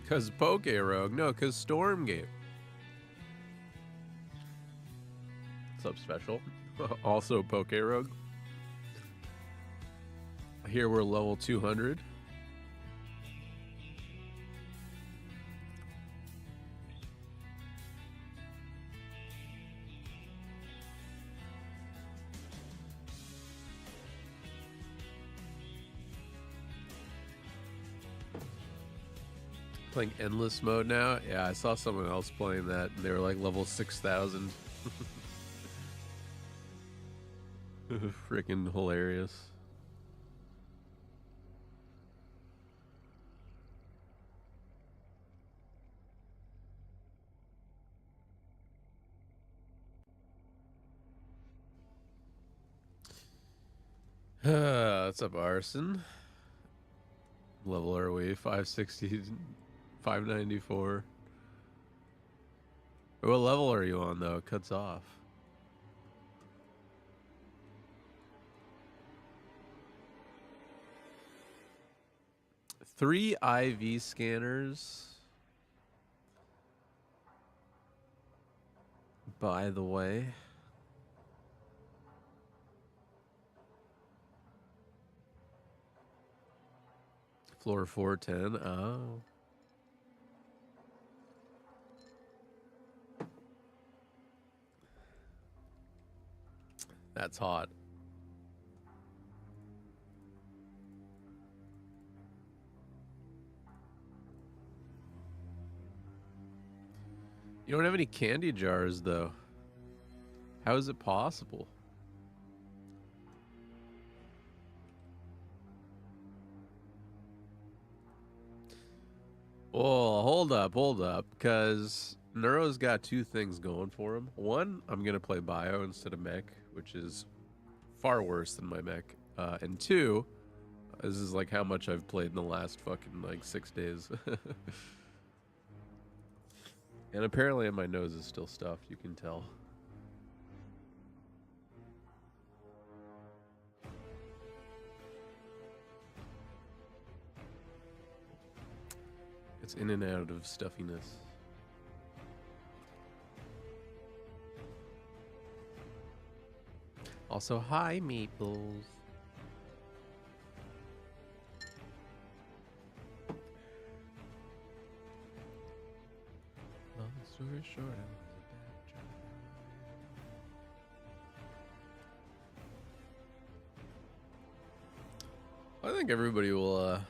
Cause Poke Rogue. No, cause Stormgate. What's up, Special? Also Poke Rogue. Here we're level 200. Playing endless mode now? Yeah, I saw someone else playing that and they were like level 6,000. Freaking hilarious. What's up, Arson? Level are we? 560, 594. What level are you on, though? It cuts off. Three IV scanners. By the way. Floor 410. Oh. That's hot. You don't have any candy jars, though. How is it possible? Oh, hold up, because Neuro's got two things going for him. One, I'm going to play Bio instead of Mech, which is far worse than my Mech. And two, this is like how much I've played in the last fucking like 6 days. And apparently my nose is still stuffed, you can tell. It's in and out of stuffiness. Also, hi, Meeples. Long story short, I think everybody will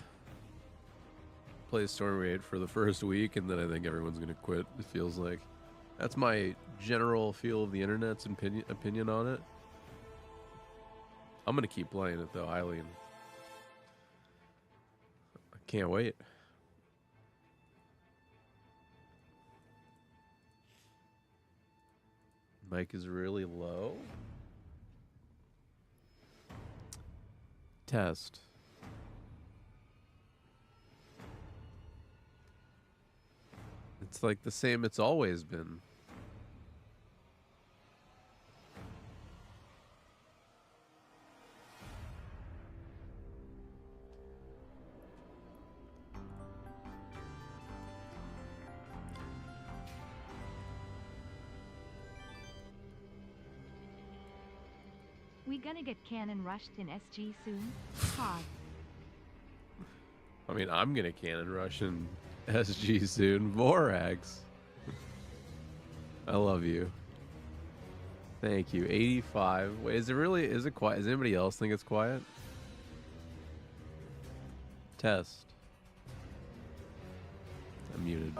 play Stormgate for the first week, and then I think everyone's gonna quit. It feels like that's my general feel of the internet's opinion on it. I'm gonna keep playing it though, Eileen. I can't wait. Mic is really low. Test. It's like the same it's always been. We gonna get cannon rushed in SG soon? Hard. I mean, I'm gonna cannon rush in SG soon. Vorax. I love you. Thank you. 85. Wait, is it quiet? Does anybody else think it's quiet? Test. I'm muted.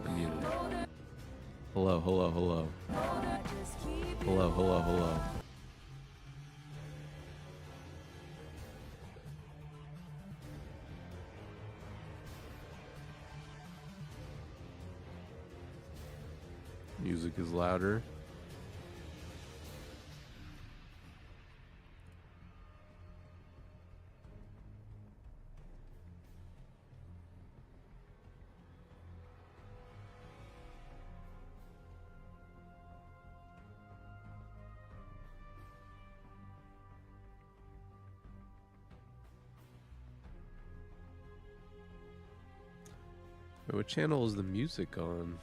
I'm muted. Hello, hello, hello. Hello, hello, hello. Music is louder. Wait, what channel is the music on?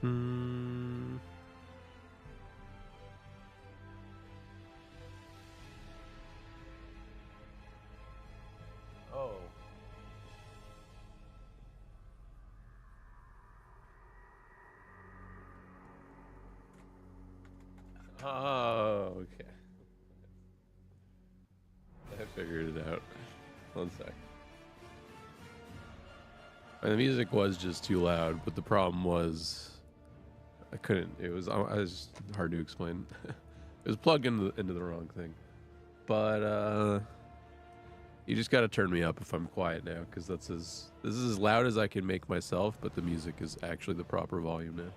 Hmm. Oh. Oh, okay. I figured it out. One sec. And the music was just too loud, but the problem was I couldn't. It was hard to explain. It was plugged into the wrong thing. But you just got to turn me up if I'm quiet now, because this is as loud as I can make myself, but the music is actually the proper volume now.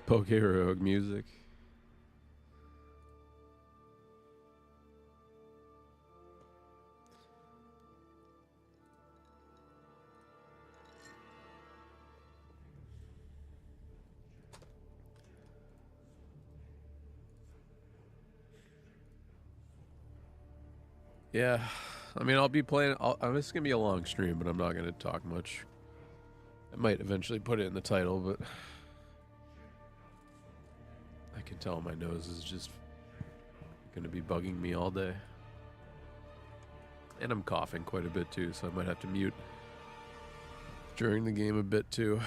Poke Rogue music. Yeah, I mean, I'll be playing. This is gonna be a long stream, but I'm not gonna talk much. I might eventually put it in the title, but I can tell my nose is just gonna be bugging me all day. And I'm coughing quite a bit too, so I might have to mute during the game a bit too.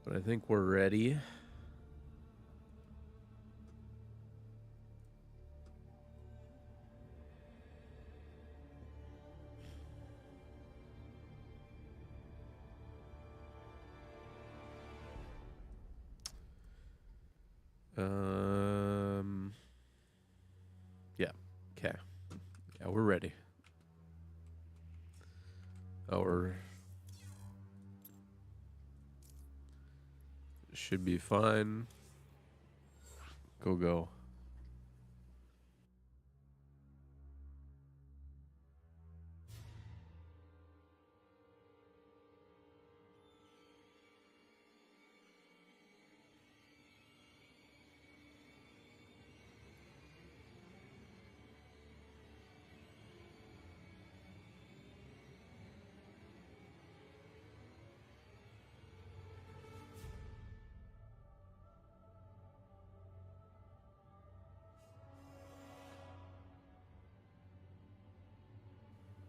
But I think we're ready. Yeah. Okay. Yeah, we're ready. Oh, we're should be fine. Go.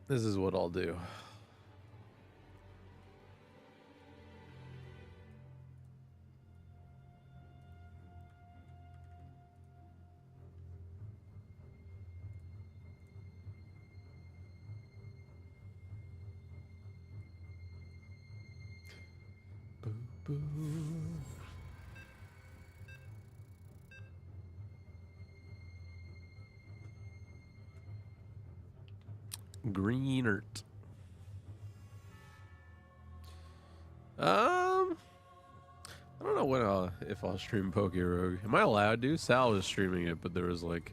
This is what I'll do. Boo, boo. Greenert. I don't know when if I'll stream Poke Rogue. Am I allowed to? Sal was streaming it, but there was like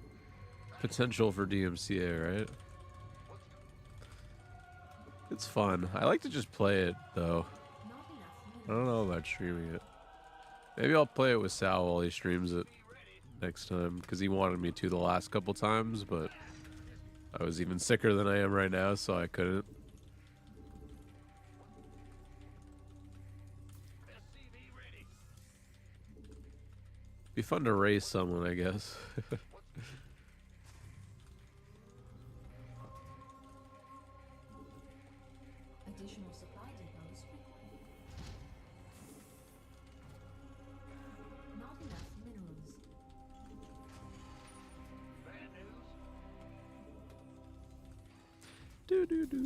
potential for DMCA, right? It's fun. I like to just play it though. I don't know about streaming it. Maybe I'll play it with Sal while he streams it next time, because he wanted me to the last couple times, but I was even sicker than I am right now, so I couldn't. Be fun to race someone, I guess. Additional supply depots required. Not enough minerals. Bad news. Do do do.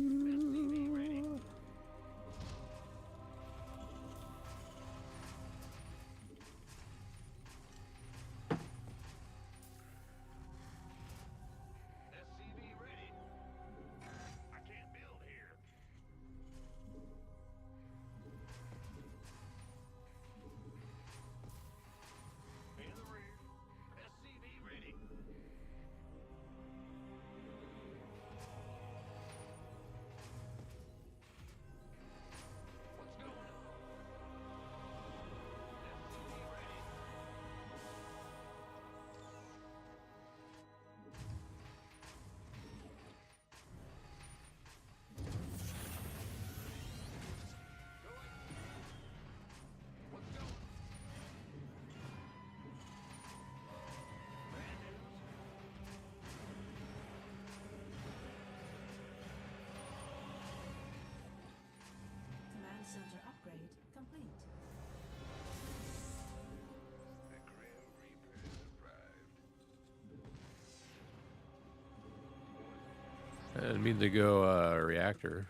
I didn't mean to go reactor.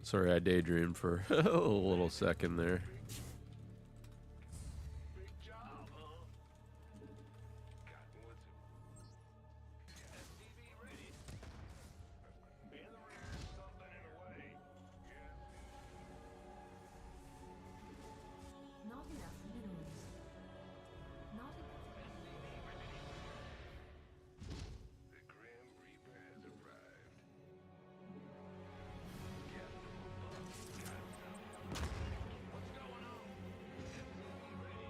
Sorry, I daydreamed for a little second there. Not enough minerals. Not enough. The Grim Reaper has arrived. What's going on? ready.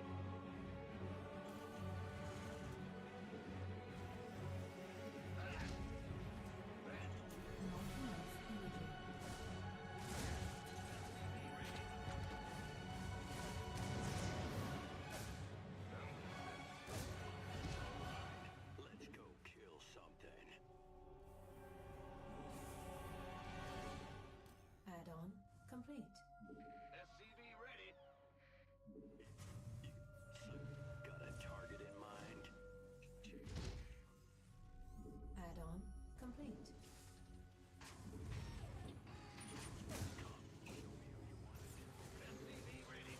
Not enough energy. Let's go kill something. Add-on complete. SCV ready. Got a target in mind. Add-on complete. SCV ready.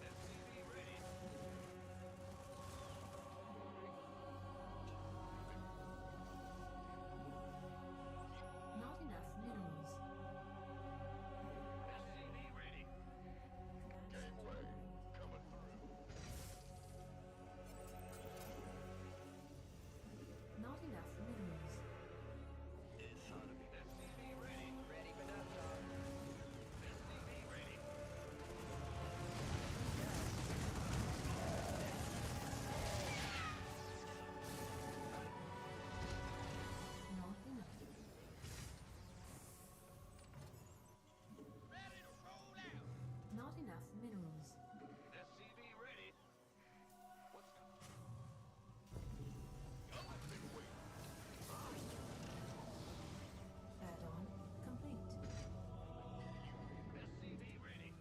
SCV ready. Not enough minerals. SCV ready. Gateway coming through. Not enough minerals. This ought to be SCV ready. Ready but not done. SCV ready. Not enough. Ready to roll out. Not enough minerals. SCV ready. What's Add-on complete. SCV ready.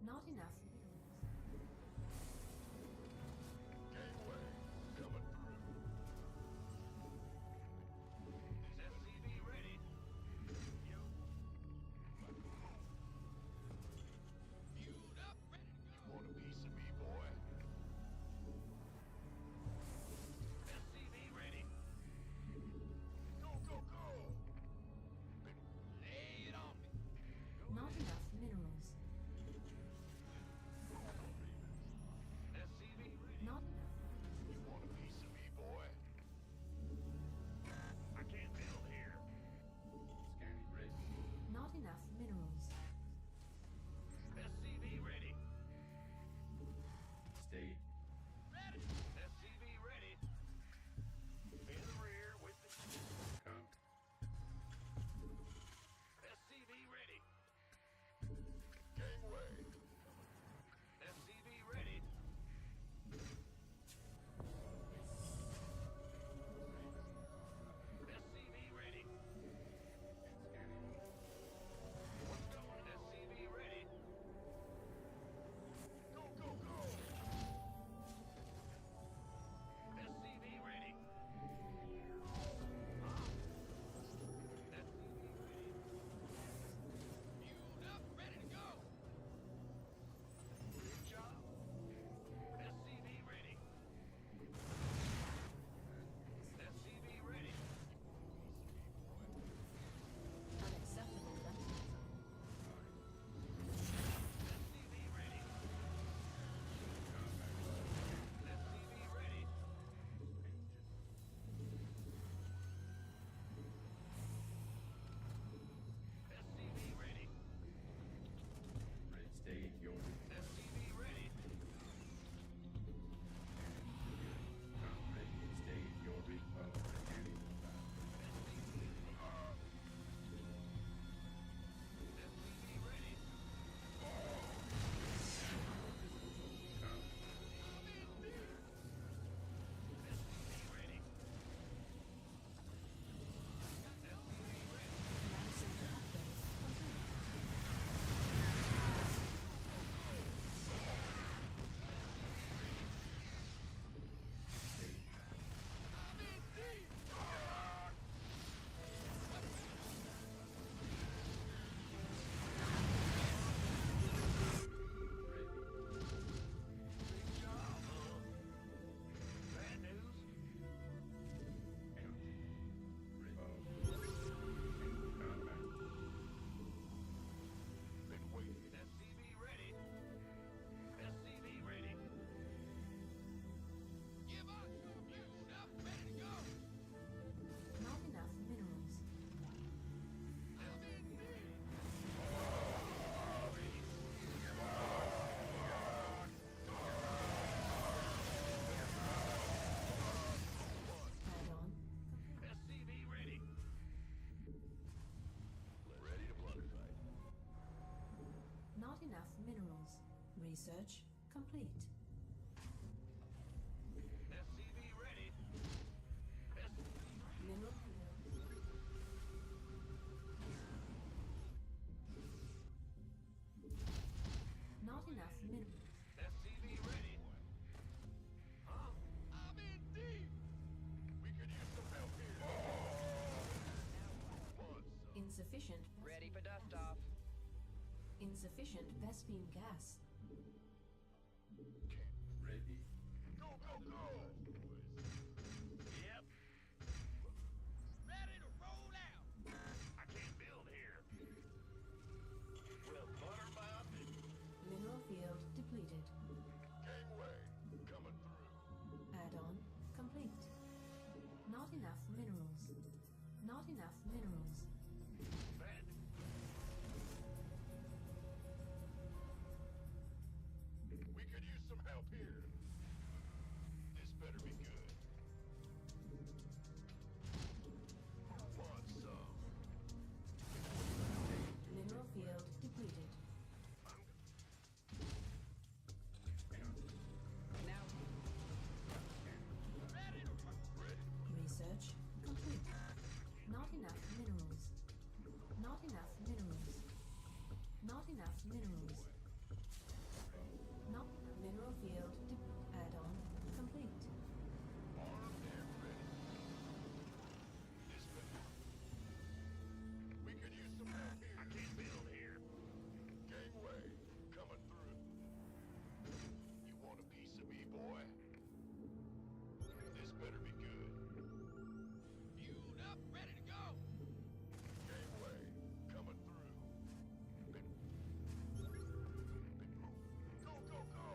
Not enough minerals. Gateway coming through. SCV ready. Yo. Fueled up, ready to go. Want a piece of me, boy? SCV ready. Go, go, go. Lay it on me. Not enough minerals. Not enough minerals. Research complete. SCV ready. Mineral. Not enough minerals. SCV ready. Huh? I'm in deep. We could use some help here. Insufficient. Ready for dust off. Insufficient Vespine gas. Ready. Go, go, go! Yep. Ready to roll out. I can't build here. Well, Buttermouth and Mineral field depleted. Gangway coming through. Add-on complete. Not enough minerals. Not enough minerals. Fed. We could use some help here. This better be good. Want some? Mineral field depleted. Now. Ready to ready. Research complete. Not enough minerals. Not enough minerals. Not enough minerals. Not mineral field add-on complete. Armed and ready. This better. We could use some help here. I can't build here. Gangway coming through. You want a piece of me, boy? This better be good. Fueled up, ready to go. Gangway coming through. Go, go, go!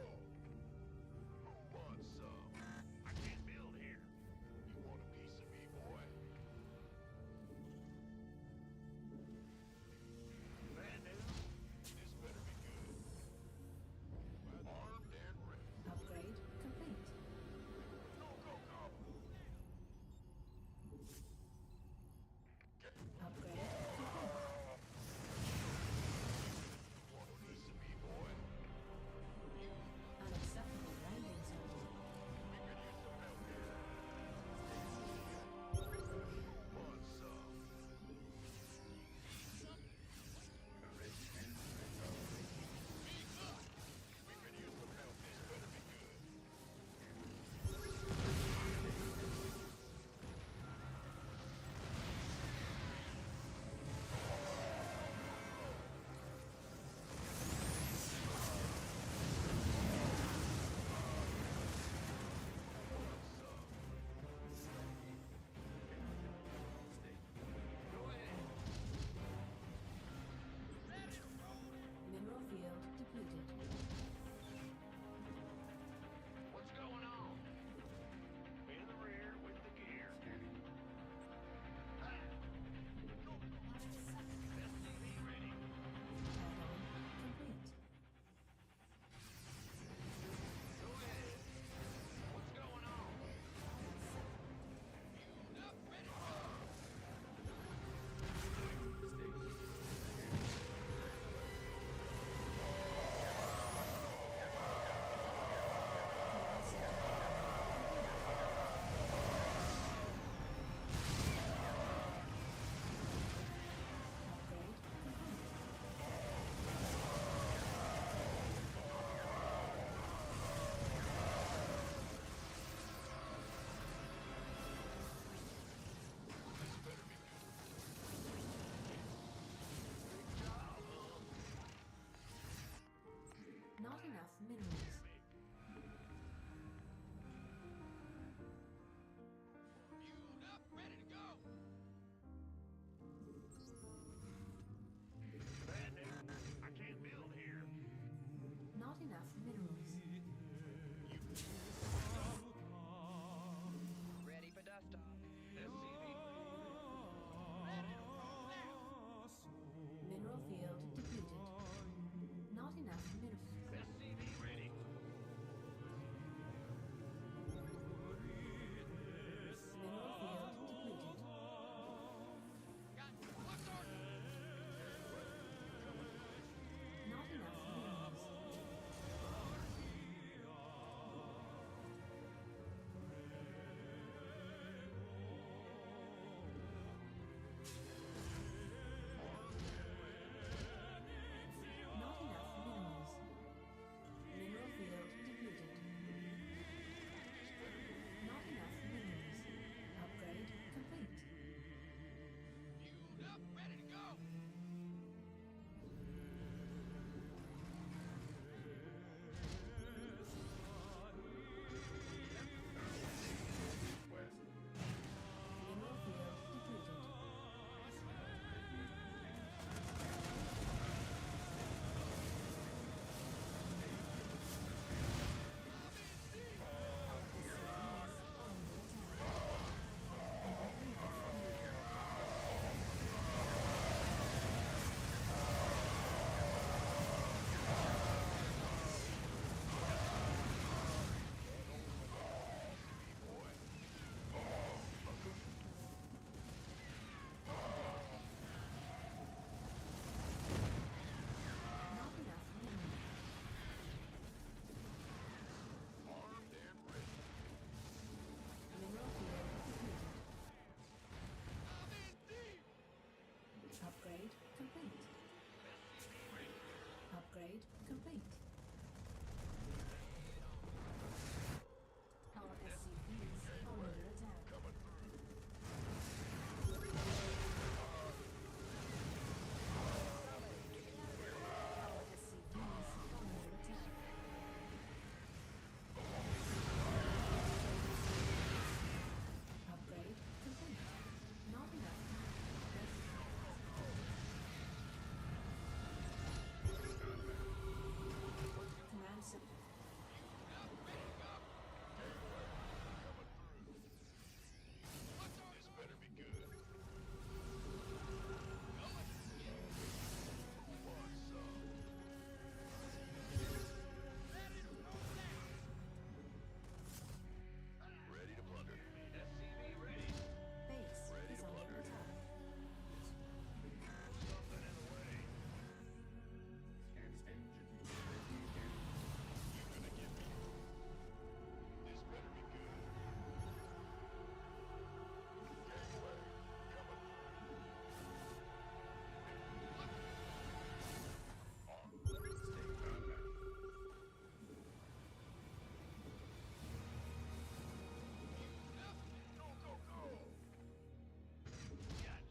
Upgrade complete. Upgrade complete. Our SCVs are under attack. Our SCVs are under attack. Upgrade complete. Not enough. Command center. This better be good. Want some? Ready to plunder. SCV ready. Base is under attack. Something in the way. You gonna get me? This better be good. Gangway coming through. Go, go, go! Got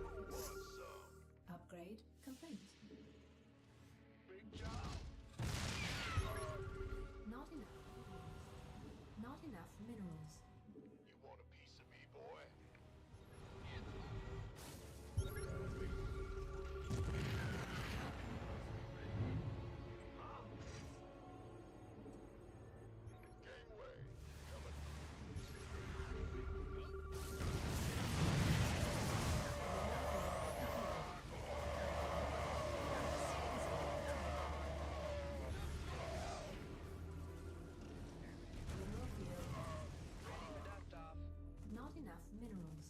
Want some? Upgrade complete. Big job. Not enough. Not enough minerals. You want a piece of me, boy? Gangway coming Mineral field. Ready for dust off. Not enough minerals.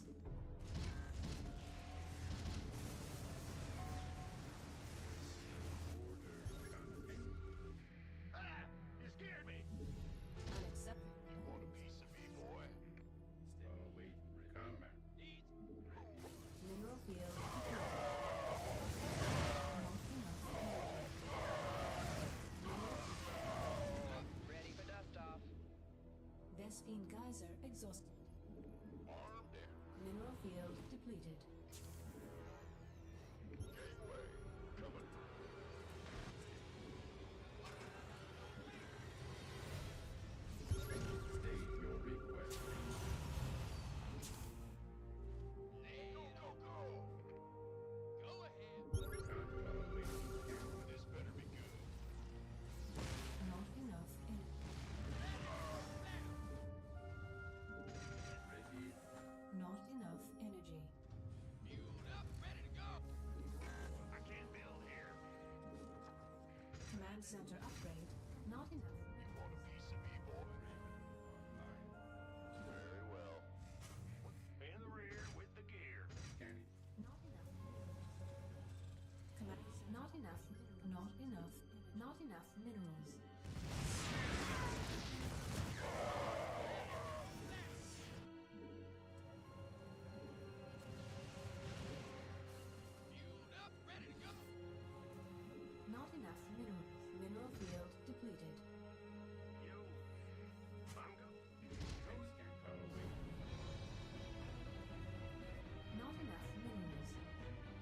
Ah! You scared me! Unacceptable. You want a piece of me, boy? Mineral field. Not enough energy. Ready for dust off. Vespine geyser exhausted. Armed and Mineral field depleted. gangway coming through. Go, go, go! Go ahead. This better be good. Not enough energy. Not enough energy. Fueled up, ready to go. I can't build here. Command center upgrade. Not enough. You want a piece of me, boy? Very well. In the rear with the gear. Not enough. Command. Not enough. Not enough. Not enough minerals. Fueled up, ready to go. Not enough minerals. Mineral field depleted. Yo, Bongo. Not enough minerals.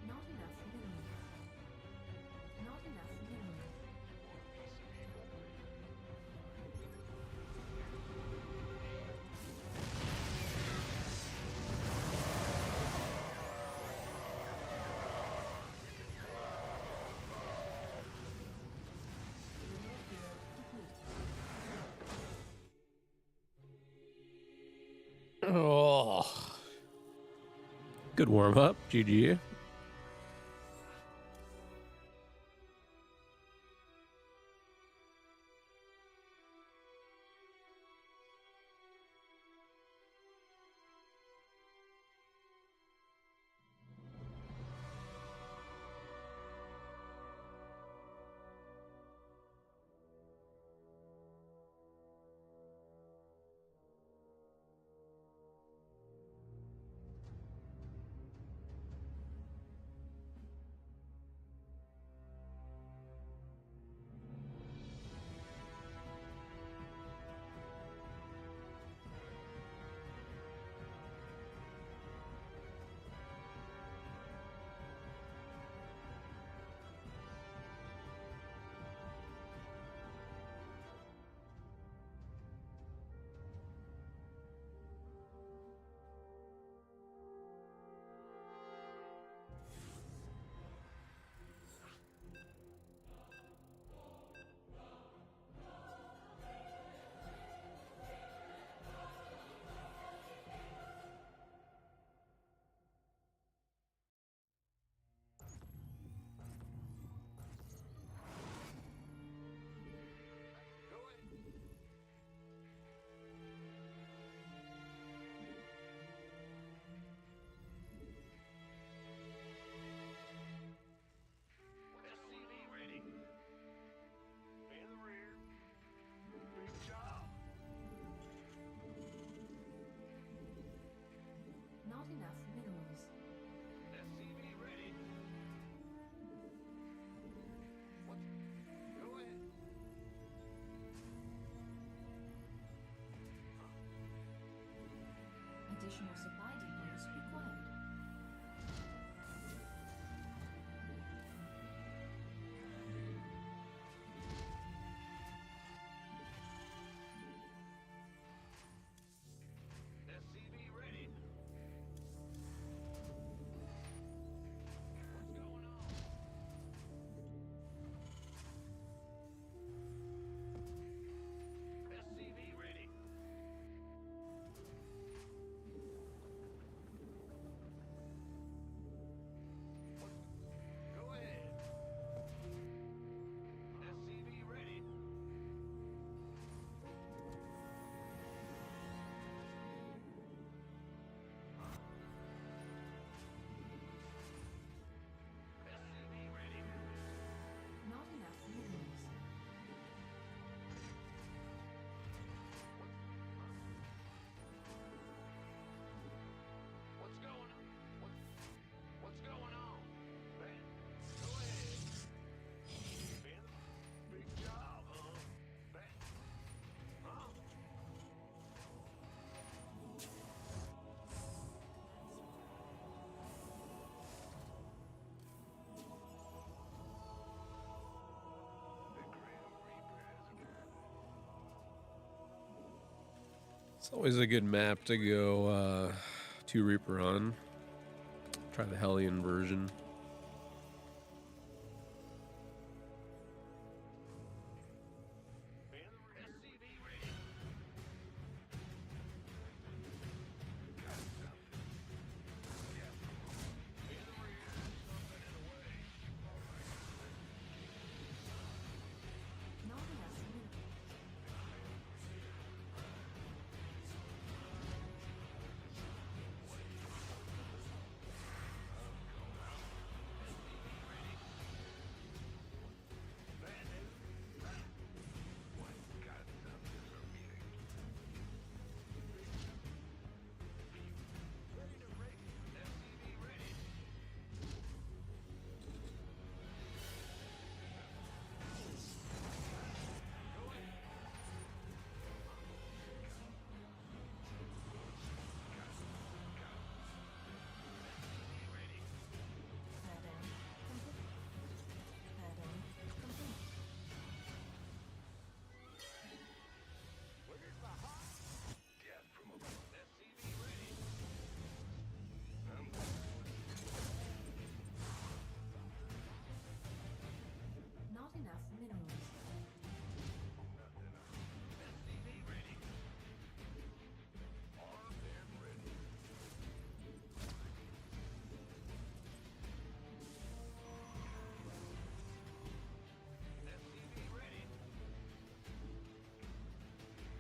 Not enough minerals. Not enough minerals. Mineral field depleted. Oh. Good warm up. GG. enough minerals. SCV ready. What? Go ahead. Additional supply depots required. SCV ready. What's going on? SCV ready. Go ahead. SCV ready. SCV ready. Not enough minerals. What's going on? What's going on? Man, go ahead. Ben, big job, huh? Ben, huh? The Grim Reaper has arrived. It's always a good map to go to Reaper on. Try the Hellion version. Ben, SCV ready. Got something. Yeah. In the rear, something in the way. Not enough minerals. Bad news? What? Got something for me. Ready to race. SCV ready. Go ahead. SCV ready. Add-on complete. Add-on complete. Where's the hot? Death from above. SCV ready. I'm Not enough minerals. nothing. SCV ready. Armed and ready. SCV ready.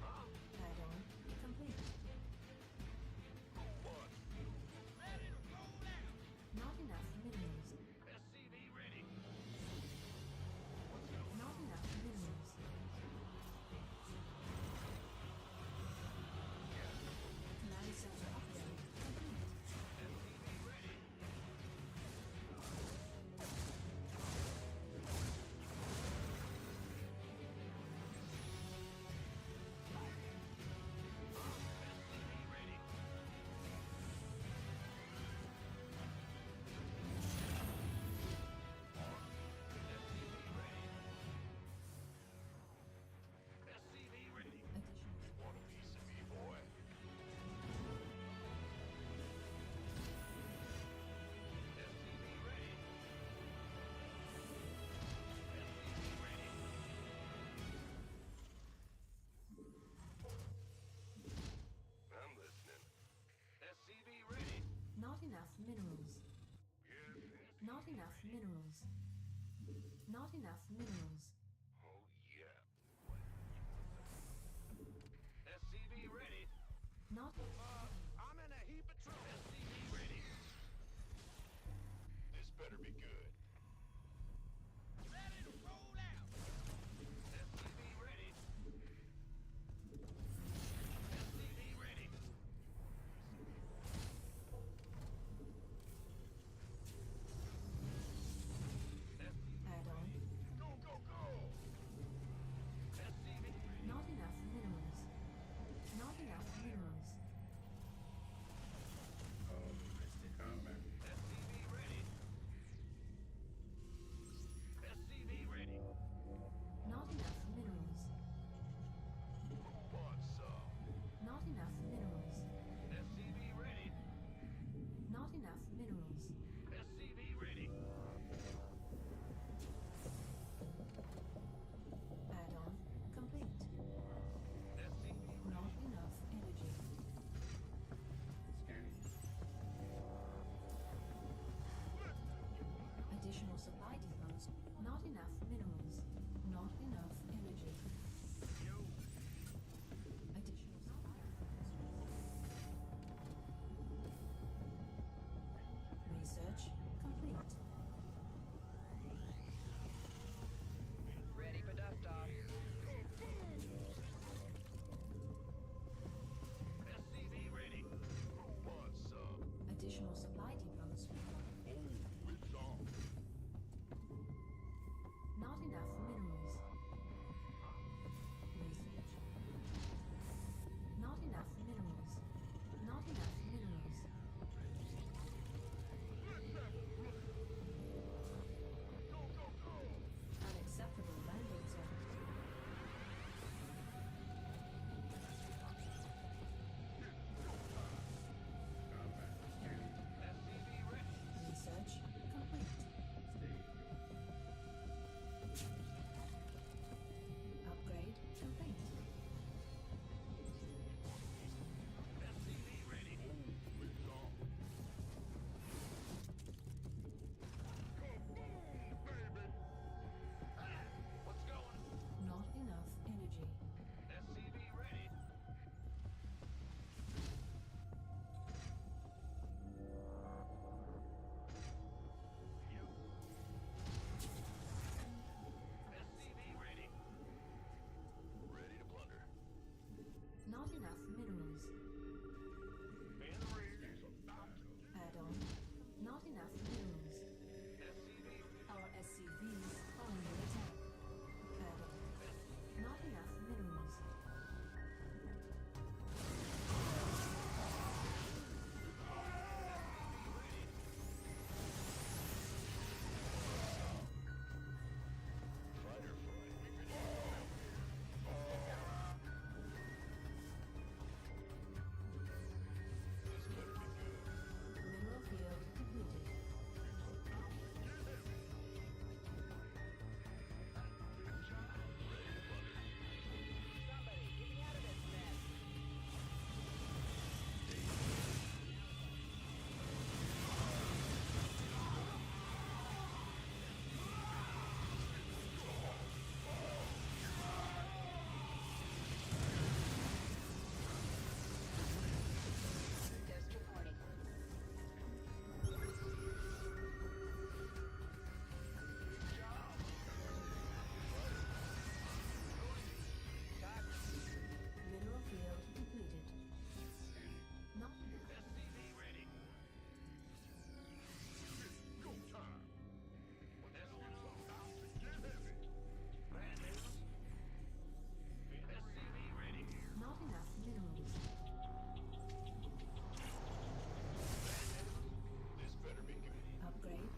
Huh? Add-on complete. What? Ready to roll out. Not enough minerals. SCV ready. Not enough minerals. Command center upgrade complete. SCV ready. SCV ready. SCV ready. SCV ready. Additional Want a piece of me, boy? SCV ready. SCV ready. I'm listening. SCV ready. Not enough minerals. Yes. Not enough minerals. Not enough minerals. Oh yeah. SCV ready. Not I'm in a heap of trouble. SCV ready. This better be good. Ready to roll out. SCV ready. SCV ready. minerals. SCV ready. Add-on complete. SCV Not enough energy. Additional supply depots. Not enough minerals. Not enough energy. Additional supply depots. Research complete. Ready for dust off. SCV ready. Who wants some? Additional supply depots. Oh, it's on. Not enough minerals. Research. Not enough minerals. Not enough minerals. Go, go, go. Unacceptable landing zone. SCV ready. Research complete. Upgrade complete. SCV ready. Oh, it's on. Kaboom, baby. Ah, what's going? Not enough energy. SCV ready. SCV ready. Ready to plunder. Not enough minerals. And the rig is about to Add-on. Not enough minerals. SCV. Our SCVs are under attack. Add-on. Not enough minerals. Fighter flight. We could This better be good. Mineral field completed. Somebody, get me out of this mess. Ghost reporting. Mineral field completed. Not enough. SCV ready. Go time. What the hell is about to get heavy? Bad news. SCV ready. Not enough minerals. This better be good. Upgrade.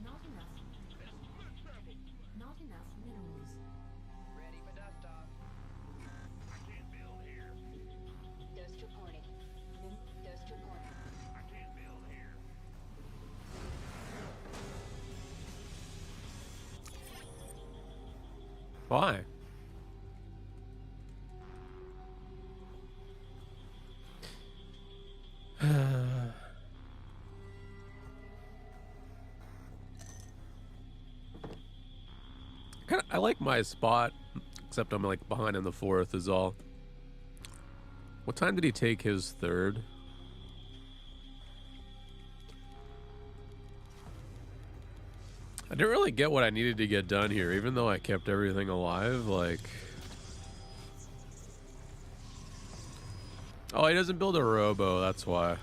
Not enough. Let's travel. Not enough minerals. Ready for dust off. I can't build here. Ghost reporting. Ghost reporting. I can't build here. Why? I like my spot, except I'm like behind in the fourth is all. What time did he take his third? I didn't really get what I needed to get done here, even though I kept everything alive, like... Oh, he doesn't build a robo, that's why.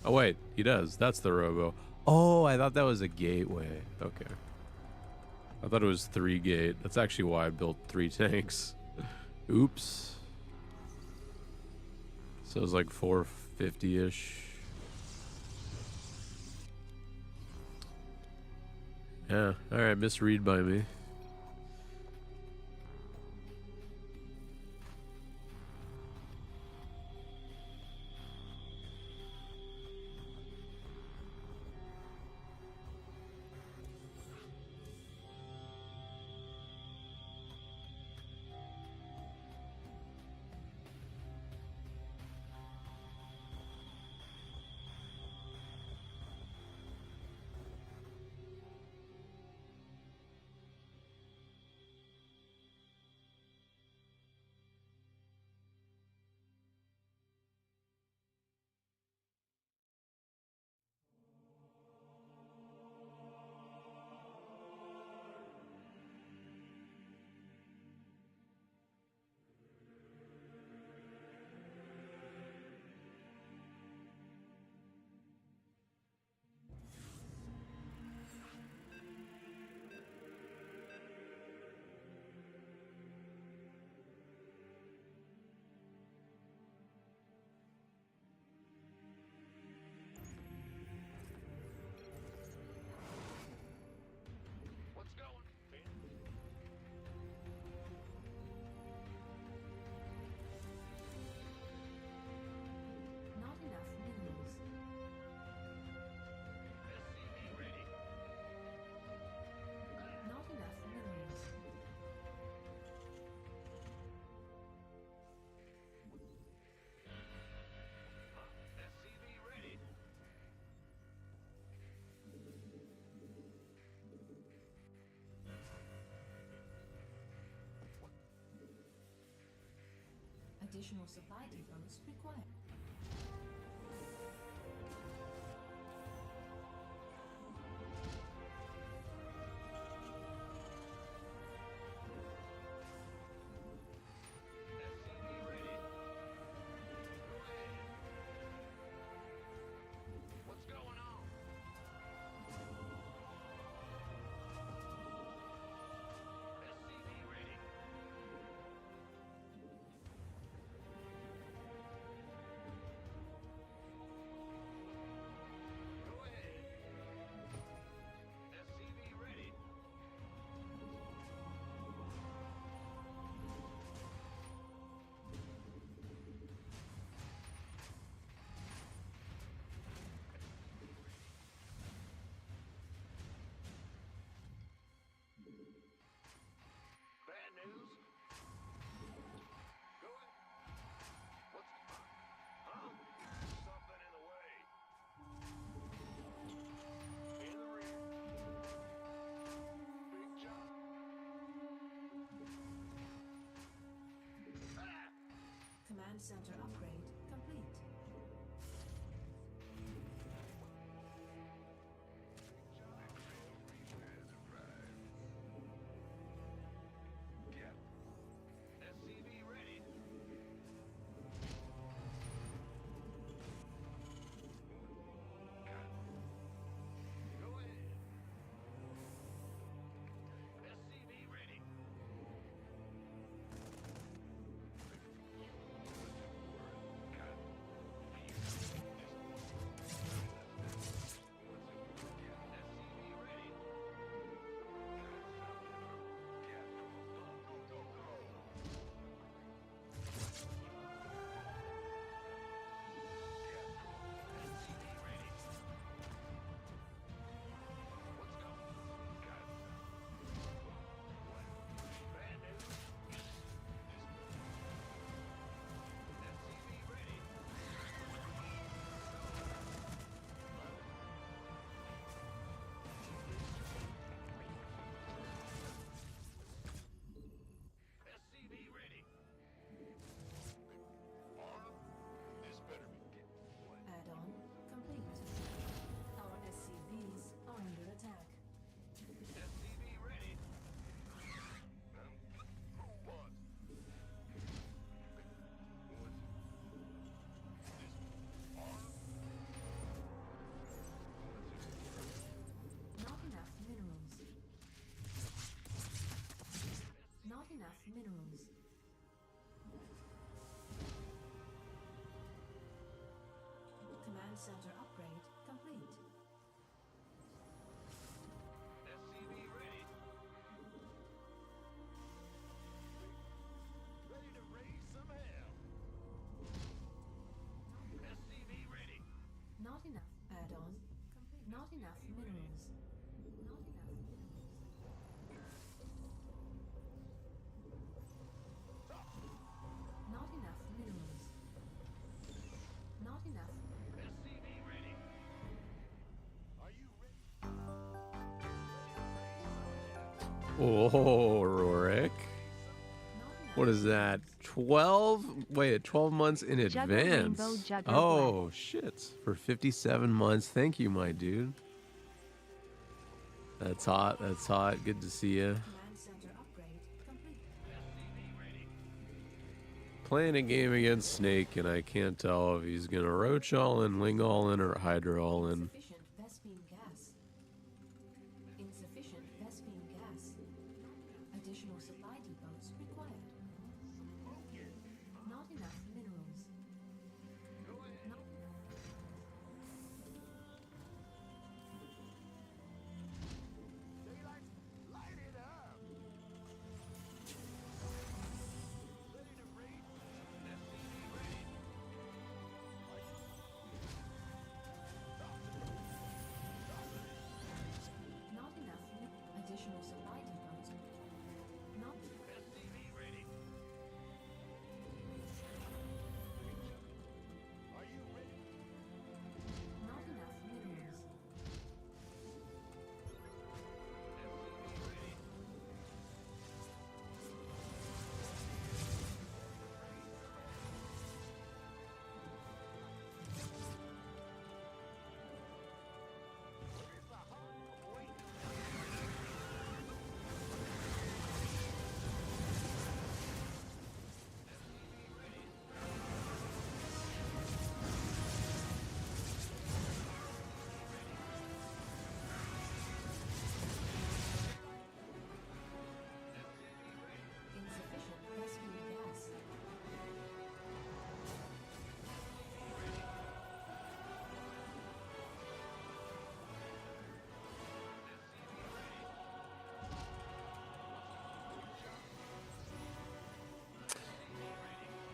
Oh wait, he does. That's the robo. Oh, I thought that was a gateway. Okay. I thought it was 3 gate. That's actually why I built 3 tanks. Oops. So it was like 450-ish. Yeah, alright, misread by me. Additional supply depots required. SCV ready. Go ahead. What's going on? SCV ready. Go ahead. SCV ready. Bad news? Go ahead. What's huh? Something in the way. In the rear. Big job. Ah! Command center upgrade complete. Yep. SCV ready. Go ahead. SCV ready. SCV ready. Go, go, go, go. SCV ready. Let's go. Got it. Bad news. SCV ready. SCV ready. Arm. This better be Add-on complete. Our SCVs are under attack. SCV ready. Who wants? What's this? Arm. Not enough minerals. Not enough minerals. Command center upgrade complete. SCV ready. Ready to raise some hell. SCV ready. Not enough add-on complete. Not enough minerals. Not enough minerals. Not enough minerals. Not enough. SCV ready. Are you ready? Oh, Rorik. Not enough. What is that? 12? Wait, 12 months in Jugger advance. Rainbow Jugger Oh, shit. For 57 months. Thank you, my dude. That's hot. That's hot. Good to see you. Command center upgrade complete. SCV ready. Playing a game against Snake, and I can't tell if he's going to Roach all in, Ling all in, or Hydra all in. Insufficient Vespene gas. Insufficient Vespene gas. Additional supply depots required. Not enough minerals. Go ahead. Not enough. Daylight. Light it up. Ready to raid. SCV ready.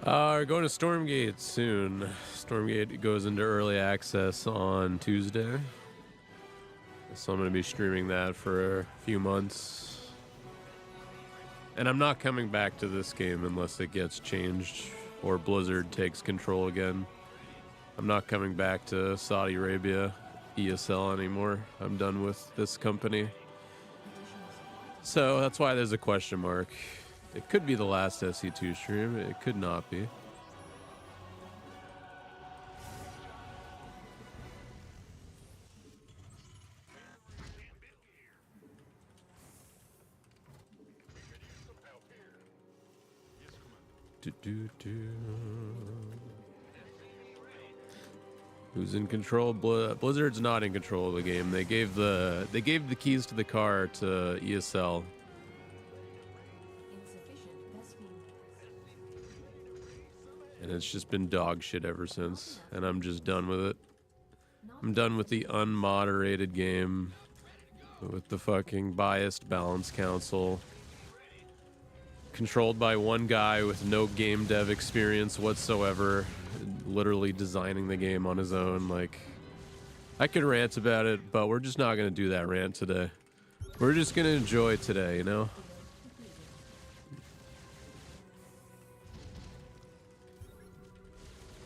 We're going to Stormgate soon. Stormgate goes into early access on Tuesday. So I'm going to be streaming that for a few months. And I'm not coming back to this game unless it gets changed or Blizzard takes control again. I'm not coming back to Saudi Arabia ESL anymore. I'm done with this company. So that's why there's a question mark. It could be the last SC2 stream. It could not be. Who's in control? Blizzard's not in control of the game. They gave the keys to the car to ESL. And it's just been dog shit ever since. And I'm just done with it. I'm done with the unmoderated game. With the fucking biased balance council. Controlled by one guy with no game dev experience whatsoever. Literally designing the game on his own. Like, I could rant about it, but we're just not going to do that rant today. We're just going to enjoy today, you know?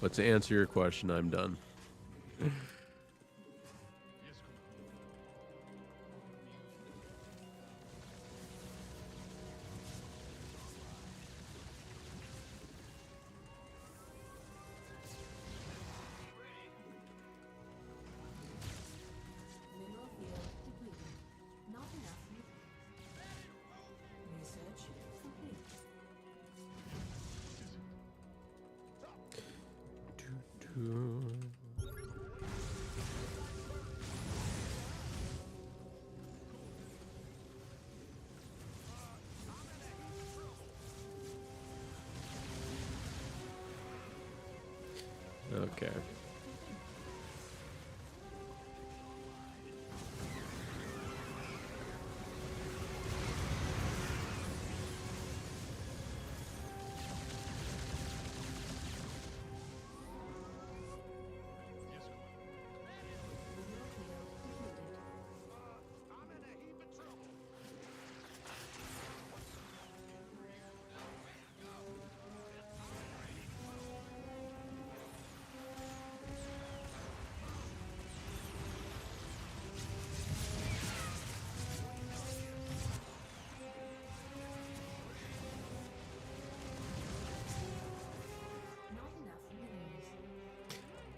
But to answer your question, I'm done. Okay.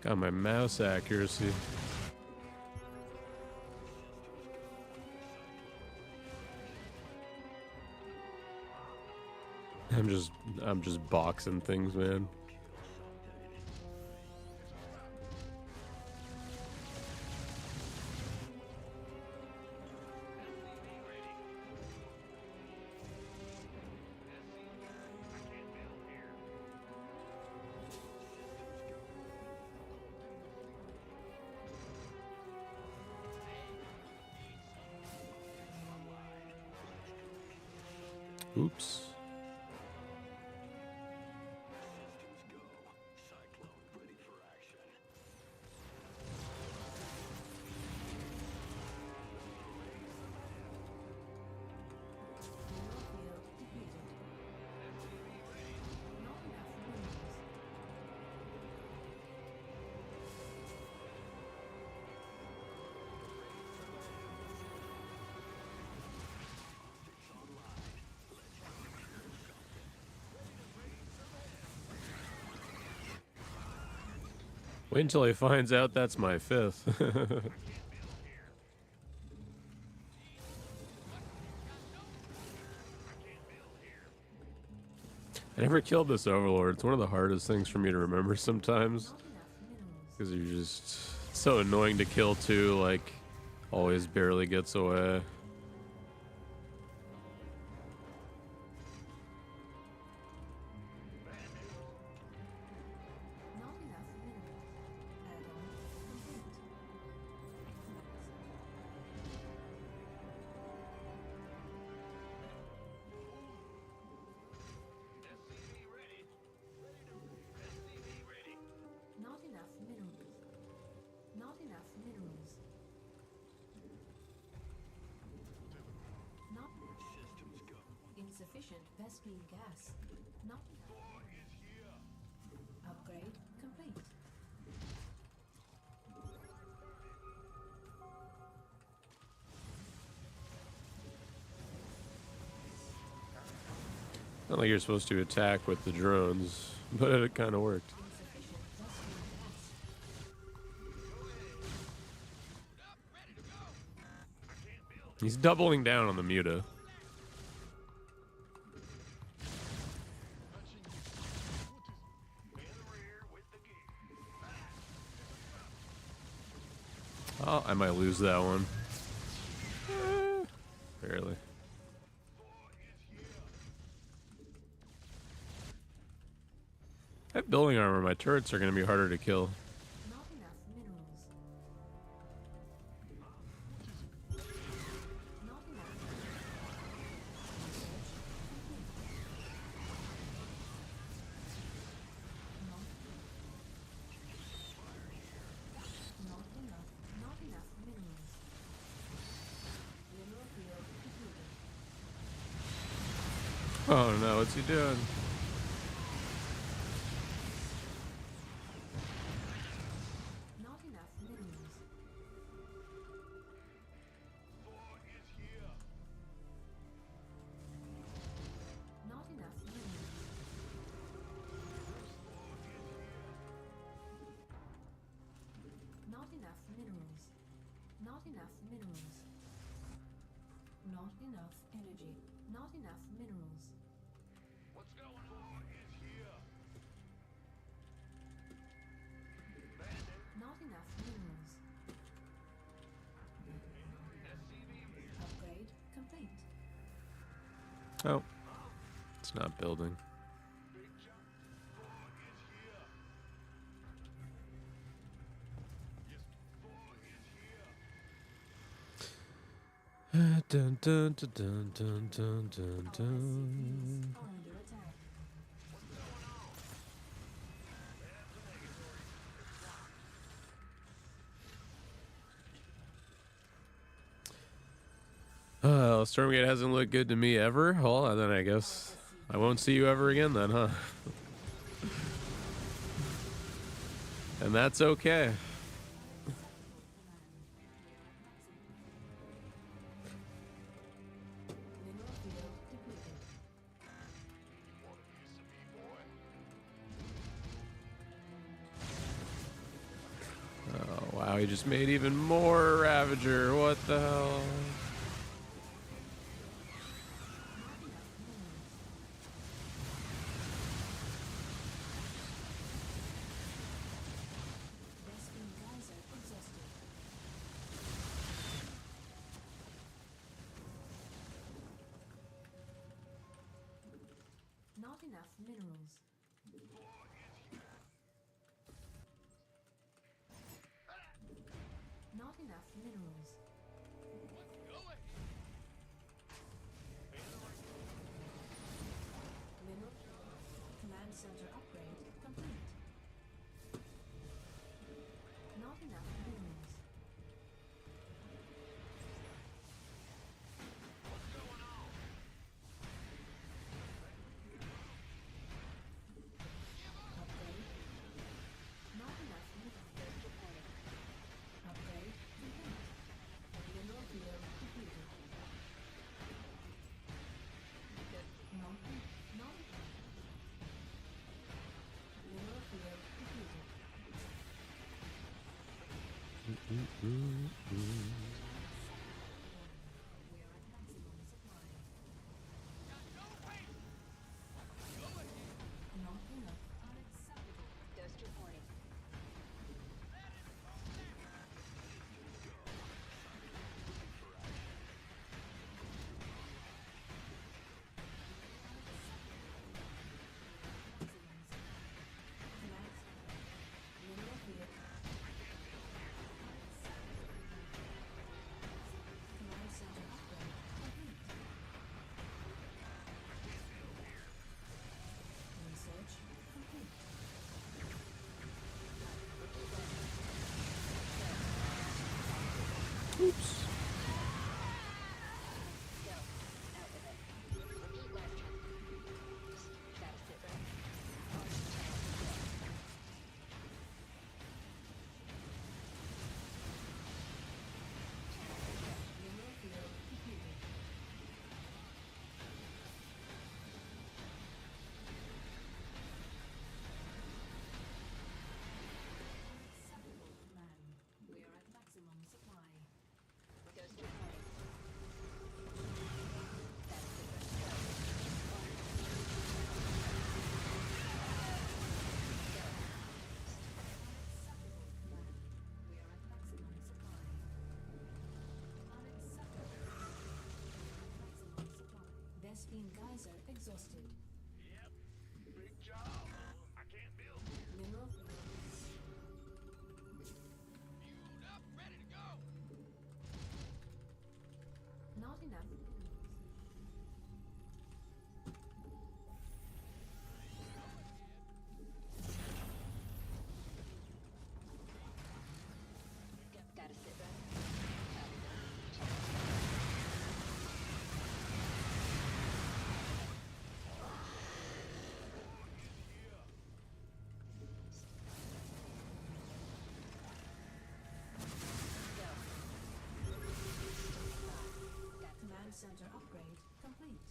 Got my mouse accuracy. I'm just boxing things, man. Oops. Wait until he finds out that's my fifth. I never killed this Overlord. It's one of the hardest things for me to remember sometimes. Because you're just so annoying to kill too, like, always barely gets away. Insufficient Vespine gas. Not enough. Upgrade complete. Not like you're supposed to attack with the drones, but it kind of worked. Insufficient Vespine gas. He's doubling down on the Muta. Oh, I might lose that one. Barely. I have building armor. My turrets are going to be harder to kill. Not enough minerals. Not enough. Research complete. Not enough minerals. Mineral field depleted. Oh no, what's he doing? Not enough minerals. Not enough minerals. Not enough minerals. Not enough minerals. Not enough energy. Not enough minerals. What's going on? Is here. Not enough minerals. Upgrade complete. Oh, it's not building. Dun, dun, dun, dun, dun, dun, dun, dun. Are under attack. Stormgate hasn't looked good to me ever. Well, then I guess I won't see you ever again then, huh? And that's okay. Mineral field depleted. Oh, wow, he just made even more Ravager. What the hell? Vespine geyser exhausted. Not enough minerals. Not enough minerals. Mineral command center upgrade complete. Not enough minerals. Upgrade. Not enough minerals. Upgrade complete. Mineral field depleted. Not mineral field depleted. We are at maximum supply. Not enough. Unacceptable. Ghost reporting. Command mineral field. Command center upgrade complete. Research complete. Oops. Go. Out with it. Repeat last transmission. geyser exhausted. Yep. Big job. I can't build here. Mineral fields. Fueled up, ready to go. Not enough minerals. Gotta sit right. Command center upgrade complete.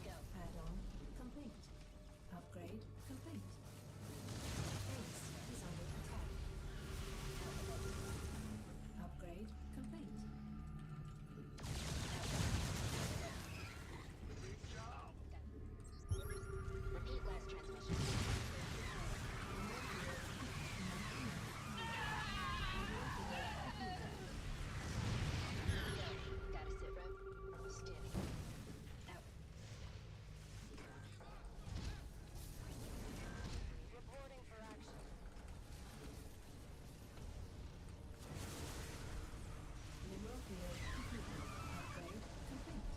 Go. Add-on complete. Upgrade complete. Base is under attack. Upgrade complete. Big job. Repeat last transmission. Gotta sit rep. Steady. Out. Reporting for action. Mineral field completed. Upgrade complete.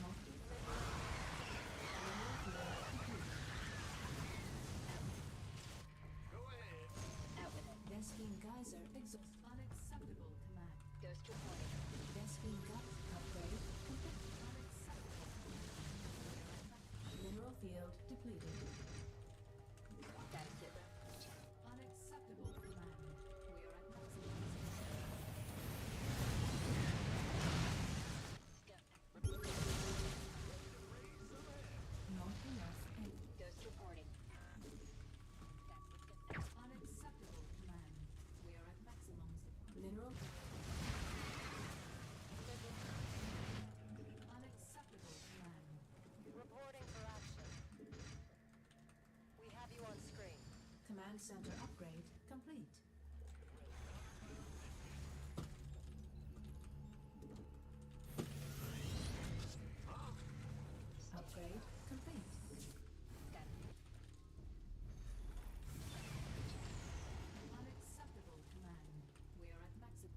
Not mineral field complete. Go ahead. Out with it. Vespine geyser exhaust. Unacceptable command. Ghost reporting. Vespine geyser upgrade complete. Unacceptable. Mineral field depleted. Gotta sit rep. Check. Unacceptable command. We are at maximum. Go. Not enough aid. Ghost reporting. Unacceptable command. We are at maximum supply. Mineral. Unacceptable command. Reporting for action. We have you on screen. Command center upgrade complete. Upgrade complete. Got it. Unacceptable command. We are at maximum.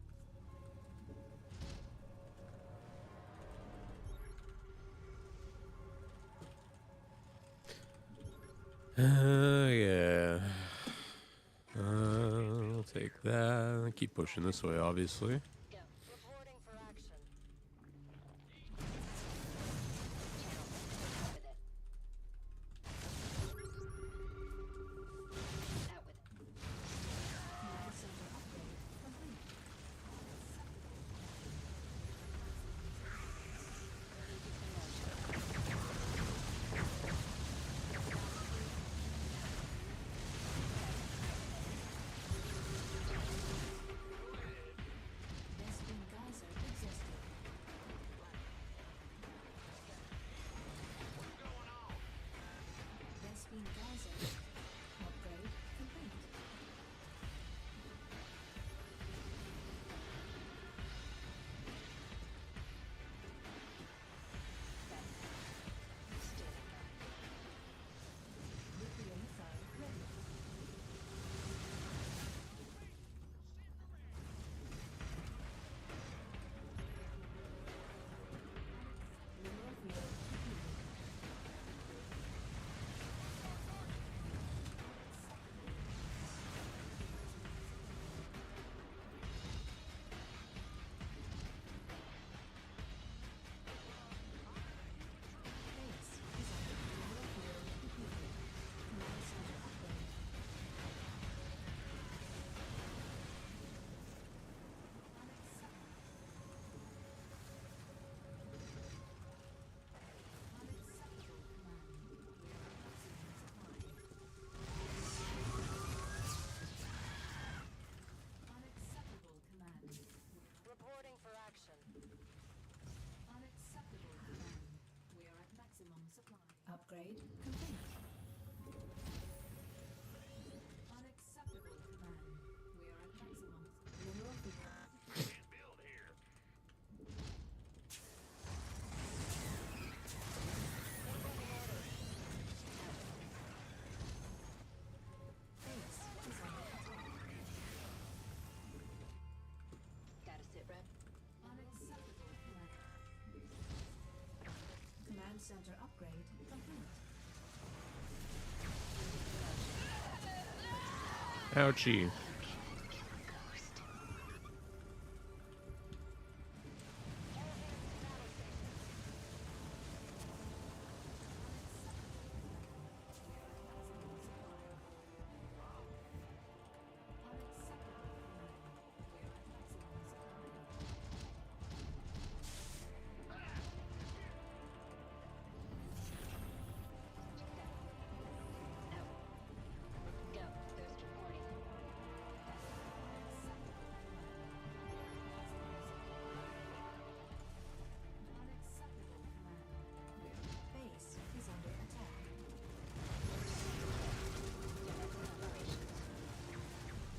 Yeah. I'll take that. Keep pushing this way, obviously. Go. Reporting for action. Channel. Out with it. Out with it. Command center upgrade complete. Vespine geyser exhausted. What's going on? Vespine geyser upgrade complete. Nuclear missile ready. Mineral field depleted. Base is under mineral field depleted. Command center upgrade. Unacceptable command. We are at maximum supply. Unacceptable command. Reporting for action. Unacceptable command. We are at maximum supply. Upgrade complete. Unacceptable center upgrade complete. Ouchie. Go. Ghost reporting. Base is under attack.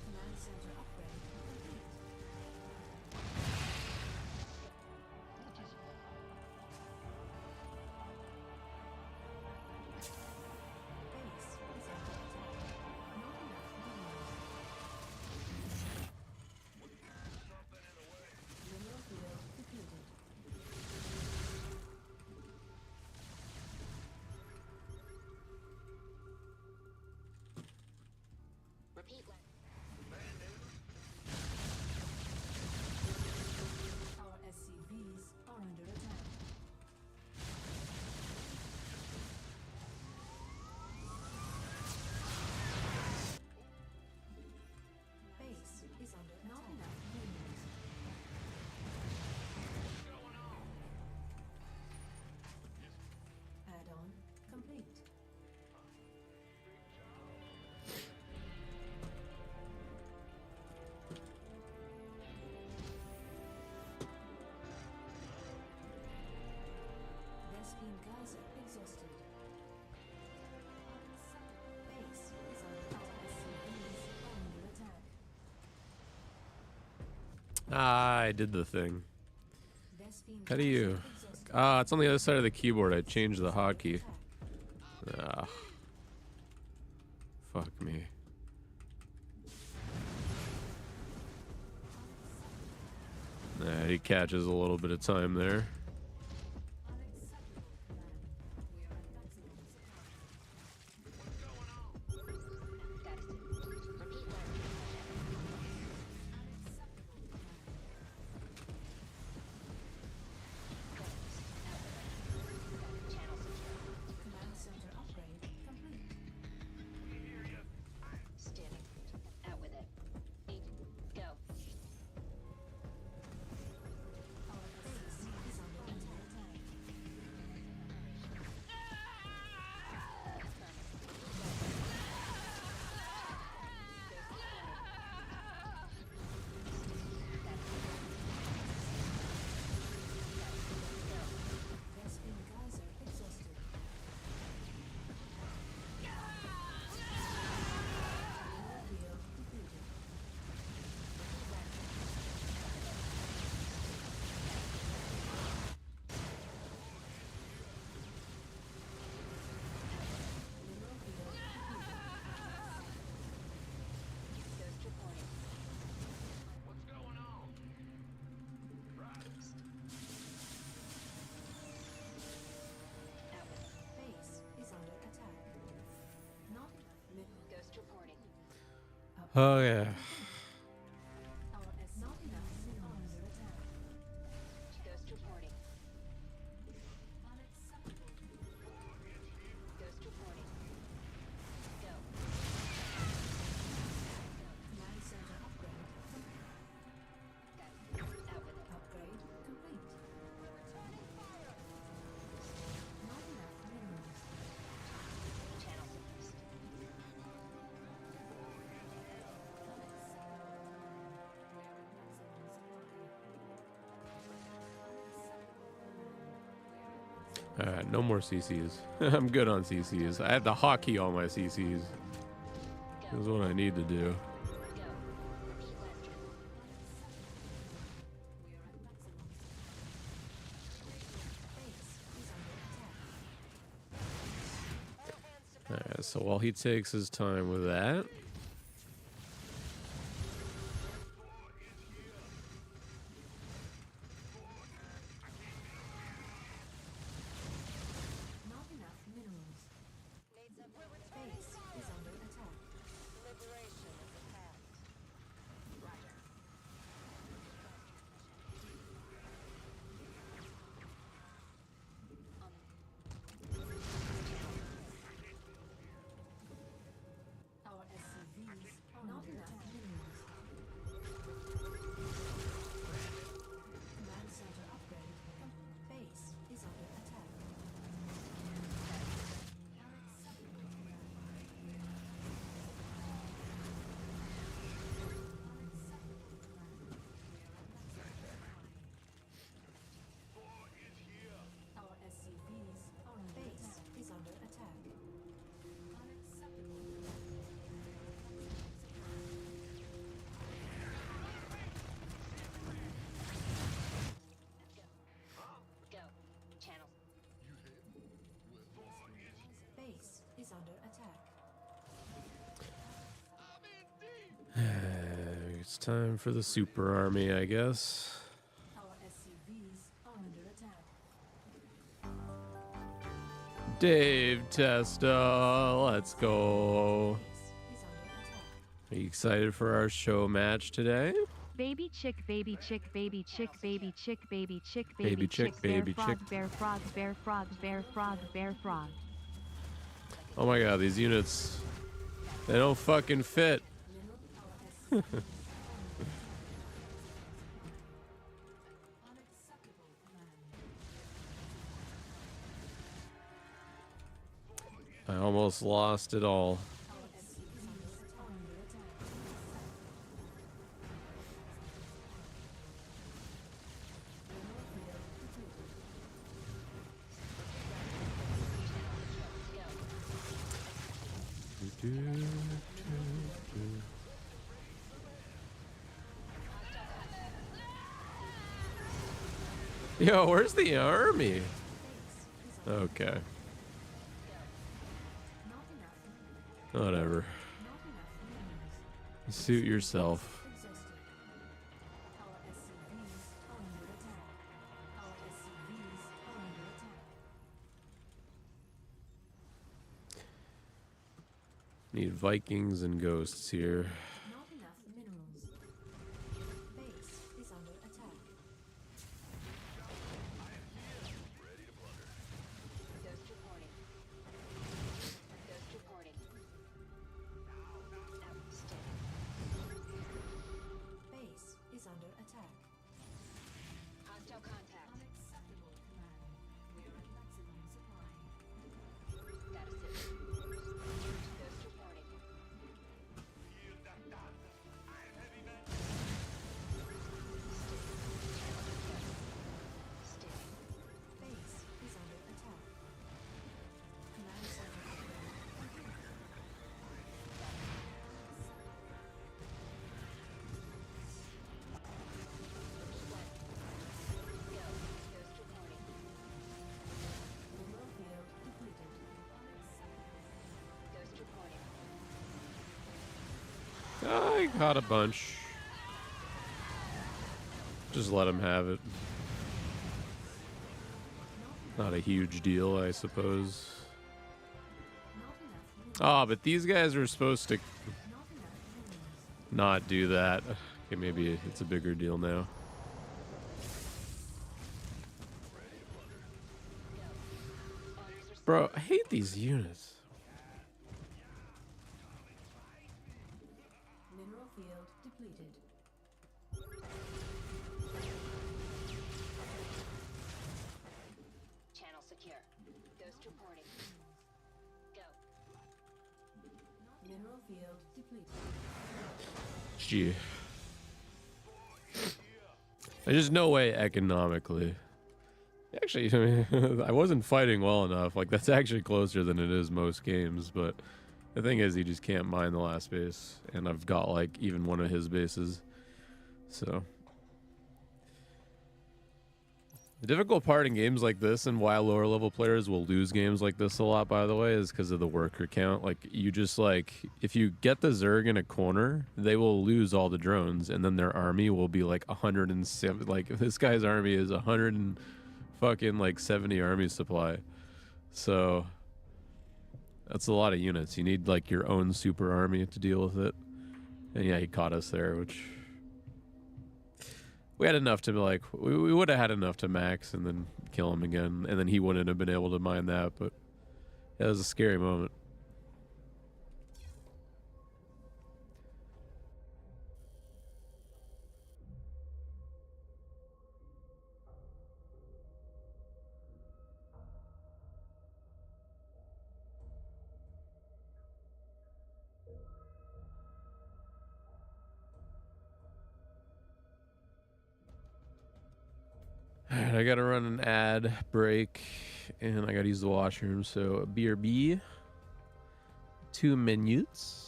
Command center upgrade complete. Base is under attack. Not enough minerals. Mineral field depleted. Repeat. Our SCVs are under attack. Base is under not enough minerals. Add-on complete. Vespine Geyser exhausted. Base is under our SCVs are under attack. I did the thing. Vespine How do Geyser you? exhausted. Ah, it's on the other side of the keyboard. I changed the hotkey. Attack. Ah. Fuck me. Nah, he catches a little bit of time there. Unacceptable command. We are at maximum supply. Status. Repeat. Unacceptable command. Channel secure. Command center upgrade complete. Standing. Out with it. 8. Go. Our base is under attack. Vespine Geyser exhausted. Mineral field depleted. Mineral field depleted. Ghost reporting. What's going on? Out with it. Base is under attack. Not enough minerals. Ghost reporting. Oh yeah. Our not enough minerals under attack. Ghost reporting. Unacceptable. Ghost reporting. Go. Command center upgrade complete. Got it. Out with it. Upgrade complete. Not enough minerals. Channel suppressed. Alright, no more CCs. I'm good on CCs. I had to hotkey all my CCs. That's what I need to do. Go. Repeat last turn. We are at maximum. Base is under attack. Alright, so while he takes his time with that. It's time for the super army, I guess. Our SCVs are under attack. Dave Testa, let's go. Base is under attack. Are you excited for our show match today? Baby chick, baby chick, baby chick, baby chick, baby chick, Baby baby chick, chick, bear baby frog, chick. bear frog, bear frog, bear frog, bear frog. Oh my god, these units, they don't fucking fit. Mineral our SCVs unacceptable command. I almost lost it all. Our SCVs are under attack. Mineral field depleted. Yo, where's the army? Base is under Okay, not enough. whatever. Not enough minerals. Suit yourself. Exhausted. Our SCVs are under attack. Our SCVs are under attack. Need Vikings and ghosts here. Not enough minerals. Base is under attack. Ghost reporting. Ghost reporting. Outstanding. Base is under attack. Hostile contact. Unacceptable command. We're at maximum supply. Status is. Ghost reporting. Sticking. Base is under attack. Command center. Go. Ghost reporting. Mineral field depleted. Ghost reporting. I caught a bunch. Just let him have it. Not a huge deal, I suppose. Not enough minerals. Ah, but these guys were supposed to Not enough minerals. not do that. Okay, maybe it's a bigger deal now. Bro, I hate these units. Mineral field depleted. Channel secure. Ghost reporting. Go. Mineral field depleted. Gee. There's just no way economically. Actually, I mean, I wasn't fighting well enough. Like, that's actually closer than it is most games, but the thing is, he just can't mine the last base, and I've got, like, even one of his bases. So. The difficult part in games like this, and why lower level players will lose games like this a lot, by the way, is because of the worker count. Like, you just, like, if you get the Zerg in a corner, they will lose all the drones, and then their army will be, like, 107. Like, this guy's army is 100 and fucking, like, 70 army supply. So, that's a lot of units. You need, like, your own super army to deal with it. And yeah, he caught us there, which... We had enough to be like, we would have had enough to max and then kill him again, and then he wouldn't have been able to mine that, but that was a scary moment. Alright, I gotta run an ad break, and I gotta use the washroom, so BRB, 2 minutes.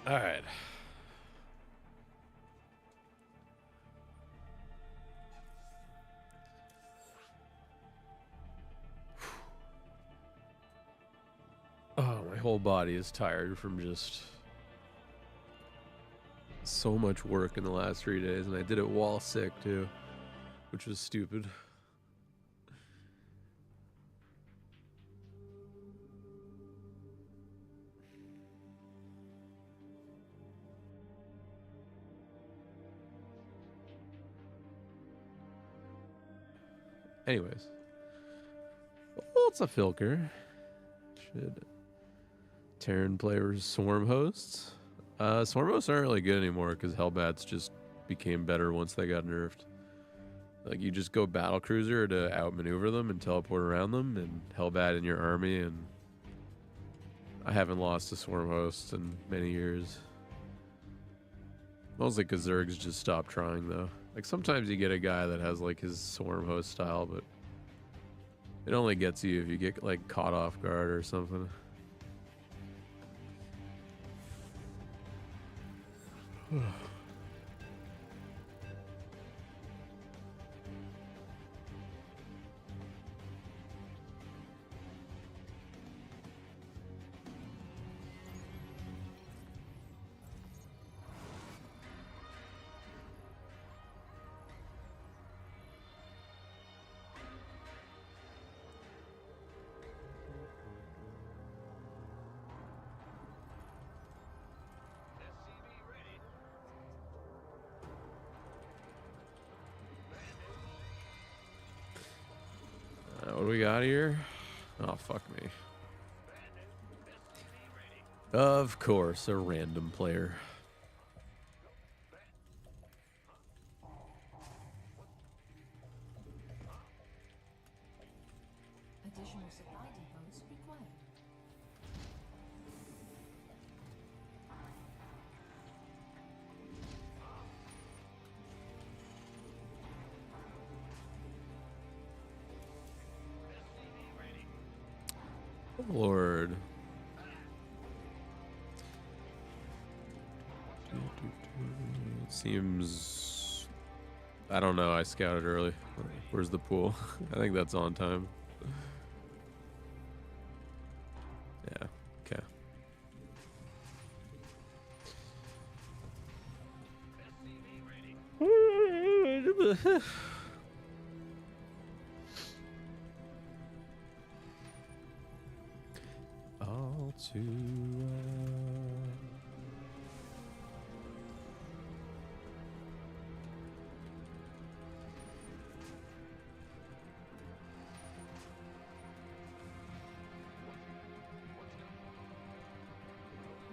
All right. Oh, my whole body is tired from just so much work in the last 3 days, and I did it while sick too, which was stupid. Anyways, what's a filker? Should Terran play versus Swarm hosts? Swarm hosts aren't really good anymore because Hellbats just became better once they got nerfed. Like, you just go battle cruiser to outmaneuver them and teleport around them, and Hellbat in your army, and I haven't lost to Swarm hosts in many years. Mostly because Zergs just stopped trying, though. Like, sometimes you get a guy that has, like, his Swarm host style, but it only gets you if you get, like, caught off guard or something. What do we got here? Oh, fuck me. Of course, a random player. Additional supply depots required. Lord. It seems... I don't know, I scouted early. Where's the pool? I think that's on time. Yeah, okay. All too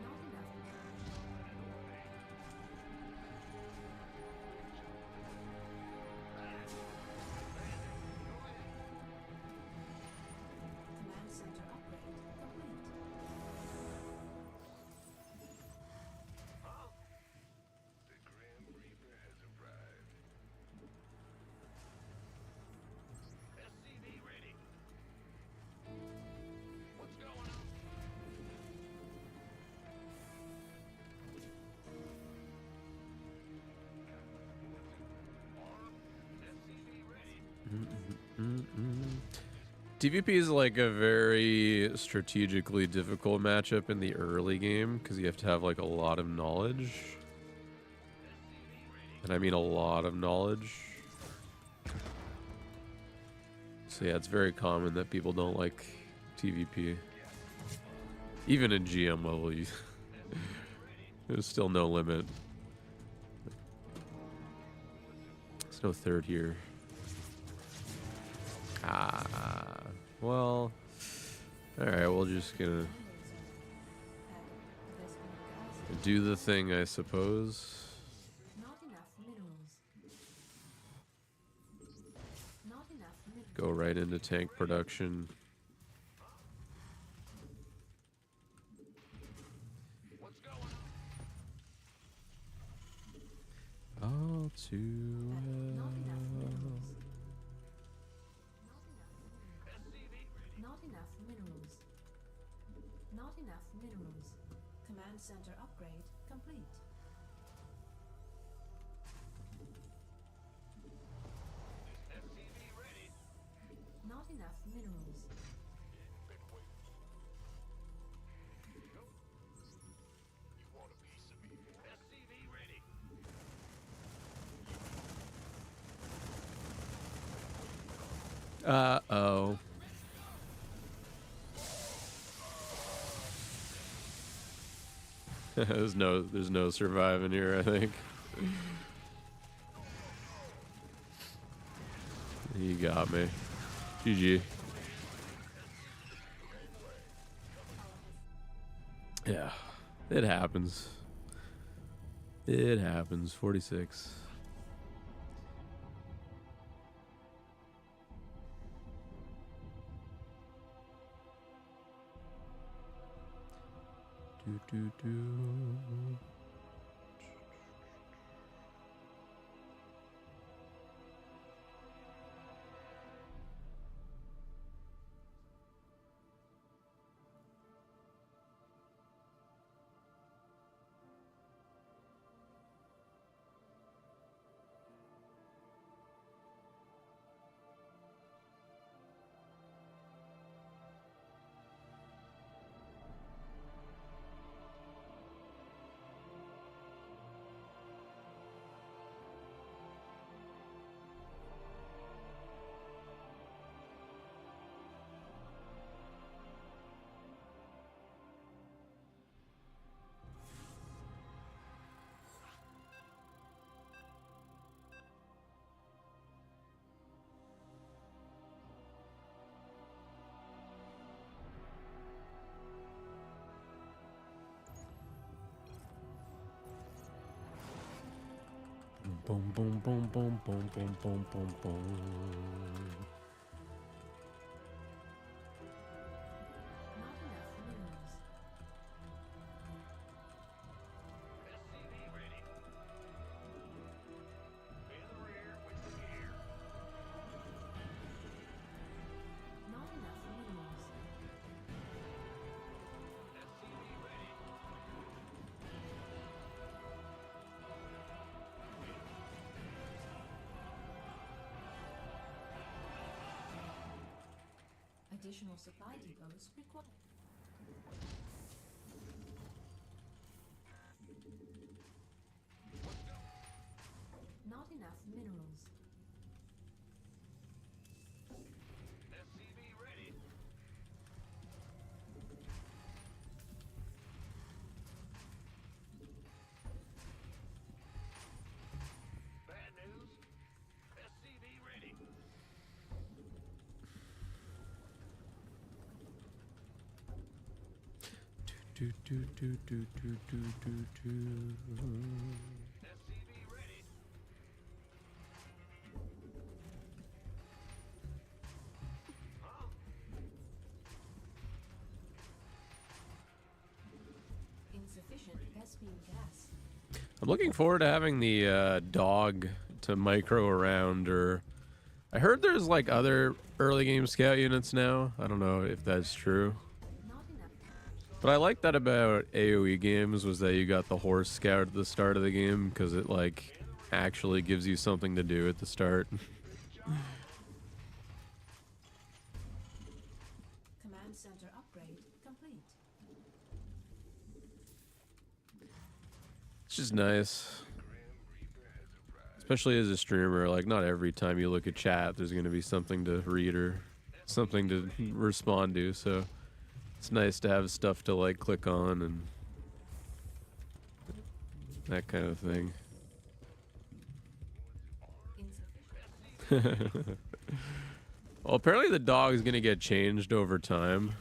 Not enough. Command center upgrade complete. The Grim Reaper has arrived. SCV ready. What's going on? SCV ready. TVP is like a very strategically difficult matchup in the early game because you have to have like a lot of knowledge. And I mean a lot of knowledge. So yeah, it's very common that people don't like TVP. Even in GM level, there's still no limit. There's no third here. Well, alright, we're just gonna do the thing, I suppose. Not enough minerals. Not enough minerals. Go right into tank production. What's going on? All too Not enough minerals. SCV ready. Not enough minerals. Not enough minerals. Command center upgrade complete. SCV ready. Not enough minerals. Been waiting. Nope. You want a piece of me? SCV ready. Uh-oh. there's no surviving here, I think. You got me. GG. Yeah, it happens. It happens. 46. Do. Boom, boom, boom, boom, boom, boom, boom, boom, boom. Not enough minerals. SCV ready. In the rear with the gear. Not enough minerals. SCV ready. Additional supply depots required. Not enough minerals. SCV ready. Bad news. SCV ready. Do. SCV ready. Huh? Insufficient Vespine gas. I'm looking forward to having the dog to micro around, or I heard there's like other early game scout units now. I don't know if that's true. Not enough. But I like that about AoE games, was that you got the horse scout at the start of the game, because it like actually gives you something to do at the start. Command center upgrade complete. It's just nice. Especially as a streamer, like not every time you look at chat there's going to be something to read or something to respond to, so it's nice to have stuff to like click on and that kind of thing. Insufficient. Well, apparently the dog is going to get changed over time.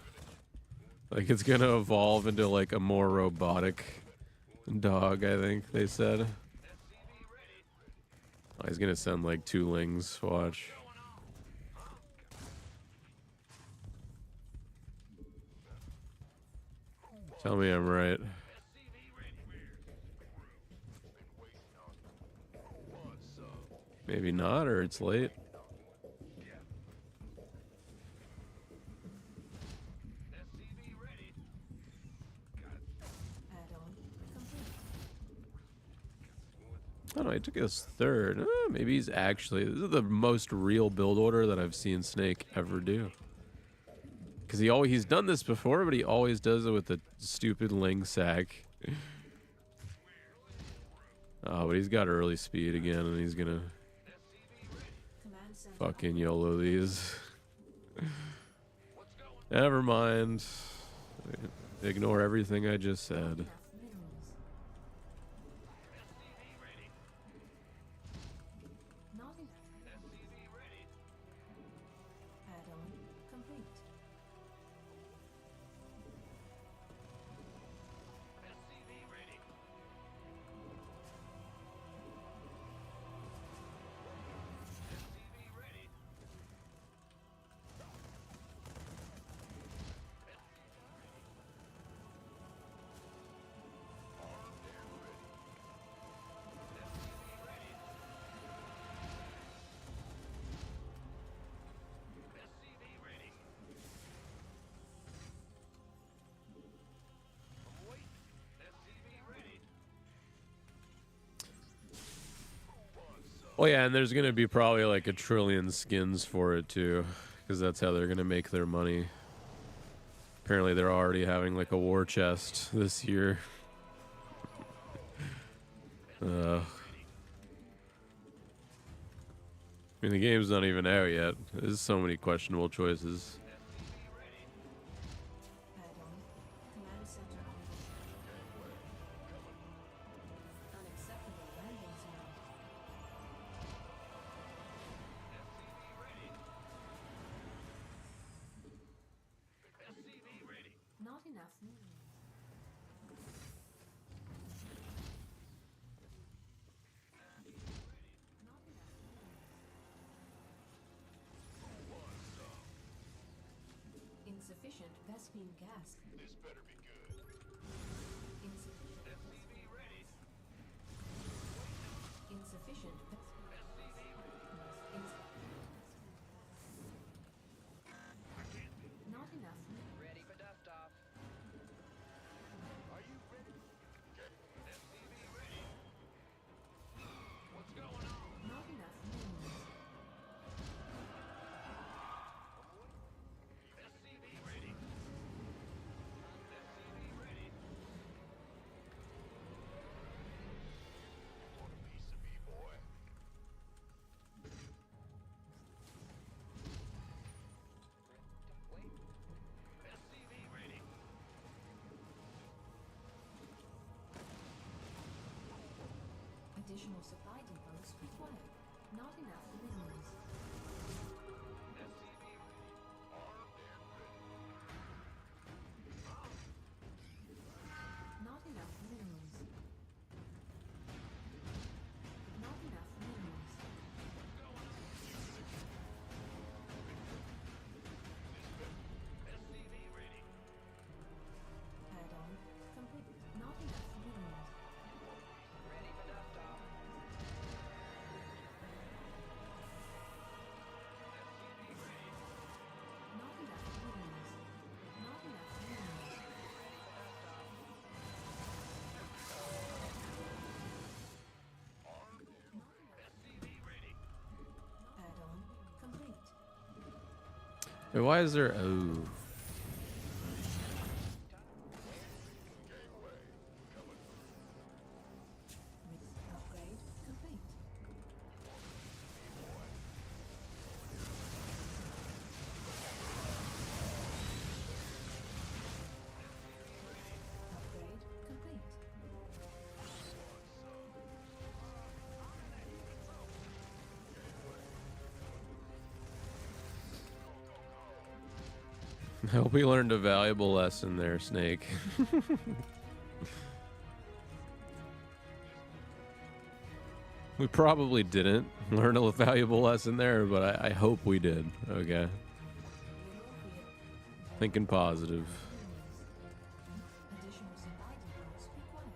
Like it's going to evolve into like a more robotic dog, I think they said. Oh, he's going to send like 2 lings, watch. Tell me I'm right. Maybe not, or it's late. Add-on complete. I don't know, he took his third. Maybe he's actually... This is the most real build order that I've seen Snake ever do. Because he's done this before, but he always does it with a stupid Ling sack. Oh, but he's got early speed again, and he's gonna Command center. fucking YOLO these. Never mind. Ignore everything I just said. Enough minerals. Not enough. Add-on complete. Well, yeah, and there's gonna be probably like 1 trillion skins for it too, because that's how they're gonna make their money. Apparently, they're already having like a war chest this year. I mean, the game's not even out yet. There's so many questionable choices. Add-on. Command center. Unacceptable landing zone. Not enough minerals. Not enough minerals. Insufficient Vespine gas. This better be good. Insufficient. Insufficient. Not enough. Ready for dust off. Are you ready? What's going on? Not enough minerals. Want a piece of me, boy? Wait. Additional supply depots required. Not enough minerals. Not enough minerals. Not enough minerals. Add-on complete. Not enough minerals. Ready for dust off. Not enough minerals. Not enough minerals. Add-on complete. Wait, why is there... Oh. Upgrade complete. Upgrade complete. I hope we learned a valuable lesson there, Snake. We probably didn't learn a valuable lesson there, but I hope we did. Okay. Thinking positive. Additional supply depots required.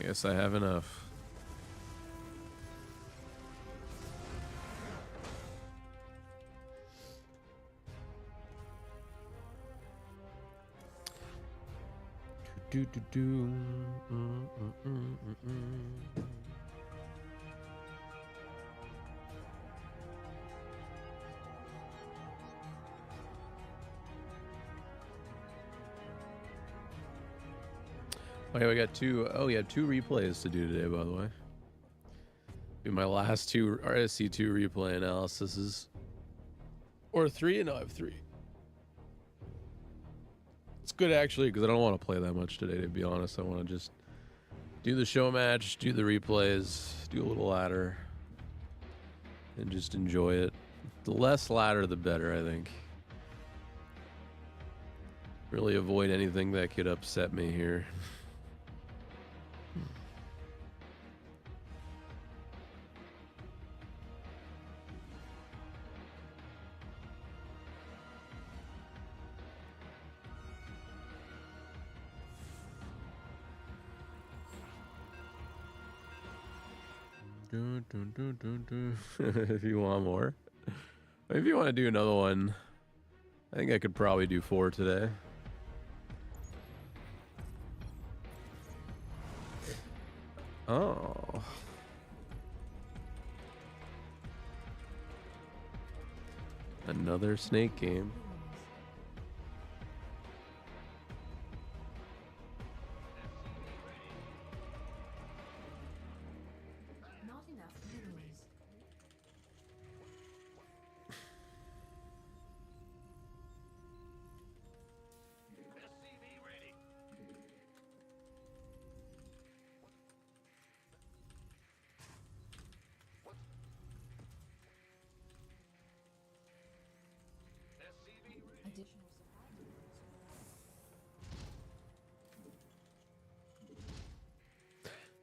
guess I have enough. Do do do. Okay, we got two. Oh, yeah, two replays to do today, by the way. Be my last two SC2 replay analyses. Or three? No, I have three. It's good, actually, because I don't want to play that much today, to be honest. I want to just do the show match, do the replays, do a little ladder, and just enjoy it. The less ladder, the better, I think. Really avoid anything that could upset me here. If you want more. If you want to do another one, I think I could probably do 4 today. Oh. Another snake game. Not enough minerals. SCV ready. SCV ready. Additional supply depots.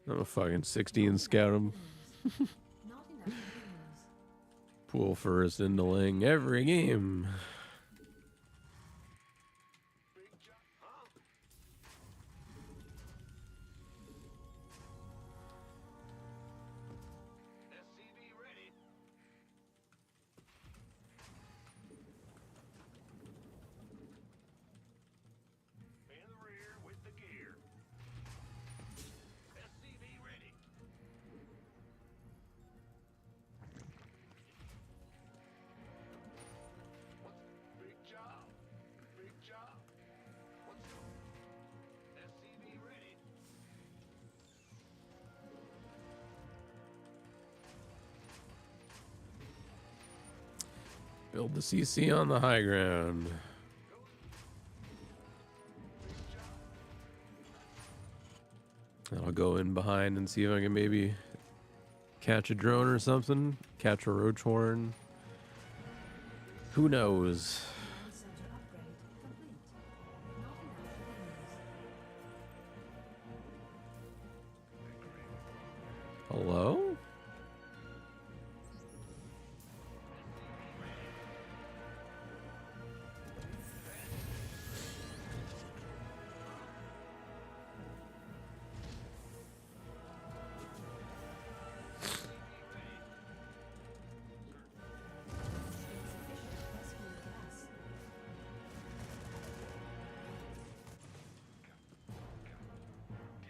I'm a fucking 16 scout him. Not enough minerals. Pool first into Ling every game. Big job, huh? SCV ready. In the rear with the gear. SCV ready. Big job. Big job. Let's go. SCV ready. Build the CC on the high ground. I'll go in behind and see if I can maybe catch a drone or something. Catch a roach horn. Who knows? Command center upgrade complete. Not enough minerals. Hello?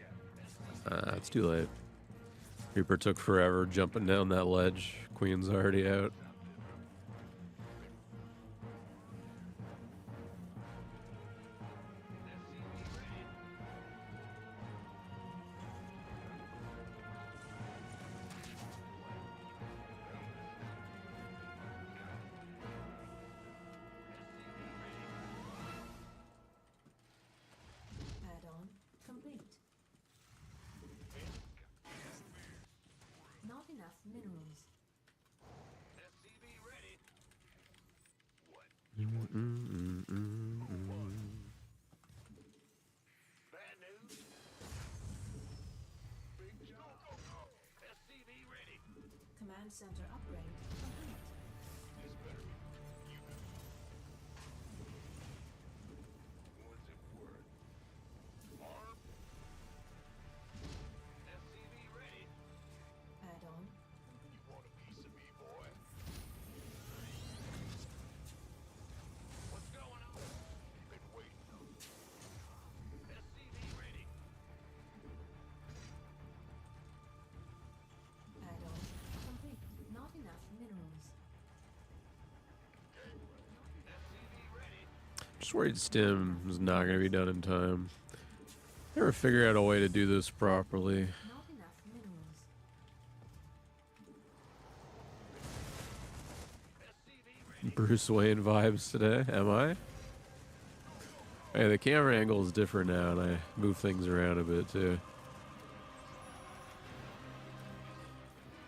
Insufficient rescue gas. It's too late. Reaper took forever jumping down that ledge. Queen's already out. Add-on complete. Not enough minerals. SCV ready. What? Bad news? Big job. Go, go, go. SCV ready. Command center upgrade complete. This better be. You know. What's it worth? Arm? Just worried Stim is not going to be done in time. Never figure out a way to do this properly. Not enough minerals. Bruce Wayne vibes today, am I? Hey, the camera angle is different now, and I move things around a bit too.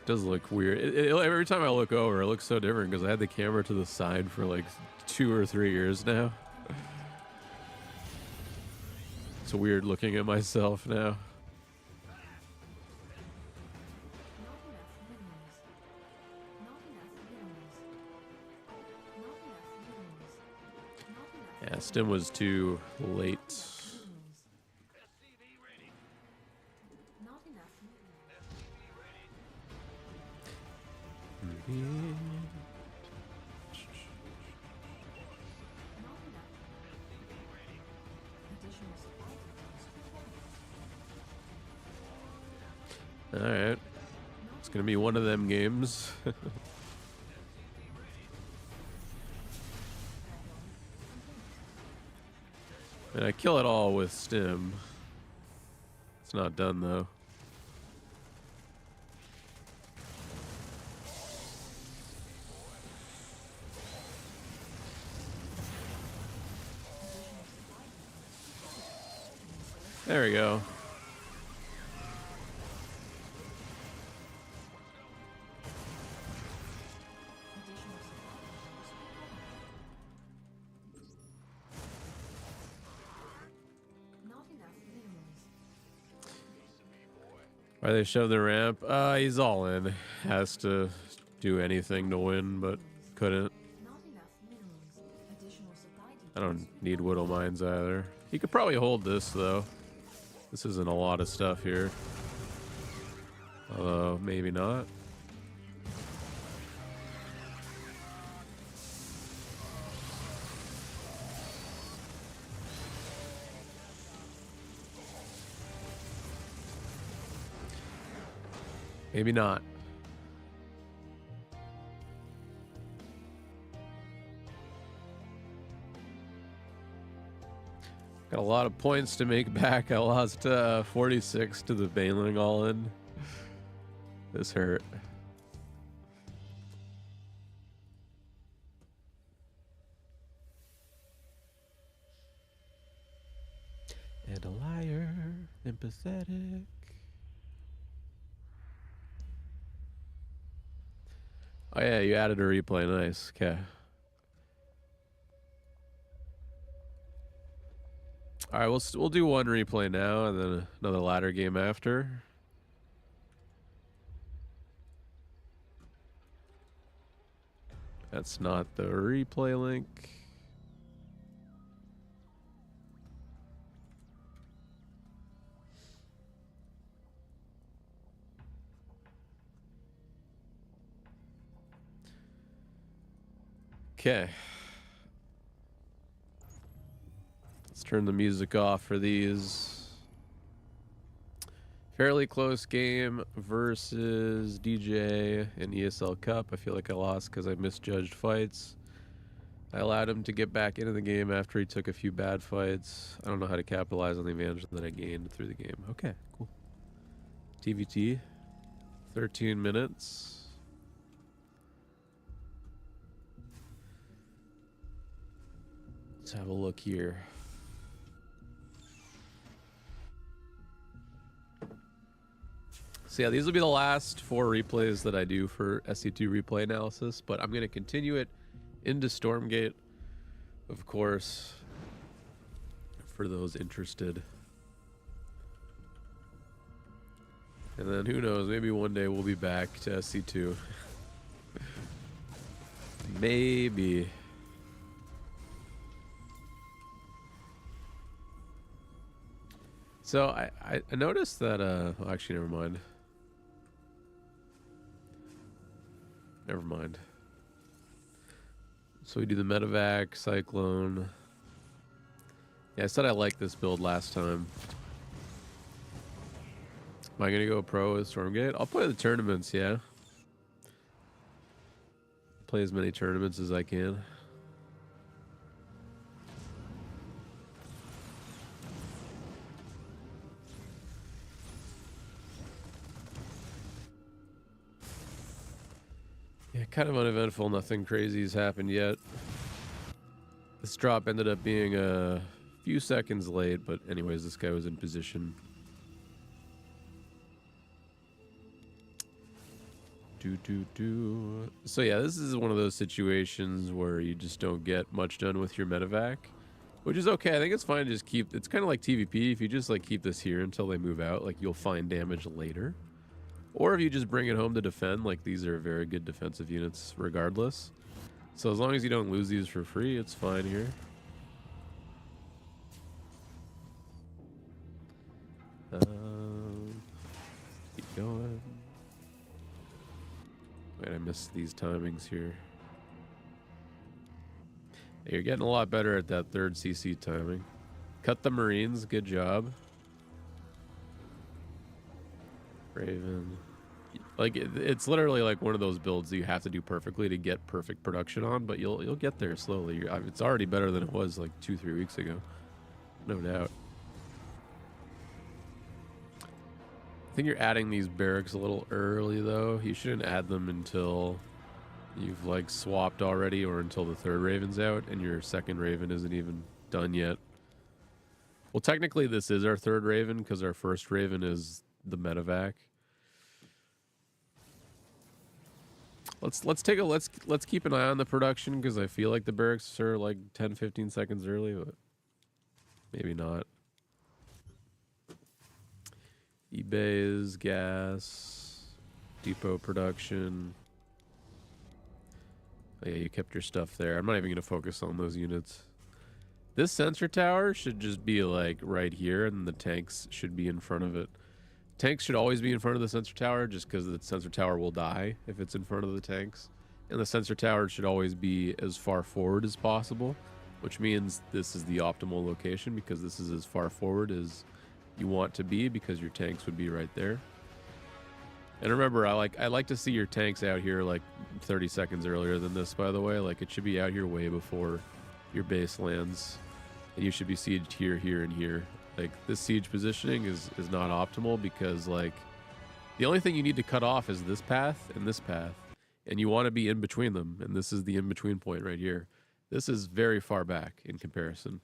It does look weird. Every time I look over, it looks so different because I had the camera to the side for like 2 or 3 years now. It's weird looking at myself now. Not enough minerals. Not enough minerals. Not enough minerals. Not enough Yeah, Stim was too late. minerals. Not enough minerals. Not enough. Additional supply depots required. Alright. It's gonna be one of them games. And I kill it all with Stim. It's not done though. There we go. Additional supply depots required. Not enough minerals. Why they shove the ramp? He's all in. Has to do anything to win, but couldn't. Not enough minerals. Additional supply depots. I don't need Widow Mines either. He could probably hold this though. This isn't a lot of stuff here. Although, maybe not. Maybe not. Got a lot of points to make back. I lost 46 to the Baneling all in. This hurt. And a liar, empathetic. Oh yeah, you added a replay. Nice. Okay. All right, we'll do one replay now and then another ladder game after. That's not the replay link. Okay. Let's turn the music off for these. Fairly close game versus DJ in ESL Cup. I feel like I lost because I misjudged fights. I allowed him to get back into the game after he took a few bad fights. I don't know how to capitalize on the advantage that I gained through the game. Okay, cool. TVT, 13 minutes. Let's have a look here. So yeah, these will be the last 4 replays that I do for SC2 replay analysis, but I'm going to continue it into Stormgate, of course, for those interested. And then who knows, maybe one day we'll be back to SC2. Maybe. So I noticed that, well, actually, never mind. Never mind. So we do the Medevac, Cyclone. Yeah, I said I liked this build last time. Am I going to go pro with Stormgate? I'll play the tournaments, yeah. Play as many tournaments as I can. kind of uneventful. Nothing crazy has happened yet. This drop ended up being a few seconds late, but anyways, this guy was in position. So yeah, this is one of those situations where you just don't get much done with your medevac, which is okay. I think it's fine to just keep, it's kind of like TVP. If you just like keep this here until they move out, like you'll find damage later. Or if you just bring it home to defend, like these are very good defensive units regardless. So as long as you don't lose these for free, it's fine here. Keep going. Wait, I missed these timings here. Hey, you're getting a lot better at that third CC timing. Cut the Marines, good job. Raven. Like it's literally like one of those builds that you have to do perfectly to get perfect production on, but you'll get there slowly. It's already better than it was like 2-3 weeks ago, no doubt. I think you're adding these barracks a little early though. You shouldn't add them until you've like swapped already, or until the third Raven's out and your second Raven isn't even done yet. Well, technically this is our third Raven because our first Raven is the medevac. Let's keep an eye on the production because I feel like the barracks are like 10-15 seconds early, but maybe not. eBay's gas depot production. Oh, yeah, you kept your stuff there. I'm not even gonna focus on those units. This sensor tower should just be like right here, and the tanks should be in front of it. Tanks should always be in front of the sensor tower just because the sensor tower will die if it's in front of the tanks. And the sensor tower should always be as far forward as possible, which means this is the optimal location because this is as far forward as you want to be because your tanks would be right there. And remember, I like to see your tanks out here like 30 seconds earlier than this, by the way. Like it should be out here way before your base lands. And you should be sieged here, here, and here. Like this siege positioning is not optimal because like the only thing you need to cut off is this path and this path, and you want to be in between them, and this is the in between point right here. This is very far back in comparison,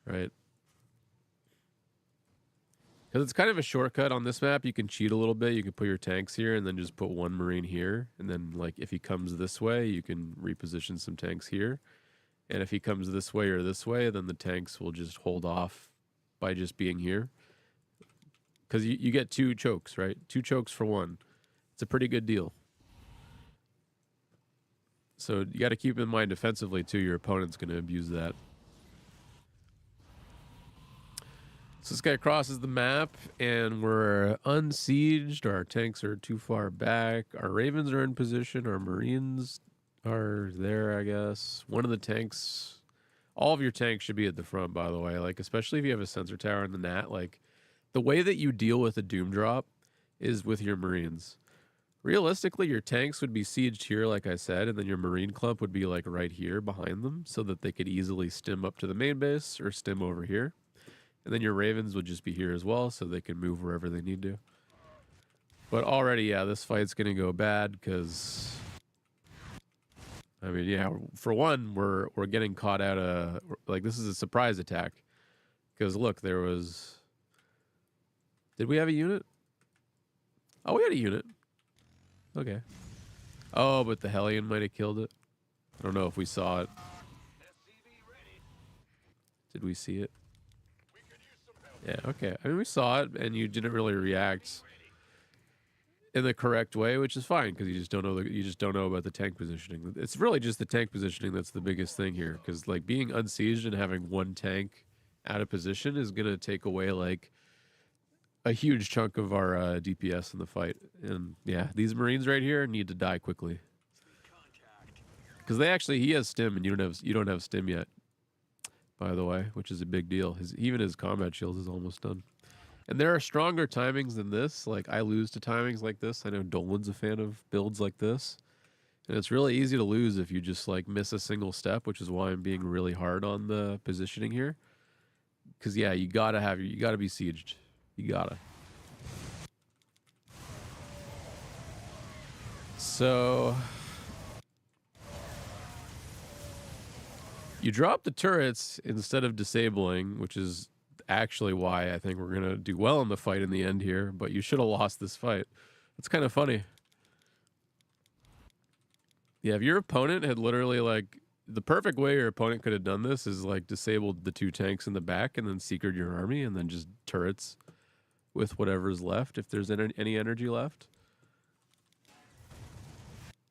right? Because it's kind of a shortcut on this map. You can cheat a little bit. You can put your tanks here and then just put one Marine here, and then like if he comes this way, you can reposition some tanks here, and if he comes this way or this way, then the tanks will just hold off by just being here, because you get 2 chokes, right? 2 chokes for 1. It's a pretty good deal. So you got to keep in mind defensively too, your opponent's going to abuse that. So this guy crosses the map and we're unsieged. Our tanks are too far back. Our Ravens are in position. Our Marines are there, I guess. One of the tanks... All of your tanks should be at the front, by the way. Like, especially if you have a sensor tower in the NAT. Like, the way that you deal with a Doom drop is with your Marines. Realistically, your tanks would be sieged here, like I said, and then your Marine clump would be, like, right here behind them so that they could easily stim up to the main base or stim over here. And then your Ravens would just be here as well so they can move wherever they need to. But already, yeah, this fight's going to go bad because... I mean, yeah, for one, we're getting caught out of, like, this is a surprise attack. Because, look, there was... Did we have a unit? Oh, we had a unit. Okay. Oh, but the Hellion might have killed it. I don't know if we saw it. Did we see it? Yeah, okay. I mean, we saw it, and you didn't really react in the correct way, which is fine because you just don't know about the tank positioning. It's really just the tank positioning that's the biggest thing here, because like being unsieged and having one tank out of position is gonna take away like a huge chunk of our DPS in the fight. And yeah, these Marines right here need to die quickly because he has stim and you don't have stim yet, by the way, which is a big deal. Even his combat shield is almost done. And there are stronger timings than this. Like, I lose to timings like this. I know Dolan's a fan of builds like this. And it's really easy to lose if you just, like, miss a single step, which is why I'm being really hard on the positioning here. Because, yeah, you gotta be sieged. You gotta. So, You drop the turrets instead of disabling, which is actually why I think we're going to do well in the fight in the end here, but you should have lost this fight. It's kind of funny. Yeah, if your opponent had literally, like, the perfect way your opponent could have done this is, like, disabled the 2 tanks in the back and then secret your army and then just turrets with whatever's left, if there's any energy left.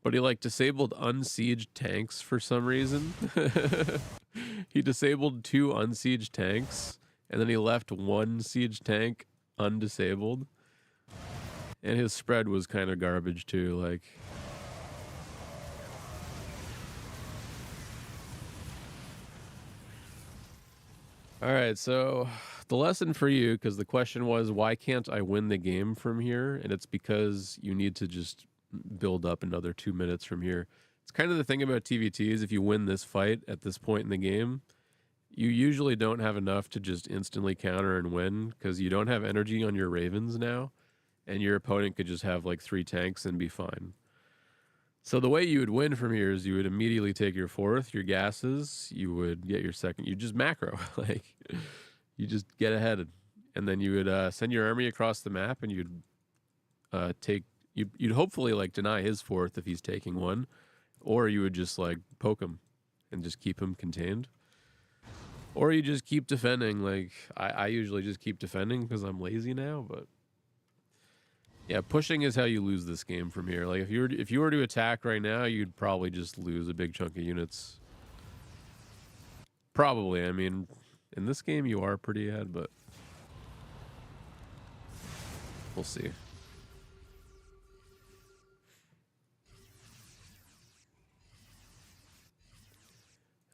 But he, like, disabled unsieged tanks for some reason. He disabled 2 unsieged tanks, and then he left 1 siege tank undisabled. And his spread was kind of garbage, too, like... All right, so the lesson for you, because the question was, why can't I win the game from here? And it's because you need to just build up another 2 minutes from here. It's kind of the thing about TVTs. If you win this fight at this point in the game, you usually don't have enough to just instantly counter and win because you don't have energy on your Ravens now, and your opponent could just have like 3 tanks and be fine. So the way you would win from here is you would immediately take your 4th, your gases, you would get your 2nd, you just macro, like you just get ahead, and then you would send your army across the map, and you'd you'd hopefully like deny his 4th if he's taking 1, or you would just like poke him and just keep him contained, or you just keep defending. Like I usually just keep defending because I'm lazy now, but. Yeah, pushing is how you lose this game from here. Like if you were to attack right now, you'd probably just lose a big chunk of units. Probably. I mean, in this game you are pretty ahead, but we'll see.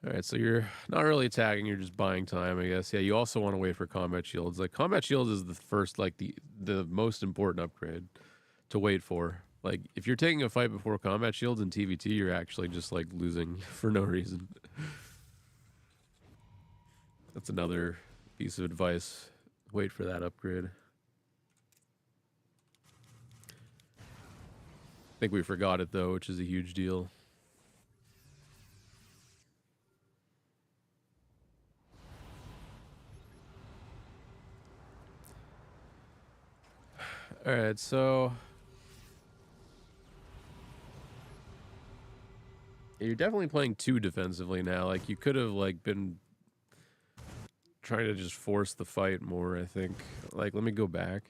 All right, so you're not really attacking, you're just buying time, I guess. Yeah, you also want to wait for combat shields. Like, combat shields is the first, like, the most important upgrade to wait for. Like, if you're taking a fight before combat shields in TVT, you're actually just, like, losing for no reason. That's another piece of advice. Wait for that upgrade. I think we forgot it, though, which is a huge deal. All right, so you're definitely playing too defensively now. Like, you could have like been trying to just force the fight more, I think. Like, let me go back.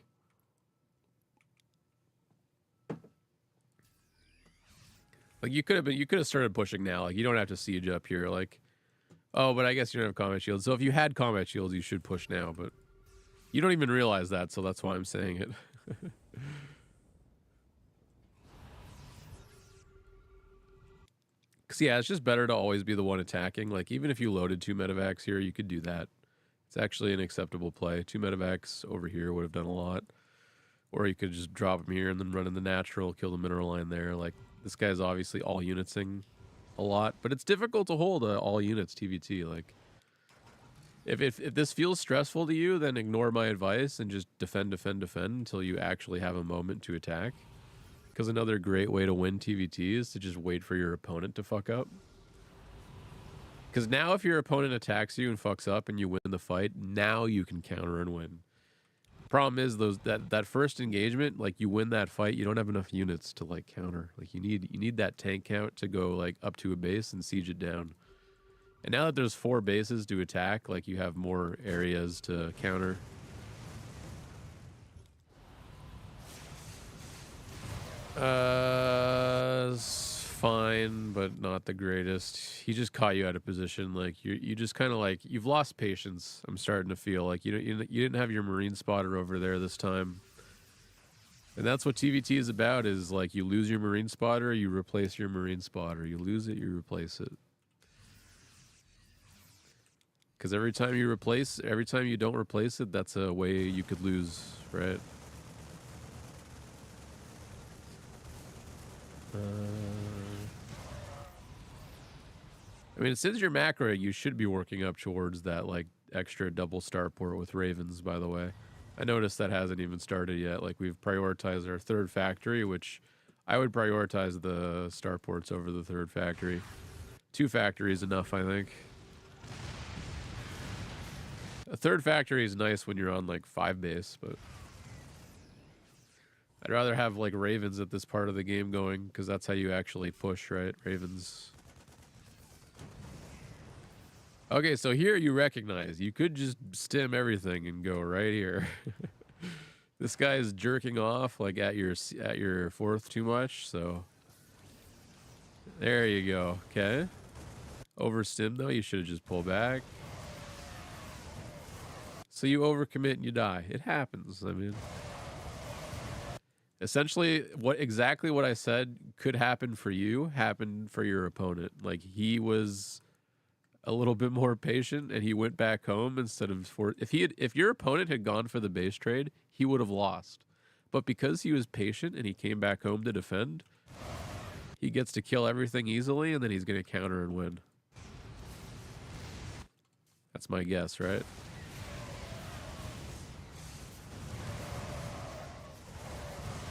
Like, you could have started pushing now. Like, you don't have to siege up here. Like, oh, but I guess you don't have combat shields. So if you had combat shields, you should push now, but you don't even realize that, so that's why I'm saying it. Because, yeah, it's just better to always be the one attacking. Like, even if you loaded 2 medevacs here, you could do that. It's actually an acceptable play. 2 medevacs over here would have done a lot. Or you could just drop them here and then run in the natural, kill the mineral line there. Like, this guy's obviously all unitsing a lot. But it's difficult to hold all units TVT. Like, if this feels stressful to you, then ignore my advice and just defend until you actually have a moment to attack. Because another great way to win TVT is to just wait for your opponent to fuck up. Because now if your opponent attacks you and fucks up and you win the fight, now you can counter and win. Problem is that first engagement, like, you win that fight, you don't have enough units to like counter. Like, you need that tank count to go like up to a base and siege it down. And now that there's 4 bases to attack, like, you have more areas to counter. Fine, but not the greatest. He just caught you out of position. Like, you just kind of like, you've lost patience. I'm starting to feel like you didn't have your marine spotter over there this time. And that's what TVT is about, is like, you lose your marine spotter, you replace your marine spotter. You lose it, you replace it. Because every time you don't replace it, that's a way you could lose, right? I mean, since you're macro, you should be working up towards that, like, extra double starport with Ravens, by the way. I noticed that hasn't even started yet. Like, we've prioritized our 3rd factory, which I would prioritize the starports over the 3rd factory. 2 factories enough, I think. A third factory is nice when you're on like 5 base, but I'd rather have like ravens at this part of the game going, because that's how you actually push, right? Ravens. Okay, so here you recognize you could just stim everything and go right here. This guy is jerking off like at your fourth too much, so there you go. Okay. Overstim though, you should have just pulled back. So you overcommit and you die. It happens. I mean, essentially exactly what I said could happen for you happened for your opponent. Like, he was a little bit more patient and he went back home instead of if your opponent had gone for the base trade, he would have lost. But because he was patient and he came back home to defend, he gets to kill everything easily, and then he's going to counter and win. That's my guess, right?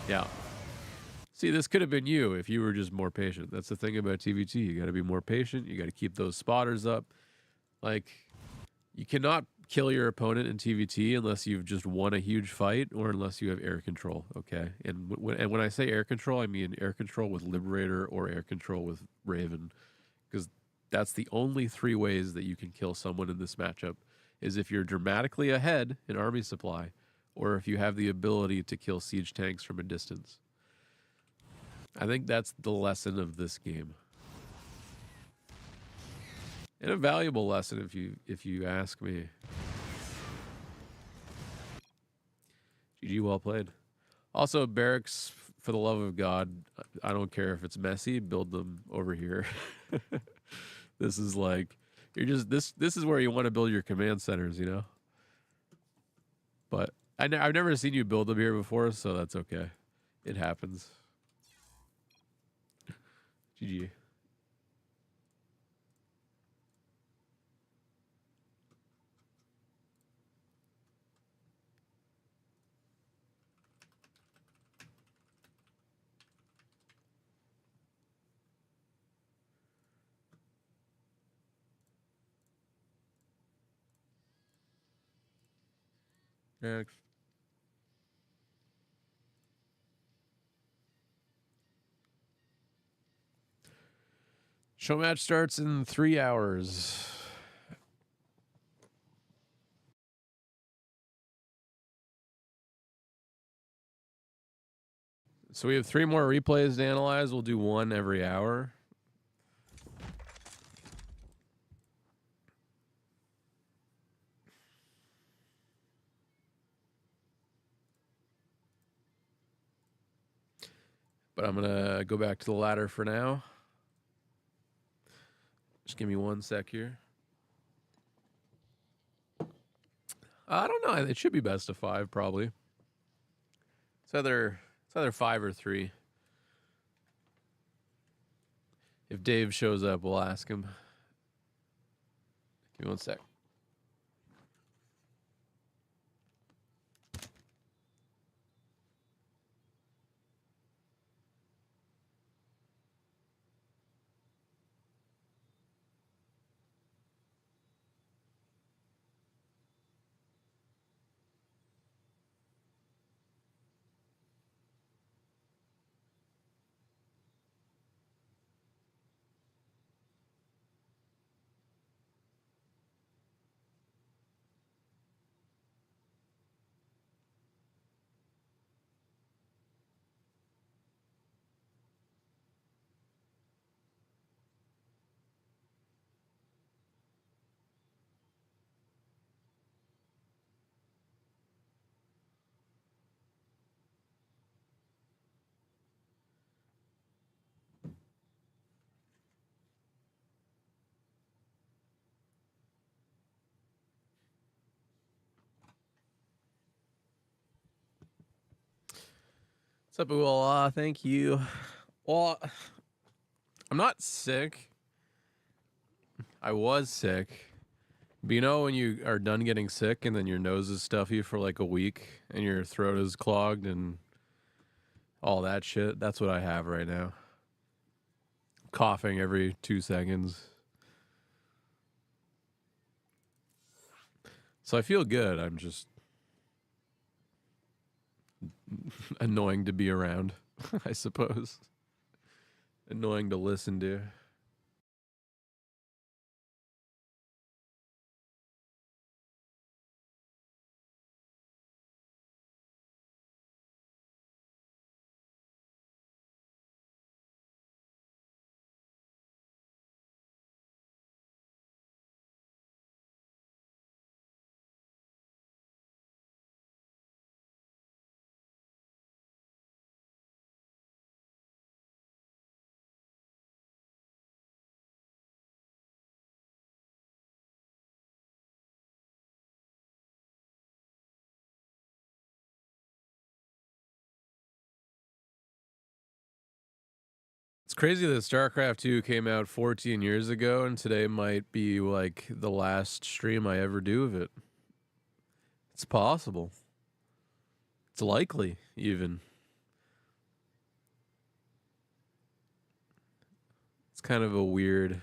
Yeah. See, this could have been you if you were just more patient. That's the thing about TVT. You got to be more patient. You got to keep those spotters up. Like, you cannot kill your opponent in TVT unless you've just won a huge fight or unless you have air control, okay? And when I say air control, I mean air control with Liberator or air control with Raven, because that's the only 3 ways that you can kill someone in this matchup, is if you're dramatically ahead in army supply, or if you have the ability to kill siege tanks from a distance. I think that's the lesson of this game. And a valuable lesson if you ask me. GG, well played. Also, barracks, for the love of God, I don't care if it's messy, build them over here. This is like, this is where you want to build your command centers, you know? But I've never seen you build them here before, so that's okay. It happens. GG. Next. Showmatch starts in 3 hours. So we have 3 more replays to analyze. We'll do 1 every hour. But I'm going to go back to the ladder for now. Just give me 1 sec here. I don't know. It should be best of 5, probably. It's either 5 or 3. If Dave shows up, we'll ask him. Give me 1 sec. What's up, Uwala? Thank you. Well, I'm not sick. I was sick. But you know when you are done getting sick and then your nose is stuffy for like a week and your throat is clogged and all that shit? That's what I have right now. Coughing every 2 seconds. So I feel good. I'm just annoying to be around, I suppose. Annoying to listen to. It's crazy that StarCraft 2 came out 14 years ago, and today might be like the last stream I ever do of it. It's possible. It's likely, even. It's kind of a weird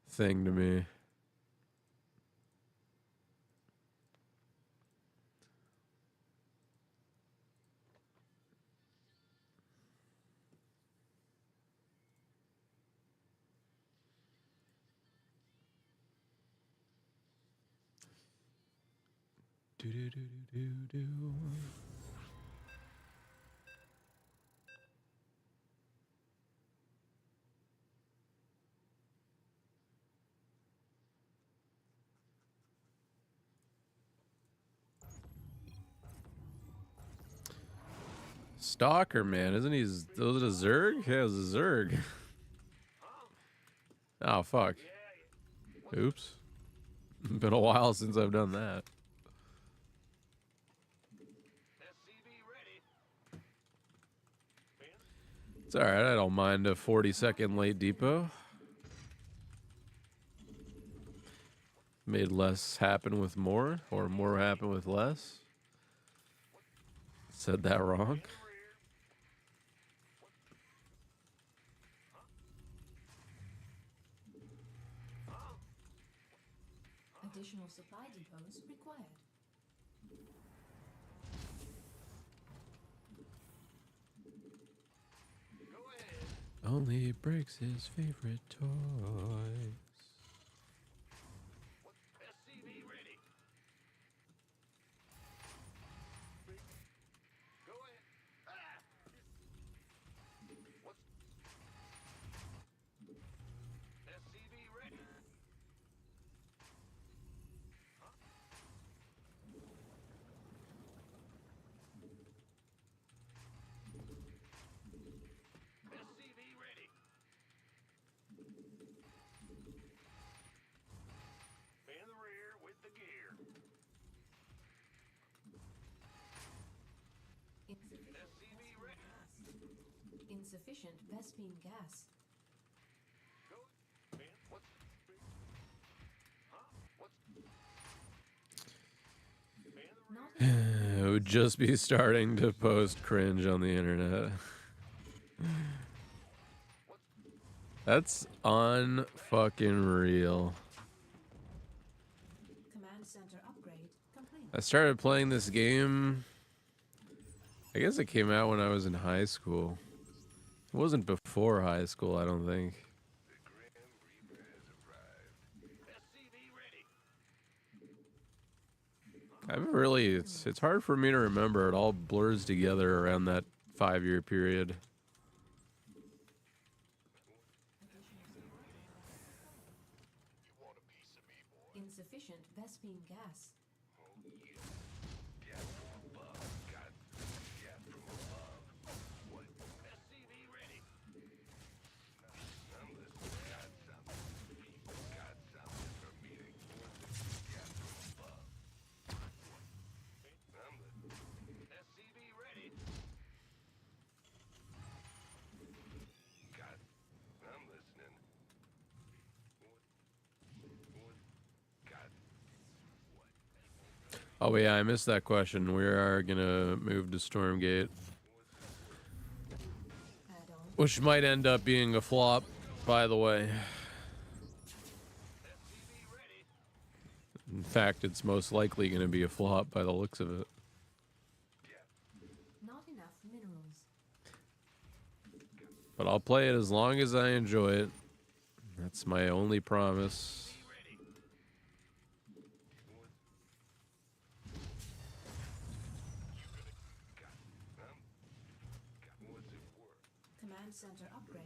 thing to me. Do do do do do do. Stalker, man, isn't he? Was it a Zerg? Yeah, it was a Zerg. Oh fuck. Oops. Been a while since I've done that. It's alright, I don't mind a 40-second late depot. Made less happen with more, or more happen with less. Said that wrong. Additional supply depots required. Only breaks his favorite toys. SCV ready. Go ahead. Ah! What's SCV ready? SCV ready. In the rear with the gear. SCV ready. Insufficient Vespine gas. Go. Man, what's huh? What's man the It would just be starting to post cringe on the internet. That's unfucking real. Command center upgrade complete. I started playing this game, I guess it came out when I was in high school. It wasn't before high school, I don't think. SCV ready. I haven't really, it's hard for me to remember. It all blurs together around that 5-year period. You want a piece of me, boy? Insufficient Vespine gas. Oh yeah. Gas from above. Got gas from above. What? SCV ready. I'm listening. Got something. People got something for me to gas from above. I'm listening. SCV ready. Got. I'm listening. What? Got. What? Oh yeah, I missed that question. We are gonna move to Stormgate, Add-on. which might end up being a flop, by the way. In fact, it's most likely going to be a flop by the looks of it. Not enough minerals. But I'll play it as long as I enjoy it. That's my only promise. Command center upgrade.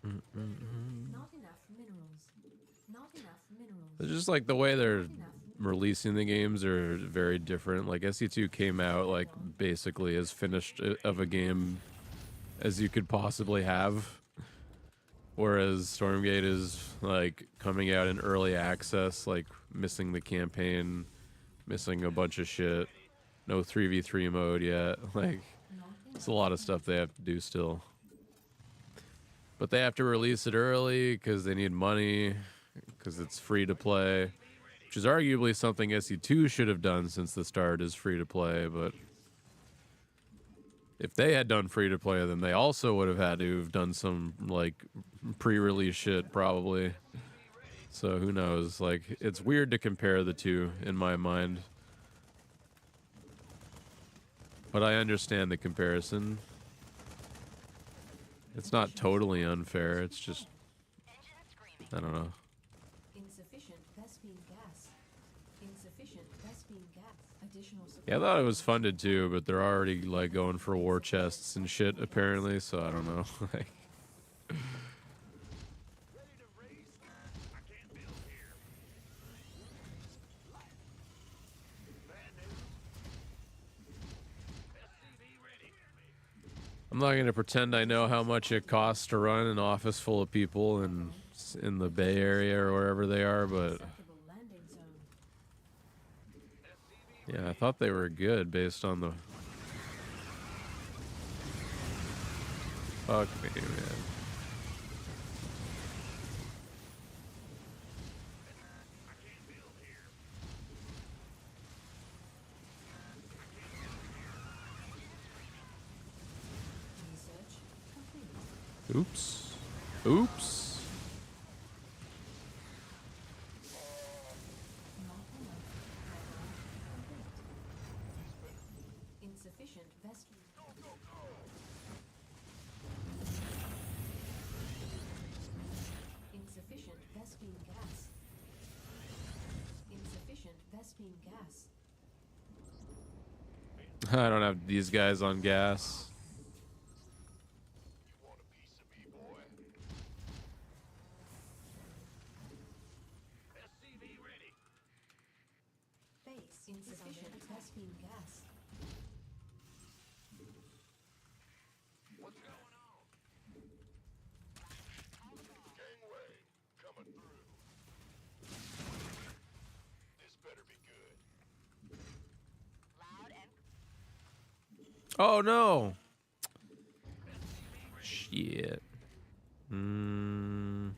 Not enough minerals. Not enough minerals. It's just like the way they're Not enough. releasing the games are very different. Like SC2 came out like basically as finished of a game as you could possibly have. Whereas Stormgate is like coming out in early access, like missing the campaign, missing a bunch of shit. No 3v3 mode yet. Like, Not it's enough. a lot of stuff they have to do still. But they have to release it early because they need money, because it's free to play, which is arguably something SC2 should have done since the start is free to play. But if they had done free to play, then they also would have had to have done some like pre-release shit probably. So who knows? Like, it's weird to compare the two in my mind. But I understand the comparison. It's not totally unfair. It's just, I don't know. Insufficient Vespine gas. Insufficient Vespine gas. Additional supply. Yeah, I thought it was funded too, but they're already like going for war chests and shit apparently. So I don't know. Like, Ready to race? I can't build here. Bad news. SCV ready. I'm not gonna pretend I know how much it costs to run an office full of people in the Bay Area or wherever they are, but Acceptable landing zone. yeah, I thought they were good based on the. Fuck me, man. Research complete. Oops. Oops. Not enough. Complete. Insufficient Vespine. Insufficient Vespine gas. Insufficient Vespine gas. I don't have these guys on gas. You want a piece of me, boy? SCV ready. Base insufficient Vespine gas. What's going on? Gangway, coming through. This better be good. Loud and Oh no. Shit. Hmm.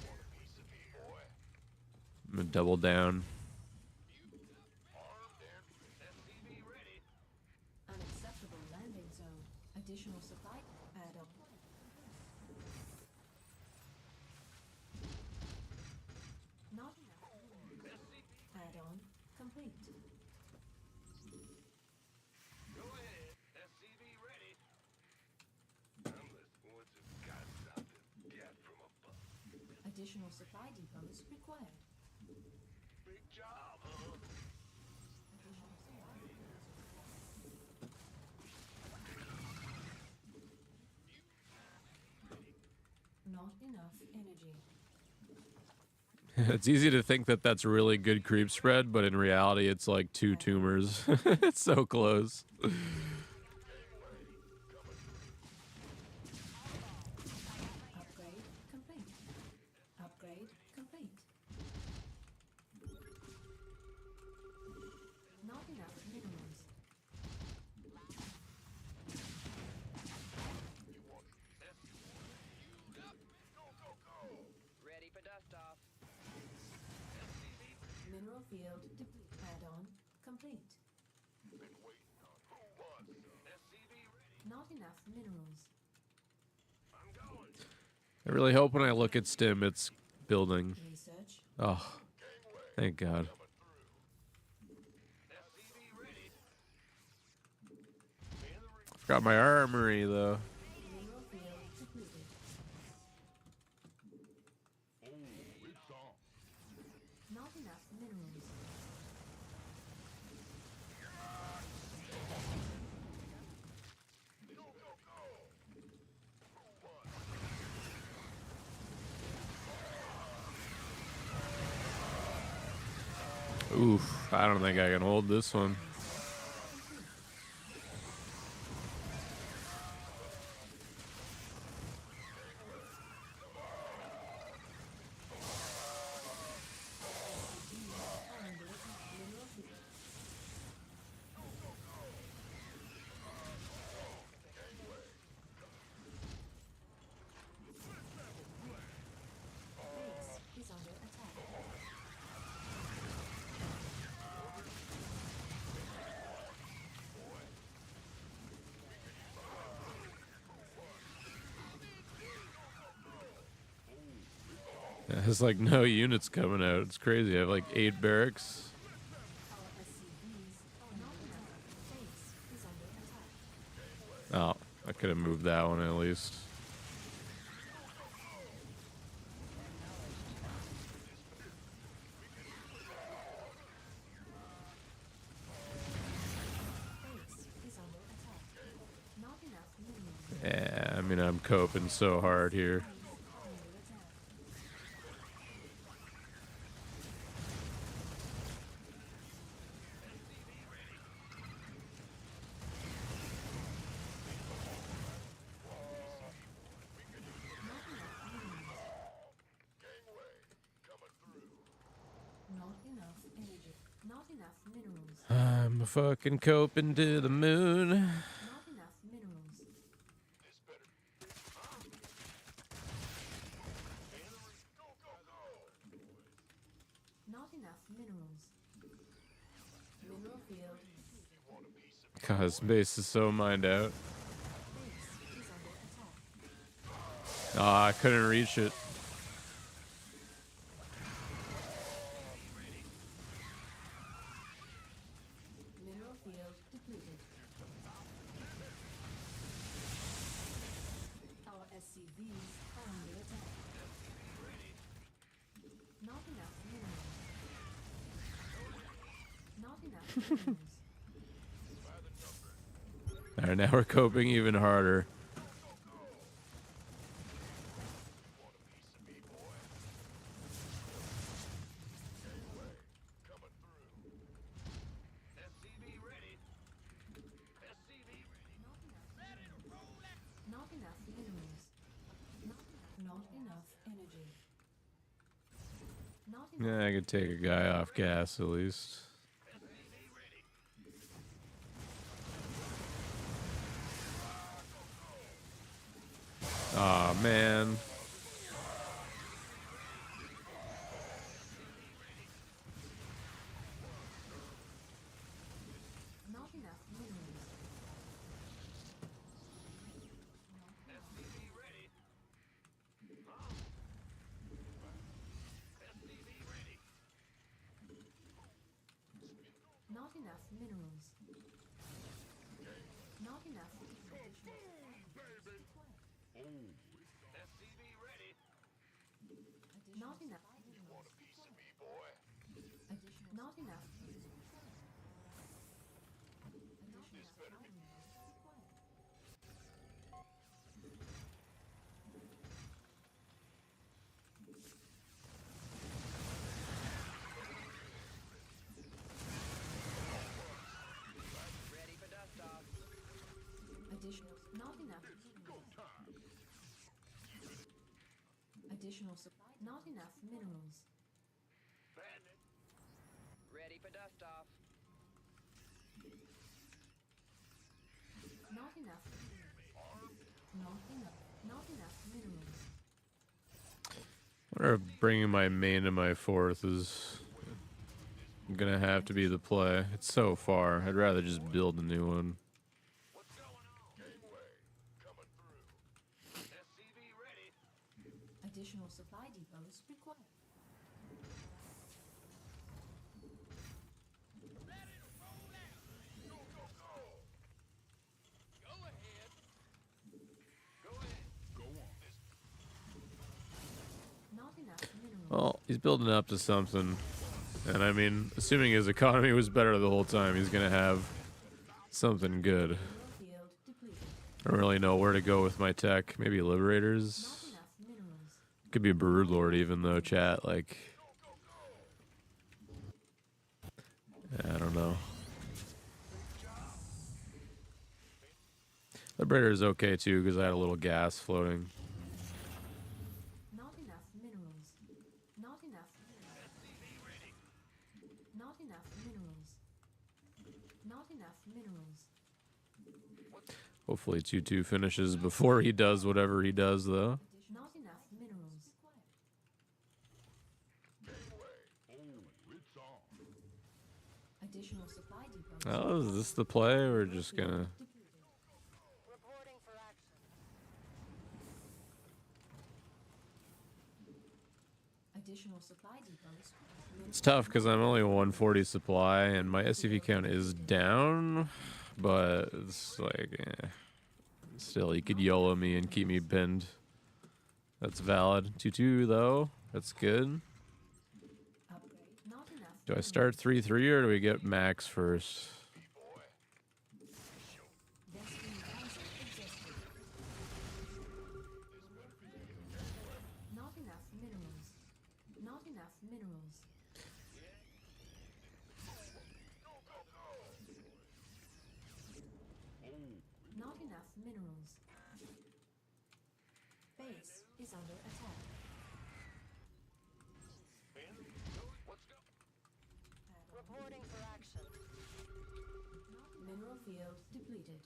Want a piece of me, boy? I'm gonna double down. Armed and SCV ready. Unacceptable landing zone. Additional supply add-on. Not enough. Add-on complete. Go ahead. SCV ready. Unless woods have got something. Get from above. Additional supply depots required. Big job, huh? Additional supply depots required. Not enough energy. It's easy to think that that's really good creep spread, but in reality, it's like 2 tumors. It's so close. Upgrade complete. Upgrade complete. Not enough minerals. Ready for dust off. Mineral field deplete. Add-on complete. Been waiting on who wants some. SCV ready. Not enough minerals. I'm going. I really hope when I look at Stim, it's building. Research Oh, thank God. Forgot my armory though. Mineral field depleted. Oh, it's on. Not enough minerals. Go, go, go! Oof, I don't think I can hold this one. Are under attack. Mineral field. Base is under attack. There's like no units coming out. It's crazy. I have like 8 barracks. Our SCVs are not enough. Base is under attack. Oh, I could have moved that one at least. Base is under attack. Not enough minerals. Yeah, I mean, I'm coping so hard here. Base under attack. Not enough minerals. Gangway, coming through. Not enough energy. Not enough minerals. I'm fucking coping to the moon. Not enough minerals. This better. Go, go, go! Not enough minerals. Mineral field. You want a piece of God, this base is so mined out. Base is under attack. Oh, I couldn't reach it. Mineral field depleted. Our SCVs are under attack. Not enough minerals. Not enough minerals. Alright, now we're coping even harder. coming through. SCV ready. SCV ready. Not enough minerals. Not enough energy. Not enough. Yeah, I could take a guy off gas at least. Aw, man. Not enough minerals. Not enough minerals. Not enough. SCV ready. Not enough. Want a piece of me, boy? Not enough. This better be. Ready for dust off. Additional. Not enough. Additional supply. Not enough minerals. Bandit. Ready for dust off. Not enough. Not enough. Not enough minerals. I wonder if bringing my main to my fourth is gonna have to be the play. It's so far. I'd rather just build a new one. What's going on? Gangway, coming through. SCV ready. Additional supply depots required. Well, he's building up to something. And I mean, assuming his economy was better the whole time, he's going to have something good. Mineral field depleted. I don't really know where to go with my tech. Maybe Not Liberators? enough minerals. Could be a Brood Lord even though, chat. Like, I don't know. Liberator is okay too because I had a little gas floating. Not enough minerals. Not enough minerals. Not enough minerals. Not enough minerals. Hopefully 2-2 finishes before he does whatever he does though. Not enough minerals. Additional supply depots. Oh, is this the play? We're just gonna... Reporting for action. Additional supply depots. It's tough because I'm only 140 supply and my SCV count is down, but it's like, still, he could YOLO me and keep me pinned. That's valid. 2-2 though, that's good. Upgrade. Not enough. Do I start 3-3 or do we get max first? Destiny Rising existed. Not enough minerals. Not enough minerals. Not enough minerals. Base is under attack. Reporting for action. Mineral field depleted.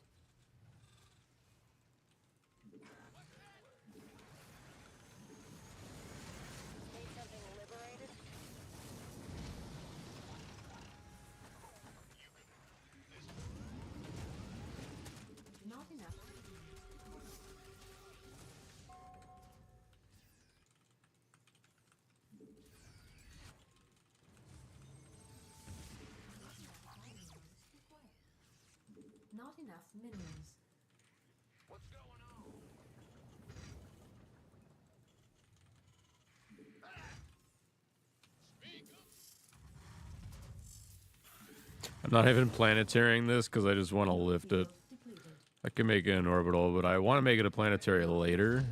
Need something liberated? Not enough. Not enough minerals. I'm not even planetarying this because I just want to lift it. Depleted. I can make it an orbital, but I want to make it a planetary later,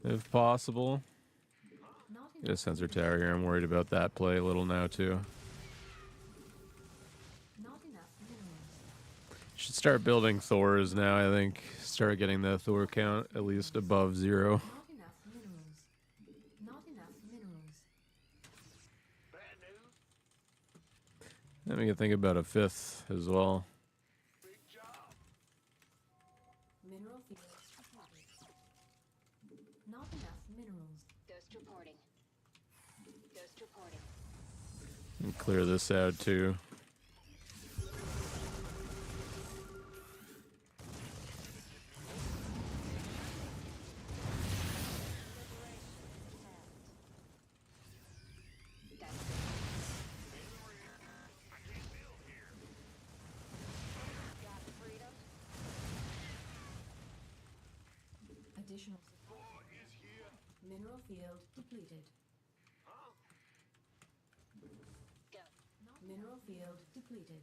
Minerals. if possible. Not Get a enough. sensor tower here. I'm worried about that play a little now too. Not enough minerals. Should start building Thors now, I think. Start getting the Thor count at least above 0. Not enough minerals. Not enough minerals. Then we can think about a 5th as well. Mineral fields depleted. Not enough minerals. Ghost reporting. Ghost reporting. And clear this out too. Got freedom. Additional supply. Mineral field depleted. Go. Mineral field depleted.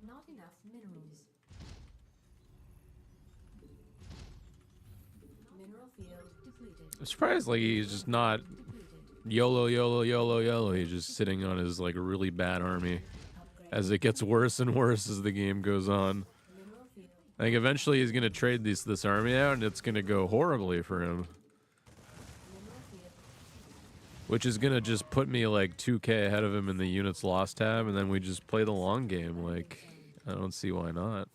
Not enough minerals. Mineral field depleted. I'm surprised like he's just not Depleted. YOLO, YOLO, YOLO, YOLO. He's just sitting on his like really bad army Upgrade. as it gets worse and worse as the game goes on. Mineral field. I think eventually he's gonna trade this army out and it's gonna go horribly for him. Mineral field. Which is gonna just put me like 2k ahead of him in the units lost tab, and then we just play the long game. Like, I don't see why not.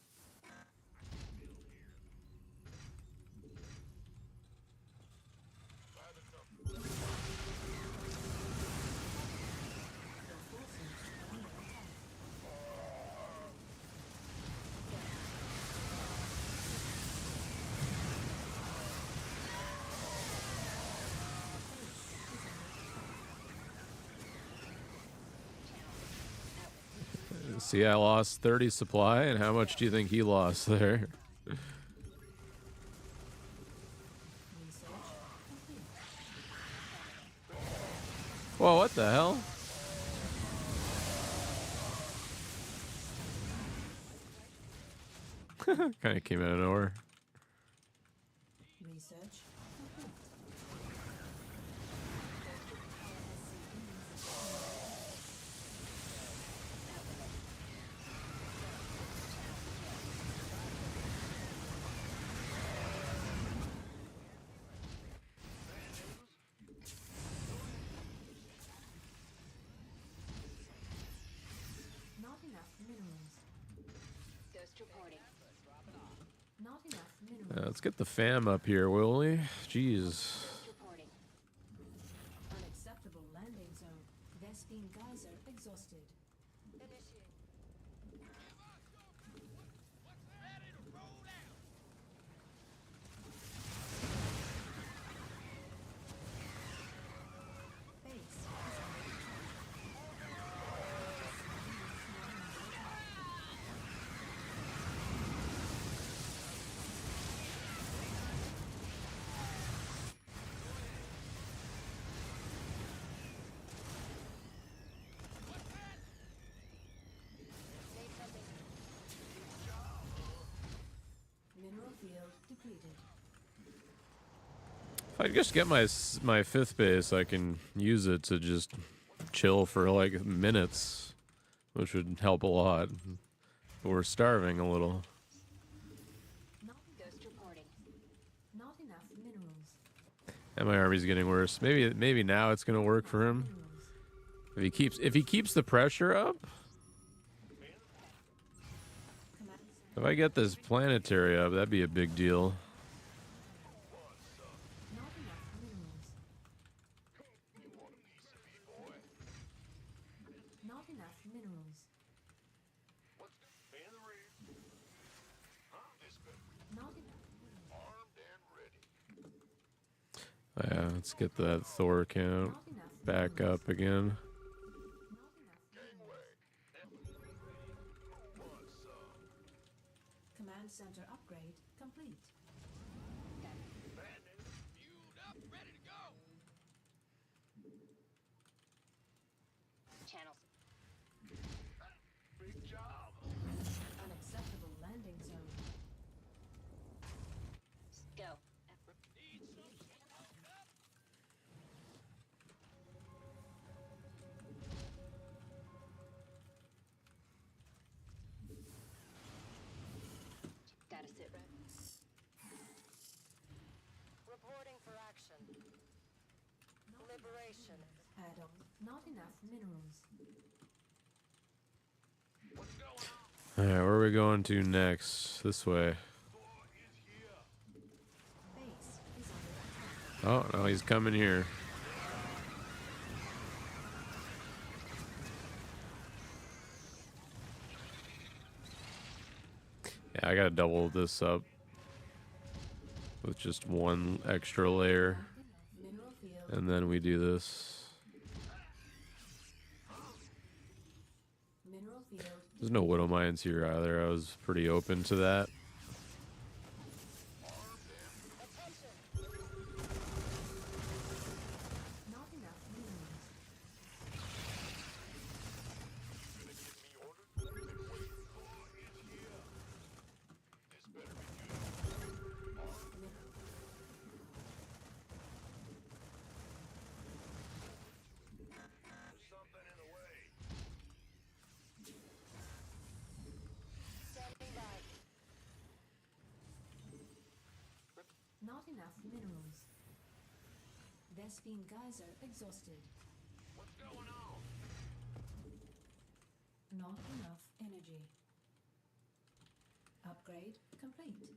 See, I lost 30 supply, and how much do you think he lost there? Research complete. Whoa, what the hell? Kind of came out of nowhere. Research complete. Not enough minerals. Ghost reporting. Not enough minerals. Let's get the fam up here, will we? Jeez. Ghost reporting. Unacceptable landing zone. Vespine geyser exhausted. Initiate. Base is under attack. Need something. Mineral field depleted. If I just get my 5th base, I can use it to just chill for like minutes, which would help a lot. But we're starving a little. Not Ghost reporting. Not enough minerals. And my army's getting worse. Maybe now it's gonna work for him. Minerals. If he keeps the pressure up. Command If I get this planetary up, that'd be a big deal. not enough minerals. Not enough minerals. Not enough minerals. Armed and ready. Yeah, let's get that Thor count Not enough back minerals. up again. Not enough minerals. Command center upgrade complete. Channels. Big job. Unacceptable landing zone. Go. Gotta sit right. Reporting for action. Liberation. Add-on. Not enough minerals. Alright, where are we going to next? This way. Base is under attack. Oh, no, he's coming here. Yeah, I gotta double this up with just one extra layer, Mineral field. and then we do this. Mineral field. There's no widow mines here either. I was pretty open to that. Not enough minerals. Standing by. Not enough minerals. Vespine geyser exhausted. What's going on? Not enough energy. Upgrade complete.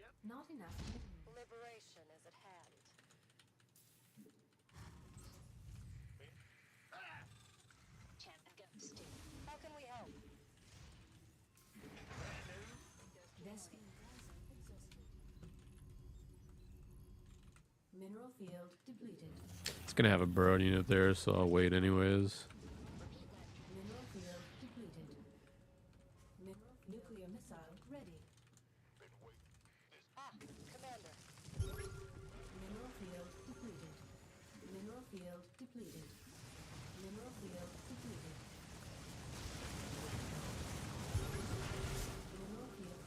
Yep. Not enough minerals. Liberation is at hand. Champ Ghost. How can we help? Vespine geyser exhausted. Mineral field depleted. It's gonna have a burrowed unit there, so I'll wait anyways. Mineral field depleted. Mineral nuclear missile ready. Ah, Commander. Mineral field depleted. Mineral field depleted. Mineral field depleted. Mineral field.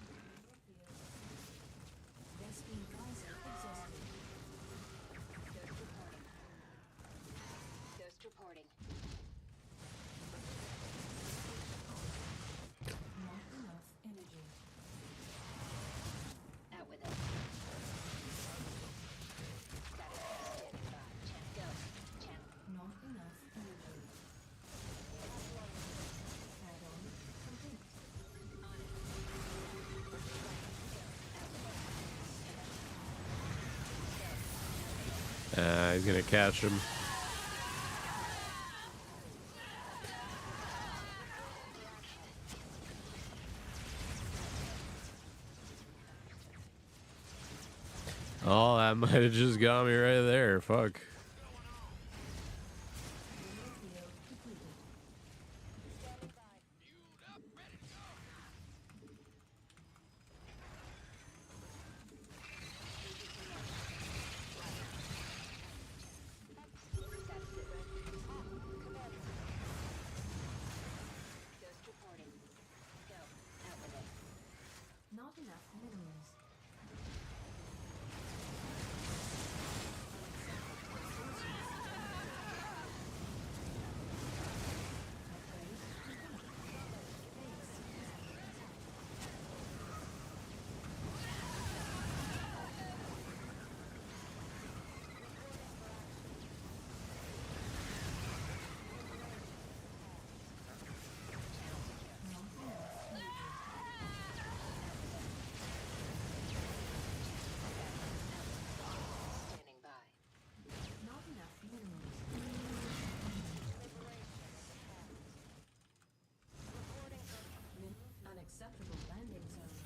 Mineral field. Vespine geyser exhausted. Ghost reporting. Ghost reporting. Not enough energy. Out with it. Status standing by. Go. Channel. Not enough energy. Add-on complete. On it. He's gonna catch him. Oh, that might have just got me right there. Fuck. Mineral field depleted. Standing by. Status sit rep. Commander. Ghost reporting. Go. Out with it. Not enough minerals. Standing by. Not enough minerals. Unacceptable landing zone.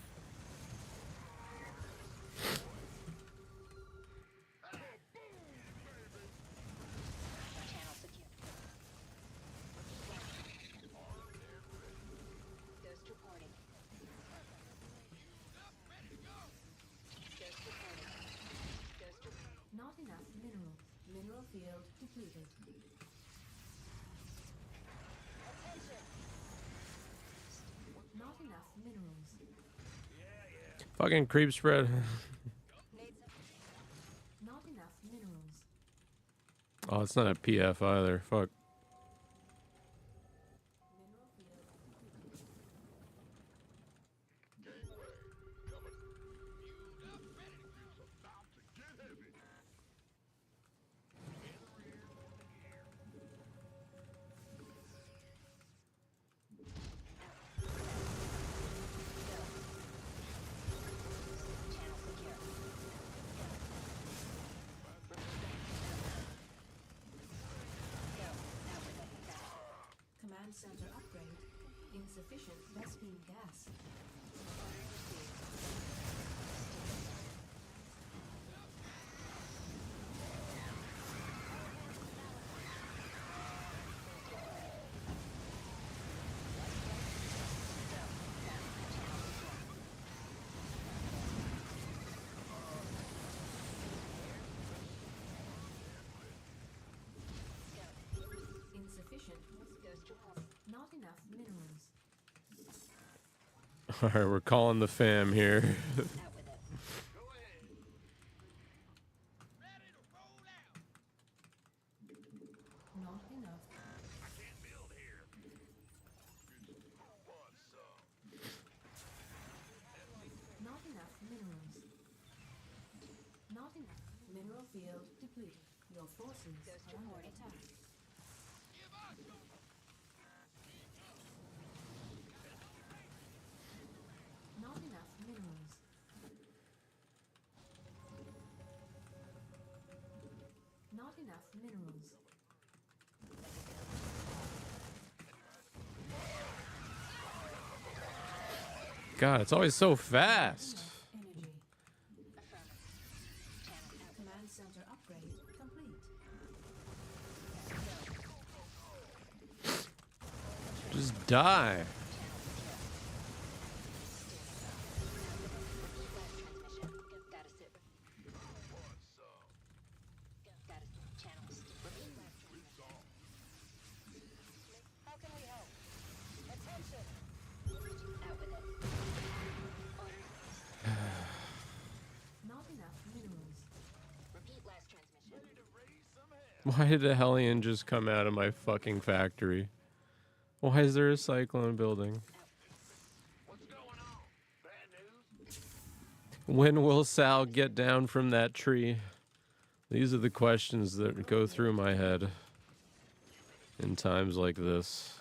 Channel secure. Ghost reporting. Ghost reporting. Ghost reporting. Not enough mineral. Mineral field depleted. Attention. Not enough minerals. Fucking creep spread. Need some. Not enough minerals. Oh, it's not a PF either. Fuck. Mineral field depleted. Gangway, coming. Fueled up, ready to go. It's about to get heavy. In the rear, here. Channel secure. Go. Out with it. Command center upgrade. Insufficient Vespine gas. Insufficient. Ghost report. Not enough minerals. All right, we're calling the fam here. Out with it. Go ahead. Ready to roll out. Not enough. I can't build here. Who wants some? Not enough minerals. Not enough. Mineral field depleted. Your forces Ghost are under reporting. attack. Give us some. Not enough minerals. Not enough minerals. God, it's always so fast. Energy. Affirmative. Channel out. Command center upgrade complete. Just die. Transmission. Data sit. Who wants some? enough minerals. Repeat last transmission. Ready to raise some hell. Why did a Hellion just come out of my fucking factory? Why is there a cyclone building? What's going on? Bad news? When will Sal get down from that tree? These are the questions that go through my head in times like this.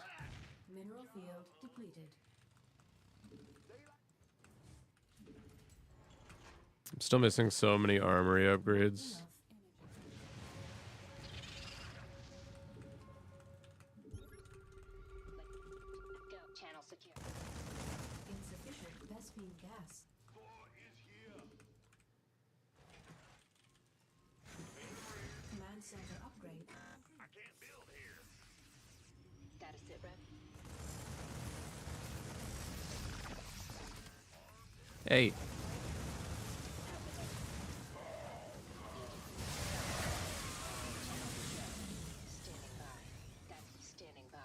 Mineral field depleted. I'm still missing so many armory upgrades. Enough energy. Go. Channel secure. Insufficient Vespine gas. Core is here. Command center upgrade. I can't build here. Gotta sit rep. Hey, Standing by. That's standing by.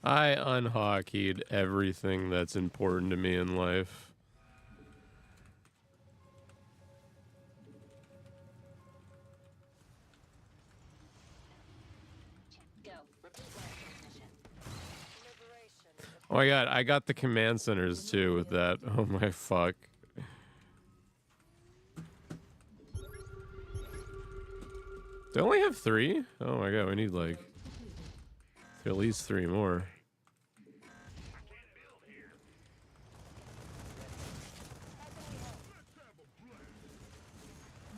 I unhockeyed everything that's important to me in life. Go. Repeat last transmission. Liberation. Oh my god, I got the command centers too with that. Oh my fuck. They only have 3? Oh my god, we need like at least 3 more.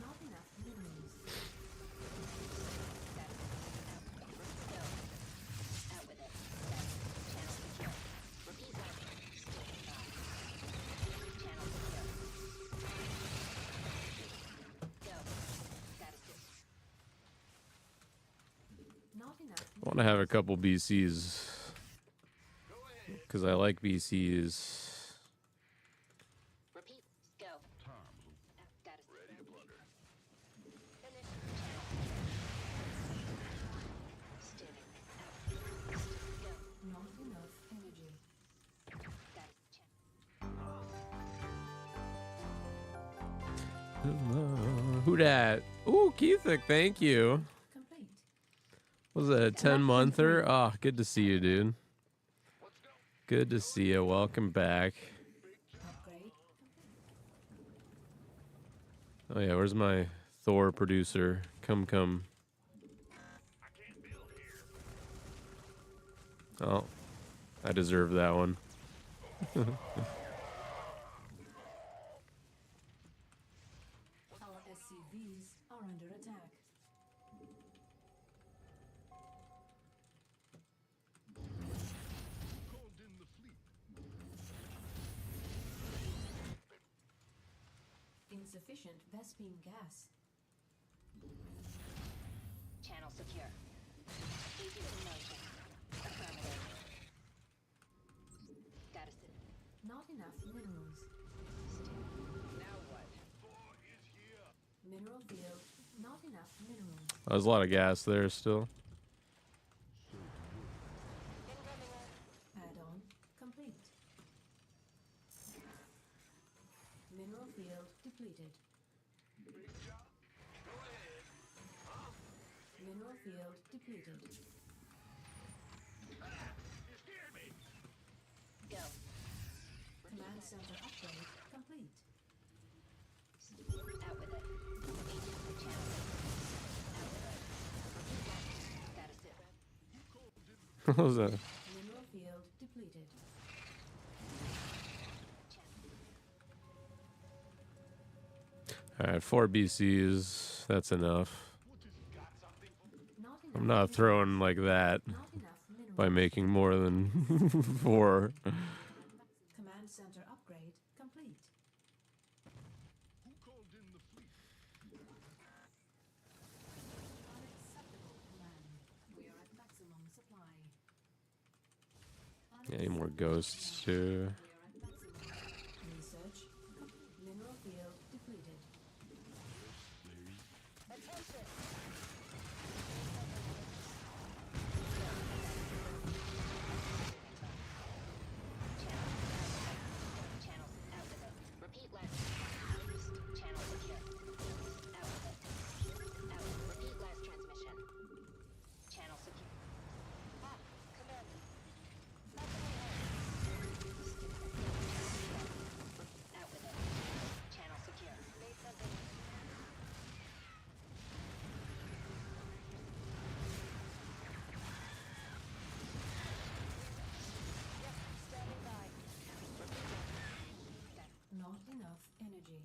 Not enough minerals. Go. Out with it. Channel secure. Repeat last standing by. Channel secure. Go. Gotta sit. Not enough. I want to have a couple BCs because I like BCs. Repeat. Go. Gotta sit. Ready to plunder. Finish. Channel. Standing. Out. Go. Not enough energy. Gotta check. Who dat? Ooh, Keithic, thank you. Complete. Was it a 10-monther? Oh, good to see you, dude. Good to see you. Welcome back. Upgrade. Oh yeah, where's my Thor producer? Come. I can't build here. Oh, I deserve that one. Our SCVs are under attack. Called in the fleet. Insufficient Vespine gas. Channel secure. Agent in motion. Affirmative. Gotta sit. Not enough minerals. Now what? Core is here. Mineral field. Not enough minerals. There's a lot of gas there still. Incoming on. Add-on complete. Mineral field depleted. Big job. Go ahead. Mineral field depleted. You scared me. Go. Command center upgrade complete. Out with it. Agent in channel. Out with it. Repeat that. Gotta sit rep. What was that? Mineral field depleted. Alright, 4 BCs. That's enough. Not enough. I'm not throwing like that Not enough minerals. by making more than 4. Command center upgrade complete. Who called in the fleet? Unacceptable command. We are at maximum supply. Yeah, any more ghosts too. We are at maximum. Research. Mineral field depleted. Attention. Channel out with it. Repeat last. Channel secure. energy.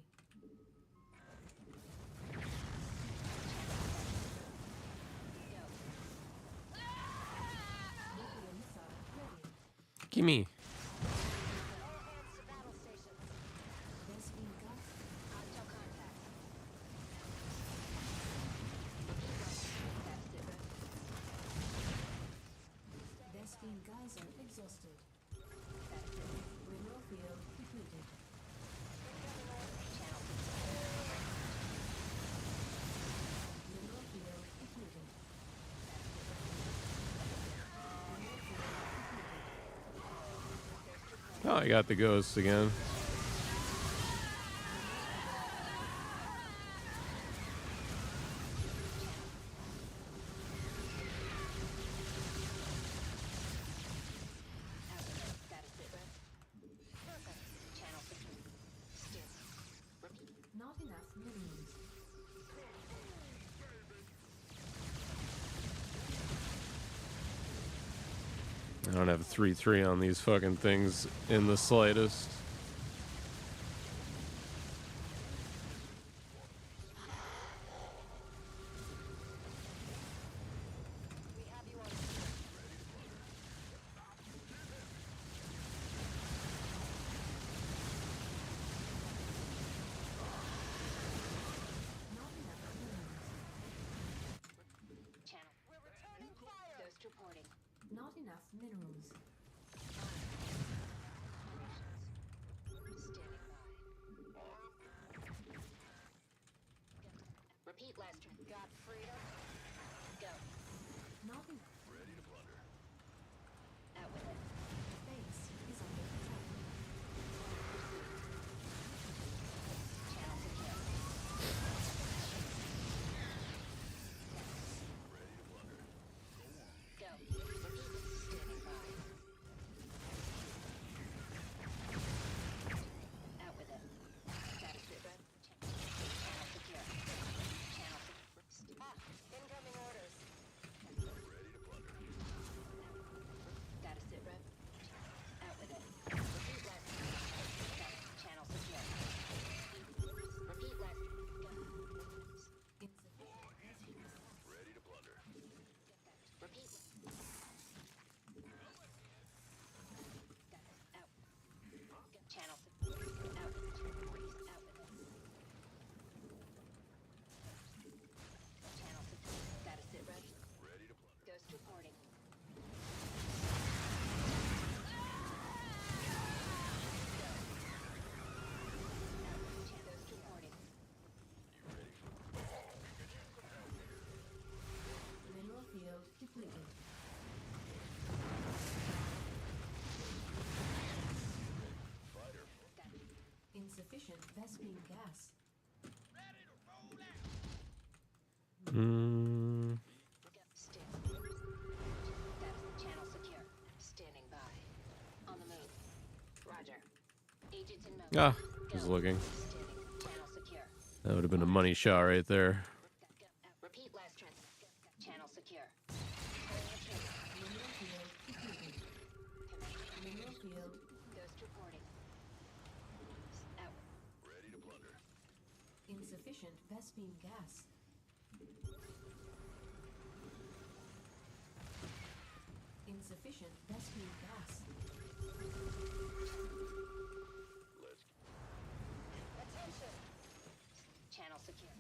Nuclear missile ready. Gimme. All hands to battle stations. Best-beam gas. Hostile contact. That's it, right? Best-beam geyser exhausted. That's it. Mineral field depleted. Incoming orders. Channel. Mineral field depleted. Oh, I got the ghosts again. That's it, right? Channel. Still. Repeat. Not enough minerals. I don't have 3-3 on these fucking things in the slightest. We have you on. Not enough minerals. Channel. We're returning fire. Ghost reporting. Not enough minerals. Standing by. Repeat last turn. Got freedom. Go. Not enough. Out with it. Base is under attack. Channel secure. Go. Repeat. Standing by. Out with it. Status it, red. Channel secure. Channel secure. Ah! Incoming orders. Status it, red. Out with it. Repeat last. Channel secure. Repeat last. Go. Insufficient. Repeat. Out. Channel. Out. Out with it. Channel. Status it, red. Ghost reporting. Ghost reporting. Mineral field depleted. Insufficient Vespine gas. Channel secure. Standing by. On the move. Roger. Agents in mode. Ah, just looking. Standing. Channel secure. That would have been a money shot right there. Repeat last trend. Channel secure. Clearing the trigger. Mineral field depleted. Mineral field. Ghost reporting. Out. Insufficient Vespine gas. Insufficient Vespine gas. Attention. Channel secure.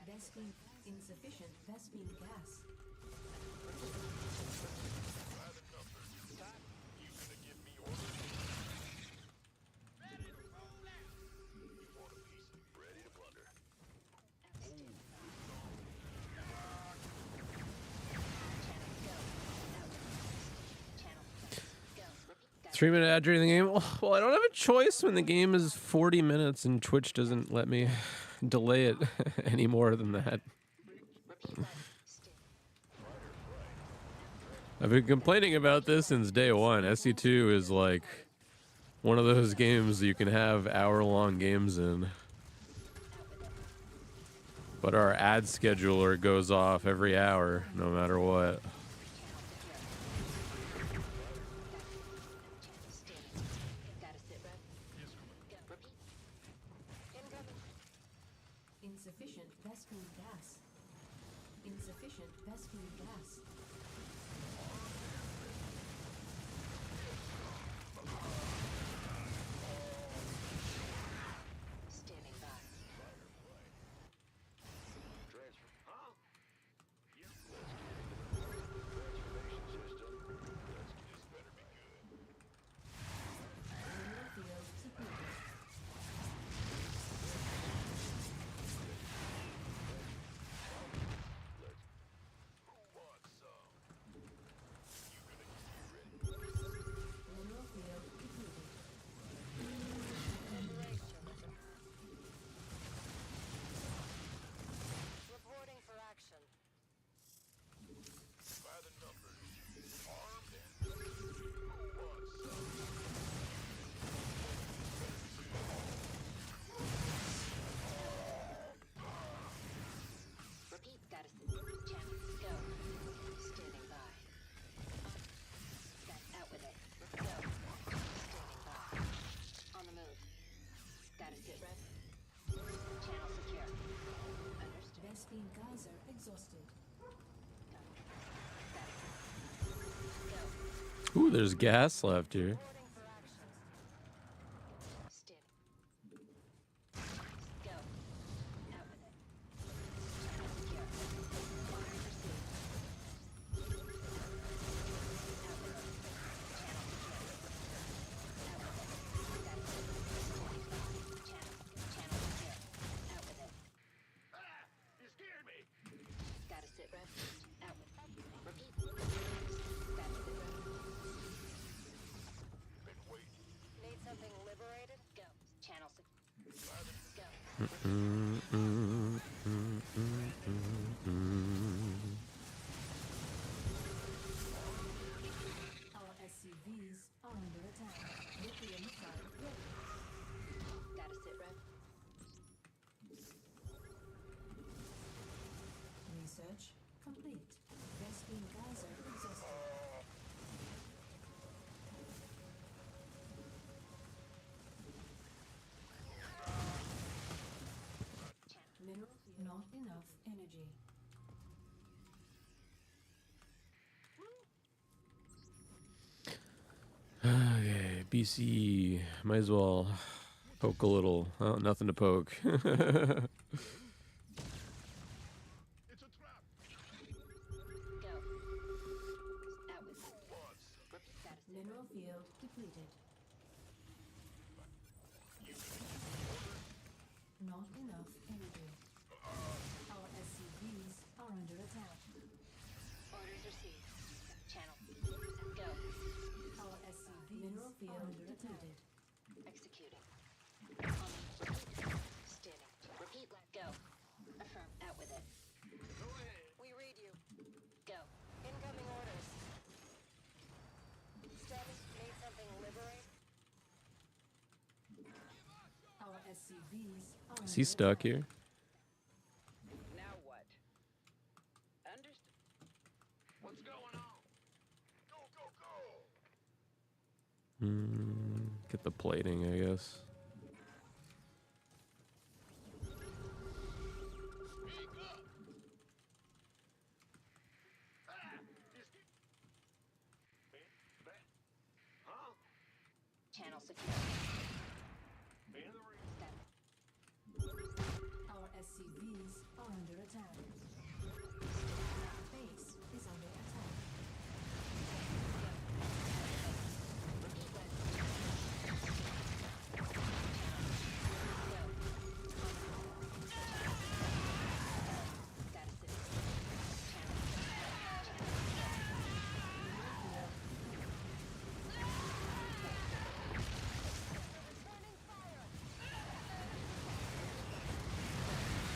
Vespine. Insufficient Vespine gas. Channel go. Repeat. 3-minute ad during the game. Well, I don't have a choice when the game is 40 minutes and Twitch doesn't let me delay it any more than that. Repeat last. I've been complaining about this since day one. SC2 is like one of those games you can have hour-long games in. But our ad scheduler goes off every hour, no matter what. Gotta sit, rep. Go. Repeat. Insufficient Vespene gas. Insufficient Vespene gas. Standing by. Transfer. Huh? Yep. Let's get it. Transformation system. This better be good. Mineral field depleted. Who wants some? You gonna get ready? Mineral field depleted. Reporting for action. By the numbers. Armed and who wants some? Repeat status. Channel. Go. Standing by. Out with it. Go. Standing by. On the move. Status hit red. Channel secure. Understood. Vespene geyser exhausted. Go. Ooh, there's gas left here. Reporting for action. Standing. Go. Out with it. Channel secure. Orders received. Out with it. Channel secure. Out with it. Status standing by. Channel secure. Out with it. Ah! You scared me! Status sit rep. Out with it. Repeat. Status sit rep. Been waiting. Need something liberated? Go. Channel secure. Go. Our SCVs are under attack. Nuclear missile ready. Status sit rep. Research complete. Vespene geyser exhausted. Mineral field. Not enough energy. Okay, BC. Might as well poke a little. Oh, nothing to poke. It's a trap. Go. Out with it. Repeat status sit Mineral field depleted. Not enough energy. Our SCVs are under attack. Orders received. Channel. Go. Our SCVs are under attack. Executing. On repeat. Standing. Repeat. Let go. Affirm. Out with it. Go ahead. We read you. Go. Incoming orders. Status. Need something liberate. Our SCVs are Is he stuck here? Now what? Understood. What's going on? Go, go, go! Get the plating, I guess. Speak up! Ah! You scared? Huh? Channel secure. Been the reason. Status. Our SCVs are under attack. Base is under attack. Repeat. Let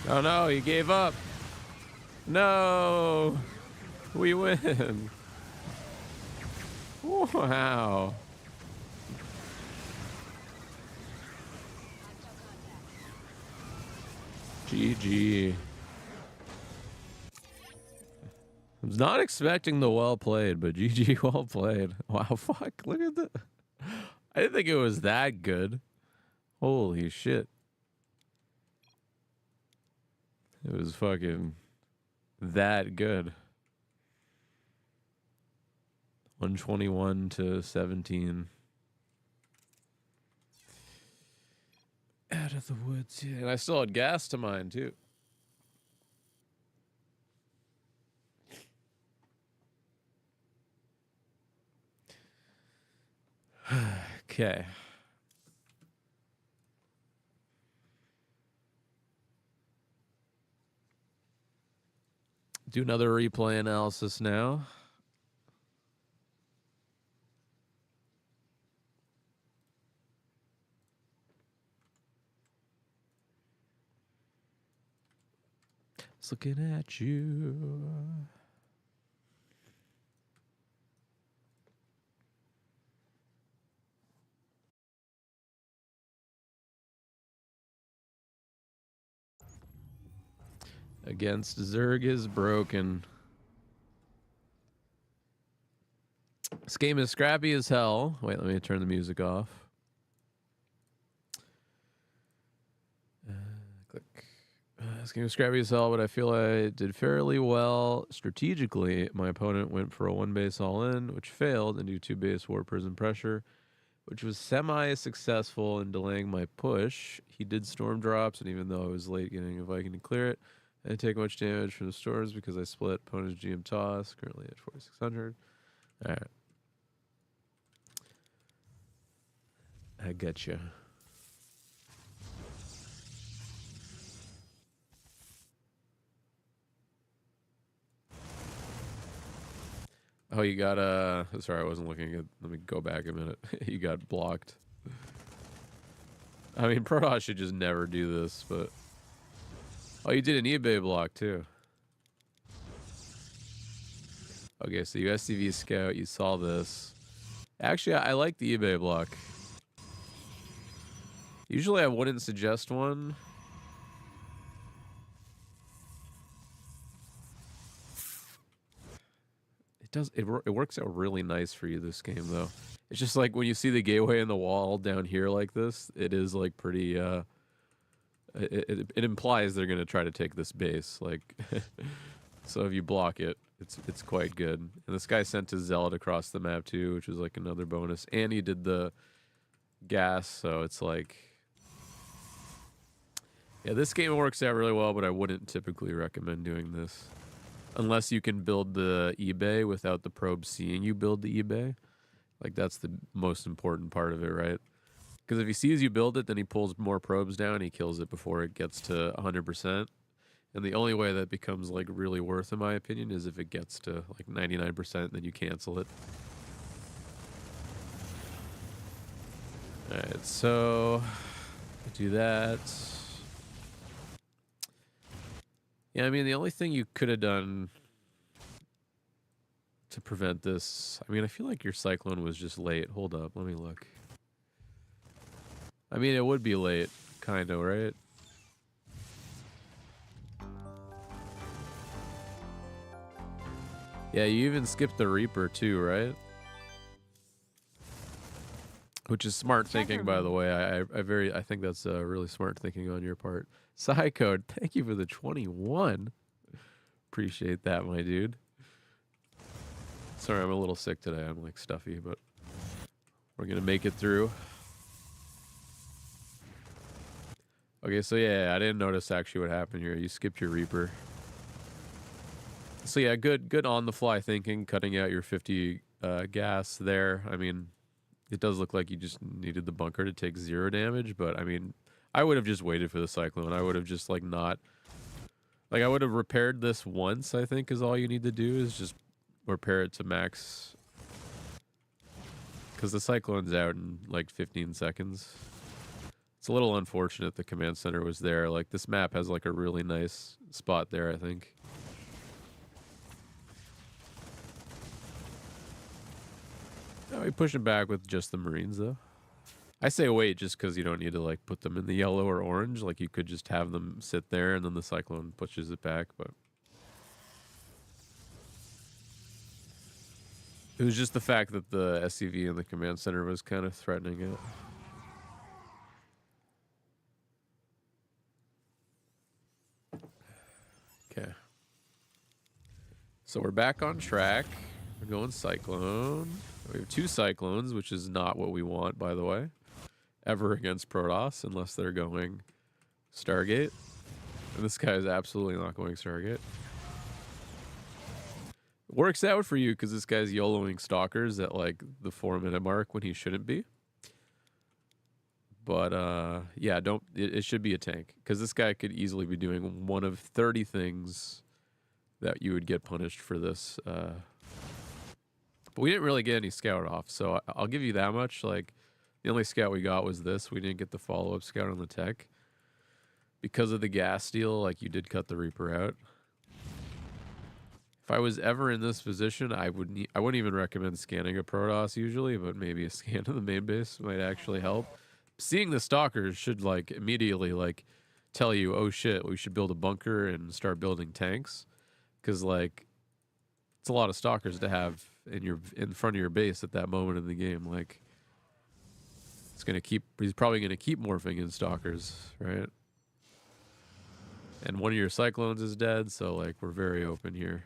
Oh no, he gave up. No, we win. Wow. GG. I was not expecting the well played, but GG, well played. Wow, fuck, look at that. I didn't think it was that good. Holy shit. It was fucking that good. 121 to 17. Out of the woods, yeah. And I still had gas to mine, too. Okay. Do another replay analysis now. Just looking at you. Against Zerg is broken. This game is scrappy as hell. Wait, let me turn the music off. Click. This game is scrappy as hell, but I feel I did fairly well strategically. My opponent went for a 1 base all in, which failed, and do 2 base war prison pressure, which was semi-successful in delaying my push. He did storm drops, and even though I was late getting a Viking to clear it, I didn't take much damage from the storms because I split opponent's GM toss, currently at 4,600. All right. I get you. Oh, you got sorry, I wasn't looking at. Let me go back a minute. You got blocked. I mean, Protoss should just never do this, but oh, you did an eBay block too. Okay, so you SCV scout. You saw this. Actually, I like the eBay block. Usually, I wouldn't suggest one. It works out really nice for you this game though. It's just like when you see the gateway and the wall down here like this, it is like pretty it implies they're gonna try to take this base, like so if you block it, it's quite good. And this guy sent his zealot across the map too, which was like another bonus. And he did the gas, so it's like, yeah, this game works out really well, but I wouldn't typically recommend doing this. Unless you can build the eBay without the probe seeing you build the eBay. Like, that's the most important part of it, right? Because if he sees you build it, then he pulls more probes down, he kills it before it gets to 100%. And the only way that becomes, like, really worth, in my opinion, is if it gets to, like, 99%, then you cancel it. Alright, so do that. Yeah, I mean, the only thing you could have done to prevent this... I mean, I feel like your Cyclone was just late. Hold up, let me look. I mean, it would be late, kind of, right? Yeah, you even skipped the Reaper, too, right? Which is smart thinking, by the way. I think that's really smart thinking on your part. Psycode, thank you for the 21. Appreciate that, my dude. Sorry, I'm a little sick today. I'm like stuffy, but we're gonna make it through. Okay, so yeah, I didn't notice actually what happened here. You skipped your Reaper. So yeah, good on the fly thinking, cutting out your 50 gas there. I mean, it does look like you just needed the bunker to take 0 damage, but I mean, I would have just waited for the Cyclone. I would have just like not... Like, I would have repaired this once, I think, is all you need to do, is just repair it to max. Because the Cyclone's out in like 15 seconds. It's a little unfortunate the command center was there. Like, this map has like a really nice spot there, I think. Oh, we pushing back with just the Marines, though. I say wait just because you don't need to like put them in the yellow or orange. Like, you could just have them sit there and then the Cyclone pushes it back, but it was just the fact that the SCV in the command center was kind of threatening it. So we're back on track. We're going Cyclone. We have 2 Cyclones, which is not what we want, by the way, ever against Protoss, unless they're going Stargate. And this guy is absolutely not going Stargate. Works out for you because this guy's YOLOing Stalkers at like the 4-minute mark when he shouldn't be. But yeah, don't. It should be a tank because this guy could easily be doing one of 30 things that you would get punished for this. But we didn't really get any scout off, so I'll give you that much. Like, the only scout we got was this. We didn't get the follow-up scout on the tech. Because of the gas steal, like, you did cut the Reaper out. If I was ever in this position, I wouldn't even recommend scanning a Protoss usually, but maybe a scan of the main base might actually help. Seeing the Stalkers should, like, immediately, like, tell you, oh shit, we should build a bunker and start building tanks. Because, like, it's a lot of Stalkers to have in front of your base at that moment in the game. Like, he's probably gonna keep morphing in Stalkers, right? And one of your Cyclones is dead, so like we're very open here.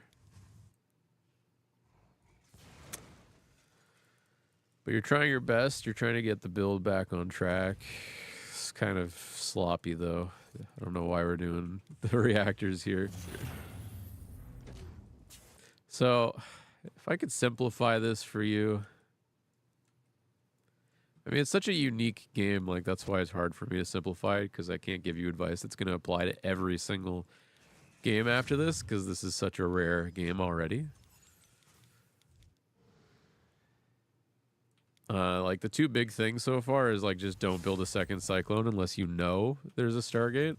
But you're trying your best. You're trying to get the build back on track. It's kind of sloppy though. I don't know why we're doing the reactors here. So, if I could simplify this for you. I mean, it's such a unique game, like that's why it's hard for me to simplify it, because I can't give you advice that's going to apply to every single game after this, because this is such a rare game already. Like the 2 big things so far is like just don't build a second Cyclone unless you know there's a Stargate,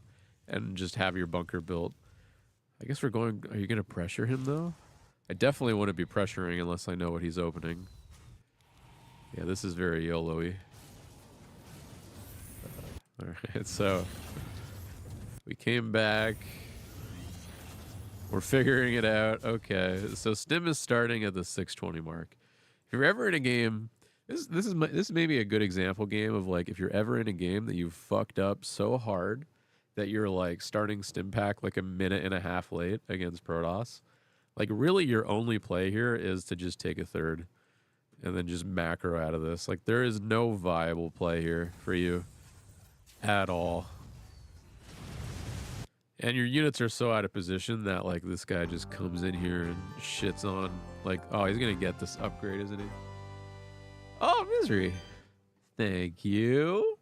and just have your bunker built. I guess we're going. Are you going to pressure him though? I definitely wouldn't be pressuring unless I know what he's opening. Yeah, this is very YOLO-y. Alright, so we came back. We're figuring it out. Okay, so Stim is starting at the 620 mark. If you're ever in a game, this may be a good example game of like if you're ever in a game that you've fucked up so hard that you're like starting Stim pack like a minute and a half late against Protoss. Like, really, your only play here is to just take a third and then just macro out of this. Like, there is no viable play here for you at all. And your units are so out of position that, like, this guy just comes in here and shits on. Like, oh, he's going to get this upgrade, isn't he? Oh, Misery. Thank you.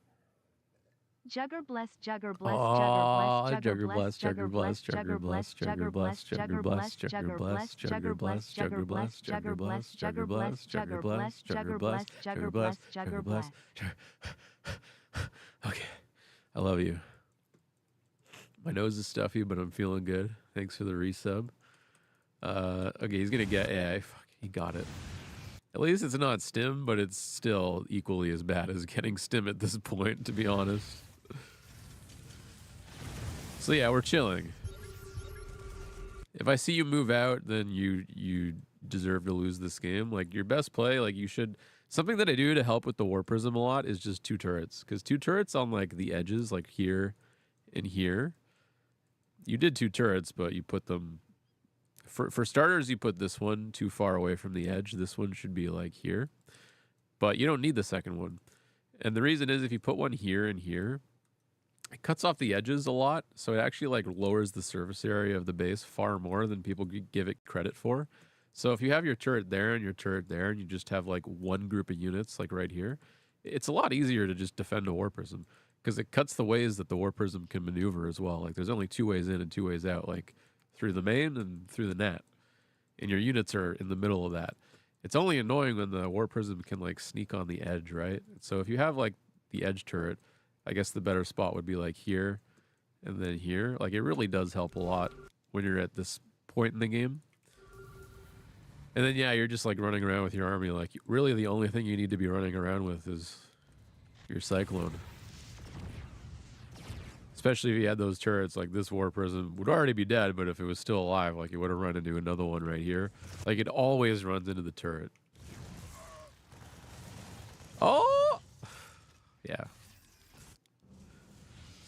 Jugger bless, Jugger bless, Oh, Jugger bless, Jugger bless, Jugger bless, Jugger bless, Jugger bless, Jugger bless, Jugger bless, Jugger bless, Jugger bless, Jugger bless, Jugger bless, Jugger bless, Jugger bless, Jugger bless, Jugger bless. Okay, I love you. My nose is stuffy, but I'm feeling good. Thanks for the resub. Okay, he's gonna get. Yeah, fuck, he got it. At least it's not Stim, but it's still equally as bad as getting Stim at this point, to be honest. So yeah, we're chilling. If I see you move out, then you deserve to lose this game. Like, your best play, like, you should... Something that I do to help with the War Prism a lot is just 2 turrets. Because 2 turrets on, like, the edges, like here and here. You did 2 turrets, but you put them... For starters, you put this one too far away from the edge. This one should be, like, here. But you don't need the second one. And the reason is if you put one here and here... It cuts off the edges a lot, so it actually like lowers the surface area of the base far more than people give it credit for. So if you have your turret there and your turret there, and you just have like one group of units like right here, it's a lot easier to just defend a War Prism because it cuts the ways that the War Prism can maneuver as well. Like there's only 2 ways in and 2 ways out, like through the main and through the net, and your units are in the middle of that. It's only annoying when the War Prism can like sneak on the edge, right? So if you have like the edge turret, I guess the better spot would be like here and then here. Like, it really does help a lot when you're at this point in the game. And then, yeah, you're just like running around with your army. Like, really the only thing you need to be running around with is your Cyclone. Especially if you had those turrets, like this War Prism would already be dead, but if it was still alive, like, it would have run into another one right here. Like, it always runs into the turret. Oh! Yeah.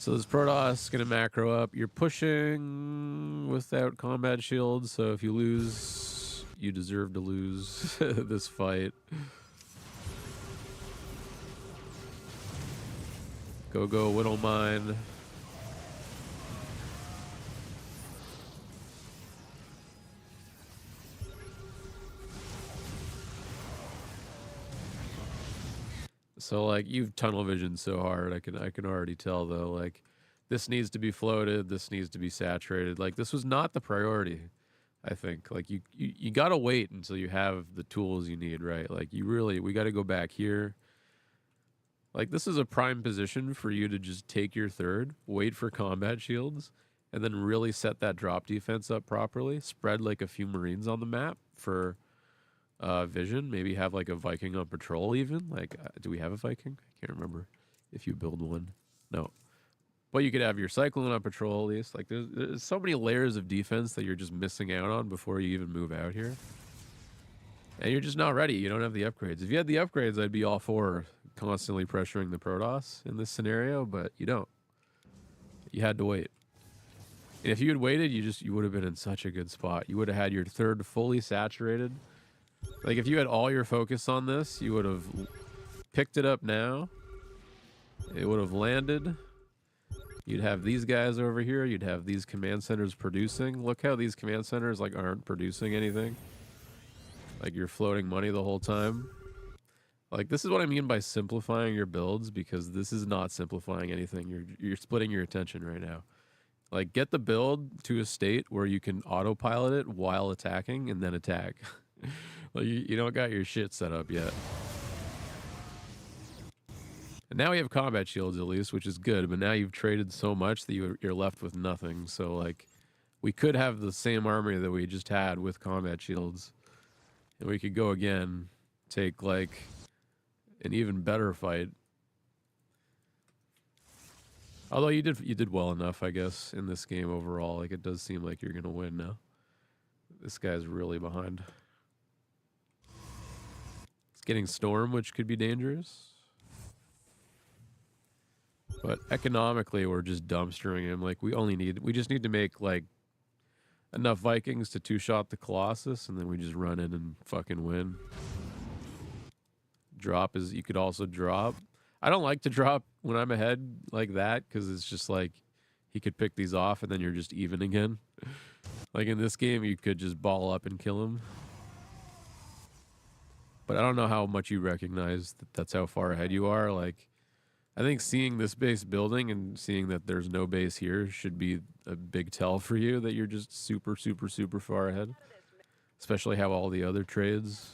So this Protoss is going to macro up. You're pushing without combat shields, so if you lose, you deserve to lose this fight. Go, Whittle Mine. So like you've tunnel visioned so hard, I can already tell though, like this needs to be floated, this needs to be saturated. Like this was not the priority, I think. Like you gotta wait until you have the tools you need, right? Like we gotta go back here. Like this is a prime position for you to just take your third, wait for combat shields, and then really set that drop defense up properly. Spread like a few Marines on the map for vision. Maybe have like a Viking on patrol even. Like, do we have a Viking? I can't remember if you build one. No. But you could have your Cyclone on patrol at least. Like, there's so many layers of defense that you're just missing out on before you even move out here. And you're just not ready. You don't have the upgrades. If you had the upgrades, I'd be all for constantly pressuring the Protoss in this scenario, but you don't. You had to wait. And if you had waited, you would have been in such a good spot. You would have had your third fully saturated. Like, if you had all your focus on this, you would have picked it up now. It would have landed. You'd have these guys over here. You'd have these command centers producing. Look how these command centers, like, aren't producing anything. Like, you're floating money the whole time. Like, this is what I mean by simplifying your builds, because this is not simplifying anything. You're splitting your attention right now. Like, get the build to a state where you can autopilot it while attacking and then attack. Like, you don't got your shit set up yet. And now we have combat shields at least, which is good, but now you've traded so much that you're left with nothing. So, like, we could have the same army that we just had with combat shields. And we could go again, take, like, an even better fight. Although you did well enough, I guess, in this game overall. Like, it does seem like you're going to win now. This guy's really behind. It's getting Storm, which could be dangerous. But economically, we're just dumpstering him. Like, we just need to make, like, enough Vikings to two-shot the Colossus, and then we just run in and fucking win. Drop is, you could also drop. I don't like to drop when I'm ahead like that, because it's just like, he could pick these off, and then you're just even again. Like, in this game, you could just ball up and kill him. But I don't know how much you recognize that that's how far ahead you are. Like, I think seeing this base building and seeing that there's no base here should be a big tell for you that you're just super, super, super far ahead. Especially how all the other trades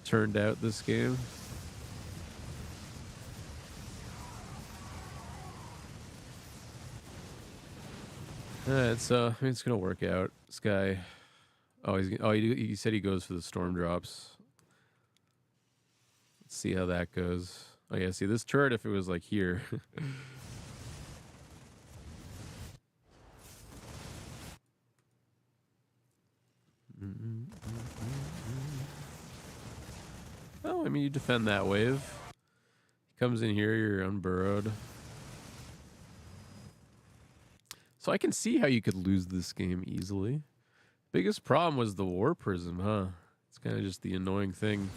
turned out this game. It's gonna work out. This guy, he said he goes for the storm drops. Let's see how that goes. Oh yeah, see this turret, if it was like here. Oh, I mean, you defend that wave. He comes in here, you're unburrowed. So I can see how you could lose this game easily. Biggest problem was the War Prism, huh? It's kind of just the annoying thing.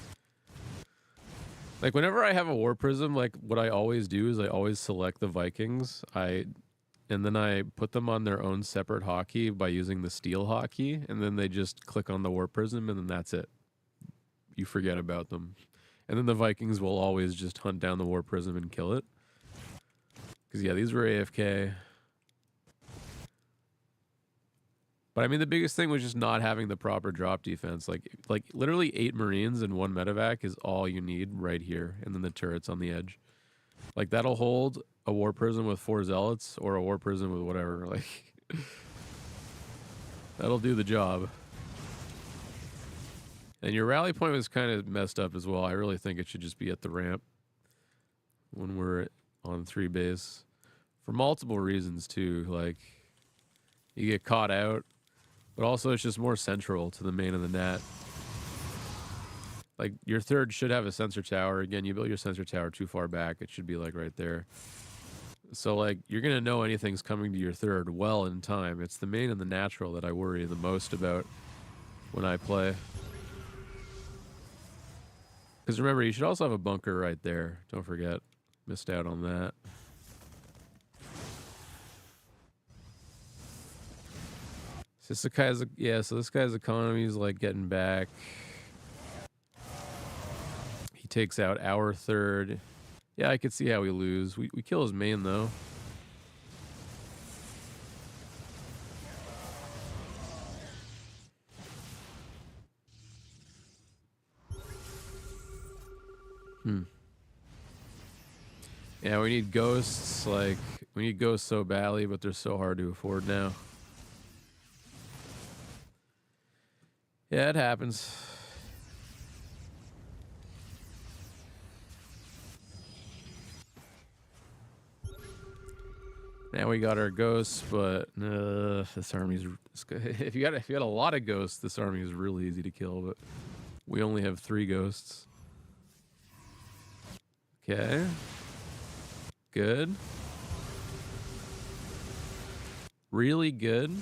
Like, whenever I have a War Prism, like, what I always do is I always select the Vikings. And then I put them on their own separate hotkey by using the steel hotkey, and then they just click on the War Prism, and then that's it. You forget about them. And then the Vikings will always just hunt down the War Prism and kill it. Because, yeah, these were AFK. But I mean, the biggest thing was just not having the proper drop defense. Like literally 8 Marines and 1 medevac is all you need right here, and then the turrets on the edge. Like, that'll hold a War Prism with 4 Zealots or a War Prism with whatever. Like, that'll do the job. And your rally point was kind of messed up as well. I really think it should just be at the ramp when we're on 3 base, for multiple reasons too. Like, you get caught out. But also, it's just more central to the main of the net. Like, your third should have a sensor tower. Again, you built your sensor tower too far back. It should be, like, right there. So, like, you're going to know anything's coming to your third well in time. It's the main and the natural that I worry the most about when I play. Because remember, you should also have a bunker right there. Don't forget. Missed out on that. So this guy's, yeah, so this guy's economy is like getting back. He takes out our third. Yeah, I could see how we lose. We kill his main, though. Yeah, we need ghosts. Like, we need ghosts so badly, but they're so hard to afford now. Yeah, it happens. Now we got our ghosts, but this army's. If you got a lot of ghosts, this army is really easy to kill. But we only have 3 ghosts. Okay. Good. Really good.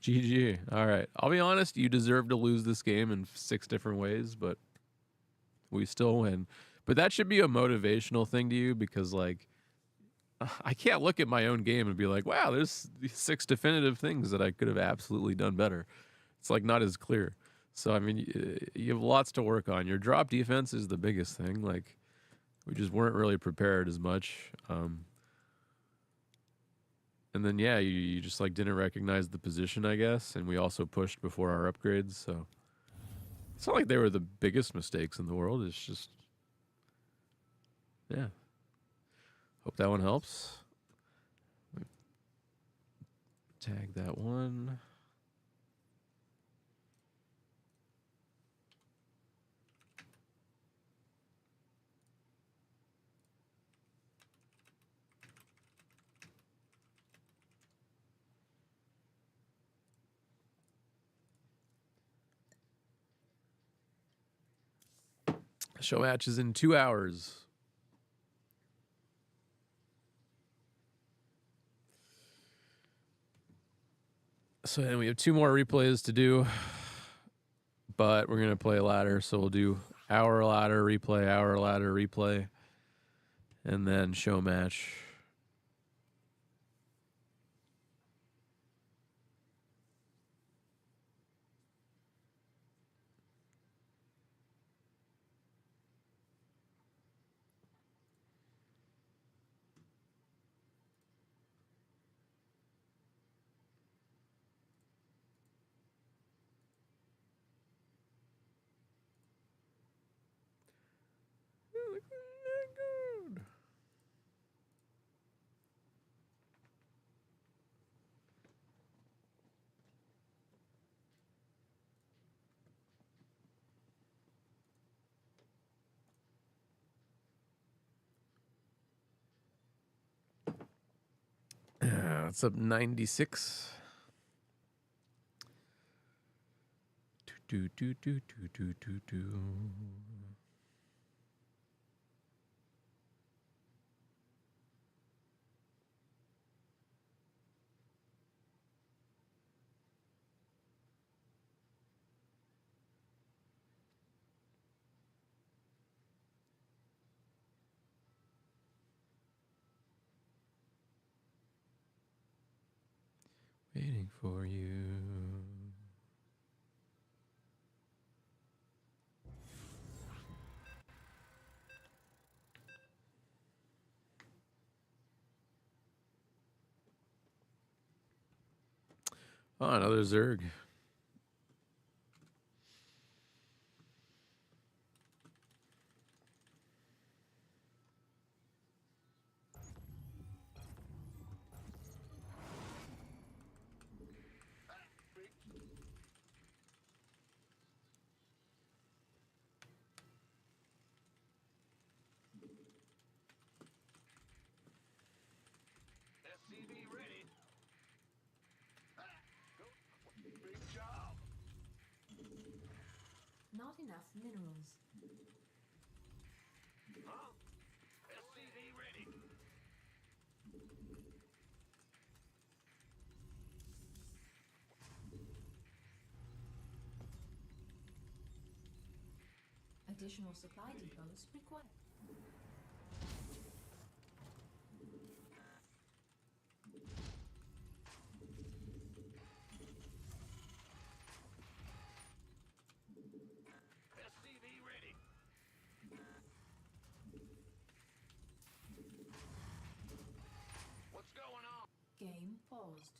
GG. All right. I'll be honest, you deserve to lose this game in 6 different ways, but we still win. But that should be a motivational thing to you because, like, I can't look at my own game and be like, wow, there's these 6 definitive things that I could have absolutely done better. It's, like, not as clear. So, I mean, you have lots to work on. Your drop defense is the biggest thing. Like, we just weren't really prepared as much. And then, yeah, you just, like, didn't recognize the position, I guess. And we also pushed before our upgrades, so... It's not like they were the biggest mistakes in the world. It's just... Yeah. Hope that one helps. Tag that one. Showmatch is in 2 hours. So then we have 2 more replays to do, but we're gonna play ladder. So we'll do hour ladder replay, and then show match. It's up 96. Waiting for you. Oh, another Zerg. SCV ready. Go. Big job. Not Not enough minerals. Huh? SCV ready. Additional supply depots required. SCV ready. What's going on? Game paused.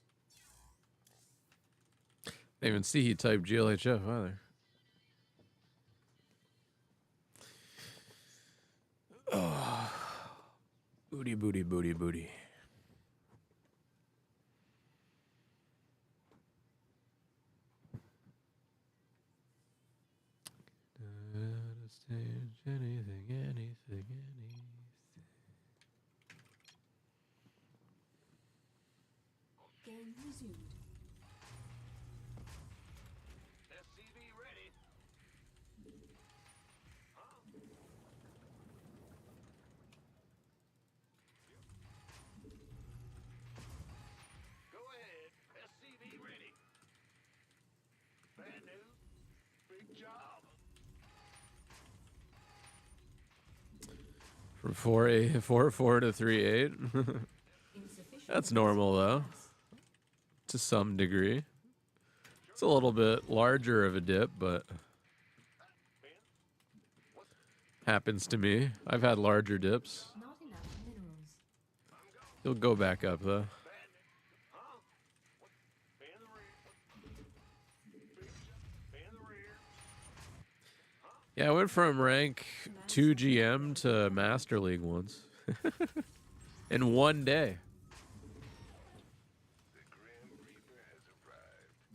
Didn't even see he typed GLHF either. Oh. Booty, booty, booty, booty. Anything, anything, anything. Game resumed. SCV ready. Huh? Go ahead. SCV ready. Bad news. Big job. From 4.4 to 3.8. Insufficient. That's normal though, gas. to some degree. It's a little bit larger of a dip, but happens to me. I've had larger dips. Not enough minerals. He'll go back up though. Huh? What? Fan the rear. Big job. Fan the rear. Yeah, I went from rank 2 GM to Master League once. In one day. The Grim Reaper has arrived.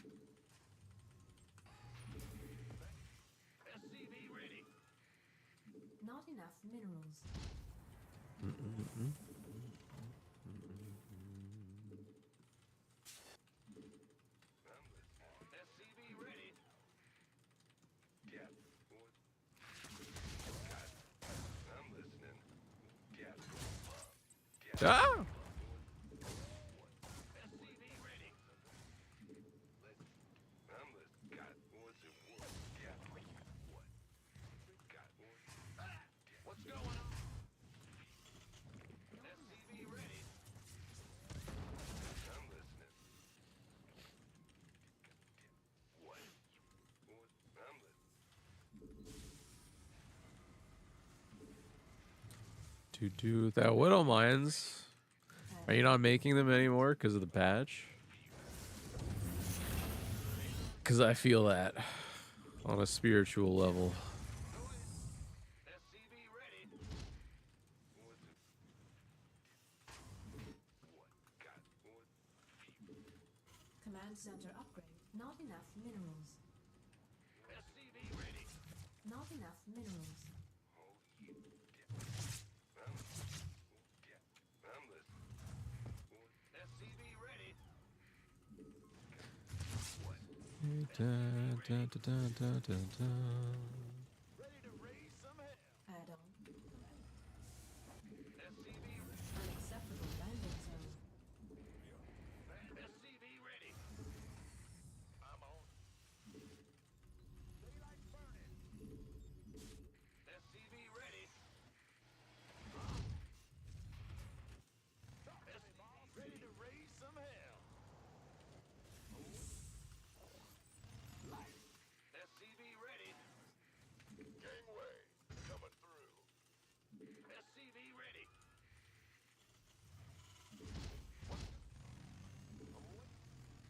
SCV ready. Not enough minerals. SCV ready. Yeah. I'm listening. Yeah. Ah! SCV ready. I'm listening. Got what's it worth? Yeah. What? Got one. Ah! What's going on? SCV ready. I'm listening. What? I'm listening. That Widow Mines. Are you not making them anymore because of the patch? Because I feel that on a spiritual level. SCV ready. What's it? What? Got what? Command center upgrade. Not enough minerals. SCV ready. Not enough minerals. Oh, yeah. I'm listening. SCV ready. What? Ready to raise some hell. Add-on. SCV ready. Unacceptable landing zone. SCV ready. I'm on. Daylight burning. SCV ready. SCV ready to raise some hell. SCV ready. Gangway coming through. SCV ready.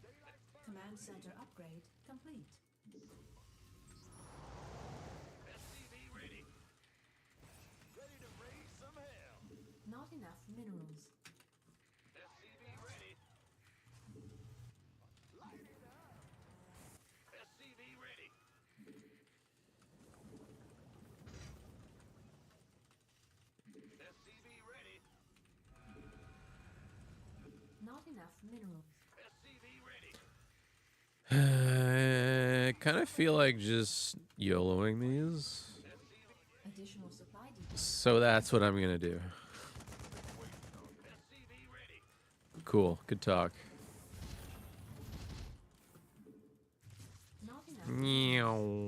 Daylight burning. Command center upgrade complete. SCV ready. Ready to raise some hell. Not enough minerals. SCV ready. Light it up. SCV ready. SCV ready. Not enough minerals. SCV ready. kind of feel like just YOLOing these. Additional supply depot. So that's what I'm going to do. Cool. Good talk. Not enough. Meow.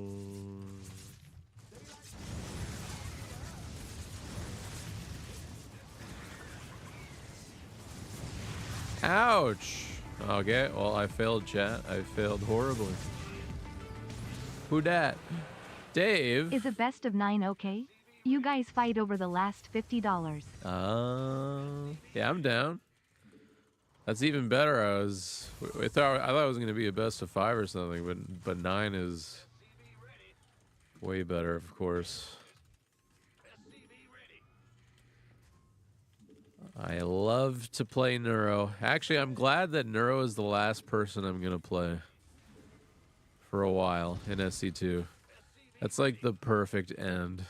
Ouch. Okay, well, I failed, chat. I failed horribly. Who dat? Dave? Is a best of 9 okay? You guys fight over the last $50. Yeah, I'm down. That's even better. I thought it was gonna be a best of 5 or something, but 9 is way better, of course. I love to play Neuro. Actually, I'm glad that Neuro is the last person I'm gonna play for a while in SC2. That's like the perfect end.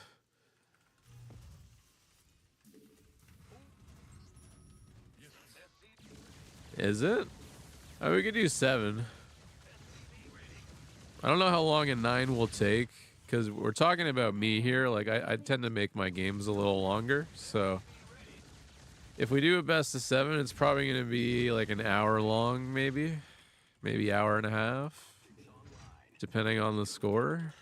Is it? Oh, we could do 7. I don't know how long a 9 will take, because we're talking about me here. Like, I tend to make my games a little longer, so if we do a best of 7, it's probably going to be like an hour long, maybe hour and a half, depending on the score.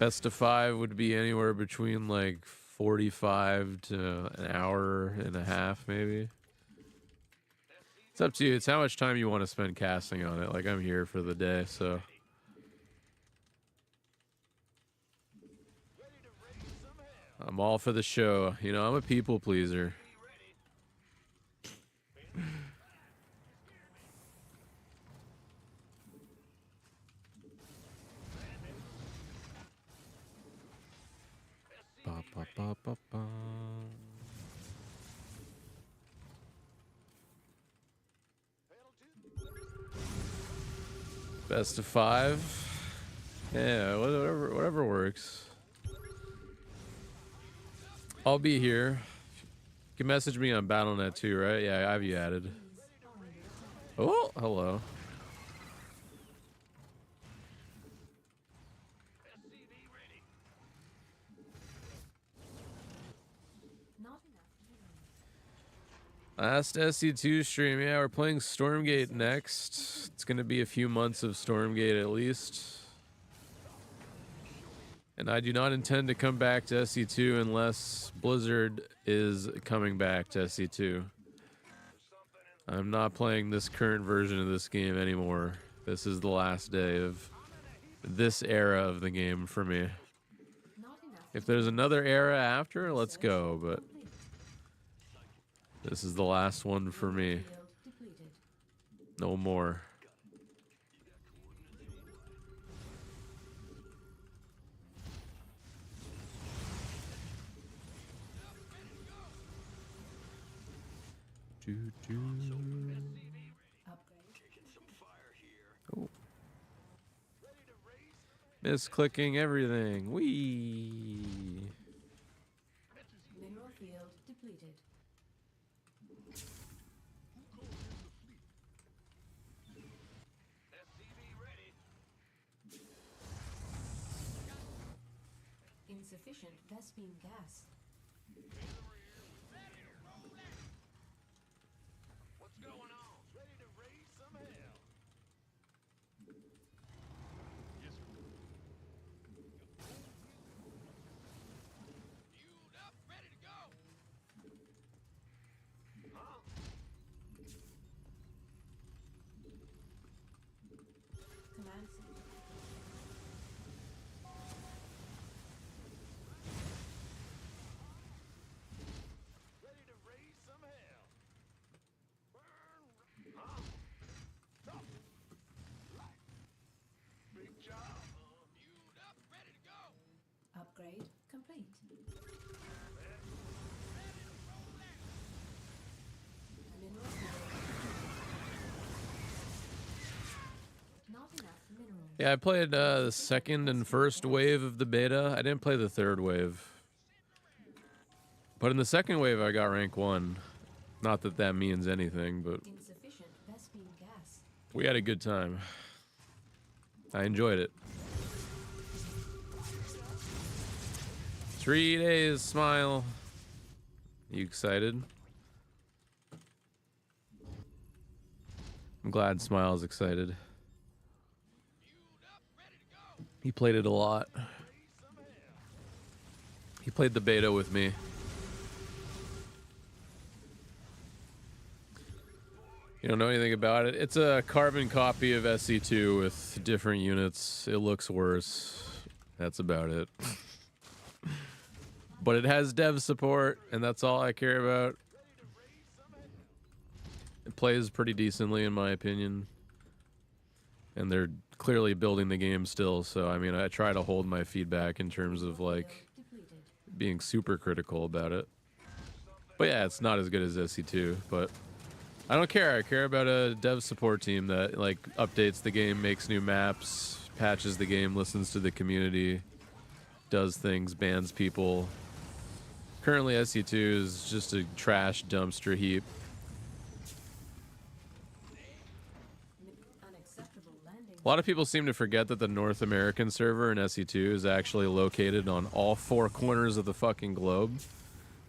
Best of 5 would be anywhere between like 45 to an hour and a half, maybe. It's up to you. It's how much time you want to spend casting on it. Like, I'm here for the day, so. I'm all for the show. You know, I'm a people pleaser. Ba, ba, ba, ba, ba. Best of 5. Yeah, whatever works. I'll be here. You can message me on BattleNet too, right? Yeah, I have you added. Oh, hello. Not enough. Last SC2 stream. Yeah, we're playing Stormgate next. It's going to be a few months of Stormgate at least. And I do not intend to come back to SC2 unless Blizzard is coming back to SC2. I'm not playing this current version of this game anymore. This is the last day of this era of the game for me. Not enough. If there's another era after, let's go, but Complete. this is the last one for me. Field depleted. No more. Upgrade. Oh. Misclicking everything. Whee! Mineral field depleted. Insufficient Vespine gas. What's going on? Ready to raise some hell? Yes, sir. Fueled up, ready to go. Huh? Command center. Ready to raise some hell. Burn. Huh? Tough. Right. Big job. Fueled up, ready to go. Upgrade complete. Mineral field. Not enough minerals. Yeah, I played the second and first wave of the beta. I didn't play the third wave. But in the second wave, I got rank 1. Not that that means anything, but Insufficient Vespine gas. We had a good time. I enjoyed it. 3 days, Smile. You excited? I'm glad Smile's excited. He played it a lot. He played the beta with me. You don't know anything about it? It's a carbon copy of SC2 with different units. It looks worse. That's about it. But it has dev support, and that's all I care about. It plays pretty decently, in my opinion. And they're clearly building the game still, so I mean, I try to hold my feedback in terms of, like, being super critical about it. But yeah, it's not as good as SC2, but I don't care. I care about a dev support team that, like, updates the game, makes new maps, patches the game, listens to the community, does things, bans people. Currently, SC2 is just a trash dumpster heap. A lot of people seem to forget that the North American server in SC2 is actually located on all 4 corners of the fucking globe,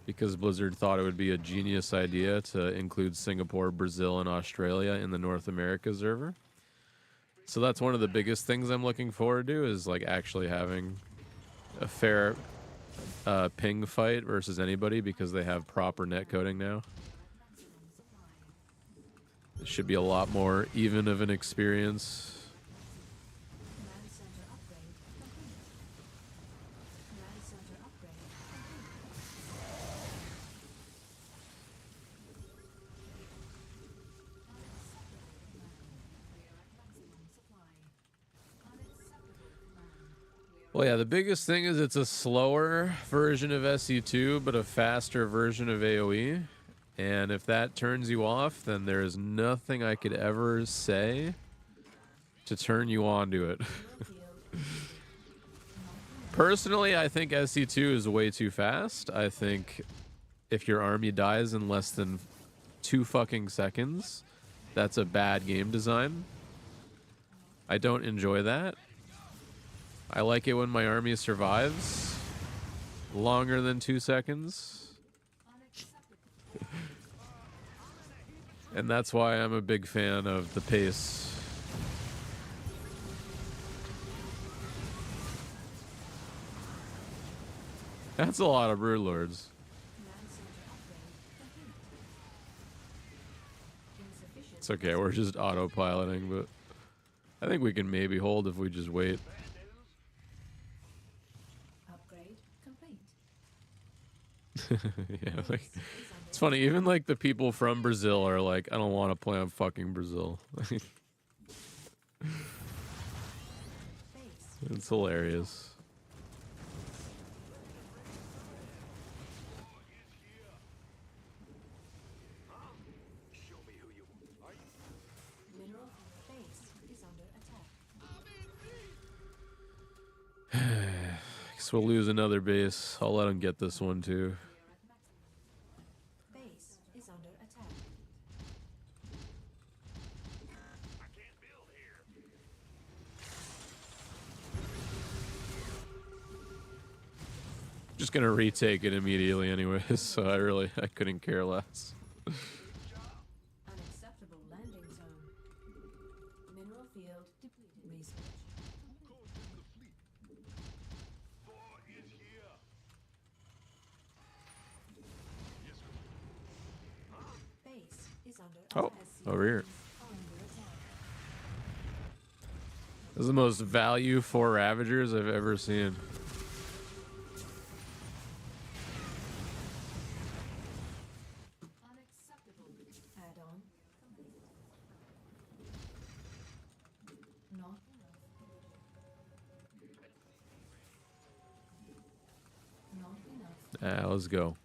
because Blizzard thought it would be a genius idea to include Singapore, Brazil, and Australia in the North America server. So that's one of the biggest things I'm looking forward to, is like actually having a fair ping fight versus anybody, because they have proper netcoding now. It should be a lot more even of an experience. Command center upgrade complete. Command center upgrade Well, yeah, the biggest thing is it's a slower version of SC2, but a faster version of AoE. And if that turns you off, then there is nothing I could ever say to turn you on to it. Personally, I think SC2 is way too fast. I think if your army dies in less than 2 fucking seconds, that's a bad game design. I don't enjoy that. I like it when my army survives longer than 2 seconds. And that's why I'm a big fan of the pace. That's a lot of Broodlords. It's okay, we're just autopiloting, but I think we can maybe hold if we just wait. upgrade complete. Yeah, like, it's funny, even like the people from Brazil are like, I don't want to play on fucking Brazil. It's hilarious. Mineral base is under attack. Guess we'll lose another base. I'll let him get this one too. Base is under attack. Just gonna retake it immediately anyways, so I couldn't care less. Unacceptable landing zone. Mineral field depleted. Research. Base is under Oh, SC2 over here. under attack. This is the most value for Ravagers I've ever seen. Unacceptable. Add-on complete. Not enough. Not enough. Let's go.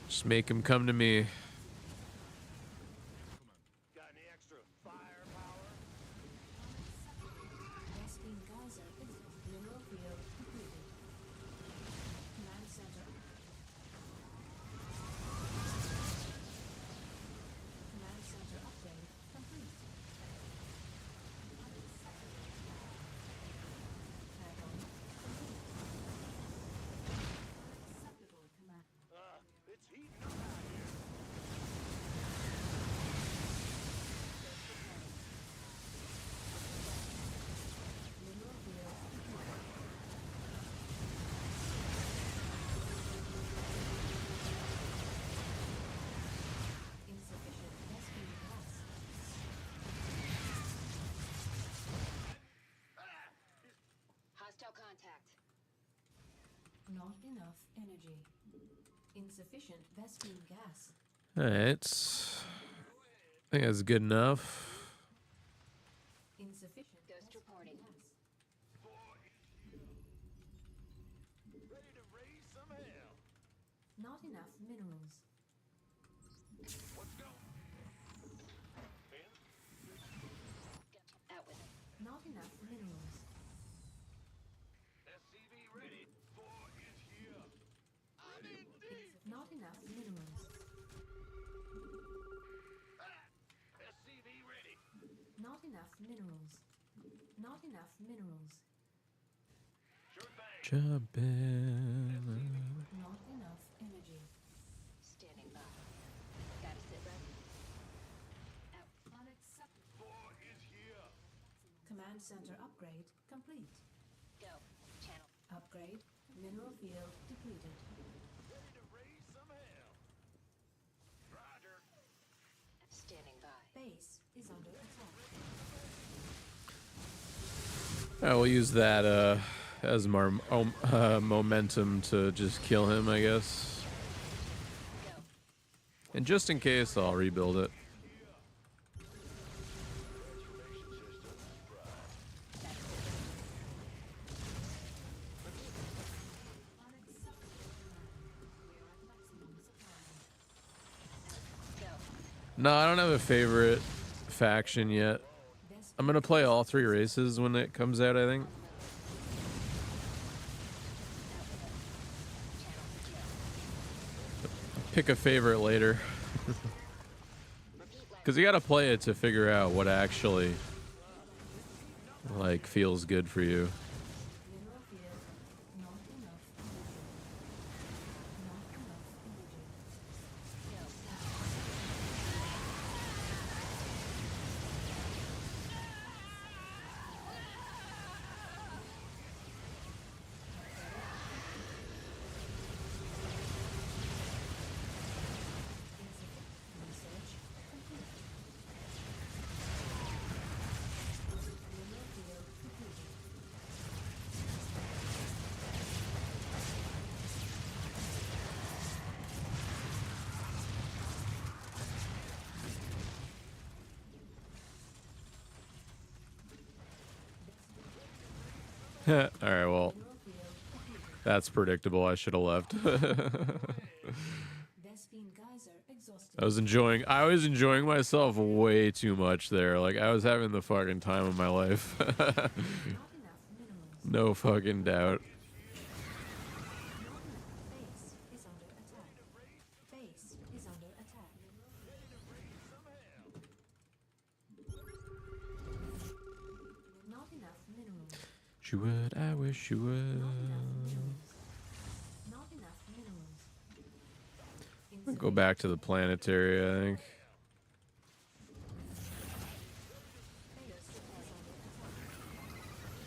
Just make him come to me. Got any extra firepower? Resting geyser is mineral field completed. Command center. Not enough energy. Insufficient Vespine gas. Alright. I think that's good enough. Insufficient Ghost Vespine reporting. gas. Ready to raise some hell. Not enough minerals. Let's go. Out with it. Not enough minerals. SCV ready. Four is here. I'm in deep. Not enough minerals. SCV ready. Not enough minerals. Not enough minerals. Sure thing. Jump in. Not enough energy. Standing by. Gotta sit rep. Out. Unacceptable. Four is here. Command center upgrade complete. Go. Channel. Upgrade. Mineral field depleted. Ready to raise some hell. Roger. Standing by. Base is under attack. We'll use that as momentum to just kill him, I guess. Go. And just in case, I'll rebuild it. Go. No, I don't have a favorite faction yet. I'm gonna play all 3 races when it comes out, I think. Pick a favorite later. Because you gotta play it to figure out what actually, like, feels good for you. Mineral field. Not enough energy. Not enough energy. Research complete. Mineral field depleted. Alright, well, Mineral field depleted. that's predictable. I should have left. Vespine geyser exhausted. I was enjoying myself way too much there. Like, I was having the fucking time of my life. Not enough minerals. No fucking doubt. Base is under attack. Base is under attack. Not enough minerals. She would, I wish you would. Not enough minerals. Go back to the planetary, I think. Base is under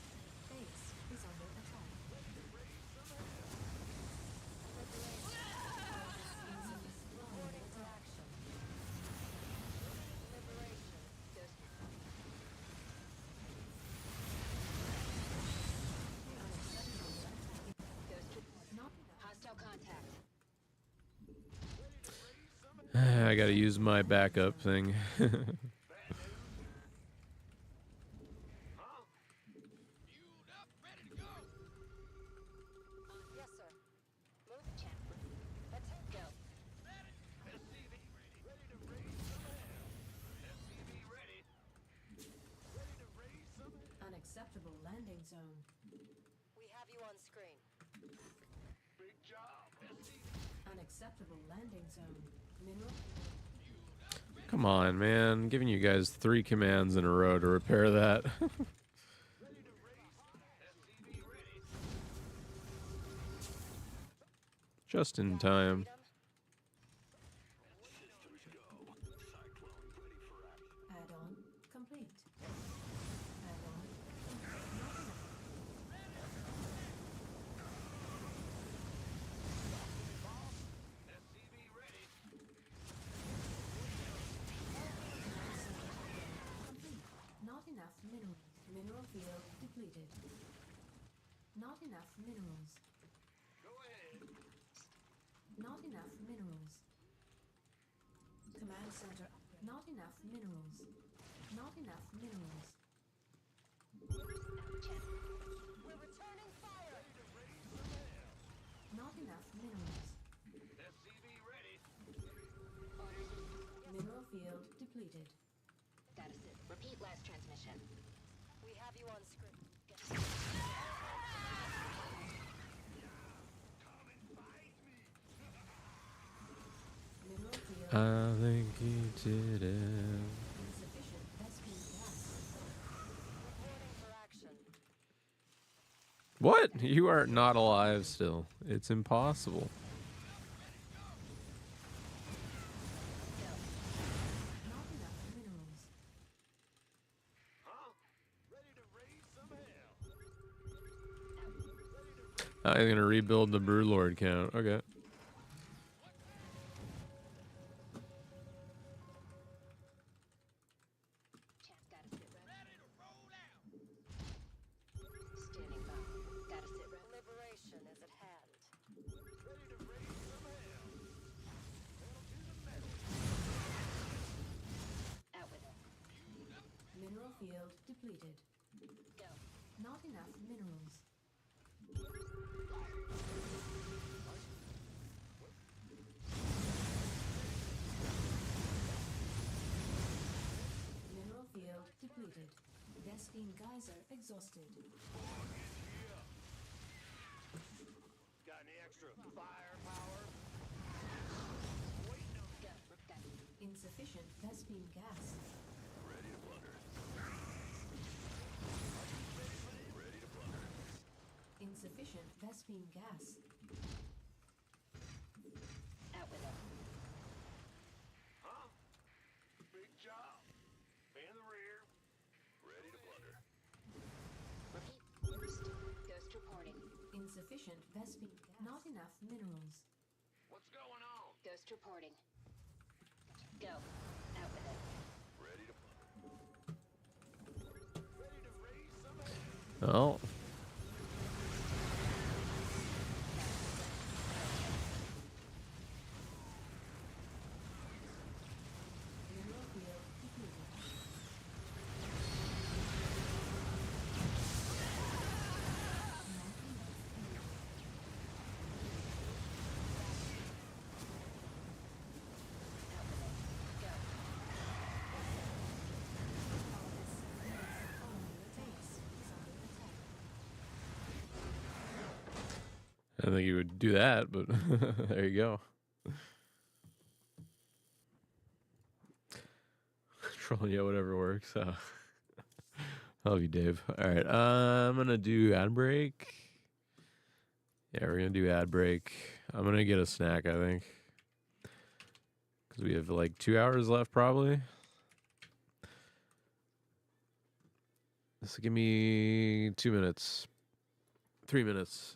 attack. Base is under attack. Not enough. Hostile contact. I gotta use my backup thing. Fueled up, ready to go. Yes, sir. Move. Channel. Attack. Go. SCV ready. Ready to raise some hell. SCV ready. Ready to raise some hell. Unacceptable landing zone. We have you on screen. Big job. SCV. Unacceptable landing zone. Mineral. Come on, man. I'm giving you guys 3 commands in a row to repair that. Ready to raise. SCV ready. Just in time. Add-on complete. Add-on. Not enough enough minerals. Mineral field depleted. Not enough minerals. Go ahead. Not enough minerals. Command center. Not enough minerals. Not enough minerals. We're returning fire! Ready to raise some hell. Not enough minerals. SCV ready. Mineral field depleted. Status it. Repeat last transmission. We have you on script. Come and fight me. Mineral field I think he did it. insufficient. Vespene gas. Reporting for action. What? You are not alive still. It's impossible. Not enough minerals. Huh? Ready to raise some hell. I'm gonna rebuild the Brewlord count. Okay. Chat status sit rep. Ready to roll out. Standing by. Status sit rep. Liberation is at hand. Ready to raise some hell. Pedal to the metal. Out with it. Mineral field depleted. Go. Not enough minerals. Mineral field depleted. Vespene geyser exhausted. Got any extra firepower? Go. Got it. Insufficient Vespene gas. Ready to plunder. Ready to plunder. Insufficient Vespene gas. Out with it. Huh? Big job. In the rear. Ready to plunder. Repeat. Ghost reporting. Insufficient Vespene gas. Not enough minerals. What's going on? Ghost reporting. Go. Out with it. Ready to plunder. Ready to raise some hell. Well, Mineral field depleted. Not enough energy. Out with it. Go. I don't think you would do that, but there you go. Trolling you, whatever works. I love you, Dave. All right, I'm gonna do ad break. Yeah, we're gonna do ad break. I'm gonna get a snack, I think, because we have like 2 hours left, probably. This will give me 2 minutes, 3 minutes.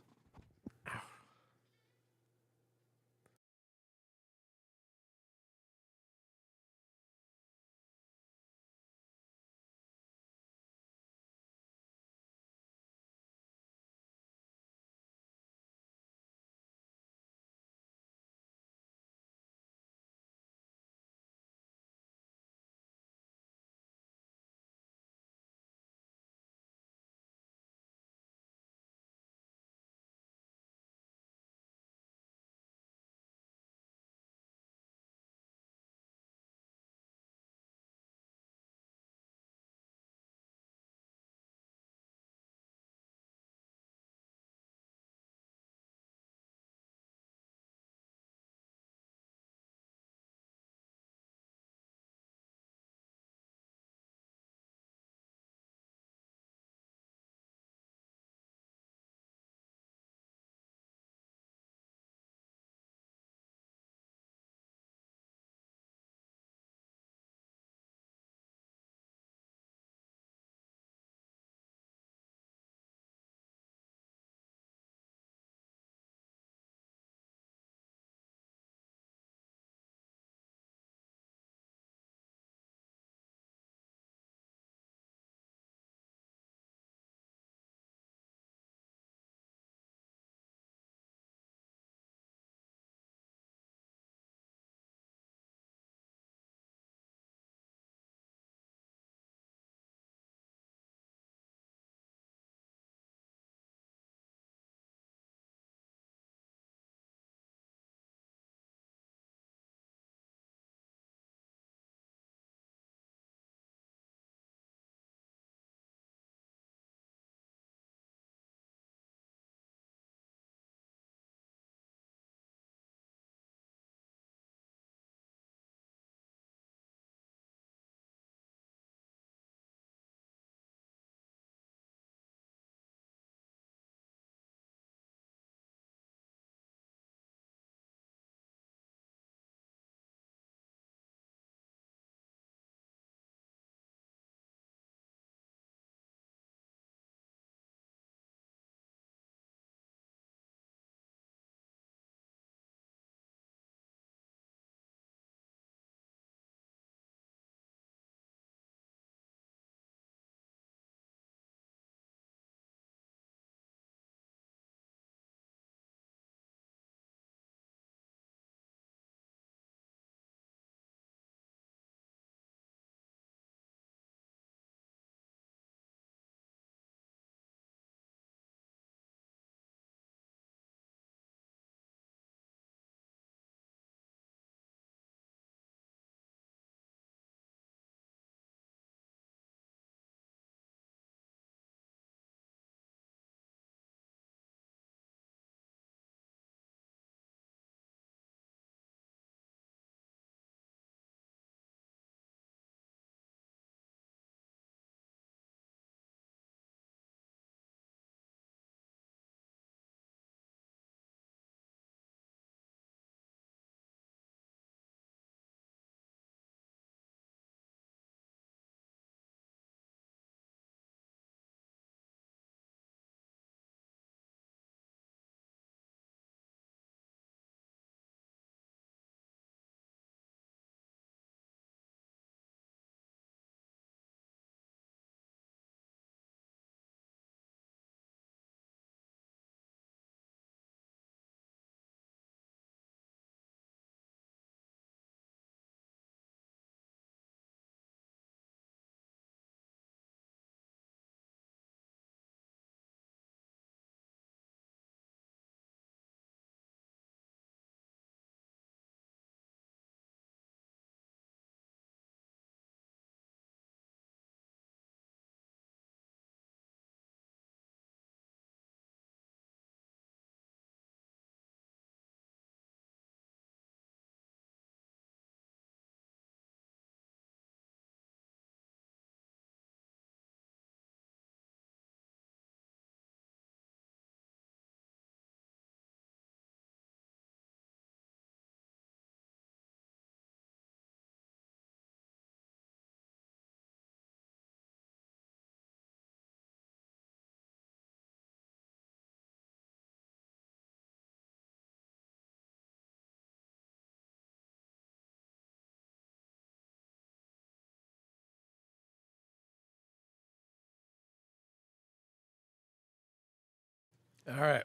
All right.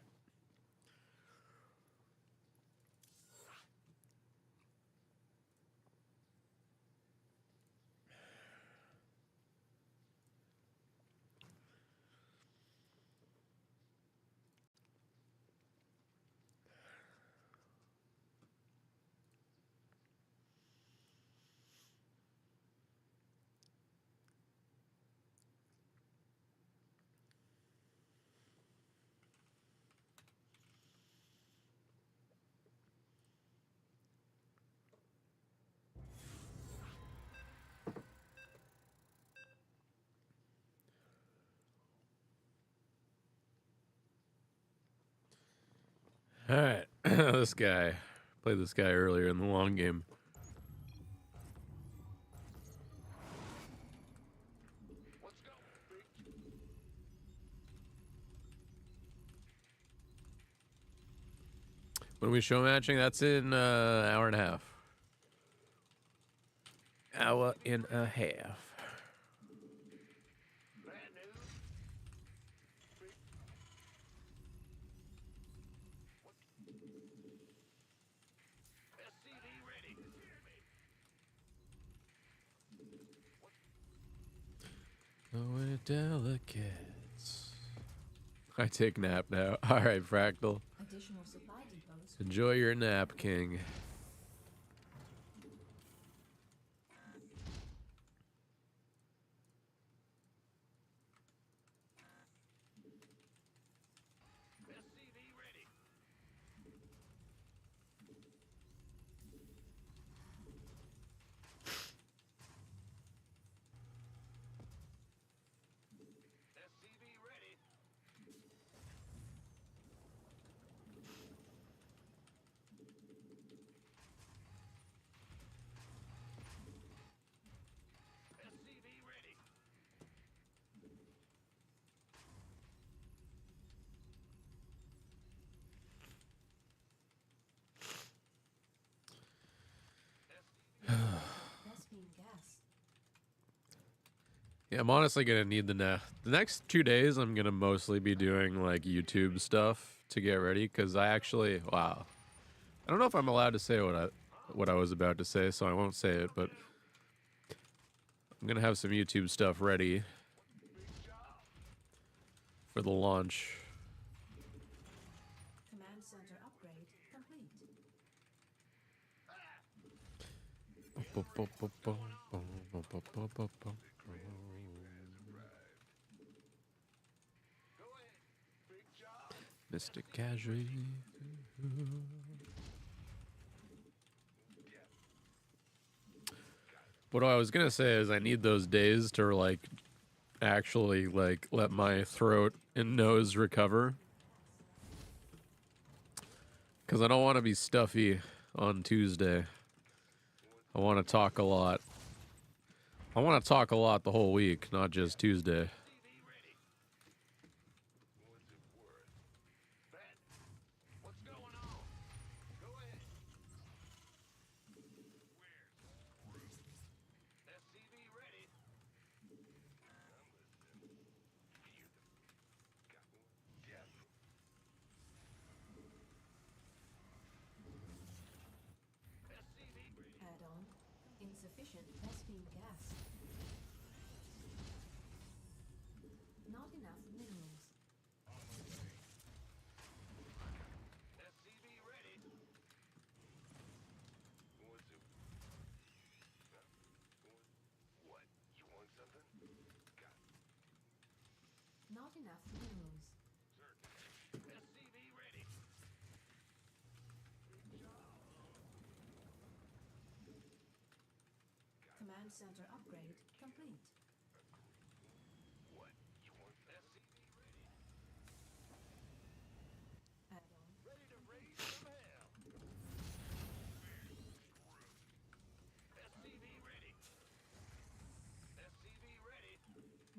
All right. This guy. Played this guy earlier in the long game. Let's go. When we show matching, that's in hour and a half. Hour and a half. Bad news. SCV ready. Oh, we're delicates. I take nap now. All right, Fractal. Additional supply depots. Enjoy your nap, King. SCV ready. SCV ready. SCV ready. Bespin gas. Yeah, I'm honestly gonna need the next 2 days. I'm gonna mostly be doing like YouTube stuff to get ready because I actually I don't know if I'm allowed to say what I was about to say, so I won't say it. But I'm gonna have some YouTube stuff ready for the launch. Command center upgrade complete. Mr. Casually. What I was gonna say is I need those days to like actually like let my throat and nose recover, because I don't want to be stuffy on Tuesday. I want to talk a lot. I want to talk a lot the whole week, not just Tuesday. What's going on? Go ahead. SCV ready. Add-on. Insufficient Bespin gas. Not enough minerals. SCV ready. What's it? What? You want something? Not enough minerals. SCV ready. Command center upgrade complete. What? You want SCV ready? Add-on. Ready to raise some hell. SCV ready. SCV ready.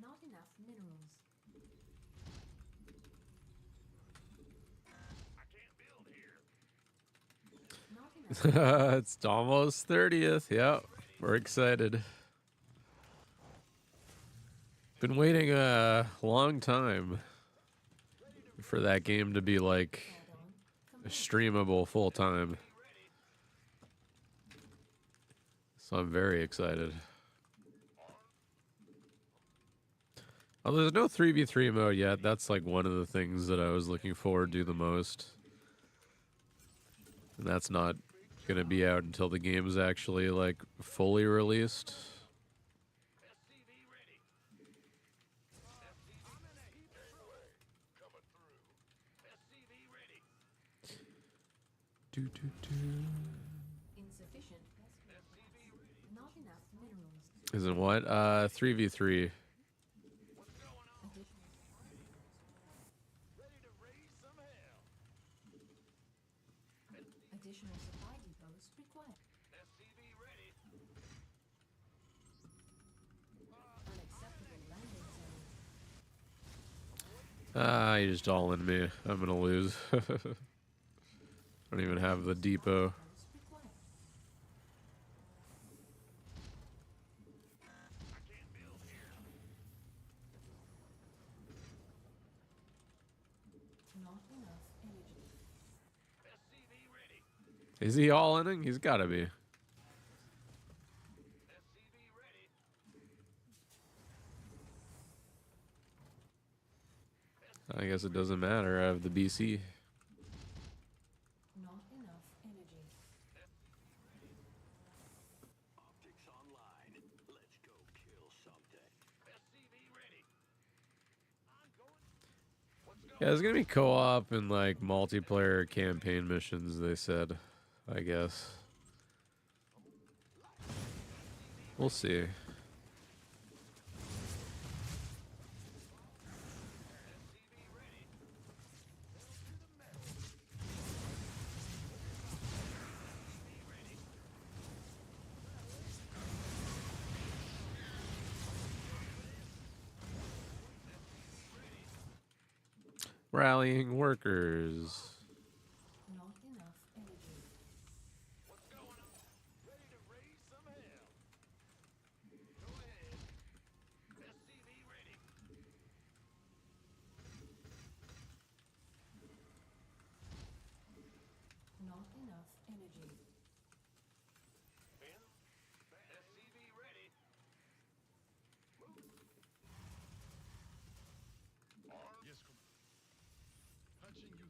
Not enough minerals. I can't build here. Not enough. It's almost 30th. Yep, we're excited. Been waiting a long time for that game to be like Add-on streamable full time. So I'm very excited. Oh, there's no 3v3 mode yet. That's like one of the things that I was looking forward to the most. And that's not going to be out until the game is actually like fully released. insufficient. Not enough minerals. Isn't what? 3v3. Additional. Additional supply depots required. Unacceptable landing zone. Ah, you just all in me. I'm going to lose. I don't even have the depot. Depots required. Not enough energy. Is he all inning? He's got to be. I guess it doesn't matter. I have the BC. Not enough energy. Optics online. Let's go kill something. Yeah, there's gonna be co-op and like multiplayer campaign missions, they said. I guess. We'll see. Rallying workers. Not enough energy. Not enough energy. Yes, come. Punching you through.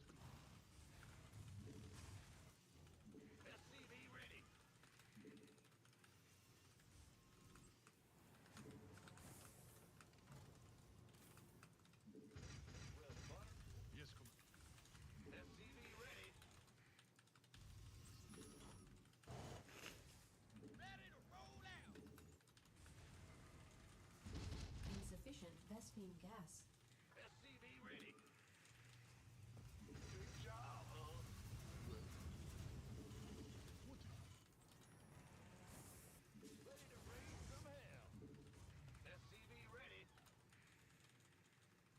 Yes, come. Insufficient Vespine gas.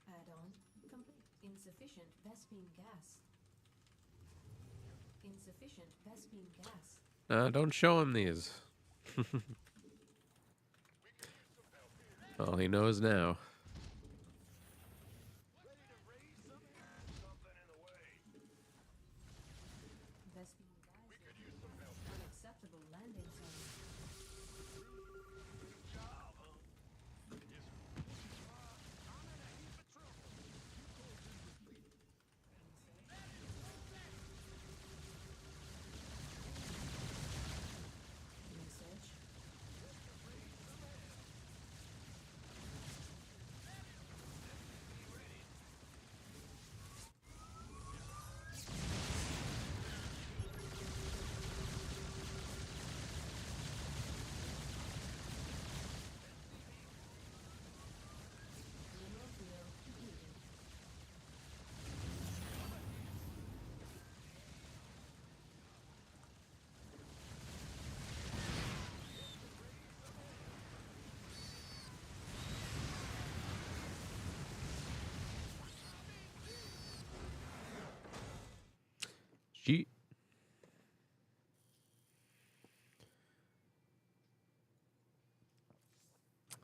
Add-on complete. Insufficient Vespine gas. Insufficient Vespine gas. Don't show him these. Well, he knows now. Vespine gas. Unacceptable landing zone. Research. Mineral wheel completed. Cheat.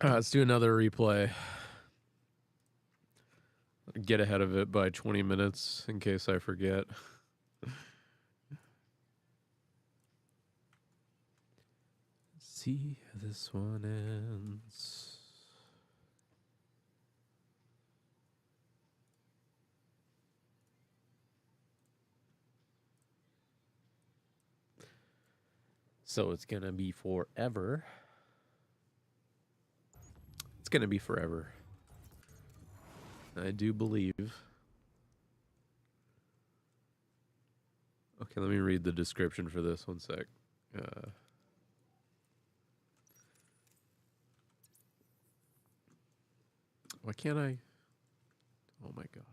Let's do another replay. get ahead of it by 20 minutes in case I forget. See how this one ends. So it's gonna be forever. It's gonna be forever. I do believe. Okay, let me read the description for this one sec. Why can't I? Oh my god.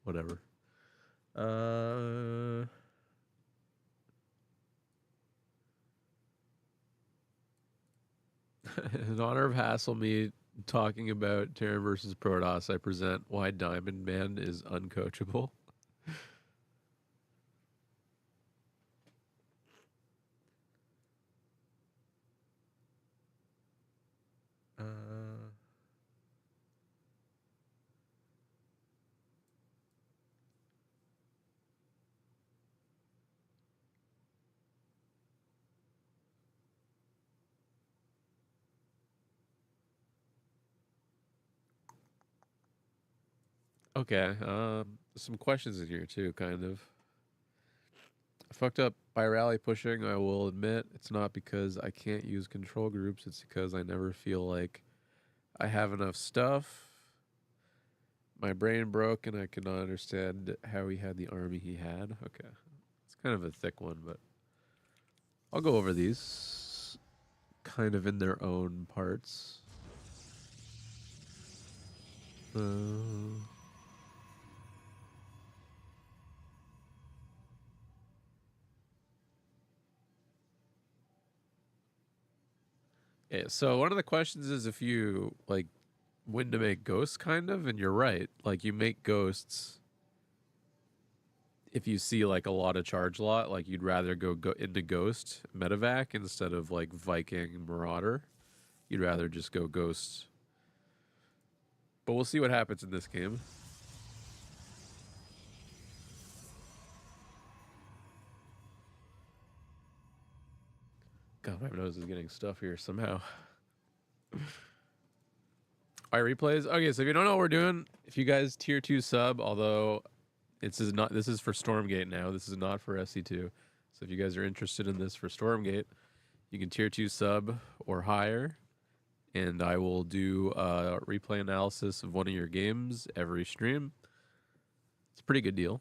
Whatever. In honor of Hasselmead talking about Terran versus Protoss, I present why Diamond Man is uncoachable. Okay, some questions in here too, kind of. I fucked up by rally pushing, I will admit. It's not because I can't use control groups, it's because I never feel like I have enough stuff. My brain broke and I could not understand how he had the army he had. Okay. It's kind of a thick one, but I'll go over these kind of in their own parts. Yeah, so one of the questions is if you like when to make ghosts, kind of, and you're right. Like you make ghosts if you see like a lot of charge lot, like you'd rather go into ghost medevac instead of like Viking Marauder. You'd rather just go ghost. But we'll see what happens in this game. God, my nose is getting stuffier somehow. All right, replays. Okay, so if you don't know what we're doing, if you guys tier 2 sub, although this is for Stormgate now. This is not for SC2. So if you guys are interested in this for Stormgate, you can tier 2 sub or higher, and I will do a replay analysis of one of your games every stream. It's a pretty good deal.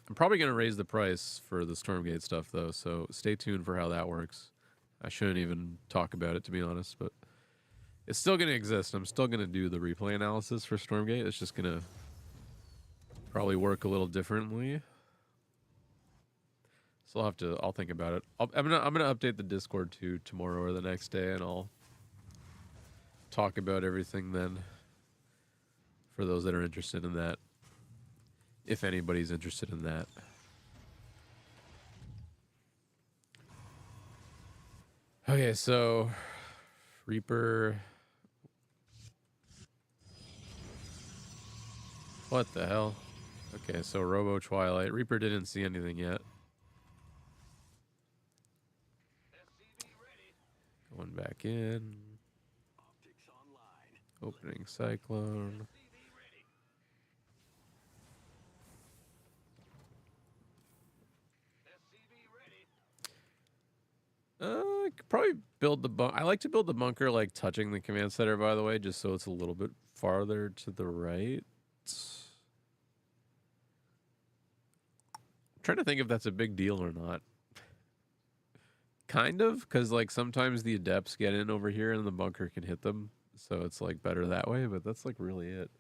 I'm probably going to raise the price for the Stormgate stuff, though, so stay tuned for how that works. I shouldn't even talk about it, to be honest, but it's still going to exist. I'm still going to do the replay analysis for Stormgate. It's just going to probably work a little differently. So I'll think about it. I'm gonna update the Discord too tomorrow or the next day, and I'll talk about everything then for those that are interested in that. If anybody's interested in that. Okay, so Reaper. What the hell? Okay, so Robo Twilight. Reaper didn't see anything yet. Going back in. Opening Cyclone. Could probably build the bunker. I like to build the bunker like touching the command center, by the way, just so it's a little bit farther to the right. I'm trying to think if that's a big deal or not. Kind of, because like sometimes the adepts get in over here and the bunker can hit them, so it's like better that way. But that's like really it.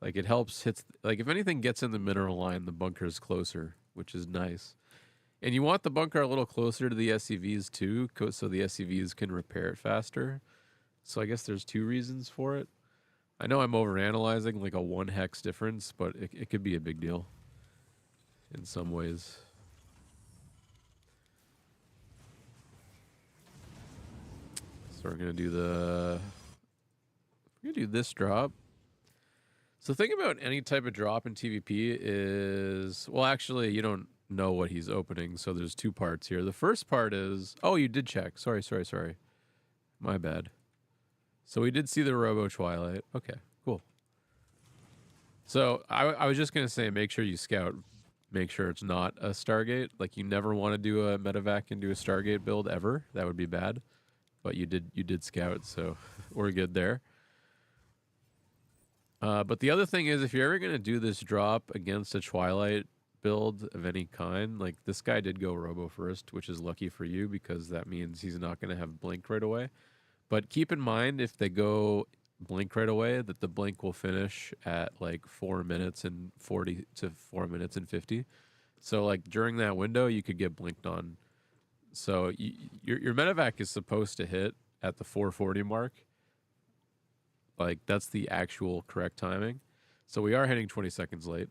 Like it helps hits. Like if anything gets in the mineral line, the bunker is closer, which is nice. And you want the bunker a little closer to the SCVs too, so the SCVs can repair it faster. So I guess there's two reasons for it. I know I'm overanalyzing like a 1 hex difference, but it could be a big deal in some ways. So we're gonna do this drop. So the thing about any type of drop in TVP is, well, actually, you don't know what he's opening, so there's two parts here. The first part is, oh, you did check. Sorry. My bad. So we did see the Robo Twilight. Okay, cool. So I was just going to say, make sure you scout. Make sure it's not a Stargate. Like, you never want to do a medevac into a Stargate build ever. That would be bad. But you did scout, so we're good there. But the other thing is, if you're ever going to do this drop against a Twilight build of any kind, like this guy did go Robo first, which is lucky for you because that means he's not going to have Blink right away. But keep in mind, if they go Blink right away, that the Blink will finish at like 4 minutes and 40 to 4 minutes and 50. So like during that window, you could get blinked on. So your medevac is supposed to hit at the 440 mark. Like, that's the actual correct timing. So we are hitting 20 seconds late,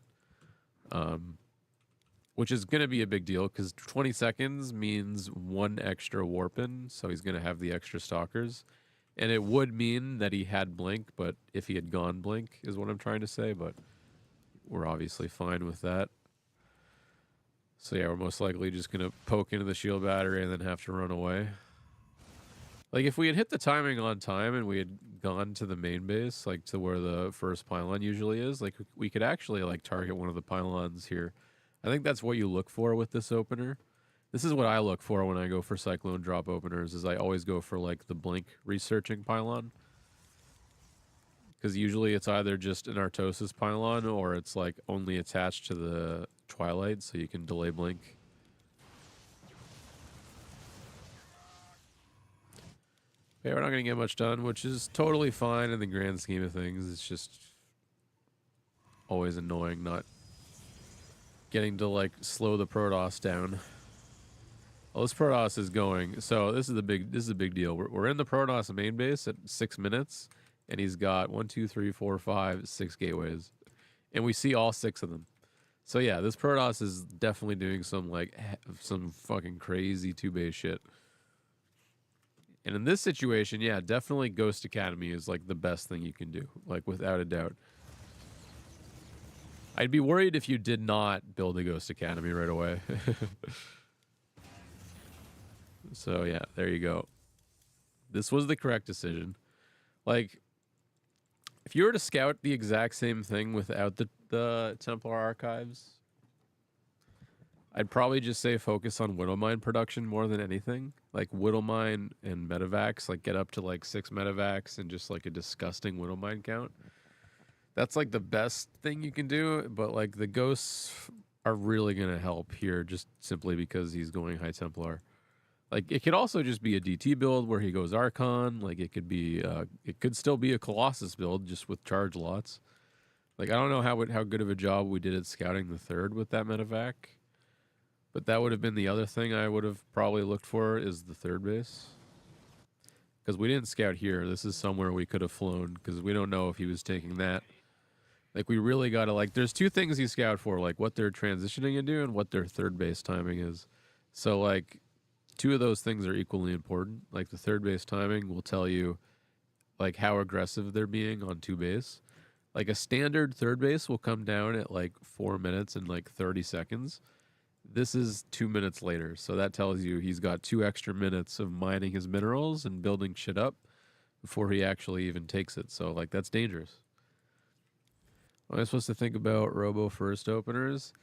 which is going to be a big deal because 20 seconds means one extra warp in, so he's going to have the extra stalkers. And it would mean that he had Blink, but if he had gone Blink is what I'm trying to say, but we're obviously fine with that. So yeah, we're most likely just going to poke into the shield battery and then have to run away. Like, if we had hit the timing on time and we had gone to the main base, like to where the first pylon usually is, like we could actually like target one of the pylons here. I think that's what you look for with this opener. This is what I look for when I go for Cyclone drop openers, is I always go for like the Blink researching pylon. Because usually it's either just an Artosis pylon or it's like only attached to the Twilight, so you can delay Blink. Yeah, we're not going to get much done, which is totally fine in the grand scheme of things. It's just always annoying not getting to, like, slow the Protoss down. Well, this Protoss is going. So this is a big deal. We're in the Protoss main base at 6 minutes, and he's got 1, 2, 3, 4, 5, 6 gateways. And we see all 6 of them. So yeah, this Protoss is definitely doing some, like, some fucking crazy 2-base shit. And in this situation, yeah, definitely Ghost Academy is like the best thing you can do, like without a doubt. I'd be worried if you did not build a Ghost Academy right away. So yeah, there you go. This was the correct decision. Like, if you were to scout the exact same thing without the Templar archives, I'd probably just say focus on Widowmine production more than anything. Like, Widowmine and medevacs, like, get up to, like, 6 medevacs and just, like, a disgusting Widowmine count. That's, like, the best thing you can do, but, like, the ghosts are really going to help here just simply because he's going High Templar. Like, it could also just be a DT build where he goes Archon. Like, it could be, it could still be a Colossus build just with charge lots. Like, I don't know how good of a job we did at scouting the third with that medevac. But that would have been the other thing I would have probably looked for, is the third base. Because we didn't scout here. This is somewhere we could have flown, because we don't know if he was taking that. Like, we really got to, like, there's two things you scout for, like what they're transitioning into and what their third base timing is. So, like, two of those things are equally important. Like, the third base timing will tell you, like, how aggressive they're being on 2 base. Like, a standard third base will come down at, like, 4 minutes and, like, 30 seconds. This is 2 minutes later, so that tells you he's got 2 extra minutes of mining his minerals and building shit up before he actually even takes it. So, like, that's dangerous. What am I supposed to think about Robo first openers?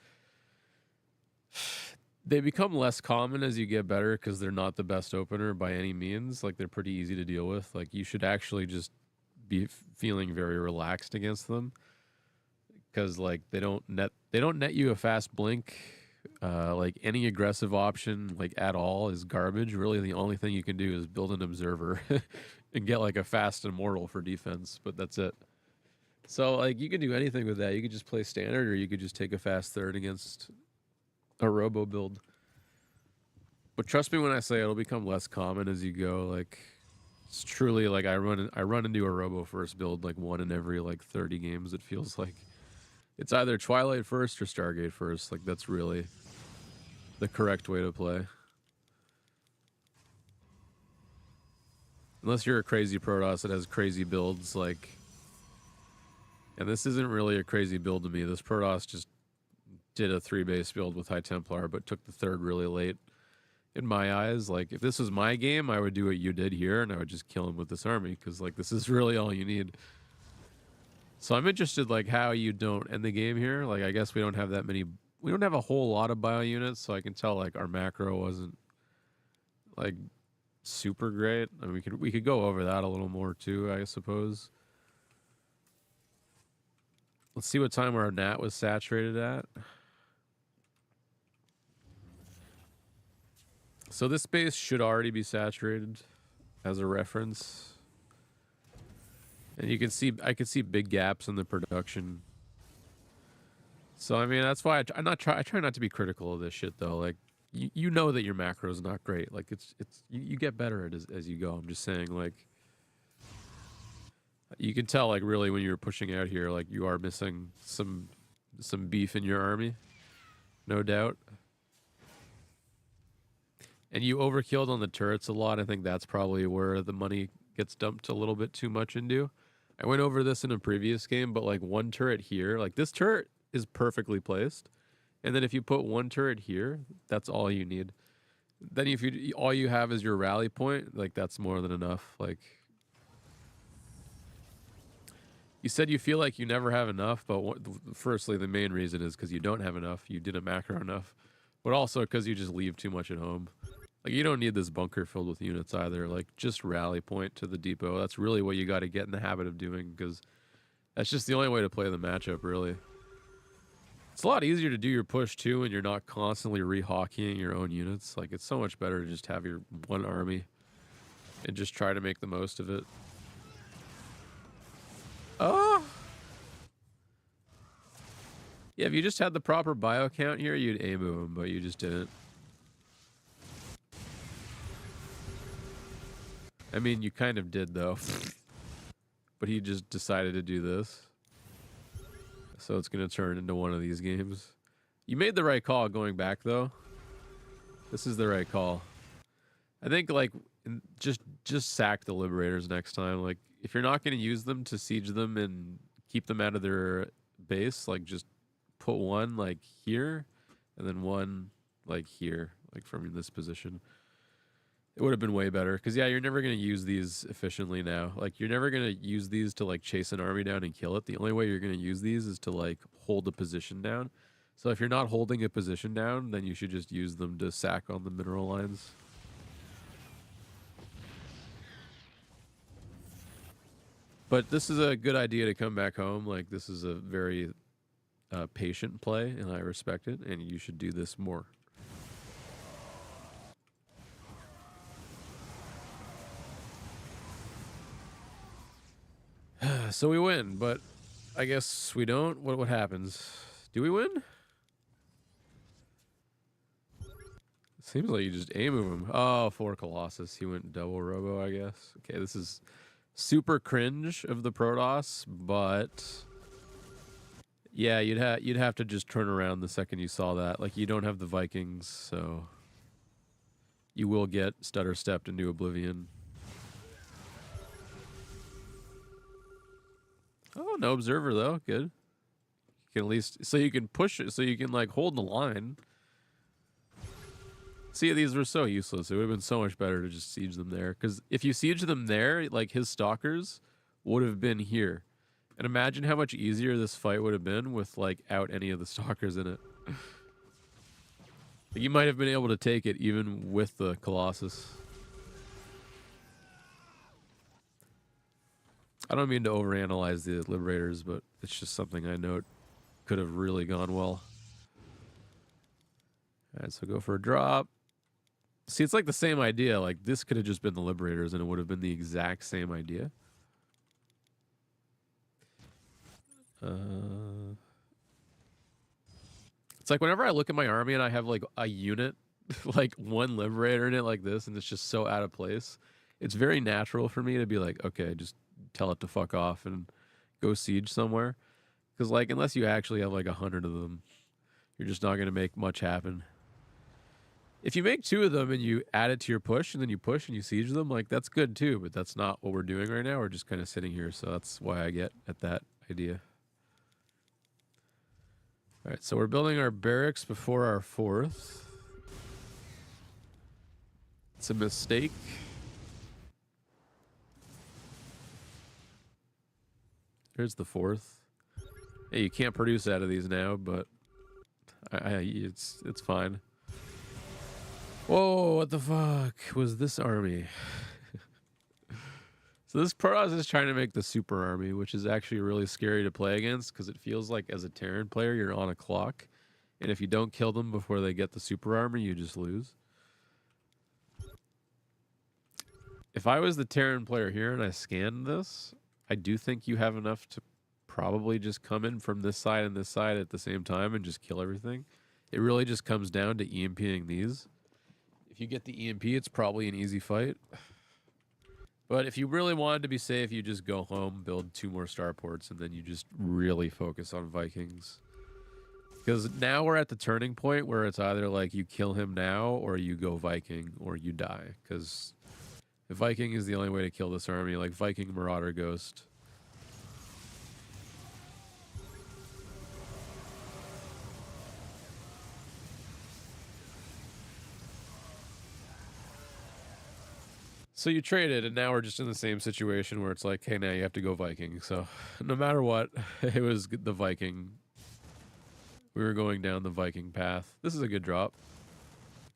They become less common as you get better because they're not the best opener by any means. Like, they're pretty easy to deal with. Like, you should actually just be feeling very relaxed against them because, like, they don't net you a fast blink. Like, any aggressive option, like, at all is garbage. Really, the only thing you can do is build an observer and get, like, a fast immortal for defense, but that's it. So, like, you can do anything with that. You could just play standard, or you could just take a fast third against a Robo build. But trust me when I say it'll become less common as you go. Like, it's truly, like, I run into a Robo first build, like, 1 in every, like, 30 games, it feels like. It's either Twilight first or Stargate first. Like, that's really the correct way to play. Unless you're a crazy Protoss that has crazy builds, like And this isn't really a crazy build to me. This Protoss just did a 3-base build with High Templar, but took the 3rd really late. In my eyes, like, if this was my game, I would do what you did here, and I would just kill him with this army, because, like, this is really all you need. So I'm interested, like, how you don't end the game here. Like, I guess we don't have that many... We don't have a whole lot of bio units, so I can tell, like, our macro wasn't, like, super great. I mean, we could go over that a little more, too, I suppose. Let's see what time our NAT was saturated at. So this base should already be saturated as a reference. And you can see, I can see big gaps in the production. So, I mean, that's why I try not to be critical of this shit, though. Like, you know that your macro is not great. Like, you get better at it as you go. I'm just saying, like, you can tell, like, really when you're pushing out here, like, you are missing some beef in your army. No doubt. And you overkilled on the turrets a lot. I think that's probably where the money gets dumped a little bit too much into. I went over this in a previous game, but, like, one turret here, like, this turret is perfectly placed. And then if you put one turret here, that's all you need. Then if you all you have is your rally point, like, that's more than enough. Like, you said you feel like you never have enough, but firstly, the main reason is because you don't have enough. You didn't macro enough, but also because you just leave too much at home. Like, you don't need this bunker filled with units either. Like, just rally point to the depot. That's really what you got to get in the habit of doing, because that's just the only way to play the matchup, really. It's a lot easier to do your push, too, when you're not constantly re-hockeying your own units. Like, it's so much better to just have your one army and just try to make the most of it. Oh! Yeah, if you just had the proper bio count here, you'd A-move him, but you just didn't. I mean, you kind of did, though. But he just decided to do this. So it's going to turn into one of these games. You made the right call going back, though. This is the right call. I think, like, just sack the Liberators next time. Like, if you're not going to use them to siege them and keep them out of their base, like, just put one, like, here, and then one, like, here, like, from this position. It would have been way better. Because, yeah, you're never going to use these efficiently now. Like, you're never going to use these to, like, chase an army down and kill it. The only way you're going to use these is to, like, hold a position down. So if you're not holding a position down, then you should just use them to sack on the mineral lines. But this is a good idea to come back home. Like, this is a very patient play, and I respect it. And you should do this more. So we win, but I guess we don't. What happens? Do we win? Seems like you just A-move him. Oh, 4 Colossus. He went double robo, I guess. Okay, this is super cringe of the Protoss, but yeah, you'd have to just turn around the second you saw that. Like, you don't have the Vikings, so you will get stutter stepped into oblivion. Oh, no observer, though. Good. You can at least... So you can push it, so you can, like, hold the line. See, these were so useless. It would have been so much better to just siege them there. Because if you siege them there, like, his stalkers would have been here. And imagine how much easier this fight would have been with, like, out any of the stalkers in it. Like, you might have been able to take it even with the Colossus. I don't mean to overanalyze the Liberators, but it's just something I note could have really gone well. All right, so go for a drop. See, it's like the same idea. Like, this could have just been the Liberators, and it would have been the exact same idea. It's like whenever I look at my army and I have, like, a unit, like, one Liberator in it like this, and it's just so out of place, it's very natural for me to be like, okay, just tell it to fuck off and go siege somewhere. Because, like, unless you actually have, like, 100 of them, you're just not going to make much happen. If you make 2 of them and you add it to your push, and then you push and you siege them, like, that's good too, but that's not what we're doing right now. We're just kind of sitting here, so that's why I get at that idea. All right, so we're building our barracks before our fourth. It's a mistake. Here's the fourth. Hey, you can't produce out of these now, but it's fine. Whoa, what the fuck was this army? So this Protoss is trying to make the super army, which is actually really scary to play against because it feels like as a Terran player, you're on a clock. And if you don't kill them before they get the super army, you just lose. If I was the Terran player here and I scanned this, I do think you have enough to probably just come in from this side and this side at the same time and just kill everything. It really just comes down to EMPing these. If you get the EMP, it's probably an easy fight. But if you really wanted to be safe, you just go home, build 2 more starports, and then you just really focus on Vikings. Because now we're at the turning point where it's either like you kill him now or you go Viking or you die. Because Viking is the only way to kill this army, like Viking Marauder Ghost. So you traded, and now we're just in the same situation where it's like, hey, now you have to go Viking. So no matter what, it was the Viking. We were going down the Viking path. This is a good drop.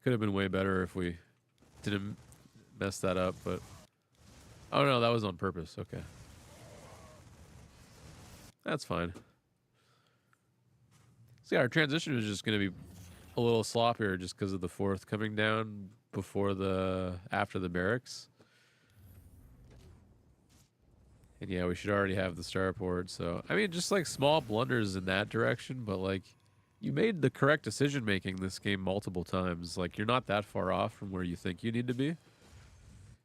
Could have been way better if we didn't mess that up, but... Oh, no, that was on purpose. Okay. That's fine. So yeah, our transition is just going to be a little sloppier just because of the fourth coming down before after the barracks. And yeah, we should already have the starport. So, I mean, just like small blunders in that direction, but like you made the correct decision making this game multiple times. Like you're not that far off from where you think you need to be.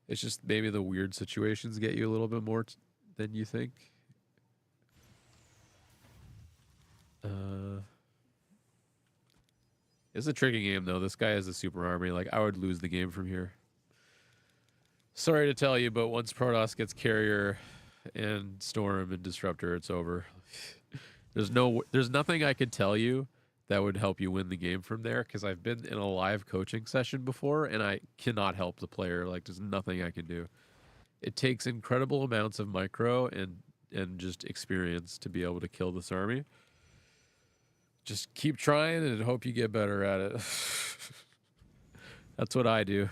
It's just maybe the weird situations get you a little bit more than you think. It's a tricky game, though. This guy has a super army. Like, I would lose the game from here. Sorry to tell you, but once Protoss gets Carrier and Storm and Disruptor, it's over. There's nothing I could tell you that would help you win the game from there, because I've been in a live coaching session before, and I cannot help the player. Like, there's nothing I can do. It takes incredible amounts of micro and just experience to be able to kill this army. Just keep trying and hope you get better at it. That's what I do.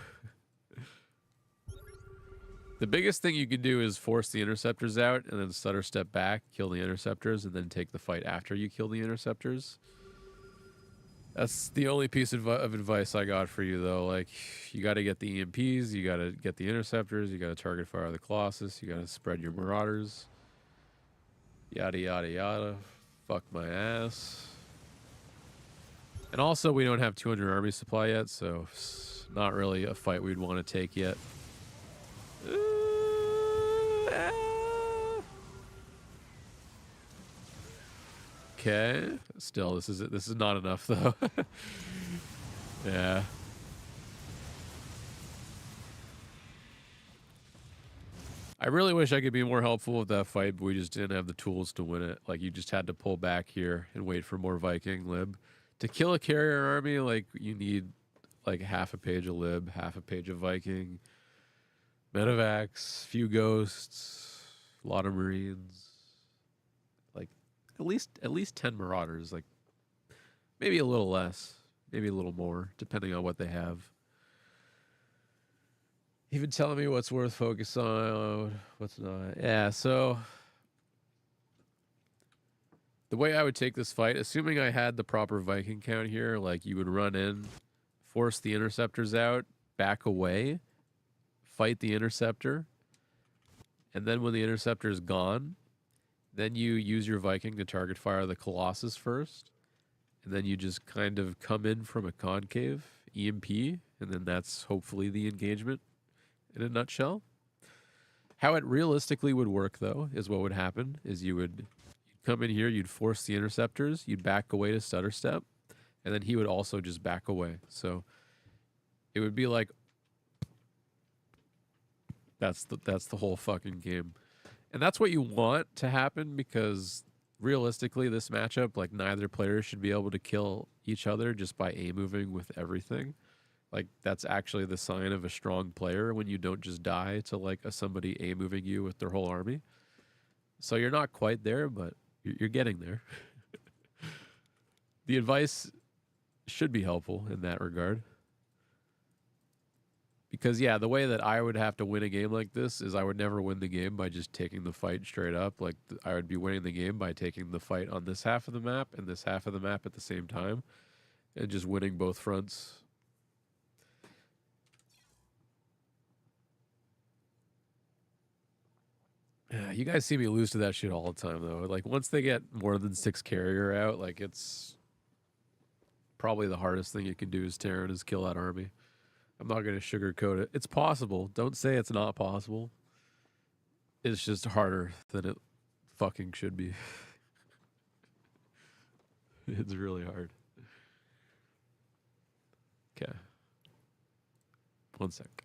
The biggest thing you can do is force the interceptors out and then stutter step back, kill the interceptors, and then take the fight after you kill the interceptors. That's the only piece of advice I got for you, though. Like, you got to get the EMPs, you got to get the interceptors, you got to target fire the Colossus, you got to spread your Marauders. Yada, yada, yada. Fuck my ass. And also, we don't have 200 army supply yet, so it's not really a fight we'd want to take yet. Okay. Still, this is not enough, though. Yeah. I really wish I could be more helpful with that fight, but we just didn't have the tools to win it. Like, you just had to pull back here and wait for more Viking lib. To kill a carrier army, like, you need like half a page of lib, half a page of Viking, medevacs, few ghosts, a lot of marines, like at least 10 marauders, like maybe a little less, maybe a little more, depending on what they have. Even telling me what's worth focus on, what's not. Yeah, so the way I would take this fight, assuming I had the proper Viking count here, like you would run in, force the interceptors out, back away, fight the interceptor, and then when the interceptor is gone, then you use your Viking to target fire the Colossus first, and then you just kind of come in from a concave, EMP, and then that's hopefully the engagement in a nutshell. How it realistically would work, though, is what would happen is you'd come in here, you'd force the interceptors, you'd back away to stutter step, and then he would also just back away. So it would be like that's the whole fucking game. And that's what you want to happen, because realistically, this matchup, like neither player should be able to kill each other just by A moving with everything. Like that's actually the sign of a strong player when you don't just die to like somebody A moving you with their whole army. So you're not quite there, but you're getting there. The advice should be helpful in that regard. Because, yeah, the way that I would have to win a game like this is I would never win the game by just taking the fight straight up. Like, I would be winning the game by taking the fight on this half of the map and this half of the map at the same time and just winning both fronts. Yeah, you guys see me lose to that shit all the time, though. Like, once they get more than 6 carrier out, like, it's probably the hardest thing you can do as Terran is kill that army. I'm not going to sugarcoat it. It's possible. Don't say it's not possible. It's just harder than it fucking should be. It's really hard. Okay. 1 sec.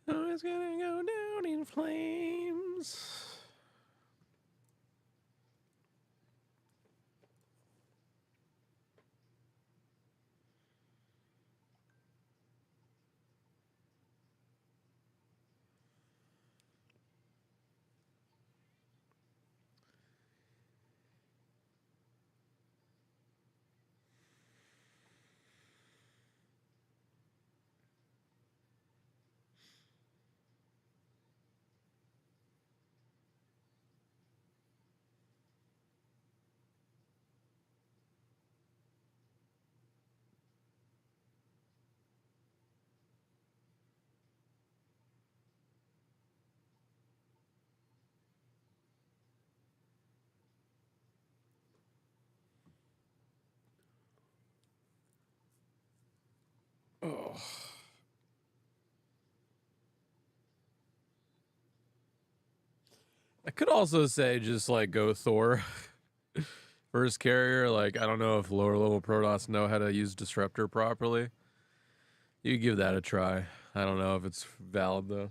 Oh, it's gonna go down in flames. Oh. I could also say just like go Thor first carrier. Like I don't know if lower level Protoss know how to use Disruptor properly. You give that a try. I don't know if it's valid though.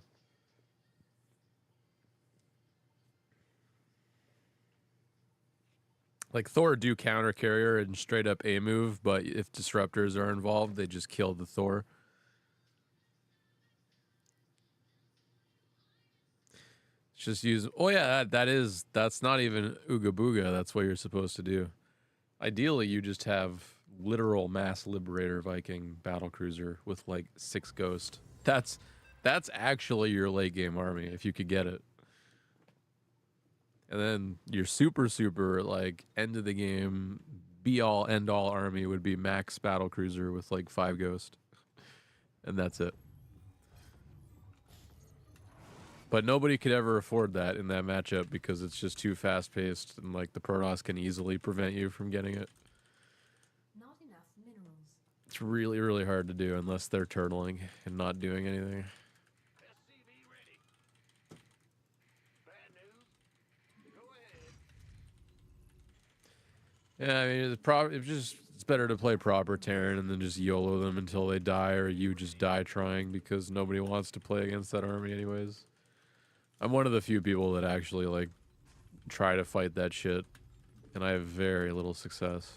Like Thor do counter carrier and straight up A move, but if disruptors are involved, they just kill the Thor. Just use. Oh yeah, that's not even Ooga Booga. That's what you're supposed to do. Ideally, you just have literal mass liberator Viking battle cruiser with like 6 ghost. That's actually your late game army if you could get it. And then your super like end of the game be all end all army would be max battle cruiser with like 5 ghost. And that's it. But nobody could ever afford that in that matchup because it's just too fast paced and like the Protoss can easily prevent you from getting it. Not enough minerals. It's really, really hard to do unless they're turtling and not doing anything. SCV ready. Bad news. Go ahead. Yeah, I mean, it's just It's better to play proper Terran and then just YOLO them until they die, or you just die trying, because nobody wants to play against that army anyways. I'm one of the few people that actually like try to fight that shit, and I have very little success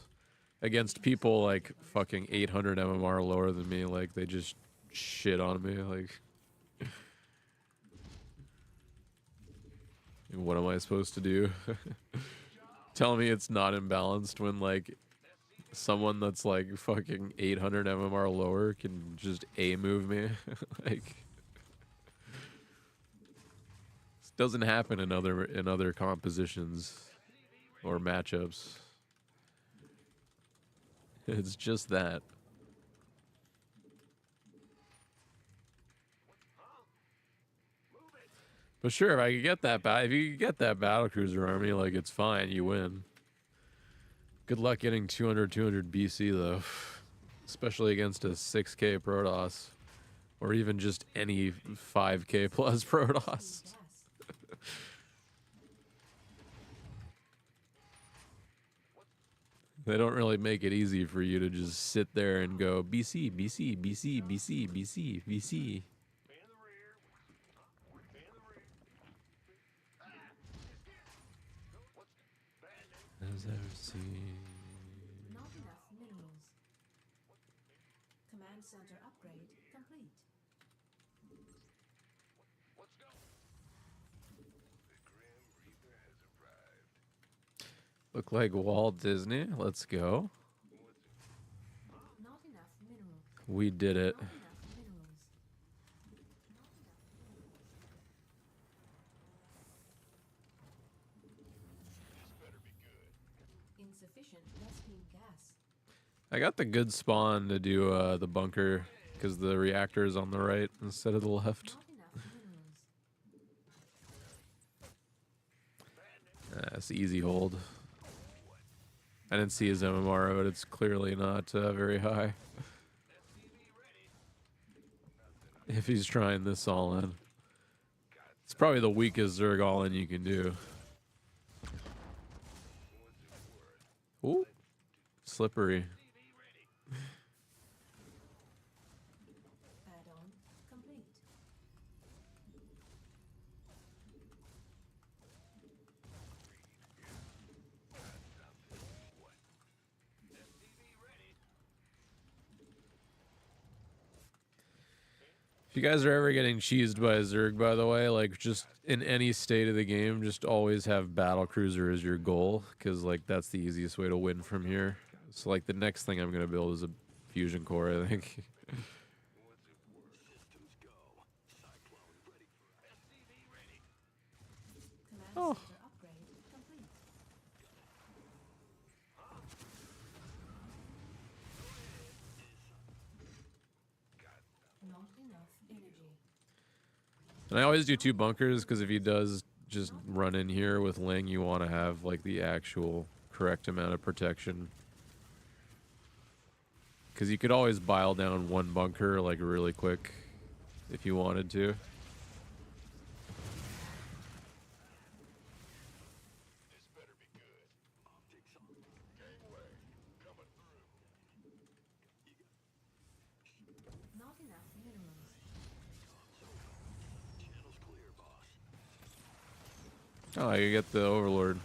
against people like fucking 800 MMR lower than me. Like, they just shit on me. Like, what am I supposed to do? Tell me it's not imbalanced when like someone that's like fucking 800 MMR lower can just A move me. Like, this doesn't happen in other compositions or matchups. It's just that. But sure, if I could get that if you could get that battlecruiser army, like, it's fine, you win. Good luck getting 200 BC though, especially against a 6k Protoss, or even just any 5k plus Protoss. Gas. They don't really make it easy for you to just sit there and go BC, BC, BC, BC, BC, BC. As ever seen. Not enough minerals. Command center upgrade complete. Let's go. The Grim Reaper has arrived. Look like Walt Disney. Let's go. Not enough minerals. We did it. Not enough minerals. This better be good. Insufficient Vespene gas. I got the good spawn to do the bunker because the reactor is on the right instead of the left. Not enough minerals. That's easy hold. I didn't see his MMR, but it's clearly not very high. If he's trying this all in. It's probably the weakest Zerg all in you can do. Ooh. Slippery. Add-on complete. If you guys are ever getting cheesed by a Zerg, by the way, like, just in any state of the game, just always have battle cruiser as your goal, because like that's the easiest way to win from here. So like the next thing I'm gonna build is a fusion core, I think. Command Oh. center upgrade complete. Not enough energy. And I always do 2 bunkers, because if he does just run in here with Ling, you want to have like the actual correct amount of protection. Because you could always bile down 1 bunker like really quick if you wanted to. This better be good. Gangway coming through. Not enough minerals. Channel's clear, boss. Oh, you get the Overlord.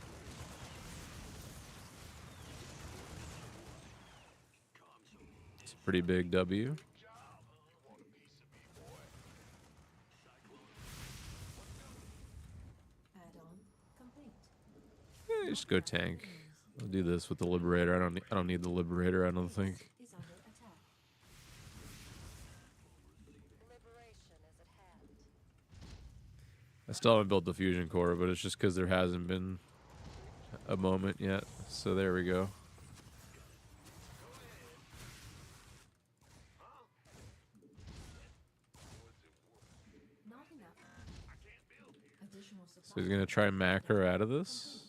It's a pretty big W. Want a piece of me, boy? Add-on complete. Yeah, just go tank. I'll do this with the Liberator. I don't need the Liberator, I don't think. Is under attack. Liberation is at hand. I still haven't built the fusion core, but it's just because there hasn't been a moment yet. So there we go. Not enough. Additional supply. So he's gonna try macro out of this.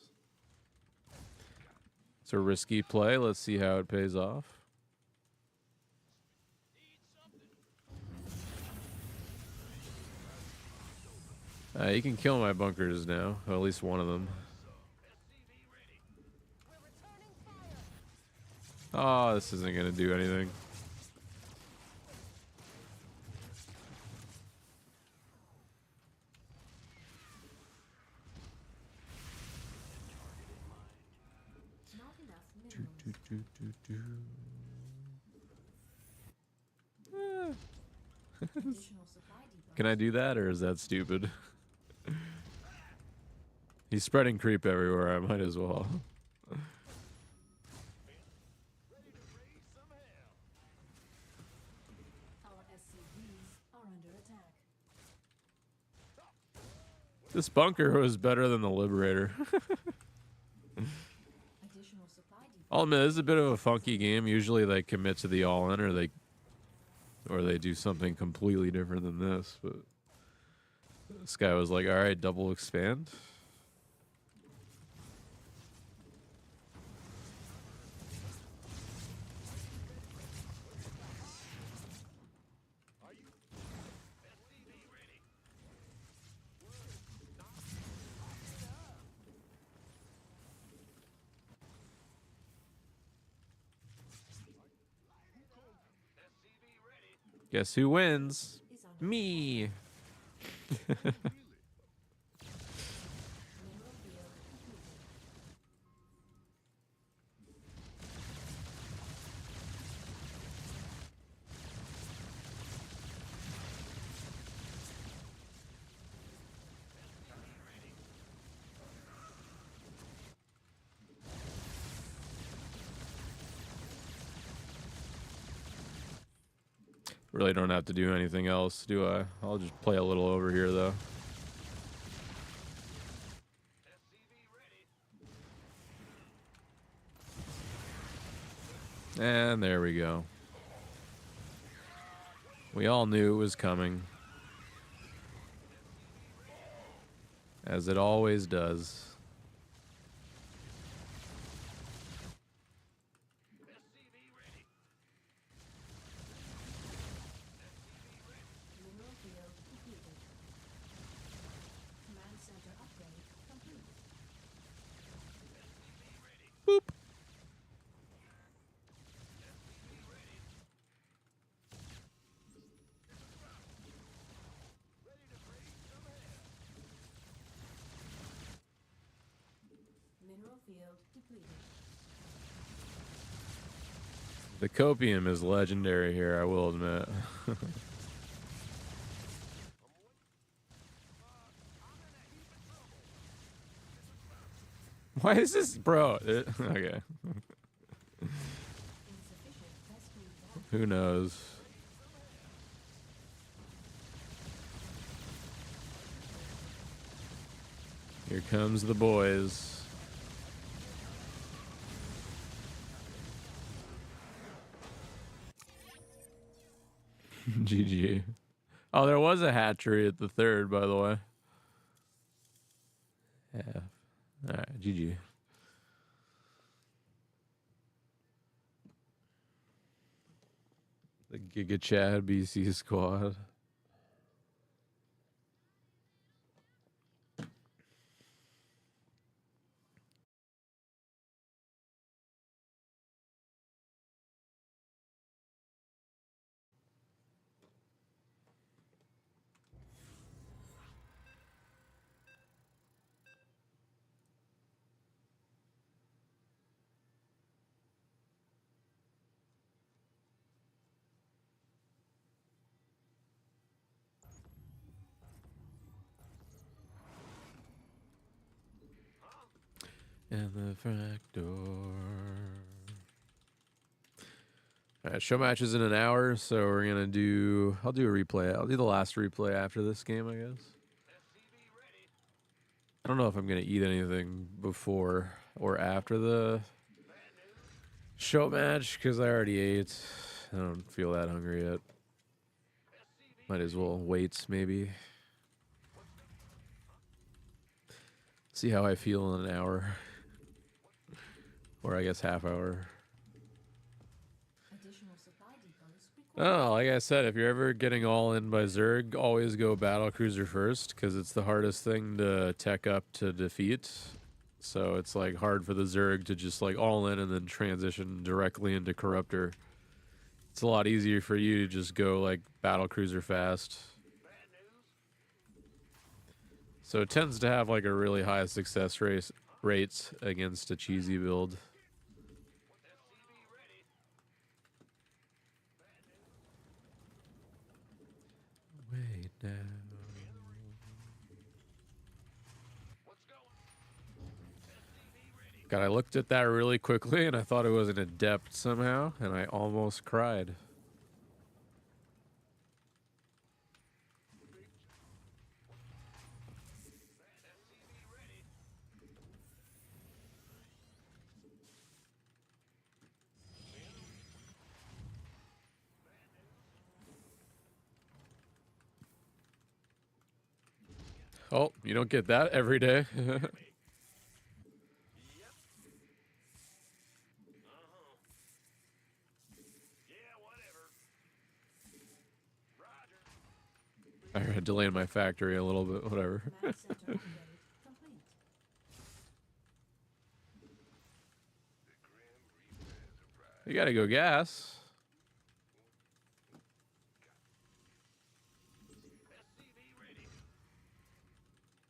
It's a risky play. Let's see how it pays off. You can kill my bunkers now, or at least one of them. We're returning fire. Oh, this isn't gonna do anything. Not enough minerals. Additional supply depots. Can I do that, or is that stupid? He's spreading creep everywhere. I might as well. Our SCVs are under attack. This bunker was better than the Liberator. Additional supply depots. I'll admit, this is a bit of a funky game. Usually they commit to the all-in, or they do something completely different than this. But this guy was like, all right, double expand. Guess who wins? Is under Me. mineral field completed. Really don't have to do anything else, do I? I'll just play a little over here, though. And there we go. We all knew it was coming. As it always does. Mineral field completed. Command center upgrade complete. Boop. Mineral field depleted. The copium is legendary here, I will admit. Why is this, bro? Okay. Insufficient rescue data. Who knows? Here comes the boys. GG. Oh, there was a hatchery at the third, by the way. Yeah. All right, GG. The Giga Chad BC squad. And the front door. All right, show match is in an hour, so we're gonna do. I'll do a replay. I'll do the last replay after this game, I guess. I don't know if I'm gonna eat anything before or after the show match because I already ate. I don't feel that hungry yet. Might as well wait, maybe. See how I feel in an hour. Or I guess half hour. Additional supply depots required. Oh, like I said, if you're ever getting all in by Zerg, always go battle cruiser first because it's the hardest thing to tech up to defeat. so it's like hard for the Zerg to just like all in and then transition directly into Corruptor. It's a lot easier for you to just go like battle cruiser fast. So it tends to have like a really high success rates against a cheesy build. Wait now. God, I looked at that really quickly and I thought it was an adept somehow, and I almost cried. Oh, you don't get that every day. I had to delay my factory a little bit, whatever. Command center upgrade complete. You gotta go gas.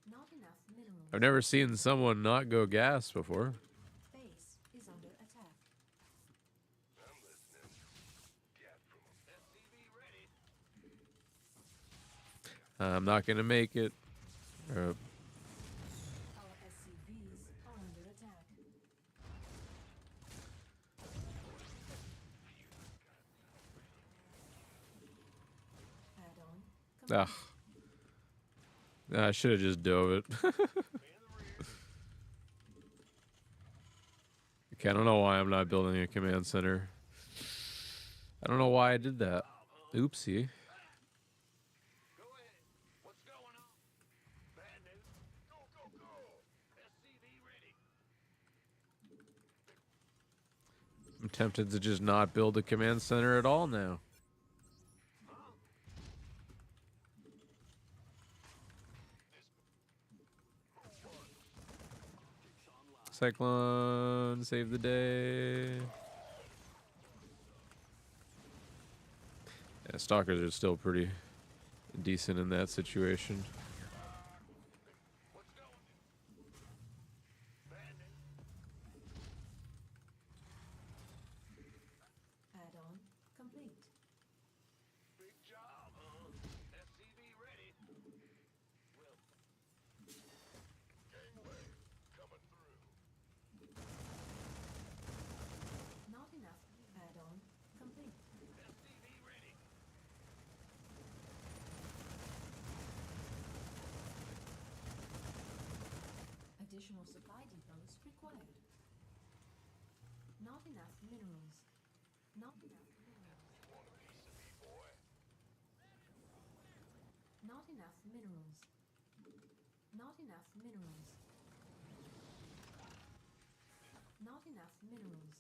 Not enough minerals. I've never seen someone not go gas before. Base is under attack. I'm not gonna make it. Our SCVs are under attack. Add-on complete. I should have just dove it. Okay, I don't know why I'm not building a command center. I don't know why I did that. Oopsie. I'm tempted to just not build a command center at all now. Cyclone, save the day. Yeah, stalkers are still pretty decent in that situation. Add-on complete. Not enough. Add-on complete. Additional supply depots required. Not enough minerals. Not enough minerals. Not enough minerals. Not enough minerals. Not enough minerals.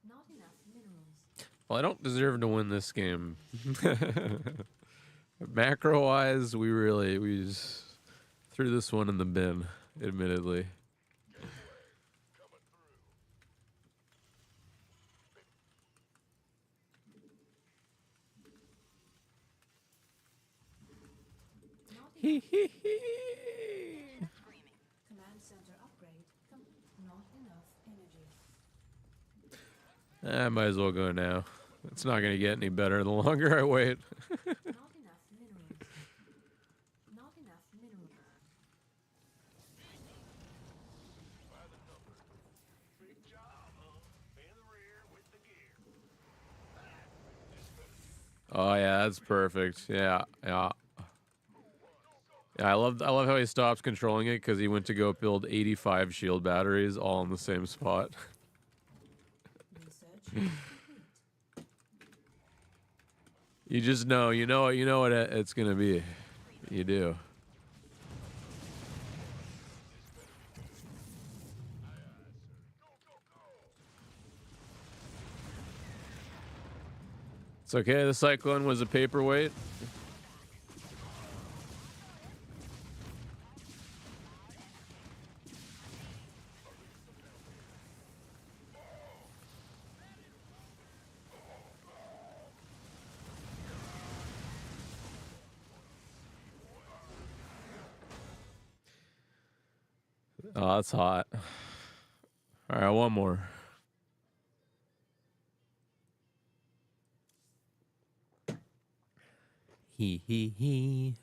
Not enough minerals. Well, I don't deserve to win this game. Macro-wise, we just threw this one in the bin, admittedly. Hee hee hee. Command center upgrade. Not enough energy. I might as well go now. It's not going to get any better the longer I wait. Not enough minerals. Not enough minerals. Oh yeah, that's perfect. Yeah, yeah. Yeah, I love how he stops controlling it because he went to go build 85 shield batteries all in the same spot. Research complete. You just know, you know what it's gonna be. You do. It's okay. The Cyclone was a paperweight. Oh, that's hot. All right, one more. He.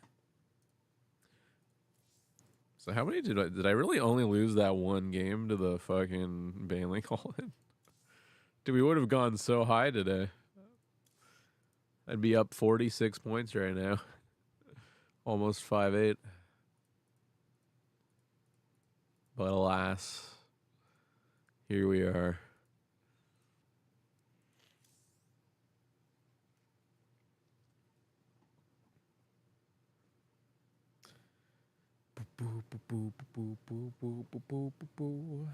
So how many did I really only lose that one game to the fucking Bailey Colin? Dude, we would have gone so high today. I'd be up 46 points right now. Almost 5-8. But alas, here we are. Boo, boo, boo, boo, boo, boo, boo, boo, boo, boo.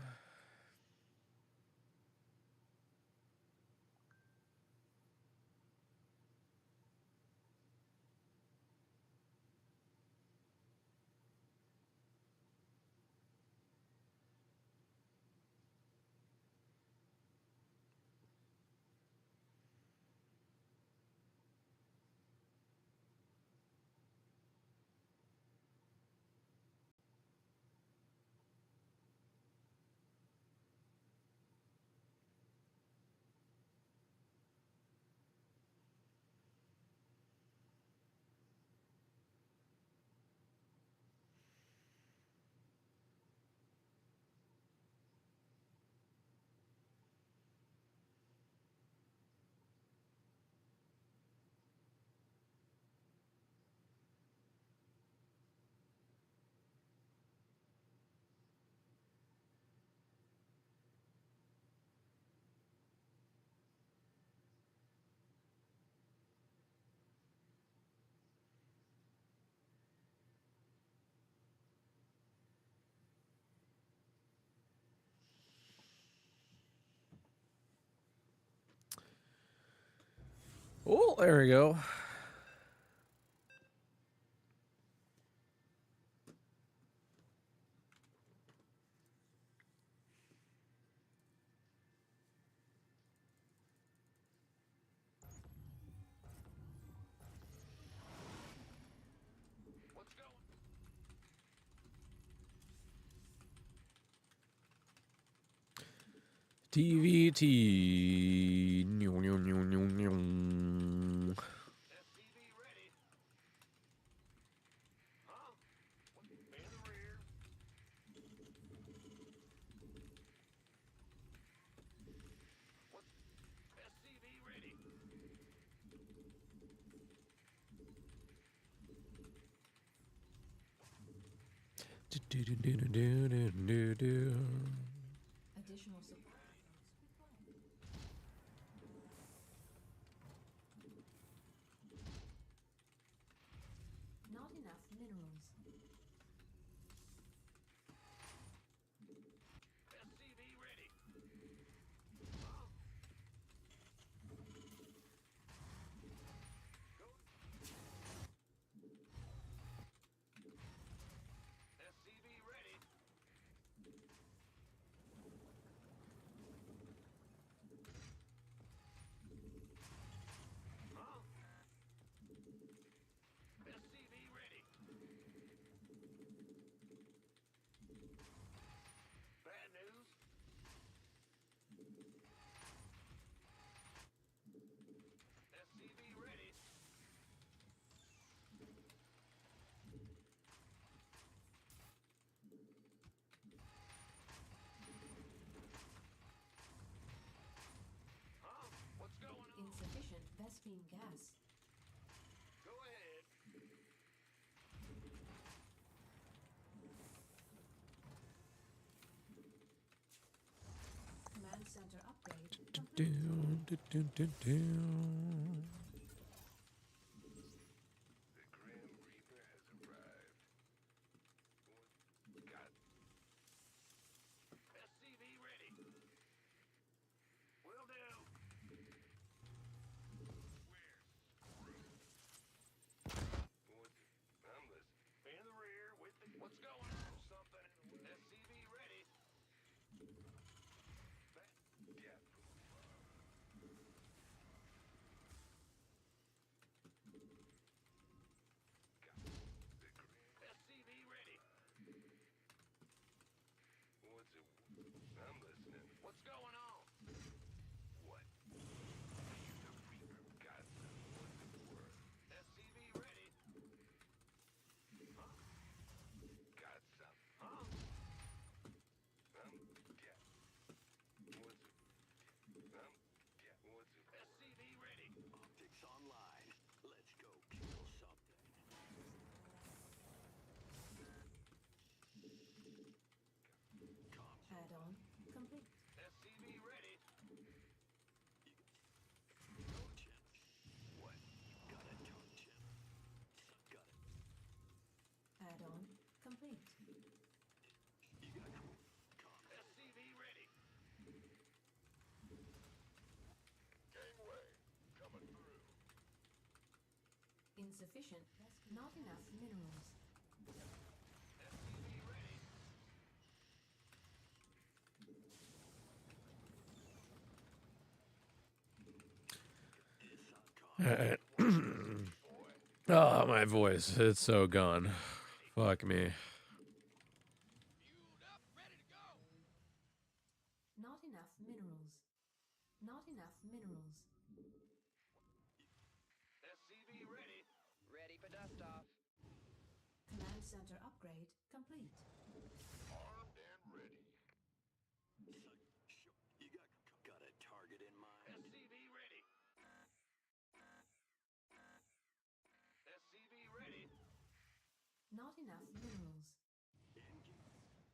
Oh, there we go. What's going? TVT. SCV ready. Huh? What? In the rear. What? SCV ready. Additional supply nodes required. Not enough minerals. SCV ready. Go. SCV ready. Huh? SCV ready. Bad news. SCV ready. Huh? What's going on? Insufficient Vespine gas. Go ahead. Command center upgrade complete. The Grim Reaper has arrived. Got SCV ready. Will do. I'm listening. In the rear with the. What's going on? Something in the way. SCV ready. Yeah. Insufficient. Not enough minerals. Alright. Oh, my voice. It's so gone. Fuck me. Not enough minerals. Not enough minerals. SCV ready. Ready for dust off. Command center upgrade complete. Armed and ready. You got a target in mind? SCV ready. SCV ready. Not enough minerals.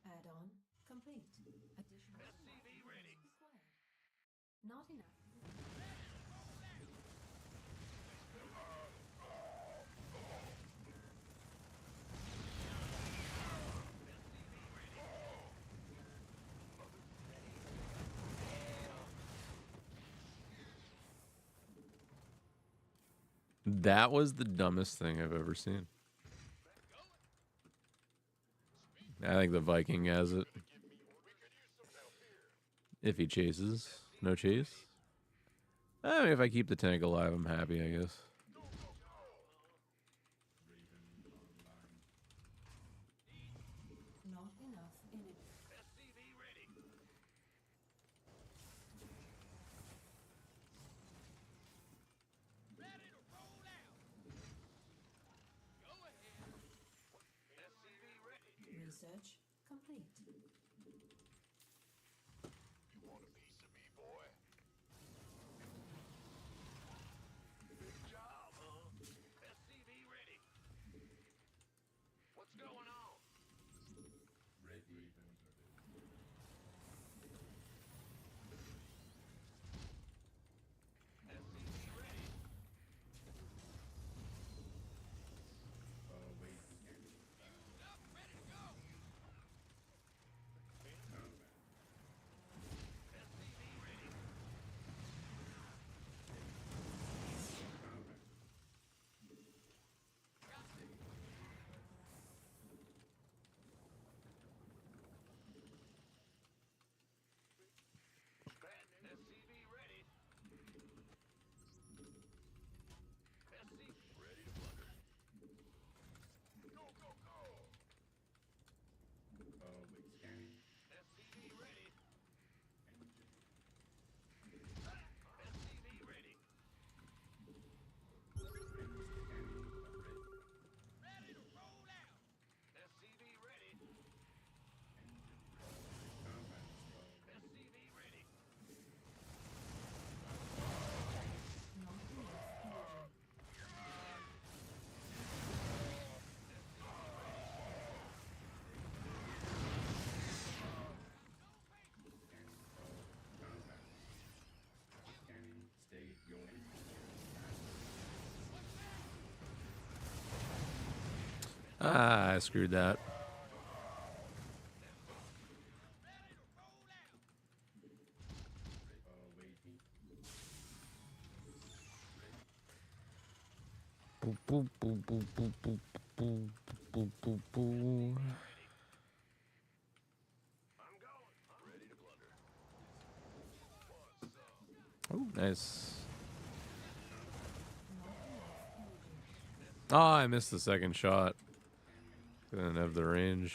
Add-on complete. Additional SCV ready. required. Not enough. That was the dumbest thing I've ever seen. I think the Viking has it. If he chases. No chase? I mean, if I keep the tank alive, I'm happy, I guess. Not enough energy. SCV ready. Ready to roll out. Go ahead. SCV ready. Research complete. You want a piece of me, boy? Big job, huh? SCV ready. What's going on? SCV ready. Fueled up, ready to go. SCV ready. SCV ready. SCV Ready to blunder. Go, go, go! SCV ready. SCV ready. Ready to roll out. SCV ready. SCV ready. Not enough energy. Ah, I screwed that. Ready to roll out. Boop, boop, boop, boop, boop, boop, boop, boop, boop, boop. I'm going. Ready to blunder. Oh, nice. Not enough energy. Oh, I missed the second shot. Didn't have the range.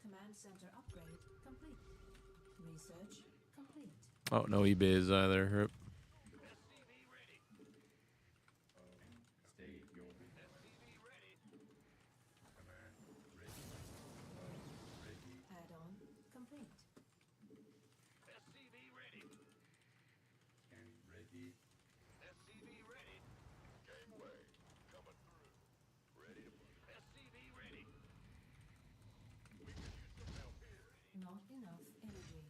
Command center upgrade complete. Research complete. Oh, no eBays either. Rip. SCV ready. SCV ready. Add-on complete. SCV ready. SCV ready. Gangway, coming through. Ready to blunder. SCV ready. We could use some help here. Not enough energy.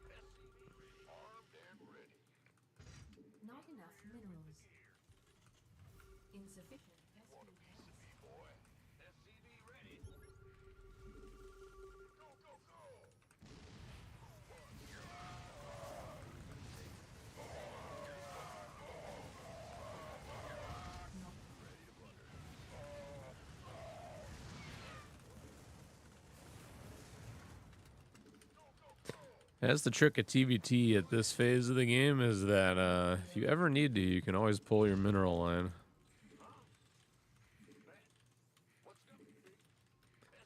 SCV ready. Armed and ready. Not enough minerals. Insufficient. Want a piece of me, boy? SCV ready. Go, go, go! That's the trick of TBT at this phase of the game, is that if you ever need to, you can always pull your mineral line.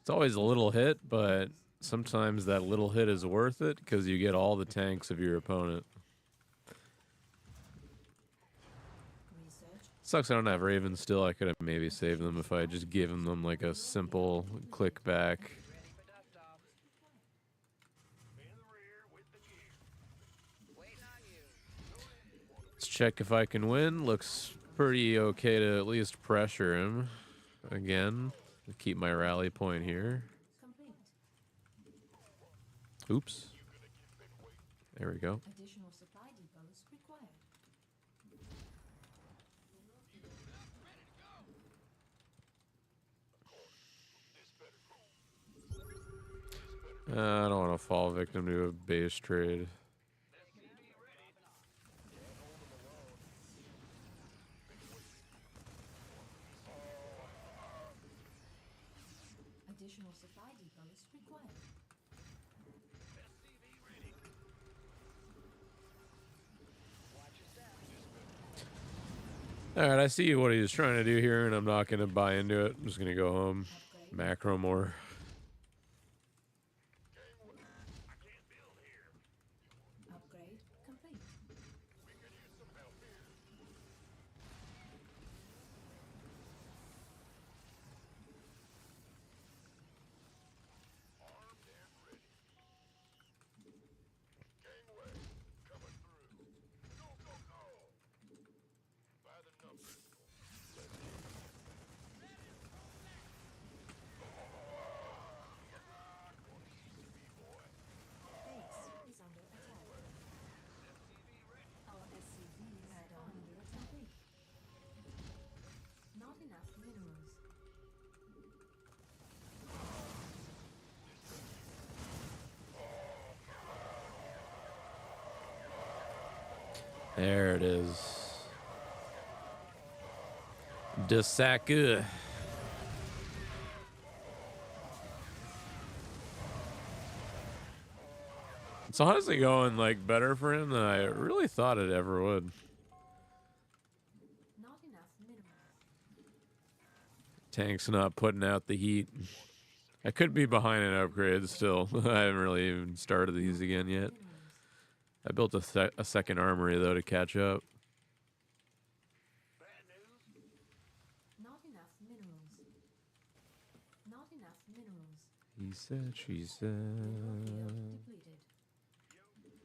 It's always a little hit, but sometimes that little hit is worth it because you get all the tanks of your opponent. Research. Sucks I don't have Ravens still. I could have maybe saved them if I had just given them like a simple click back. Ready for dust off. In the rear with the gear. Waiting on you. Let's check if I can win. Looks pretty okay to at least pressure him. Again, keep my rally point here. Complete. Oops. There we go. Additional supply depots required. I don't want to fall victim to a base trade. Additional supply depots required. Alright, I see what he was trying to do here, and I'm not going to buy into it. I'm just going to go home. Upgrade. Macro more. Upgrade complete. Gangway, coming through. Go, go, go! By the numbers. Base is under attack. Our SCV add-on under attack. Not enough minerals. There it is. Desaka. It's honestly going like better for him than I really thought it ever would. Not enough minerals. Tank's not putting out the heat. I could be behind an upgrade still. I haven't really even started these again yet. Minerals. I built a second armory though to catch up. Bad news? Not enough minerals. Not enough minerals. He said, she Mineral said. field depleted. Command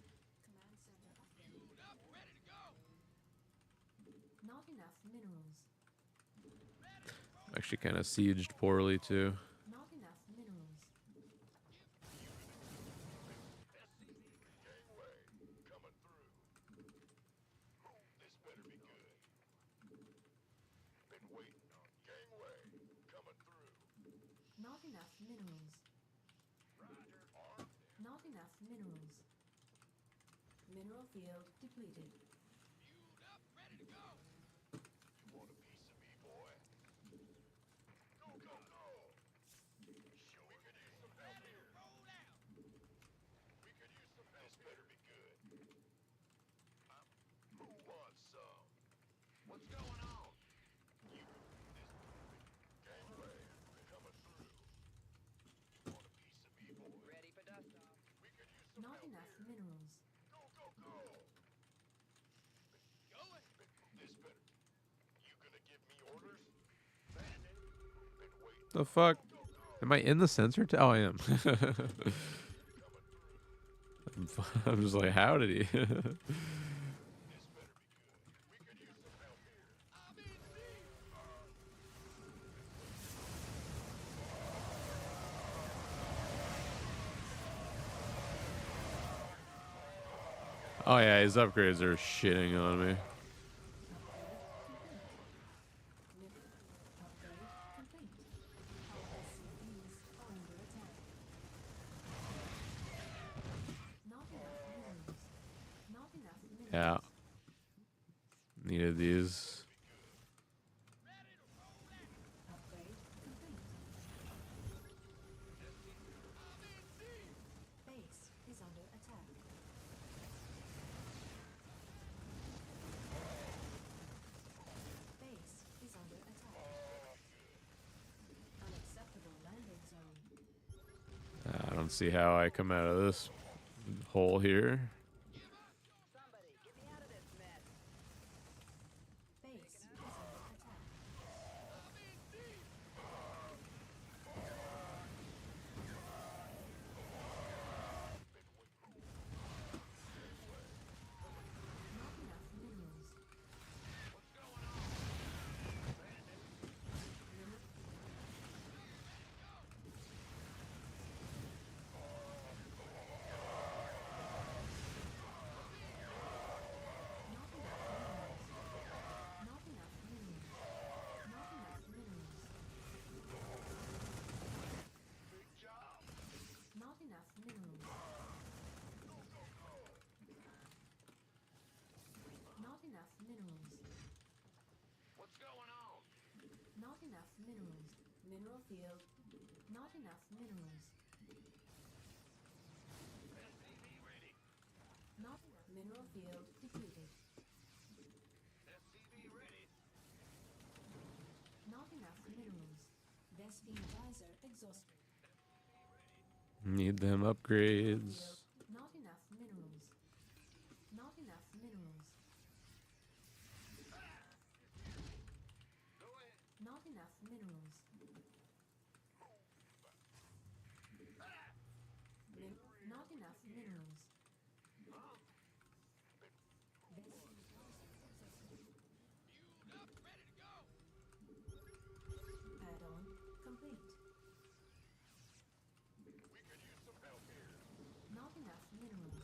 center upgrade. Not enough minerals. Actually kind of sieged poorly too. Not enough minerals. Gangway, coming through. This better be good. Been waiting on gangway, coming through. Not enough minerals. Not enough minerals. Mineral field depleted. Want a piece of me, boy? Go, go, go! Show we could use some help here. We could use some help. This better be good. Who wants some? What's going on? You. This gangway coming through. Want a piece of me, boy? Ready for dust off. We could use some Not help enough here. minerals. Go, go, go! This better. You gonna give me orders? Bandit. Been waiting. The fuck? Am I in the sensor? Oh, I am. I'm just like, how did he? This better be good. We could use some help here. Oh yeah, his upgrades are shitting on me. Upgrade complete. Our SCVs are under attack. Not enough minerals. Not enough minerals. Yeah. Needed these. Upgrade complete. Base is under attack. Let's see how I come out of this hole here. Somebody, get me out of this mess. Base is under attack. Not enough minerals. Not enough minerals. Not enough minerals. Big job. Not enough minerals. Not enough minerals. What's going on? Not enough minerals. Mineral field. Not enough minerals. SCV ready. Not enough mineral field depleted. SCV ready. Not enough minerals. Vespine geyser exhausted. Need them upgrades. Not enough minerals. Not enough minerals. Go ahead. Not enough minerals. Not enough minerals. Add-on complete. We could use some help here. Not enough minerals.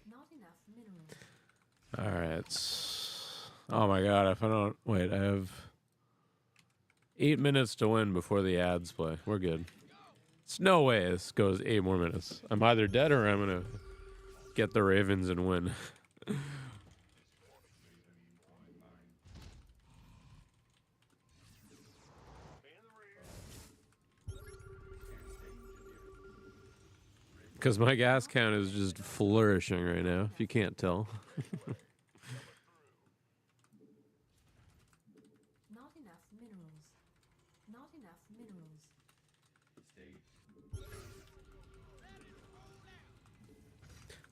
Not enough minerals. All right. Oh my god, if I don't wait, I have 8 minutes to win before the ads play. We're good. It's no way this goes 8 more minutes. I'm either dead or I'm gonna get the Ravens and win. Because my gas count is just flourishing right now, if you can't tell. Not enough minerals. Not enough minerals.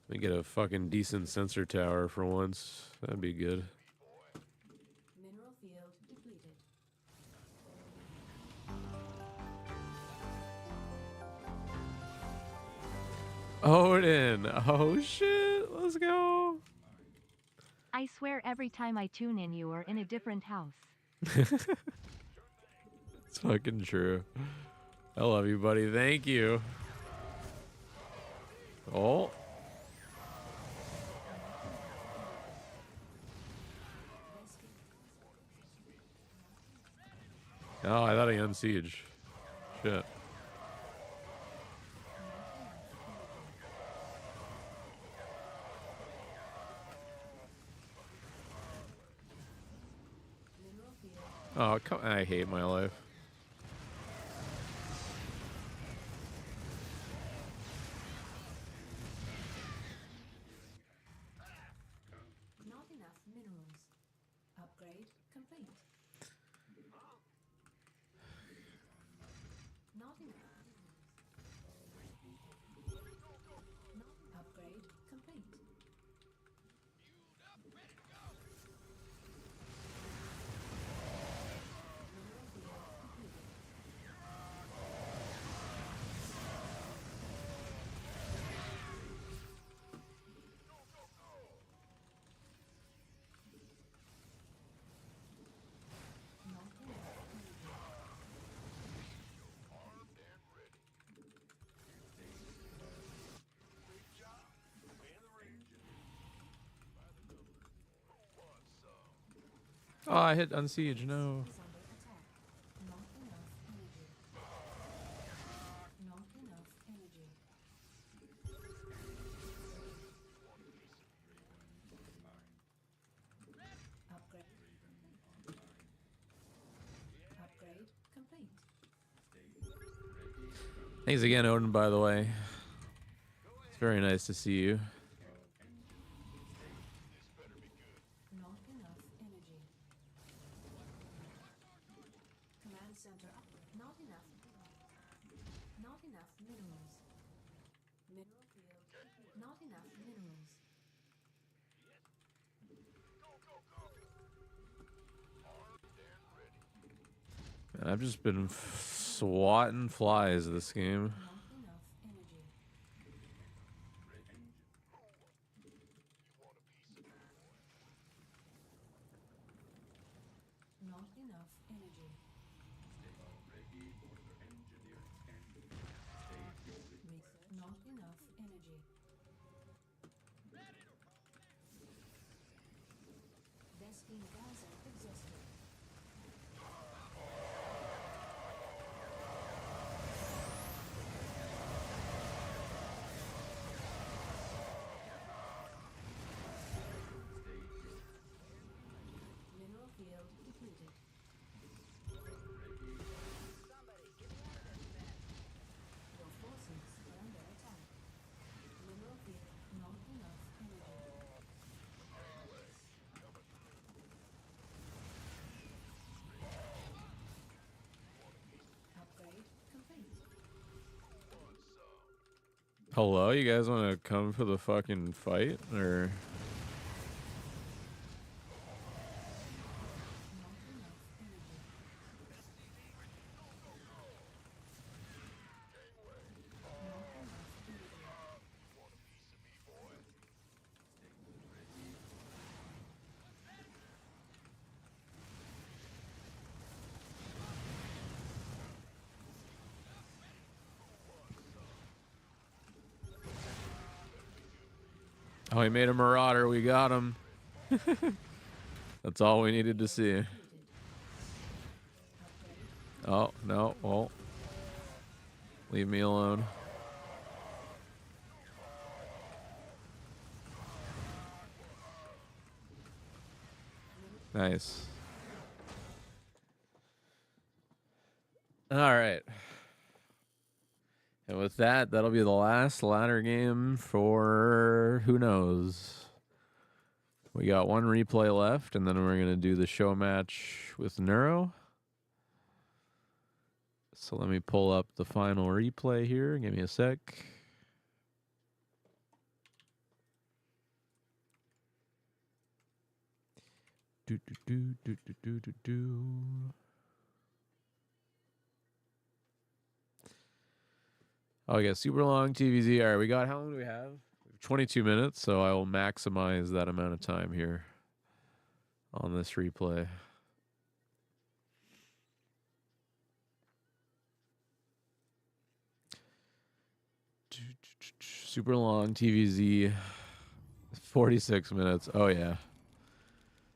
Let me get a fucking decent sensor tower for once. That'd be good. Mineral field depleted. Odin! Oh shit! Let's go! I swear every time I tune in you are in a different house. It's fucking true. I love you, buddy. Thank you. Oh. Oh, I thought he unsiege. Shit. Mineral field. Oh, come! I hate my life. Not enough minerals. Upgrade complete. Not enough minerals. Not upgrade complete. Mineral field depleted. Not enough energy. Armed and ready. Big job. Man the region. By the numbers. Who wants some? Oh, I hit unsiege. No. Is under attack. Not enough energy. Not enough energy. Upgrade. Upgrade complete. Thanks again, Odin. By the way, it's Very nice to see you. Not enough energy. Command center up. Not enough. Not enough minerals. Mineral field. Not enough minerals. I've just been swatting flies this game. Not enough energy. Not enough energy. Not enough energy. Vespine Gaza exhausted. Mineral field depleted. Somebody, get me out of this mess. Your forces are under attack. Mineral field, not enough energy. Upgrade complete. Hello, you guys want to come for the fucking fight, or? Not enough energy. Not enough energy. Oh, he made a marauder. We got him. That's all we needed to see. Oh, no. Well, leave me alone. Nice. All right. And with that, that'll be the last ladder game for who knows. We got one replay left, and then we're going to do the show match with Neuro. So let me pull up the final replay here. Give me a sec. Do, do, do, do, do, do, do, do. Oh, yeah, super long TVZ. All right, we got, how long do we have? 22 minutes, so I will maximize that amount of time here on this replay. Super long TVZ, 46 minutes. Oh, yeah.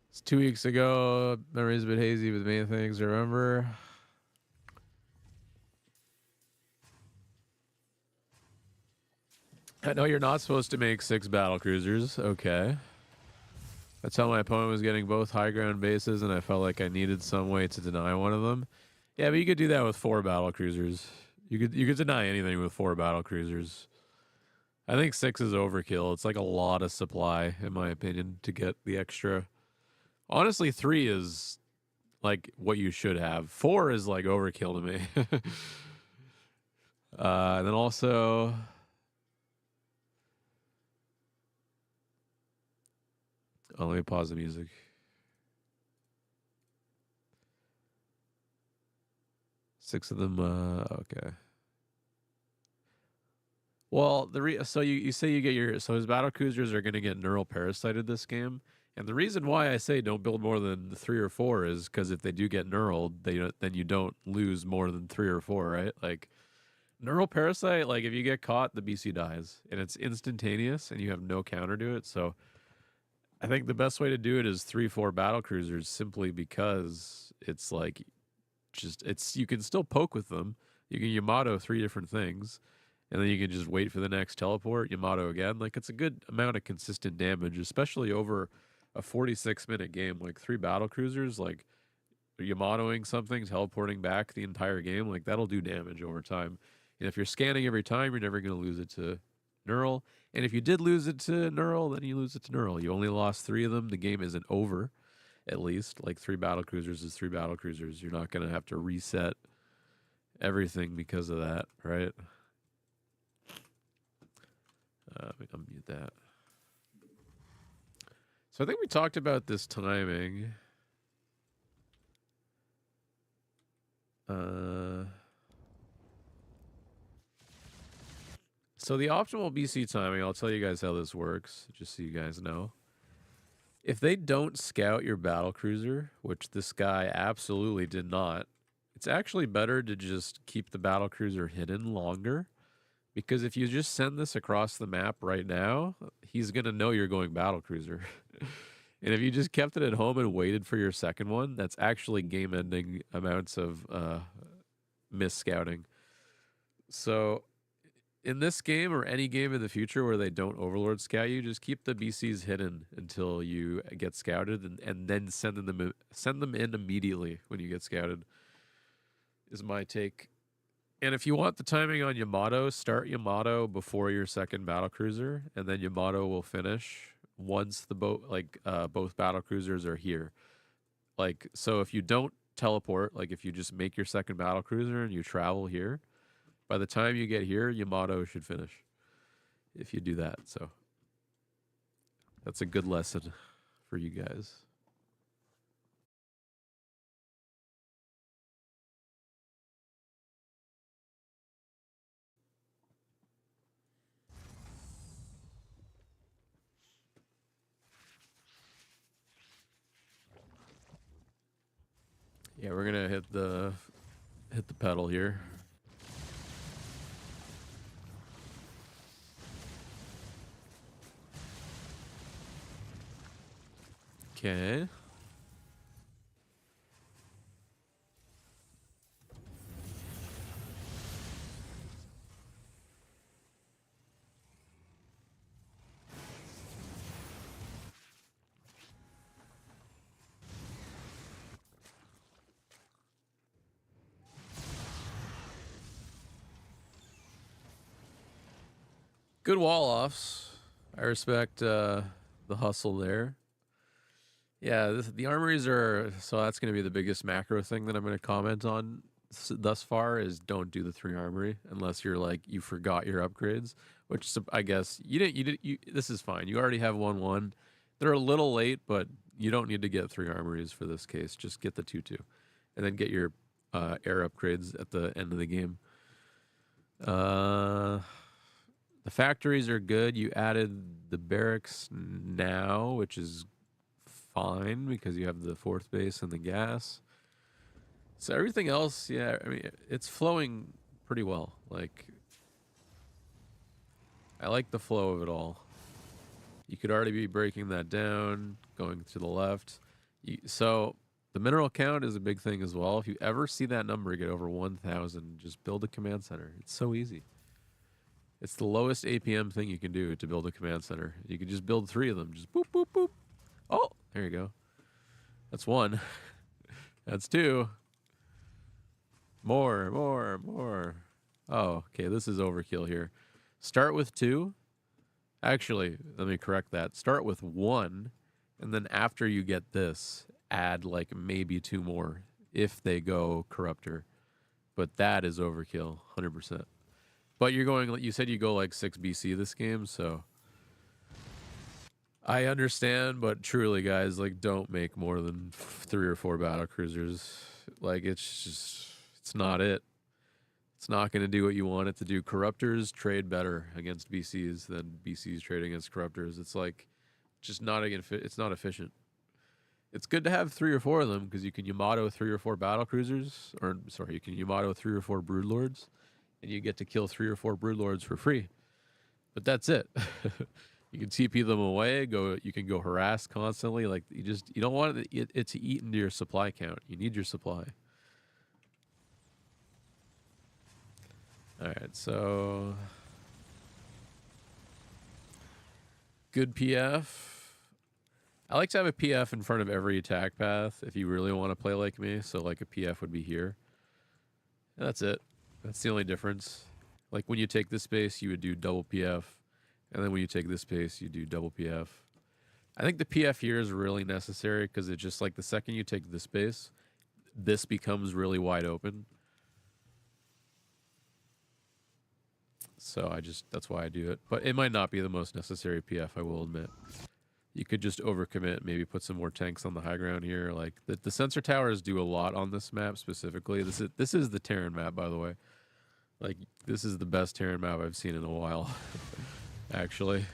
It's 2 weeks ago. Memories a bit hazy, but the main things I remember. I know you're not supposed to make 6 battle cruisers. Okay. That's how my opponent was getting both high ground bases, and I felt like I needed some way to deny one of them. Yeah, but you could do that with 4 battle cruisers. You could deny anything with 4 battle cruisers. I think 6 is overkill. It's like a lot of supply, in my opinion, to get the extra. Honestly, 3 is like what you should have. 4 is like overkill to me. And then also, oh, let me pause the music. Six of them. Okay. Well, so you say you get your, so his battle cruisers are going to get neural parasited this game, and the reason why I say don't build more than 3 or 4 is because if they do get neural, then you don't lose more than 3 or 4, right? Like neural parasite, like if you get caught, the BC dies, and it's instantaneous, and you have no counter to it. So I think the best way to do it is 3, 4 battle cruisers, simply because it's like you can still poke with them. You can Yamato 3 different things. And then you can just wait for the next teleport, Yamato again. Like, it's a good amount of consistent damage, especially over a 46-minute game. Like, 3 battle cruisers, like, Yamatoing something, teleporting back the entire game, like, that'll do damage over time. And if you're scanning every time, you're never going to lose it to Neural. And if you did lose it to Neural, then you lose it to Neural. You only lost 3 of them. The game isn't over, at least. Like 3 battle cruisers is 3 battle cruisers. You're not going to have to reset everything because of that, right? Let me unmute that. So I think we talked about this timing. So the optimal BC timing, I'll tell you guys how this works, just so you guys know. If they don't scout your battle cruiser, which this guy absolutely did not, it's actually better to just keep the battle cruiser hidden longer. Because if you just send this across the map right now, he's going to know you're going battle cruiser. And if you just kept it at home and waited for your second one, that's actually game-ending amounts of miss-scouting. So in this game or any game in the future where they don't Overlord scout you, just keep the BCs hidden until you get scouted, and then send them in immediately when you get scouted, is my take. And if you want the timing on Yamato, start Yamato before your second battle cruiser, and then Yamato will finish once the both battle cruisers are here. Like, so if you don't teleport, like if you just make your second battle cruiser and you travel here, by the time you get here, Yamato should finish. If you do that, so that's a good lesson for you guys. Yeah, we're gonna hit the pedal here. Okay. Good wall offs. I respect the hustle there. Yeah, the armories are, so that's going to be the biggest macro thing that I'm going to comment on thus far is don't do the 3 armory unless you're like, you forgot your upgrades, which I guess this is fine. You already have 1-1. They're a little late, but you don't need to get 3 armories for this case. Just get the 2-2 and then get your air upgrades at the end of the game. The factories are good. You added the barracks now, which is fine because you have the 4th base and the gas. So everything else, yeah, I mean, it's flowing pretty well. Like, I like the flow of it all. You could already be breaking that down, going to the left. So the mineral count is a big thing as well. If you ever see that number get over 1,000, just build a command center. It's so easy. It's the lowest APM thing you can do to build a command center. You can just build 3 of them. Just boop, boop, boop. Oh, there you go. That's 1. That's 2. More. Oh, okay, this is overkill here. Start with 2. Actually, let me correct that. Start with 1, and then after you get this, add like maybe 2 more if they go corruptor. But that is overkill, 100%. But you said you go like 6 BC this game, so I understand, but truly, guys, like, don't make more than 3 or 4 battle cruisers. Like, it's not it. It's not going to do what you want it to do. Corruptors trade better against BCs than BCs trade against corruptors. It's like, just not it's not efficient. It's good to have 3 or 4 of them because you can Yamato 3 or 4 battle cruisers, or sorry, you can Yamato 3 or 4 broodlords, and you get to kill 3 or 4 broodlords for free. But that's it. You can TP them away. You can go harass constantly. Like, you don't want it to eat into your supply count. You need your supply. All right, so good PF. I like to have a PF in front of every attack path if you really want to play like me. So like a PF would be here. And that's it. That's the only difference. Like when you take this space, you would do double PF. And then when you take this base, you do double PF. I think the PF here is really necessary because it's just like the second you take this base, this becomes really wide open. So that's why I do it. But it might not be the most necessary PF, I will admit. You could just overcommit, maybe put some more tanks on the high ground here. Like the sensor towers do a lot on this map specifically. This is the Terran map, by the way. Like this is the best Terran map I've seen in a while, actually.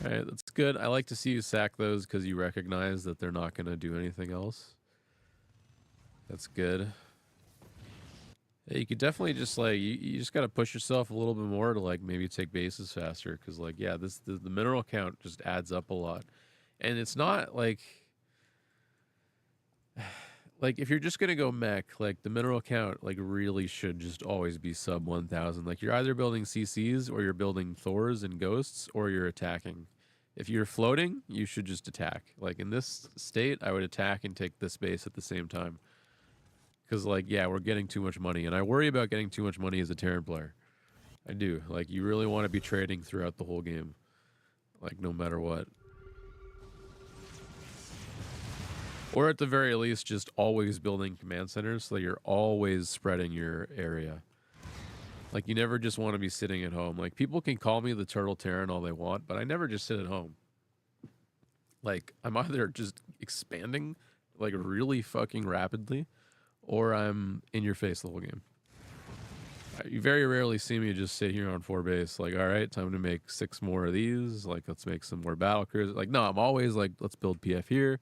All right, that's good. I like to see you sack those because you recognize that they're not going to do anything else. That's good. Yeah, you could definitely just like you just got to push yourself a little bit more to like maybe take bases faster because like yeah, the mineral count just adds up a lot, and it's not like if you're just gonna go mech, like the mineral count like really should just always be sub 1,000. Like you're either building CCs or you're building Thors and Ghosts or you're attacking. If you're floating, you should just attack. Like in this state, I would attack and take this base at the same time. Because like yeah, we're getting too much money, and I worry about getting too much money as a Terran player. I do. Like you really want to be trading throughout the whole game, like no matter what. Or at the very least, just always building command centers so that you're always spreading your area. Like, you never just want to be sitting at home. Like, people can call me the Turtle Terran all they want, but I never just sit at home. Like, I'm either just expanding, like, really fucking rapidly, or I'm in your face the whole game. You very rarely see me just sit here on 4 base, like, all right, time to make 6 more of these. Like, let's make some more battle cruisers. Like, no, I'm always like, let's build PF here.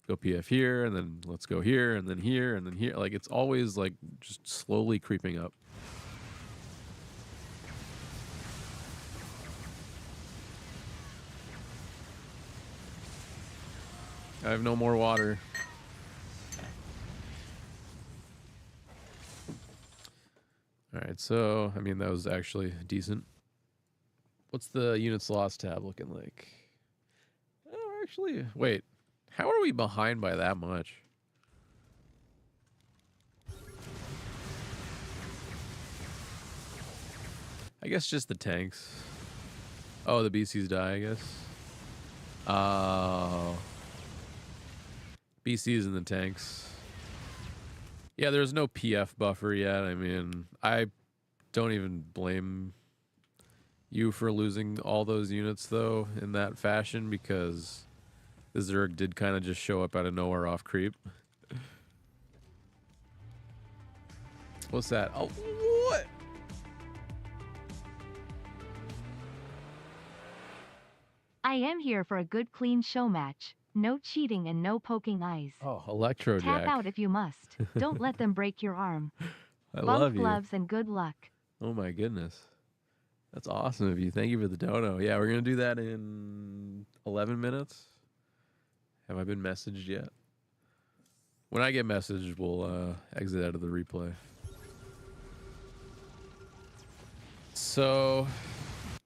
Go PF here, and then let's go here, and then here, and then here. Like, it's always, like, just slowly creeping up. I have no more water. Alright, so, I mean, that was actually decent. What's the units lost tab looking like? Oh, actually, wait. How are we behind by that much? I guess just the tanks. Oh, the BCs die, I guess. Oh. BCs and the tanks. Yeah, there's no PF buffer yet. I mean, I don't even blame you for losing all those units, though, in that fashion, because the Zerg did kind of just show up out of nowhere off creep. What's that? Oh, what? I am here for a good clean show match. No cheating and no poking eyes. Oh, Electro Tap Jack. out if you must. Don't let them break your arm. I Bump love you. gloves and good luck. Oh my goodness. That's awesome of you. Thank you for the dono. Yeah, we're going to do that in 11 minutes. Have I been messaged yet? When I get messaged, we'll exit out of the replay. So,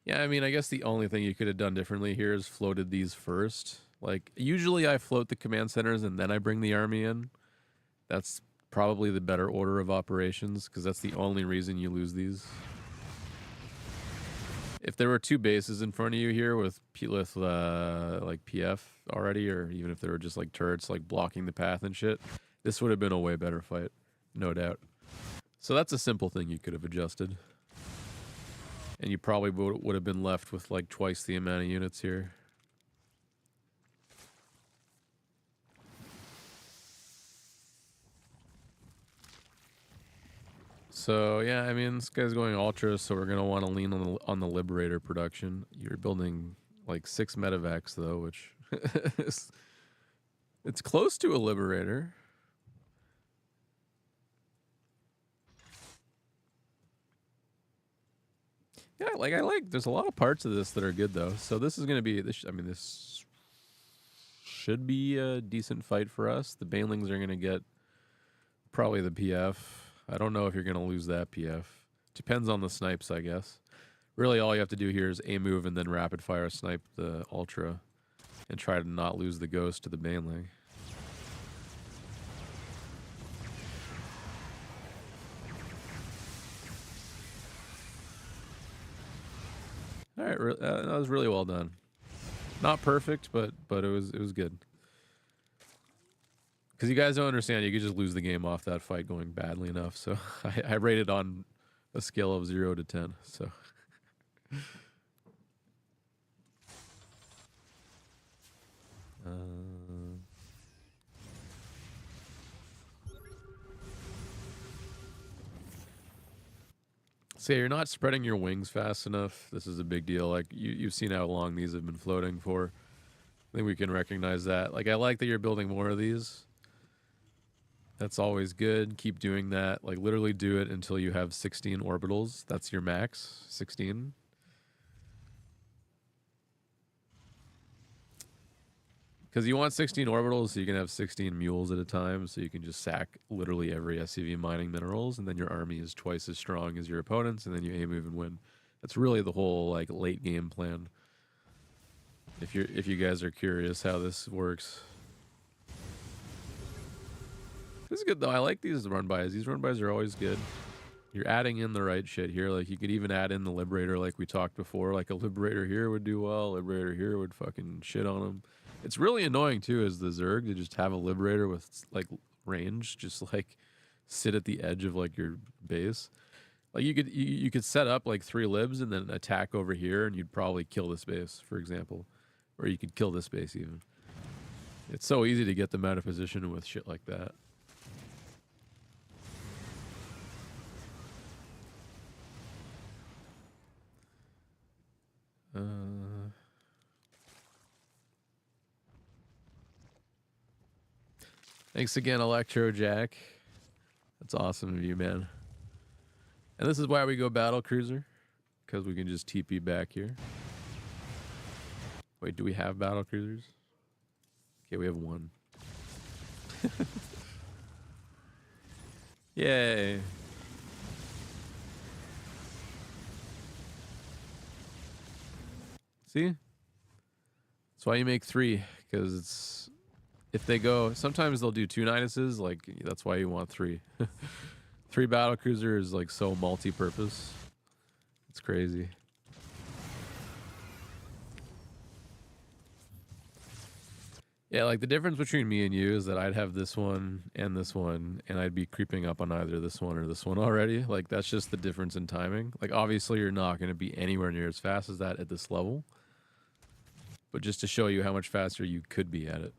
yeah, I mean, I guess the only thing you could have done differently here is floated these first. Like, usually I float the command centers and then I bring the army in. That's probably the better order of operations, because that's the only reason you lose these. If there were 2 bases in front of you here with like PF already, or even if there were just like turrets like blocking the path and shit, this would have been a way better fight, no doubt. So that's a simple thing you could have adjusted. And you probably would have been left with like twice the amount of units here. So yeah, I mean, this guy's going ultra, so we're gonna want to lean on the Liberator production. You're building like 6 medevacs though, which it's close to a Liberator. Yeah, I like. There's a lot of parts of this that are good though. So this is gonna be this. I mean, this should be a decent fight for us. The Banelings are gonna get probably the PF. I don't know if you're going to lose that PF. Depends on the snipes, I guess. Really, all you have to do here is A-move and then rapid-fire snipe the Ultra and try to not lose the Ghost to the Baneling. that was really well done. Not perfect, but it was good. Because you guys don't understand, you could just lose the game off that fight going badly enough. So I rated on a scale of 0 to 10. So. So you're not spreading your wings fast enough. This is a big deal. Like you've seen how long these have been floating for. I think we can recognize that. Like I like that you're building more of these. That's always good. Keep doing that. Like literally do it until you have 16 orbitals. That's your max, 16. Because you want 16 orbitals so you can have 16 mules at a time, so you can just sack literally every SCV mining minerals, and then your army is twice as strong as your opponents, and then you aim, move, and win. That's really the whole like late game plan. If you guys are curious how this works. This is good though. I like these run bys. These run bys are always good. You're adding in the right shit here. Like you could even add in the Liberator like we talked before. Like a Liberator here would do well. Liberator here would fucking shit on him. It's really annoying too as the Zerg to just have a Liberator with like range, just like sit at the edge of like your base. Like you could set up like 3 libs and then attack over here and you'd probably kill this base, for example. Or you could kill this base even. It's so easy to get them out of position with shit like that. Thanks again, Electro Jack. That's awesome of you, man. And this is why we go battle cruiser, because we can just TP back here. Wait, do we have battle cruisers? Okay, we have 1. Yay. See? That's why you make 3, because it's... If they go... Sometimes they'll do 2 Niduses, like, that's why you want 3. 3 battle cruiser is, like, so multi-purpose. It's crazy. Yeah, like, the difference between me and you is that I'd have this one, and I'd be creeping up on either this one or this one already. Like, that's just the difference in timing. Like, obviously, you're not going to be anywhere near as fast as that at this level. But just to show you how much faster you could be at it.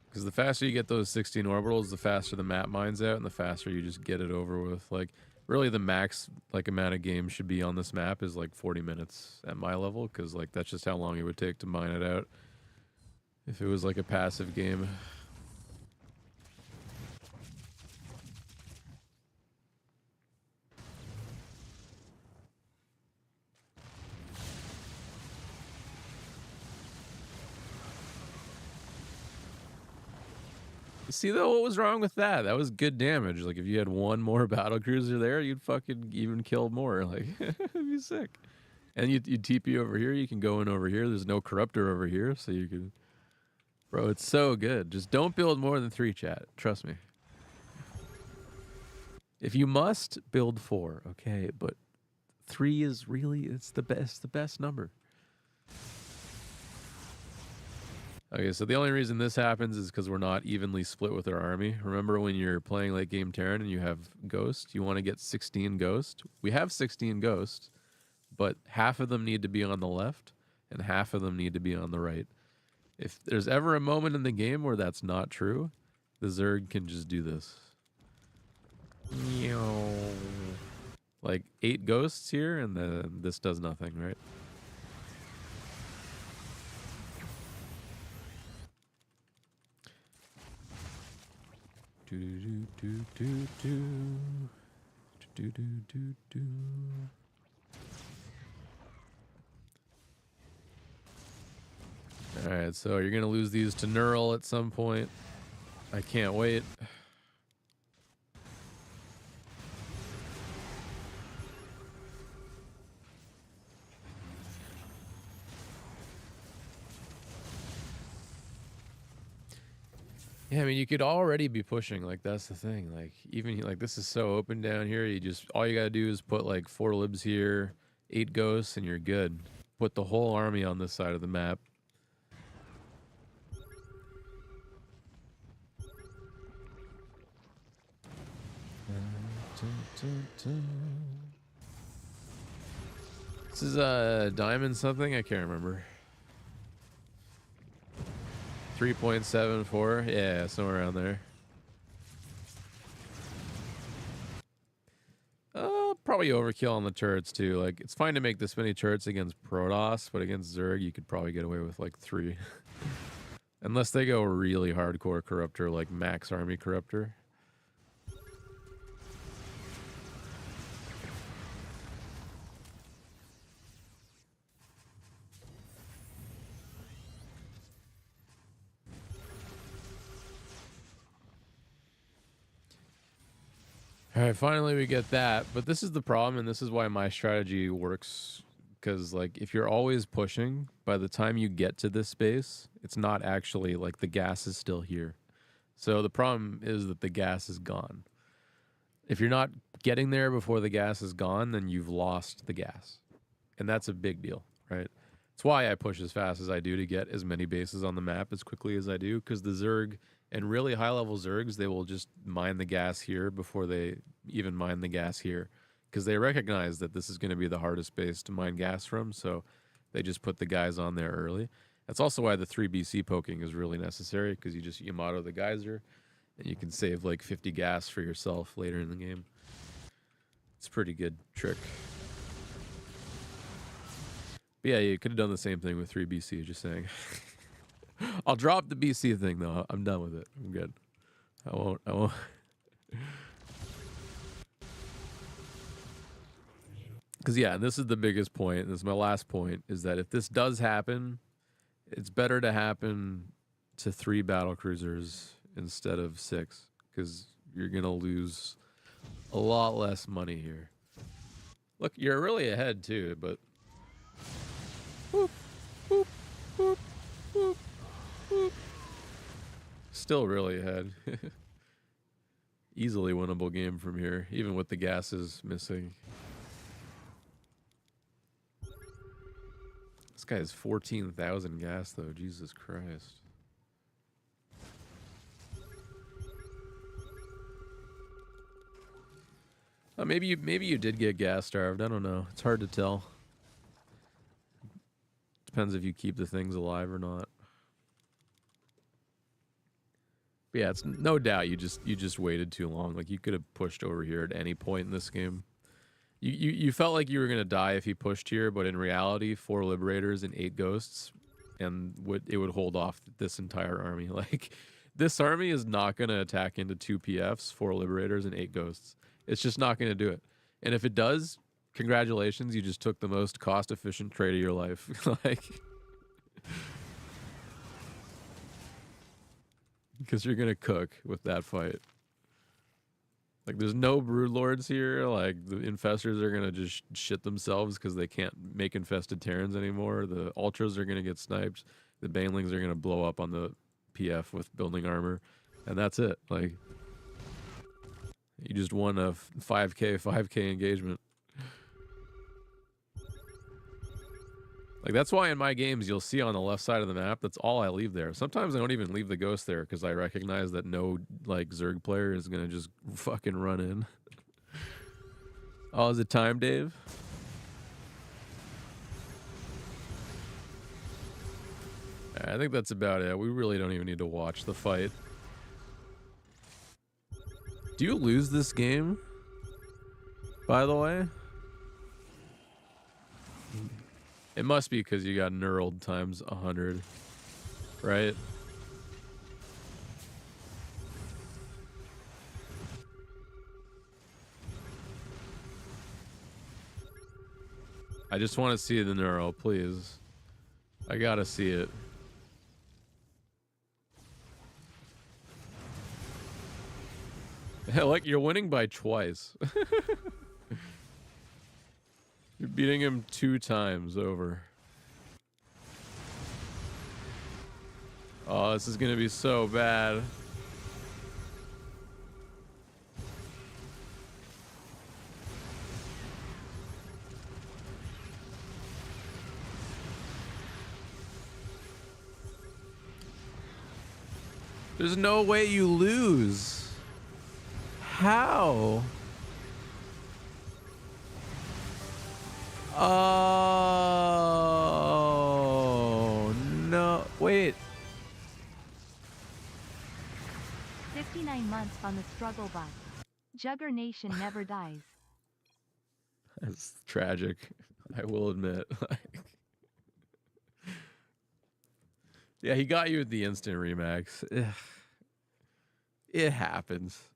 Because the faster you get those 16 orbitals, the faster the map mines out, and the faster you just get it over with. Like, really the max, like, amount of games should be on this map is, like, 40 minutes at my level. Because, like, that's just how long it would take to mine it out. If it was, like, a passive game. See, though, what was wrong with that? That was good damage. Like, if you had 1 more battle cruiser there, you'd fucking even kill more. Like, it'd be sick. And you'd TP over here. You can go in over here. There's no corruptor over here, so you can... Bro, it's so good. Just don't build more than 3, chat. Trust me. If you must, build 4, okay? But 3 is really... It's the best number. Okay, so the only reason this happens is because we're not evenly split with our army. Remember when you're playing late game Terran and you have Ghost? You want to get 16 Ghost. We have 16 Ghosts, but half of them need to be on the left and half of them need to be on the right. If there's ever a moment in the game where that's not true, the Zerg can just do this. Like 8 Ghosts here, and then this does nothing, right? Alright, so you're gonna lose these to Neural at some point. I can't wait. Yeah, I mean, you could already be pushing. Like, that's the thing. Like, even like this is so open down here. You just all you gotta do is put like 4 libs here, 8 ghosts, and you're good. Put the whole army on this side of the map. This is diamond something. I can't remember. 3.74. Yeah, somewhere around there. Probably overkill on the turrets too. Like, it's fine to make this many turrets against Protoss, but against Zerg, you could probably get away with like 3. Unless they go really hardcore corruptor, like max army corruptor. All right, finally we get that. But this is the problem, and this is why my strategy works. Because, like, if you're always pushing, by the time you get to this space, it's not actually, like, the gas is still here. So the problem is that the gas is gone. If you're not getting there before the gas is gone, then you've lost the gas. And that's a big deal, right? It's why I push as fast as I do to get as many bases on the map as quickly as I do, because the Zerg and really high-level Zergs, they will just mine the gas here before they even mine the gas here, because they recognize that this is going to be the hardest base to mine gas from, so they just put the guys on there early. That's also why the 3 BC poking is really necessary, because you just Yamato the geyser, and you can save like 50 gas for yourself later in the game. It's a pretty good trick. But yeah, you could have done the same thing with 3 BC, just saying. I'll drop the BC thing, though. I'm done with it. I'm good. I won't. Because, yeah, this is the biggest point. This is my last point, is that if this does happen, it's better to happen to 3 battlecruisers instead of 6, because you're going to lose a lot less money here. Look, you're really ahead, too, but... Whoop, whoop, whoop, whoop, whoop. Still really ahead. Easily winnable game from here, even with the gases missing. This guy has 14,000 gas, though. Jesus Christ. Maybe you did get gas starved. I don't know. It's hard to tell. Depends if you keep the things alive or not. But yeah, it's no doubt you just waited too long. Like, you could have pushed over here at any point in this game. You felt like you were gonna die if you pushed here, but in reality, 4 liberators and 8 ghosts, and it would hold off this entire army. Like, this army is not gonna attack into 2 PFs, 4 liberators, and 8 ghosts. It's just not gonna do it. And if it does, congratulations, you just took the most cost-efficient trade of your life. Like, because you're gonna cook with that fight. Like, there's no broodlords here. Like, the infestors are gonna just shit themselves because they can't make infested Terrans anymore. The ultras are gonna get sniped. The banelings are gonna blow up on the PF with building armor, and that's it. Like, you just won a 5K engagement. Like, that's why in my games you'll see on the left side of the map, that's all I leave there. Sometimes I don't even leave the ghost there because I recognize that no, like, Zerg player is going to just fucking run in. Oh, is it time, Dave? I think that's about it. We really don't even need to watch the fight. Do you lose this game, by the way? It must be because you got knurled times 100, right? I just want to see the knurl, please. I gotta see it. Like, you're winning by twice. You're beating him 2 times over. Oh, this is gonna be so bad. There's no way you lose. How? Oh, no. Wait. 59 months on the struggle bus. Juggernation never dies. That's tragic. I will admit. Yeah, he got you with the instant remax. Ugh. It happens.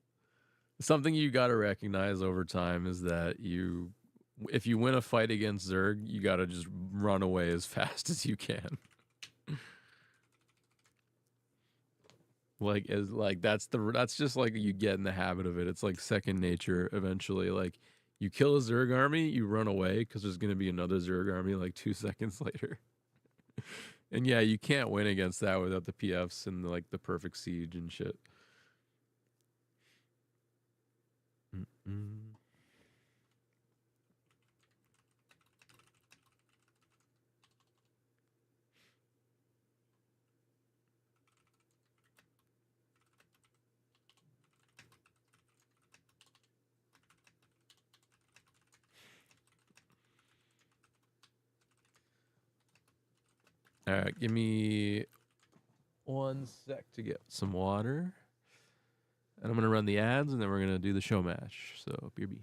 Something you got to recognize over time is that if you win a fight against Zerg, you got to just run away as fast as you can. That's just like you get in the habit of it. It's like second nature eventually. Like you kill a Zerg army, you run away because there's going to be another Zerg army like 2 seconds later. And yeah, you can't win against that without the PFs and like the perfect siege and shit. Mm-mm. All right, give me 1 sec to get some water. And I'm going to run the ads, and then we're going to do the show match. So, BRB.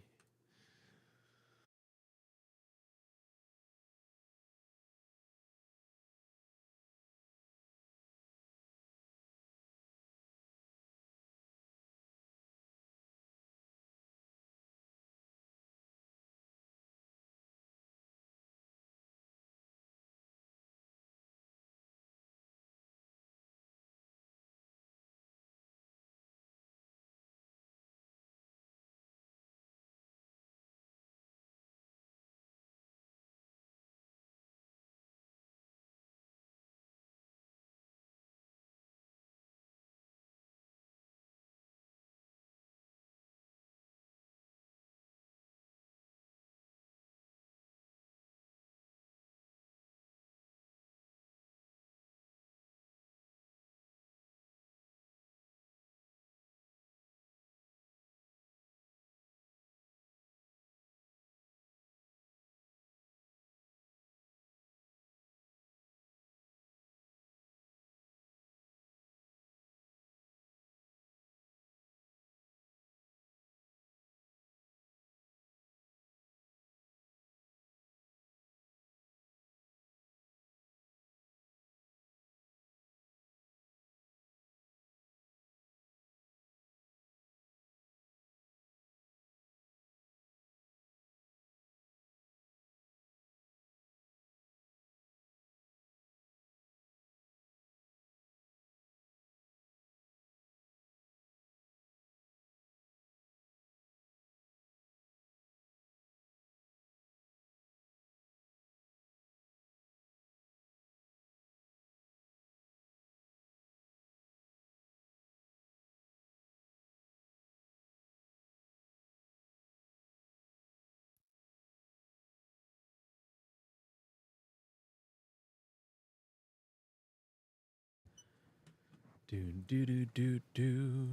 Do, do, do, do, do.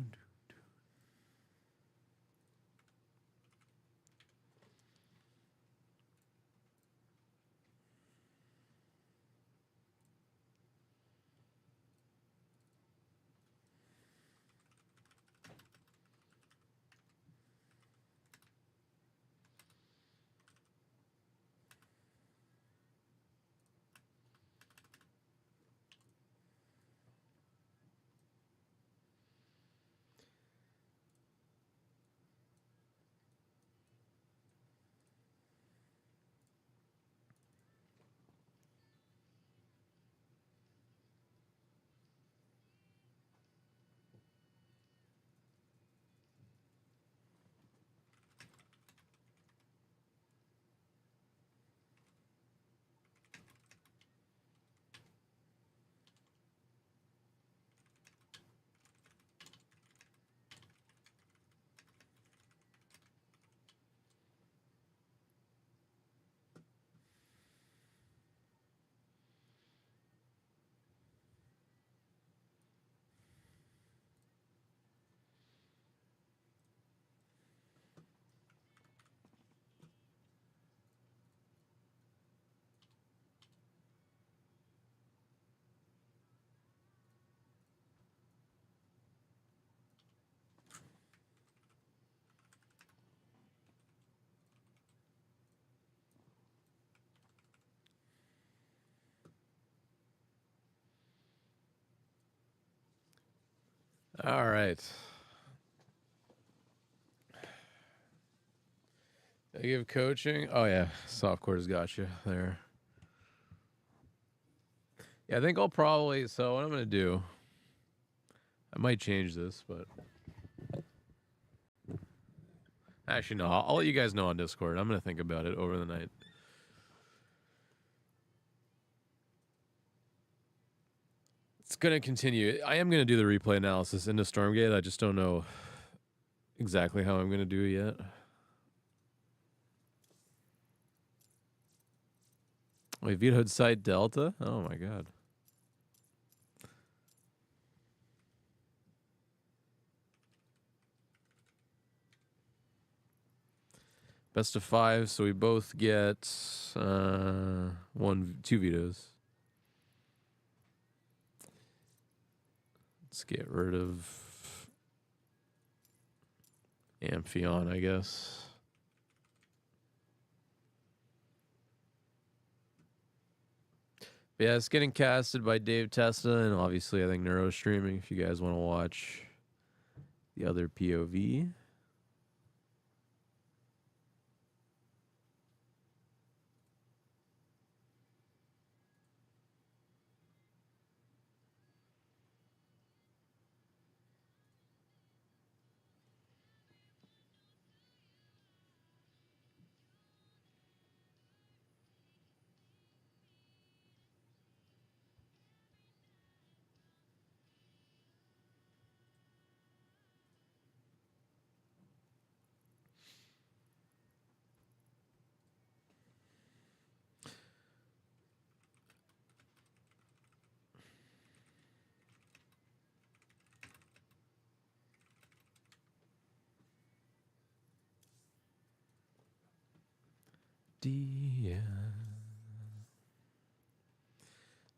All right. I give coaching. Oh yeah, softcore's got you there. Yeah, I think I'll probably. So what I'm gonna do, I might change this, but actually no. I'll let you guys know on Discord. I'm gonna think about it over the night. It's gonna continue. I am gonna do the replay analysis into Stormgate. I just don't know exactly how I'm gonna do it yet. Wait, vetoed site Delta? Oh my god. Best of 5, so we both get 2 vetoes. Let's get rid of Amphion, I guess. But yeah, it's getting casted by Dave Testa, and obviously I think Neuro's streaming if you guys want to watch the other POV.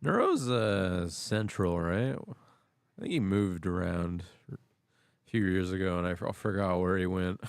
Neuro's central, right? I think he moved around a few years ago, and I forgot where he went.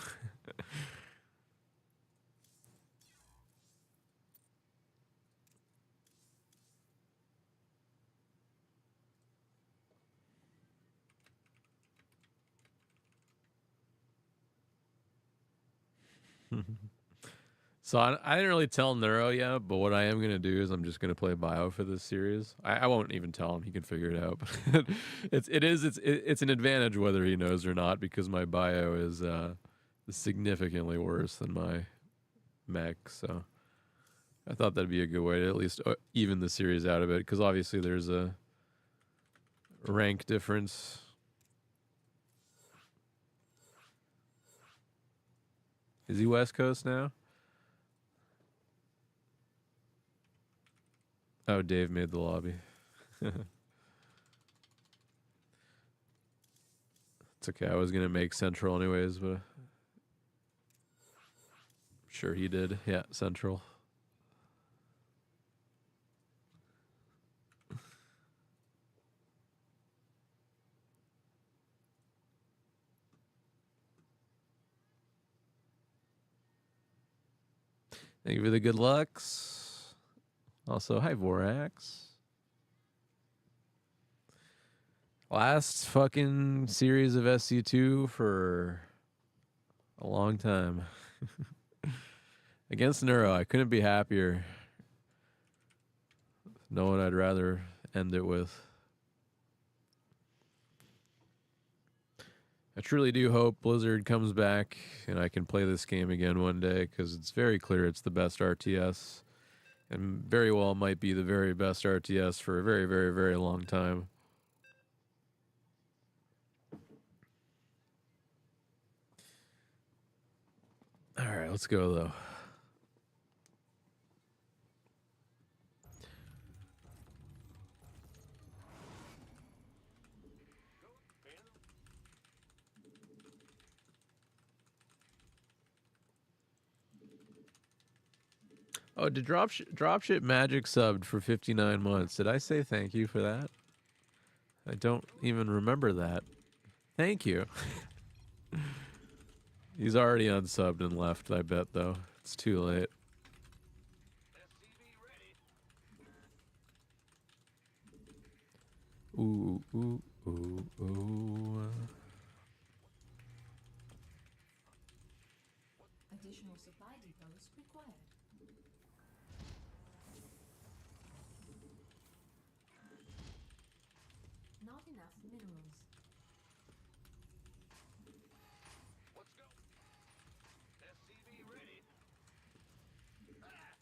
So I didn't really tell Neuro yet, but what I am going to do is I'm just going to play Bio for this series. I won't even tell him. He can figure it out. But it's an advantage whether he knows or not, because my Bio is significantly worse than my mech. So I thought that'd be a good way to at least even the series out a bit, because obviously there's a rank difference. Is he West Coast now? Oh, Dave made the lobby. It's okay. I was going to make Central anyways, but I'm sure he did. Yeah, Central. Thank you for the good lucks. Also, hi, Vorax. Last fucking series of SC2 for a long time. Against Neuro, I couldn't be happier. No one I'd rather end it with. I truly do hope Blizzard comes back and I can play this game again one day, because it's very clear it's the best RTS. And very well might be the very best RTS for a very, very, very long time. All right, let's go, though. Oh, did Dropship Magic subbed for 59 months? Did I say thank you for that? I don't even remember that. Thank you. He's already unsubbed and left, I bet, though. It's too late. SCV ready. Ooh, Ooh, ooh, ooh. Additional supply depots required. Not enough minerals. Let's go. SCV ready. Ah!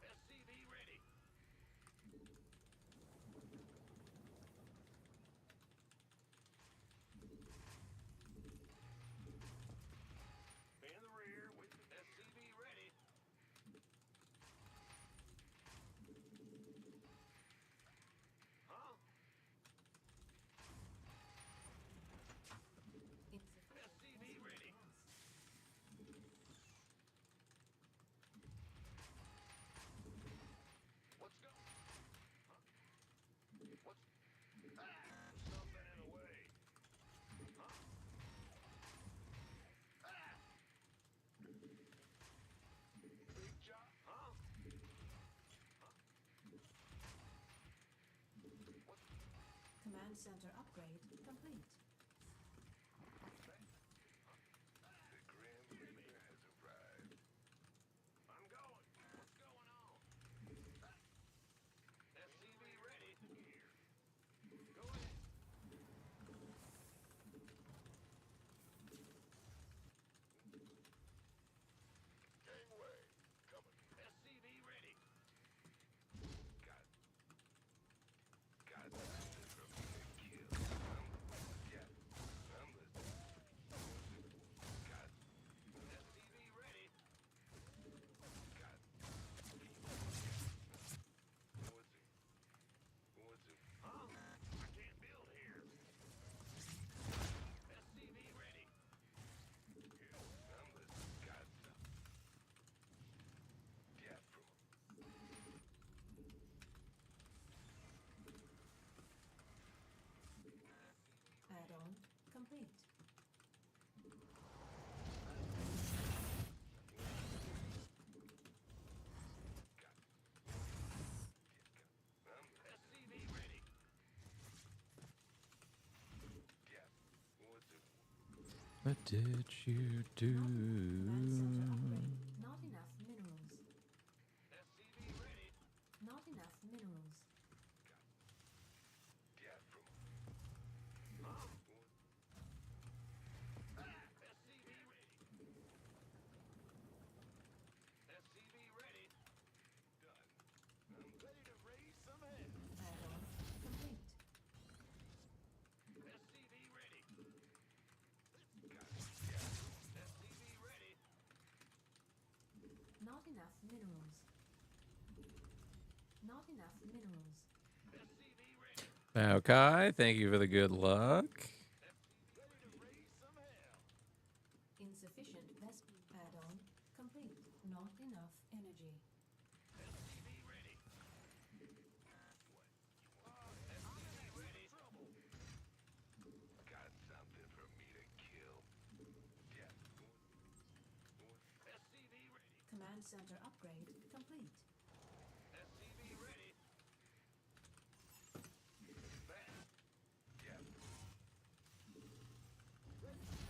SCV ready. In the rear with the SCV ready. Huh? Insufficient SCV ready. gas. Let's go. Huh? What's ah? There's something in the way. Huh? Ah! Big job. Huh? What? Command center upgrade complete. The Grim Reaper has arrived. I'm going. What's going on? Ah! SCV ready. Here. Go ahead. Gangway, coming. SCV ready. Got something for me to kill. Yeah, I'm listening. Got SCV ready. what's it? Huh? I can't build here. SCV ready. I'm listening. Got some. Yeah, from Add-on complete. SCV ready. yeah. What's it? What did you do? Command center upgrade. Not enough minerals. SCV ready. Not enough minerals. Yeah, from Huh? Ah! SCV ready. SCV ready. done. I'm ready to raise some hell. Add-on complete. SCV ready. Got it. Yeah. SCV ready. Not enough minerals. Not enough minerals. SCV ready. Okay, thank you for the good luck. Ready to raise some hell. Insufficient vest add-on complete. Not enough energy. SCV ready. SCV ready. Got something for me to kill. Yeah. SCV ready. Command center upgrade complete. SCV ready. Back. Yeah.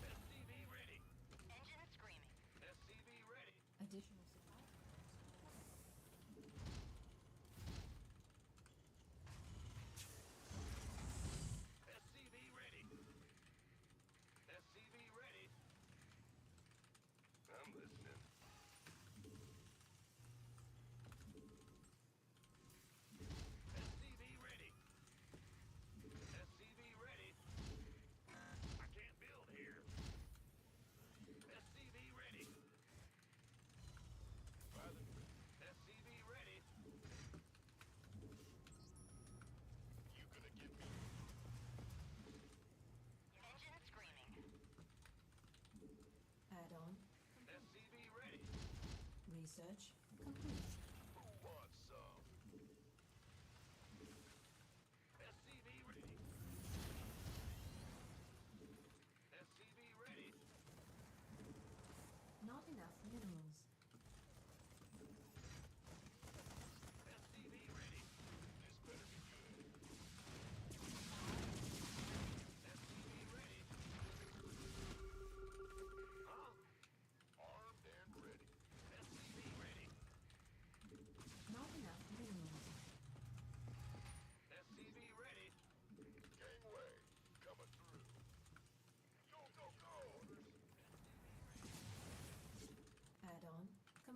SCV ready. Engine screaming. SCV ready. Additional supply. SCV ready. SCV ready. I'm listening. SCV ready. SCV ready. I can't build here. SCV ready. SCV ready. You gonna give me? Engine screaming. Add-on SCV ready. research complete. Who wants some? SCV ready. SCV ready. Not enough minerals.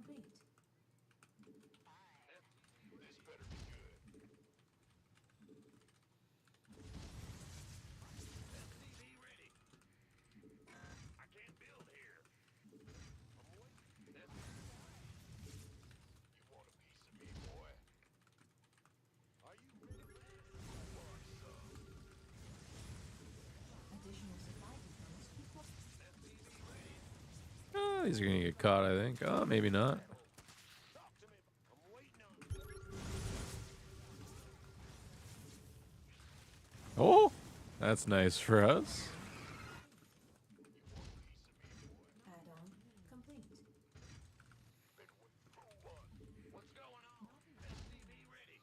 complete. This better be good. SCV ready. I can't build here. I'm waiting. You want a piece of me, boy? Are you ready for this? I want some. Additional supply depots required. SCV ready. Oh, these are gonna get caught, I think. Oh, maybe not. Talk to me. I'm waiting on. Oh, that's nice for us. Add-on complete. What's going on? SCV ready.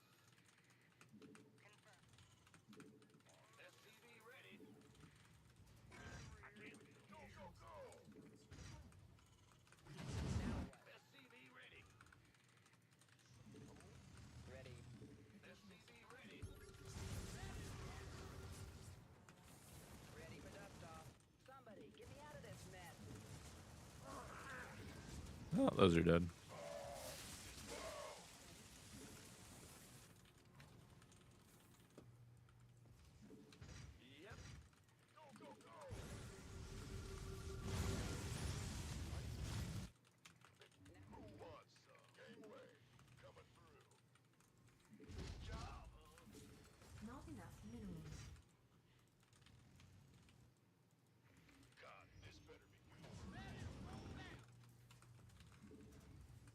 SCV ready. I can't. Go, go, go. SCV ready. Ready. SCV ready. Ready for dust off. Somebody, get me out of this mess. Oh, those are dead. Yep. Go, go, go. Who wants some? Gangway. Coming through. Good job. Not enough minerals. God, this better be good.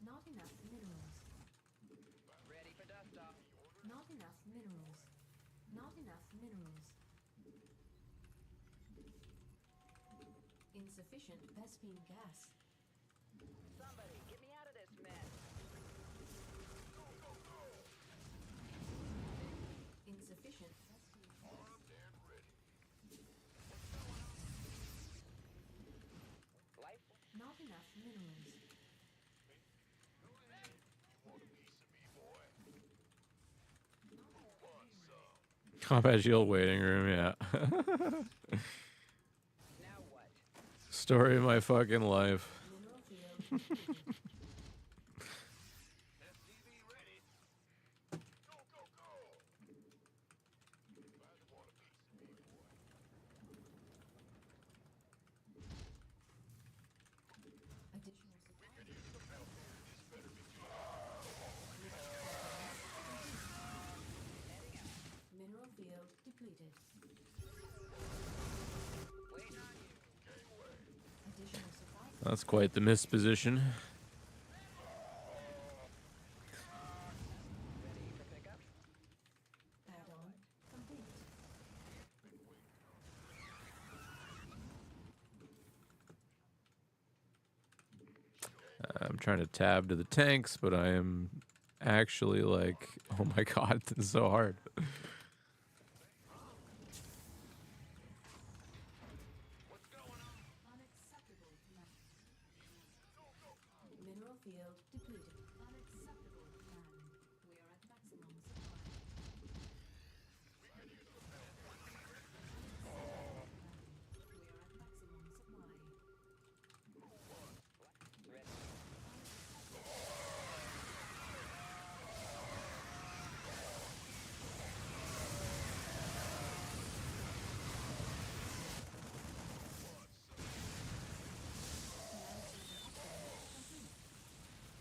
Not enough minerals. Ready for dust off. Not enough minerals. Not enough minerals. Insufficient Vespine gas. Somebody, get me out of this mess. Insufficient Vespine Armed and ready. Life. Not enough minerals. You want a piece of me, boy? Who wants some? Combat shield waiting room, yeah. Now what? Story of my fucking life. Mineral field completed. SCV ready. Go, go, go. I want a piece of me, boy. Additional supply. Could use some help here. This better be good. Mineral field depleted. Waiting on you. Additional supply. That's quite the miss position. Ready for pickup? Add-on complete. I'm trying to tab to the tanks, but I am actually like, oh my god, this is so hard. What's going on? Unacceptable command. Mineral field depleted. Unacceptable command. We are at maximum supply. We are at maximum supply. Ready.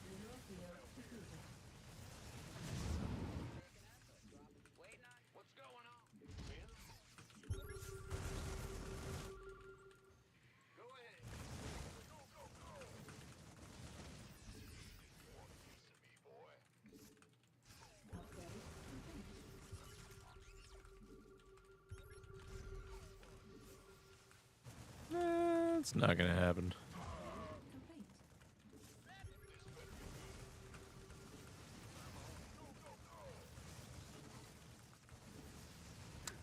Mineral field depleted. Waiting on. What's going on? Go ahead. Go, go, go. You want a piece of me, boy? Upgrade complete. It's not gonna happen. Complete.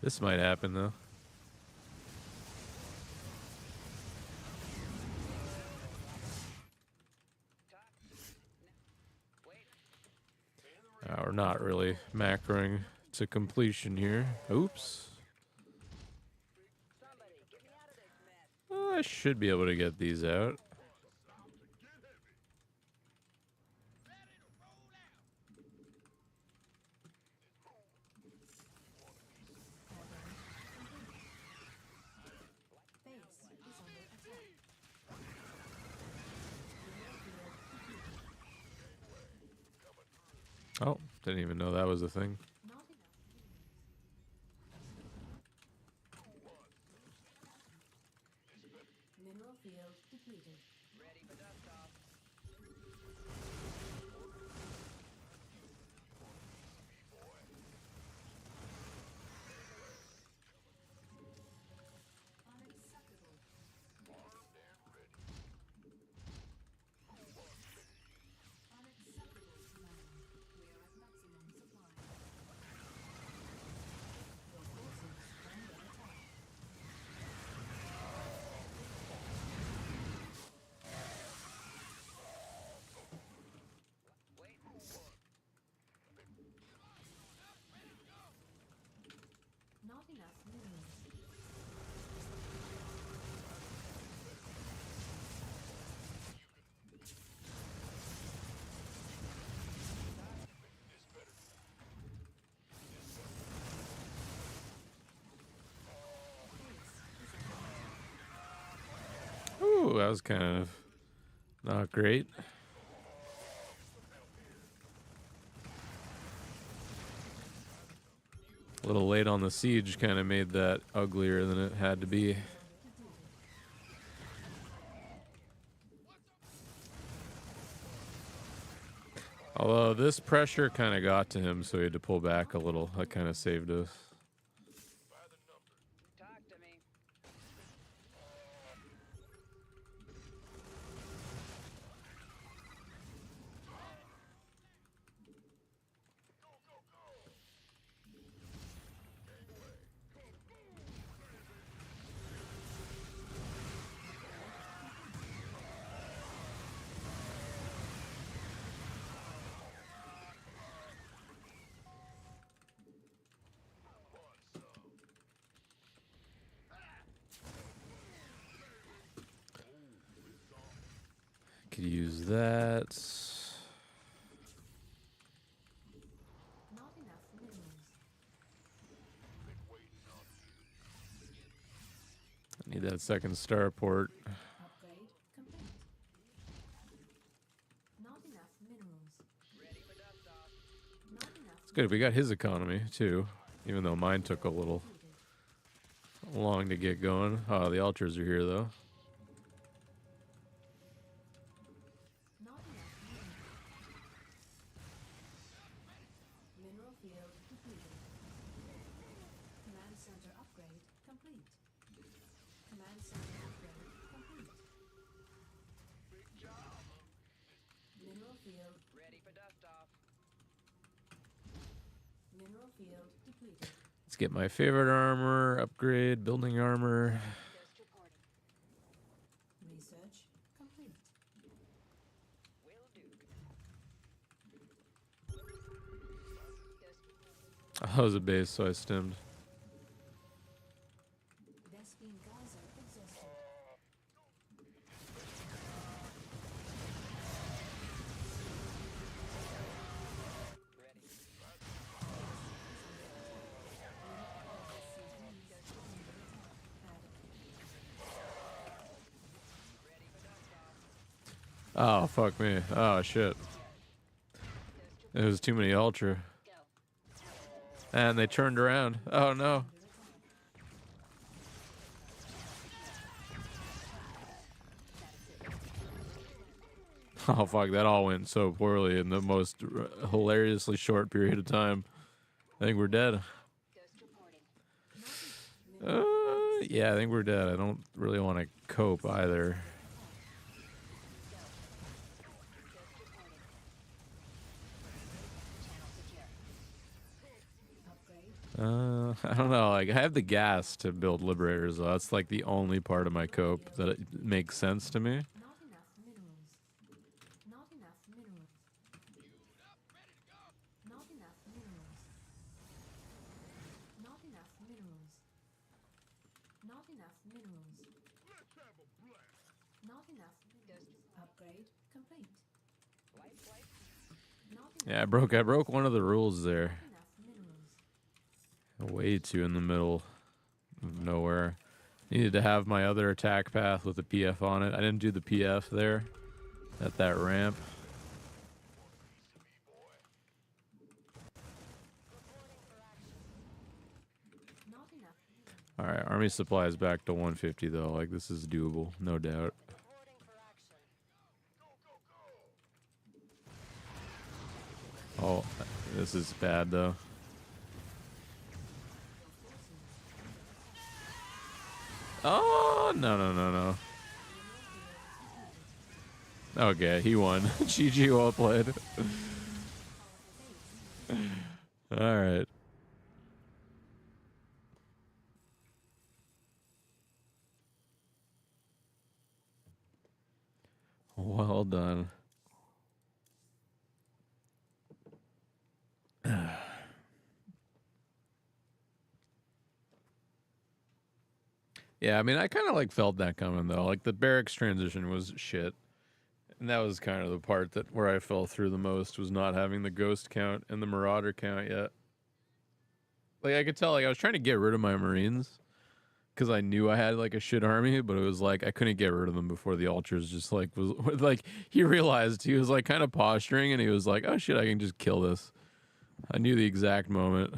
This might happen though. Wait. We're not really macroing to completion here. Oops. Somebody, get me out of this mess. I should be able to get these out. Oh, didn't even know that was a thing. Not enough minerals. Mineral field depleted. Ready for dust off. Unacceptable. Armed and ready. Unacceptable, Commander. We are at maximum supply. Your forces under attack. Wait. Not enough minerals. Ooh, that was kind of not great. A little late on the siege kind of made that uglier than it had to be. Although this pressure kind of got to him, so he had to pull back a little. That kind of saved us. Talk to me. Could use that. Not enough minerals. Need that second starport. Upgrade complete. Not enough minerals. Ready for dust off. Not enough. It's good. We got his economy too, even though mine took a little long to get going. Oh, the ultras are here though. Not enough minerals. Mineral field depleted. Command center upgrade complete. Command center upgrade complete. Mineral field. Ready for dust off. Mineral field depleted. Let's get my favorite armor upgrade, building armor. Ghost reporting. Research complete. Will do. Oh, that was a base, so I stemmed. Vespine geyser exhausted. Ready. Ready for dust off. Oh, fuck me. Oh, shit. It was too many ultra. And they turned around. Oh, no. Oh, fuck. That all went so poorly in the most hilariously short period of time. I think we're dead. Ghost reporting. Yeah, I think we're dead. I don't really want to cope either. Channel secure. Upgrade. I don't know. Like, I have the gas to build liberators, though. That's like the only part of my cope that it makes sense to me. Not enough minerals. Not enough minerals. Not enough minerals. Not enough minerals. Not enough minerals. Let's have a blast. Not enough minerals. Upgrade complete. Light flight. Not enough, Yeah, I broke one of the rules there. enough minerals. Way too in the middle of nowhere. Needed to have my other attack path with the PF on it. I didn't do the PF there at that ramp. All right, army supplies back to 150 though. Like this is doable, no doubt. Reporting for action. Oh, this is bad though. Oh, no, no, no, no. Okay, he won. GG, well played. All right. Well done. Yeah, I mean, I kind of like felt that coming though. Like the barracks transition was shit. And that was kind of the part that where I fell through the most was not having the ghost count and the marauder count yet. Like I could tell like I was trying to get rid of my Marines because I knew I had like a shit army, but it was like I couldn't get rid of them before the ultras just like was like he realized he was like kind of posturing and he was like, "Oh shit, I can just kill this." I knew the exact moment.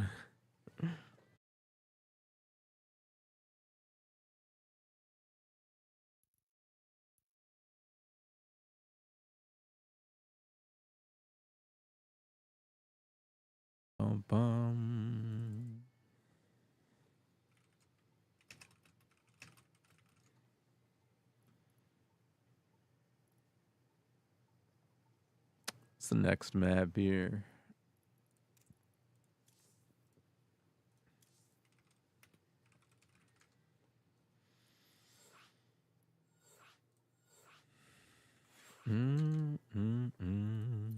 Bum, bum. What's the next map here? Mm, mm, mm.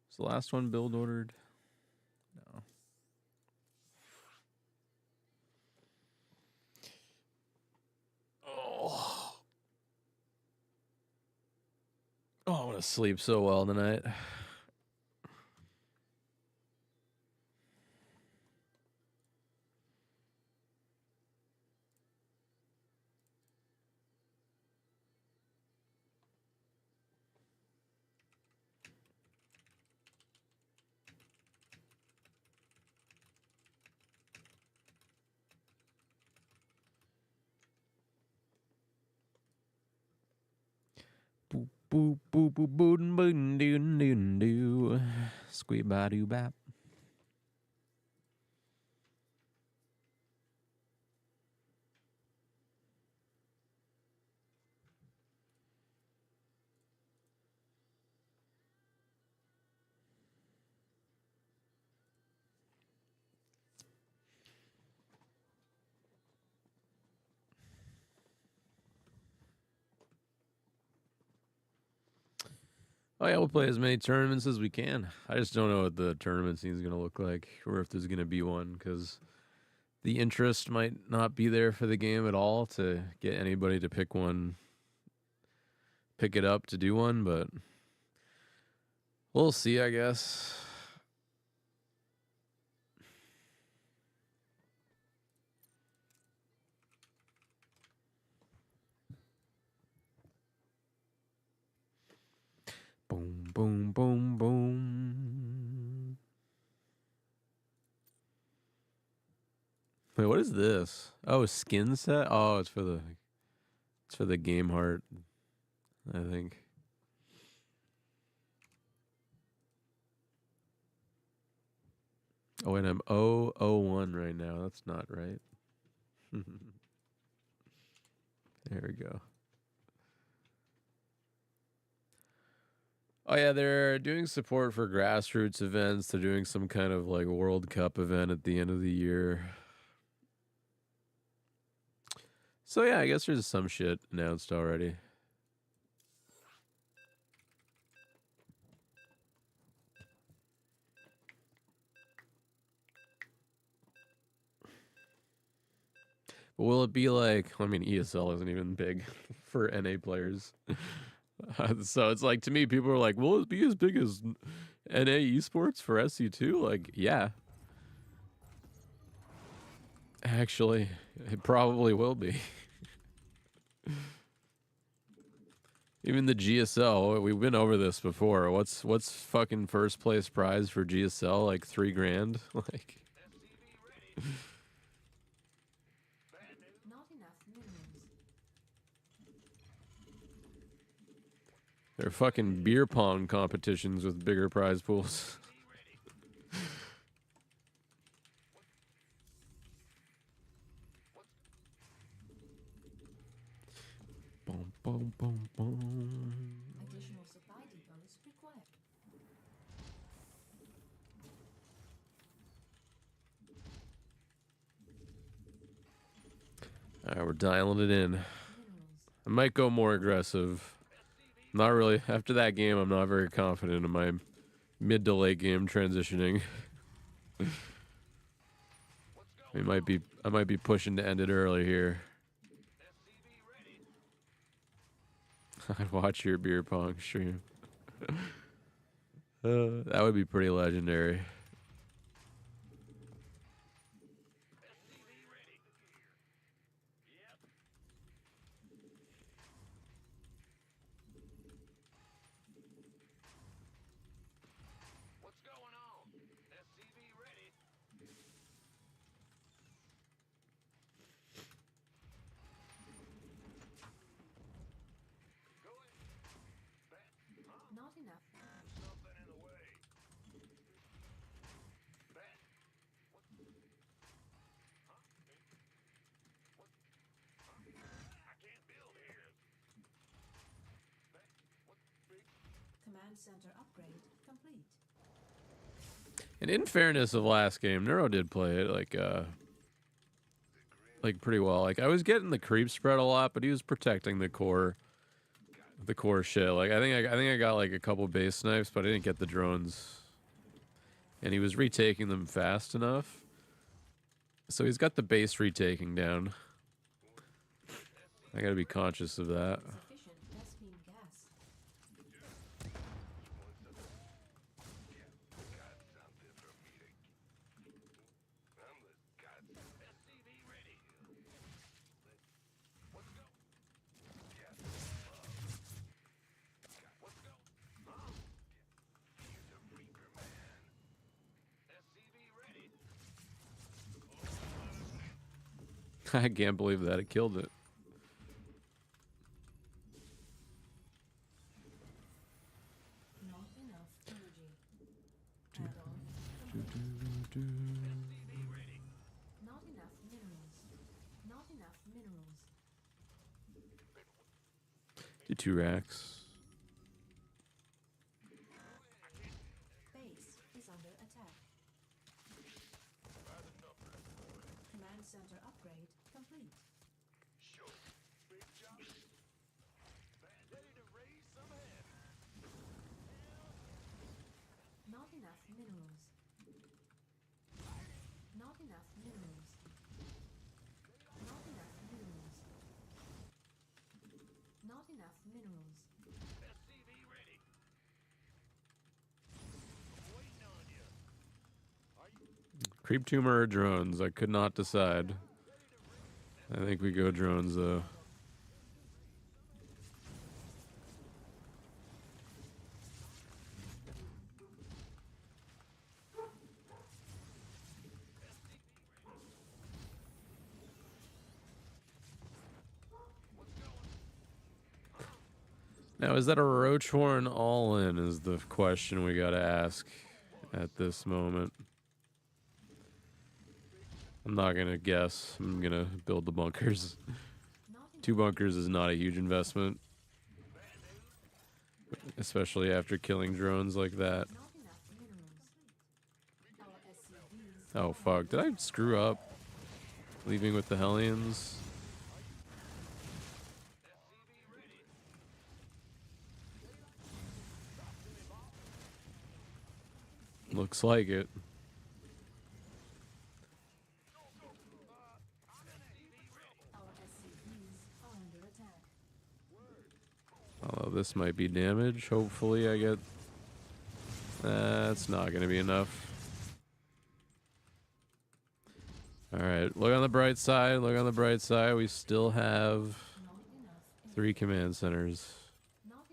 Was the last one build ordered? No. Oh, oh I want to sleep so well tonight. Boop, boop, boop, boop, boop, boop, doo, doo, doo. Squeak, ba, doo, bap. Oh yeah, we'll play as many tournaments as we can. I just don't know what the tournament scene is going to look like, or if there's going to be one, because the interest might not be there for the game at all to get anybody to pick it up to do one. But we'll see, I guess. Boom, boom, boom, boom. Wait, what is this? Oh, skin set. Oh, it's for the game heart, I think. Oh, and I'm 001 right now. That's not right. There we go. Oh yeah, they're doing support for grassroots events. They're doing some kind of like World Cup event at the end of the year. So yeah, I guess there's some shit announced already. But will it be like, I mean, ESL isn't even big for NA players. So it's like, to me, people are like, will it be as big as NA esports for SC2? Like, yeah. Actually, it probably will be. Even the GSL, we've been over this before. What's fucking first place prize for GSL? Like $3,000? Like Not enough minerals. they're fucking beer pong competitions with bigger prize pools. Boom, boom, boom, boom. Additional supply depots required. All right, we're dialing it in. Minerals. I might go more aggressive. Not really. After that game, I'm not very confident in my mid to late game transitioning. I might be pushing to end it early here. I'd watch your beer pong stream. That would be pretty legendary. What's going on? SCV ready. Go in. Not enough. Something in the way. Bet. What? Huh? What? Huh? I can't build here. Bet. What? Big. Command center upgrade complete. And in fairness of last game, Neuro did play it like pretty well. Like I was getting the creep spread a lot, but he was protecting the core shit. Like I think I got like a couple base snipes, but I didn't get the drones. And he was retaking them fast enough. So he's got the base retaking down. I gotta be conscious of that. Sufficient Vespine gas. Got something for me to. I'm the god. SCV ready. Let's go. Yeah. Let's go. Huh? Here's a Reaper man. SCV ready. I can't believe that it killed it. Not enough energy. Add-on SCV ready. Not enough minerals. Not enough minerals. Do 2 racks. Base is under attack. Command center upgrade complete. Show. Big job. Ready to raise some head. Not enough minerals. Not enough minerals. Not enough minerals. Not enough minerals. SCV ready. I'm waiting on you. Are you? Creep tumor or drones? I could not decide. I think we go drones though. Now, is that a roach horn all in is the question we gotta ask at this moment. I'm not gonna guess. I'm gonna build the bunkers. Not enough. 2 bunkers is not a huge investment. Especially after killing drones like that. Not enough minerals. Our SCVs. Oh fuck, did I screw up? Leaving with the Hellions? Looks like it. Our SCVs are under attack. Although this might be damage. Hopefully I get... That's not going to be enough. Alright, look on the bright side. Look on the bright side. We still have Not enough. 3 command centers. Not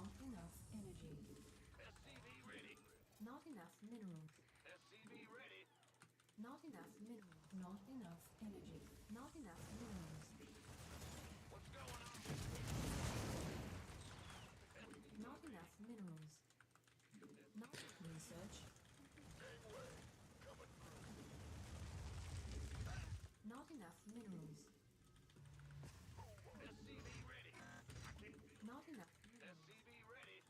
Not enough energy. SCV ready. Not enough minerals. SCV ready. Not enough minerals. Not enough energy. Not enough minerals. What's going on? Not enough minerals. Not research. Gangway, coming through. Not enough minerals. SCV ready. Not enough minerals. SCV ready.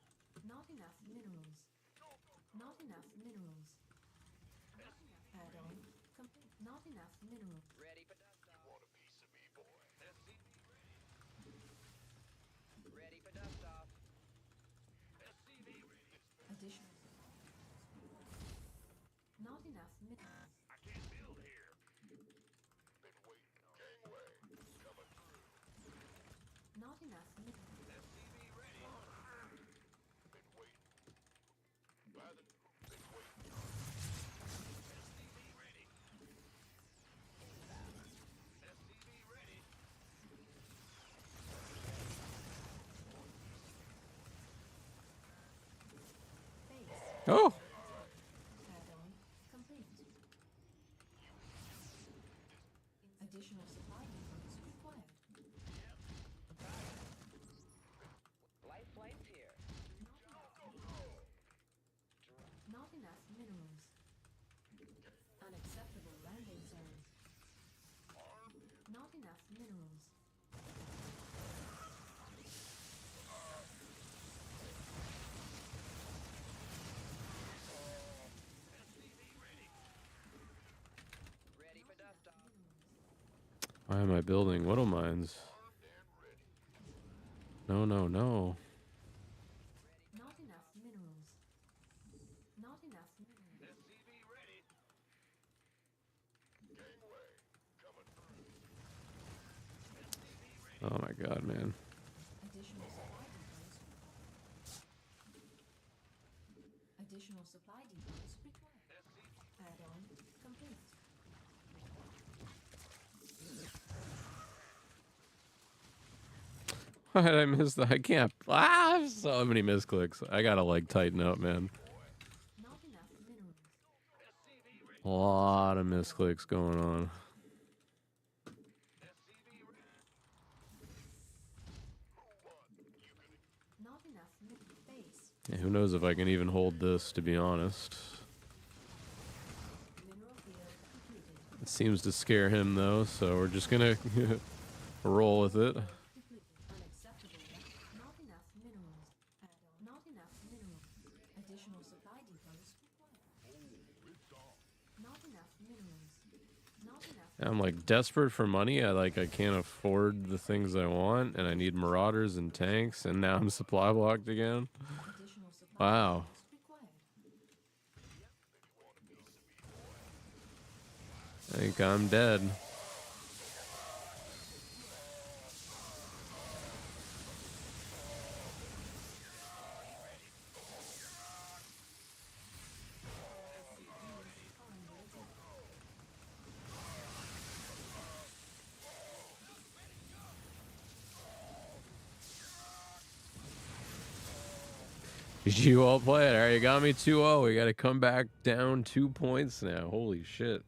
Not enough minerals. Not enough minerals. Add-on complete. Not enough minerals. Ready for dust off. Want a piece of me, boy? SCV ready. Ready for dust off. SCV ready. Additional. Not enough minerals. I can't build here. Been waiting. Gangway, coming through. Not enough minerals. SCV ready. Been waiting. By the... Been waiting. SCV ready. SCV ready. Base. Oh, Add-on complete. Additional supply depots required. Light flames here. Not enough minerals. Unacceptable landing zone. Not enough minerals. Ready for dust off. why am I building widow mines? No, no, no. Not enough minerals. Not enough minerals. SCV ready. Gangway, coming through. Oh my god, man. Additional supply depots. Additional supply depots required. Add-on complete. Why did I miss that? I can't. Ah, so many misclicks. I gotta like tighten up, man. Not enough minerals. A lot of misclicks going on. SCV ready. Not enough base. Yeah, who knows if I can even hold this, to be honest. Mineral field completed. It seems to scare him though, so we're just gonna roll with it. Completed. Unacceptable. Not enough minerals. Add-on. Not enough minerals. Additional supply depots required. Not enough minerals. Not enough. I'm like desperate for money. I can't afford the things I want, and I need marauders and tanks, and now I'm supply blocked again. Additional supply Wow. depots required. I think I'm dead. Did you all play it? All right, you got me 2-0. We got to come back down 2 points now. Holy shit.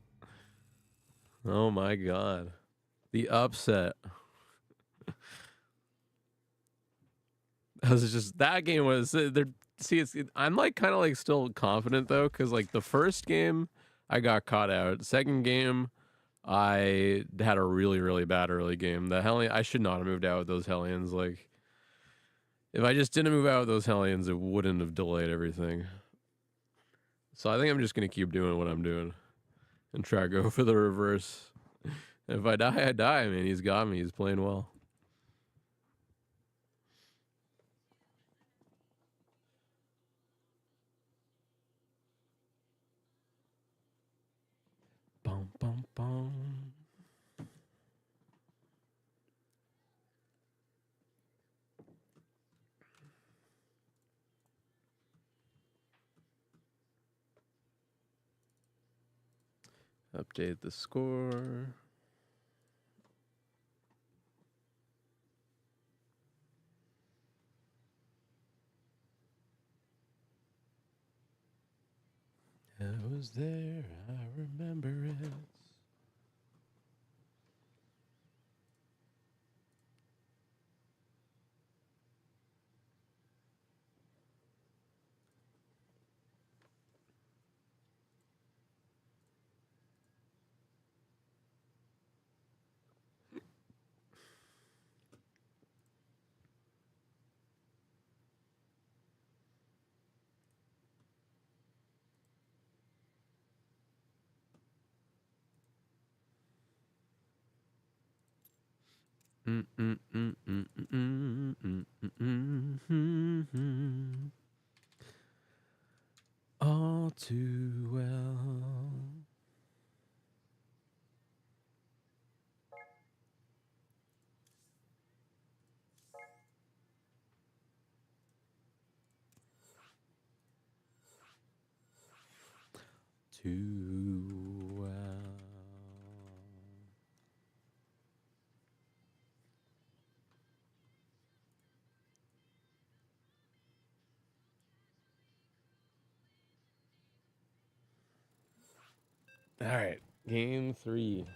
Oh my god. The upset. That game was there. See, I'm like kind of like still confident though, because like the first game I got caught out. Second game I had a really, really bad early game. The Hellion, I should not have moved out with those Hellions. Like, if I just didn't move out with those Hellions, it wouldn't have delayed everything. So I think I'm just going to keep doing what I'm doing and try to go for the reverse. And if I die, I die. I mean, he's got me. He's playing well. Bum, bum, bum. Update the score. was there, I remember it. All too well. Too well. All right, game 3.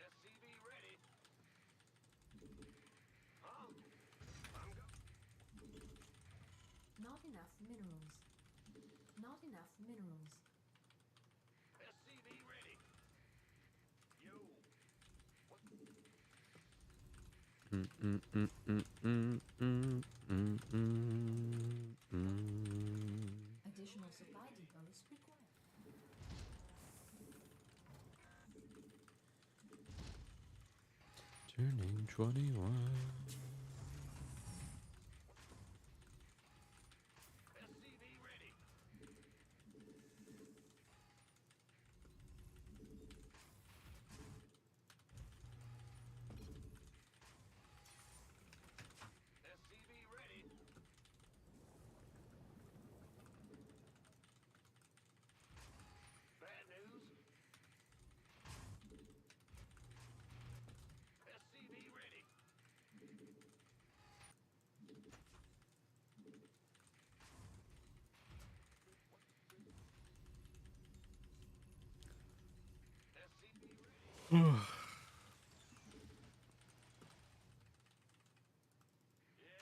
SCV ready. Huh? I'm go. Not enough minerals. Not enough minerals. SCV ready. Yo. What? Additional supply depots required. Turning 21. SCV ready. SCV ready. Bad news. SCV ready. SCV ready. Yeah.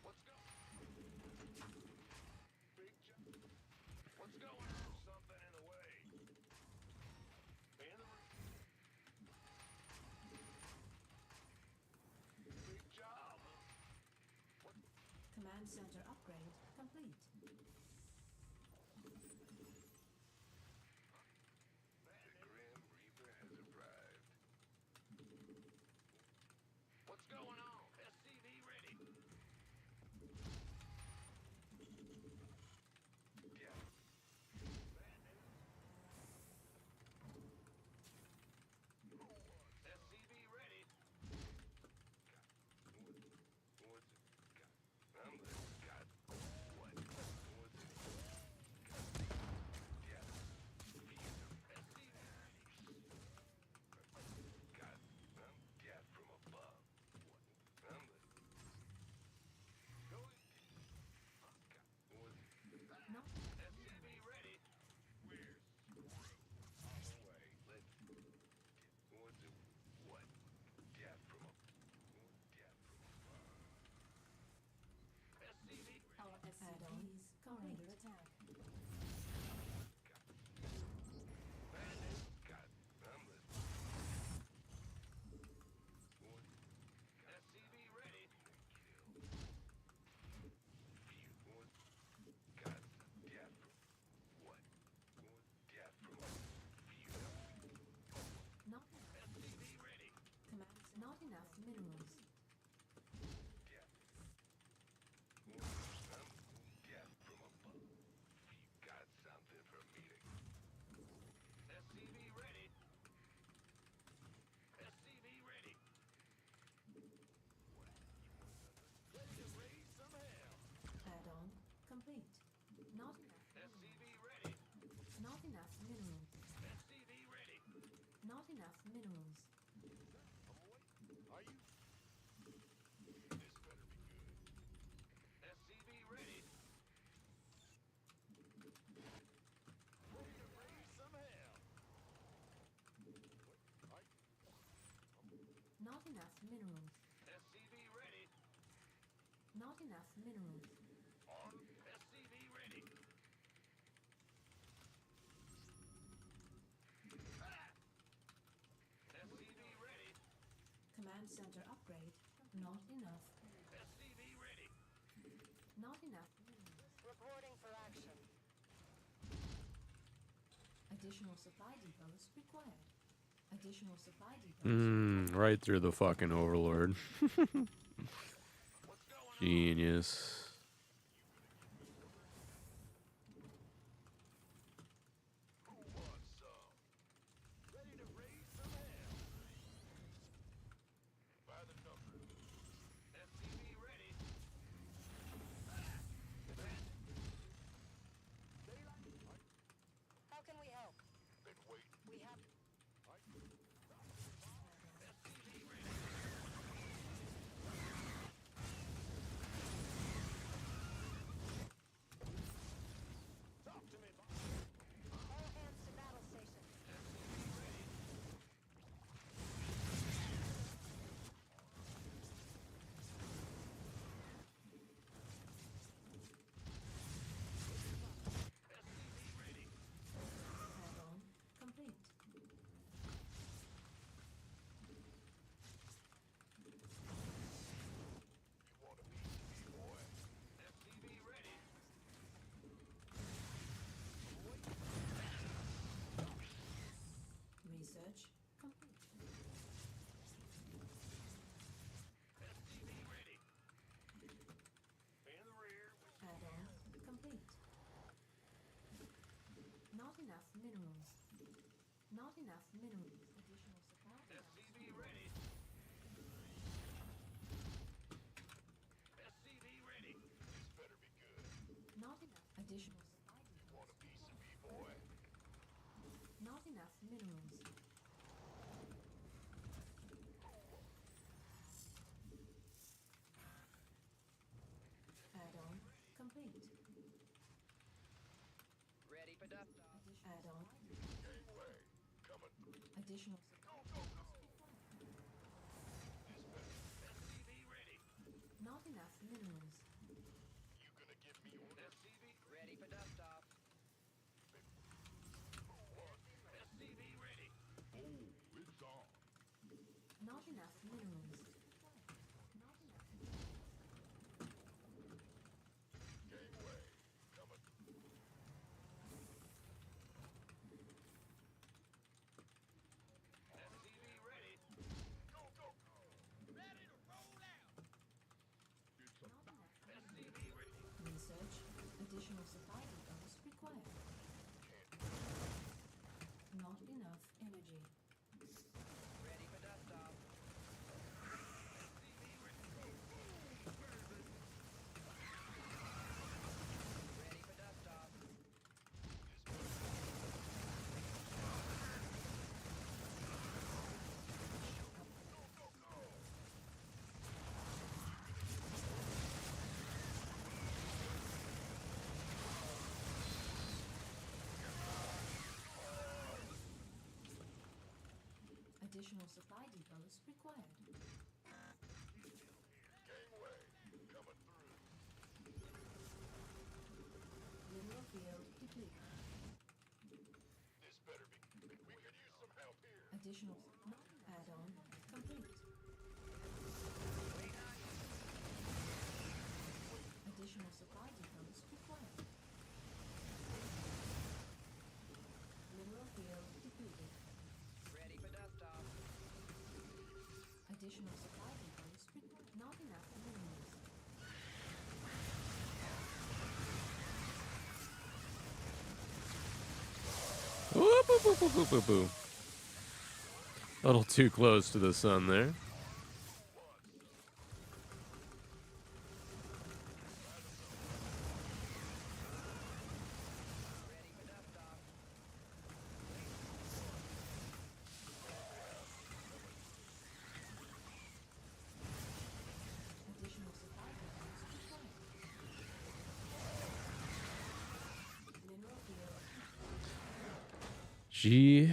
What's go? Big jump. What's going on? Something in the way. In the room. Big job. What? Command center upgrade complete. The Grim Reaper has arrived. What's going on? SCV ready. Yeah. Bad news. SCV ready. What's it? I'm the God. What? What's it? Yeah. SCV ready. God, I'm death from above. What? Not enough minerals. I'm awake. Are you? This better be good. SCV ready. Ready to raise some hell. Not enough minerals. SCV ready. Not enough minerals. On SCV ready. Ah! SCV ready. Command center upgrade. Not enough. SCV ready. Not enough minerals. Reporting for action. Additional supply depots required. Additional supply depots. Right through the fucking Overlord. What's going on? Genius. Who wants some? Ready to raise some hell. By the number. SCV ready. Ah! Daylight. How can we help? Been waiting. We have SCV ready. Talk to me, boss. all hands to battle station. SCV ready. Add-on complete. You want a piece of me, boy? SCV ready. Research complete. SCV ready. In the rear. Add-on complete. Not enough minerals. Not enough minerals. Additional supply. SCV ready. SCV ready. This better be good. Not enough additional supply depots. Want a piece of me, boy? Not enough minerals. Add-on complete. Ready for dust off. Add-on. Gangway. Coming through. Additional supply. Go, go, go. This better. SCV ready. Not enough minerals. You gonna give me orders? SCV Ready for dust off. Who wants? SCV ready. Oh, it's on. Not enough minerals. Not enough. Gangway. Coming. SCV ready. Go, go, go. Ready to roll out. It's Not enough. SCV ready. Research. Additional supply depots required. Not enough energy. Ready for dust off. SCV ready. Ready for dust off. Additional supply depots required. Gangway. Coming through. Mineral field depleted. This better be. We could use some help here. Additional add-on complete. Additional supply depots required. Mineral field depleted. Ready for dust off. Additional supply depots required. Not enough minerals. Whoop, whoop, whoop, whoop, whoop, whoop, whoop. A little too close to the sun there. Ready for dust off. G.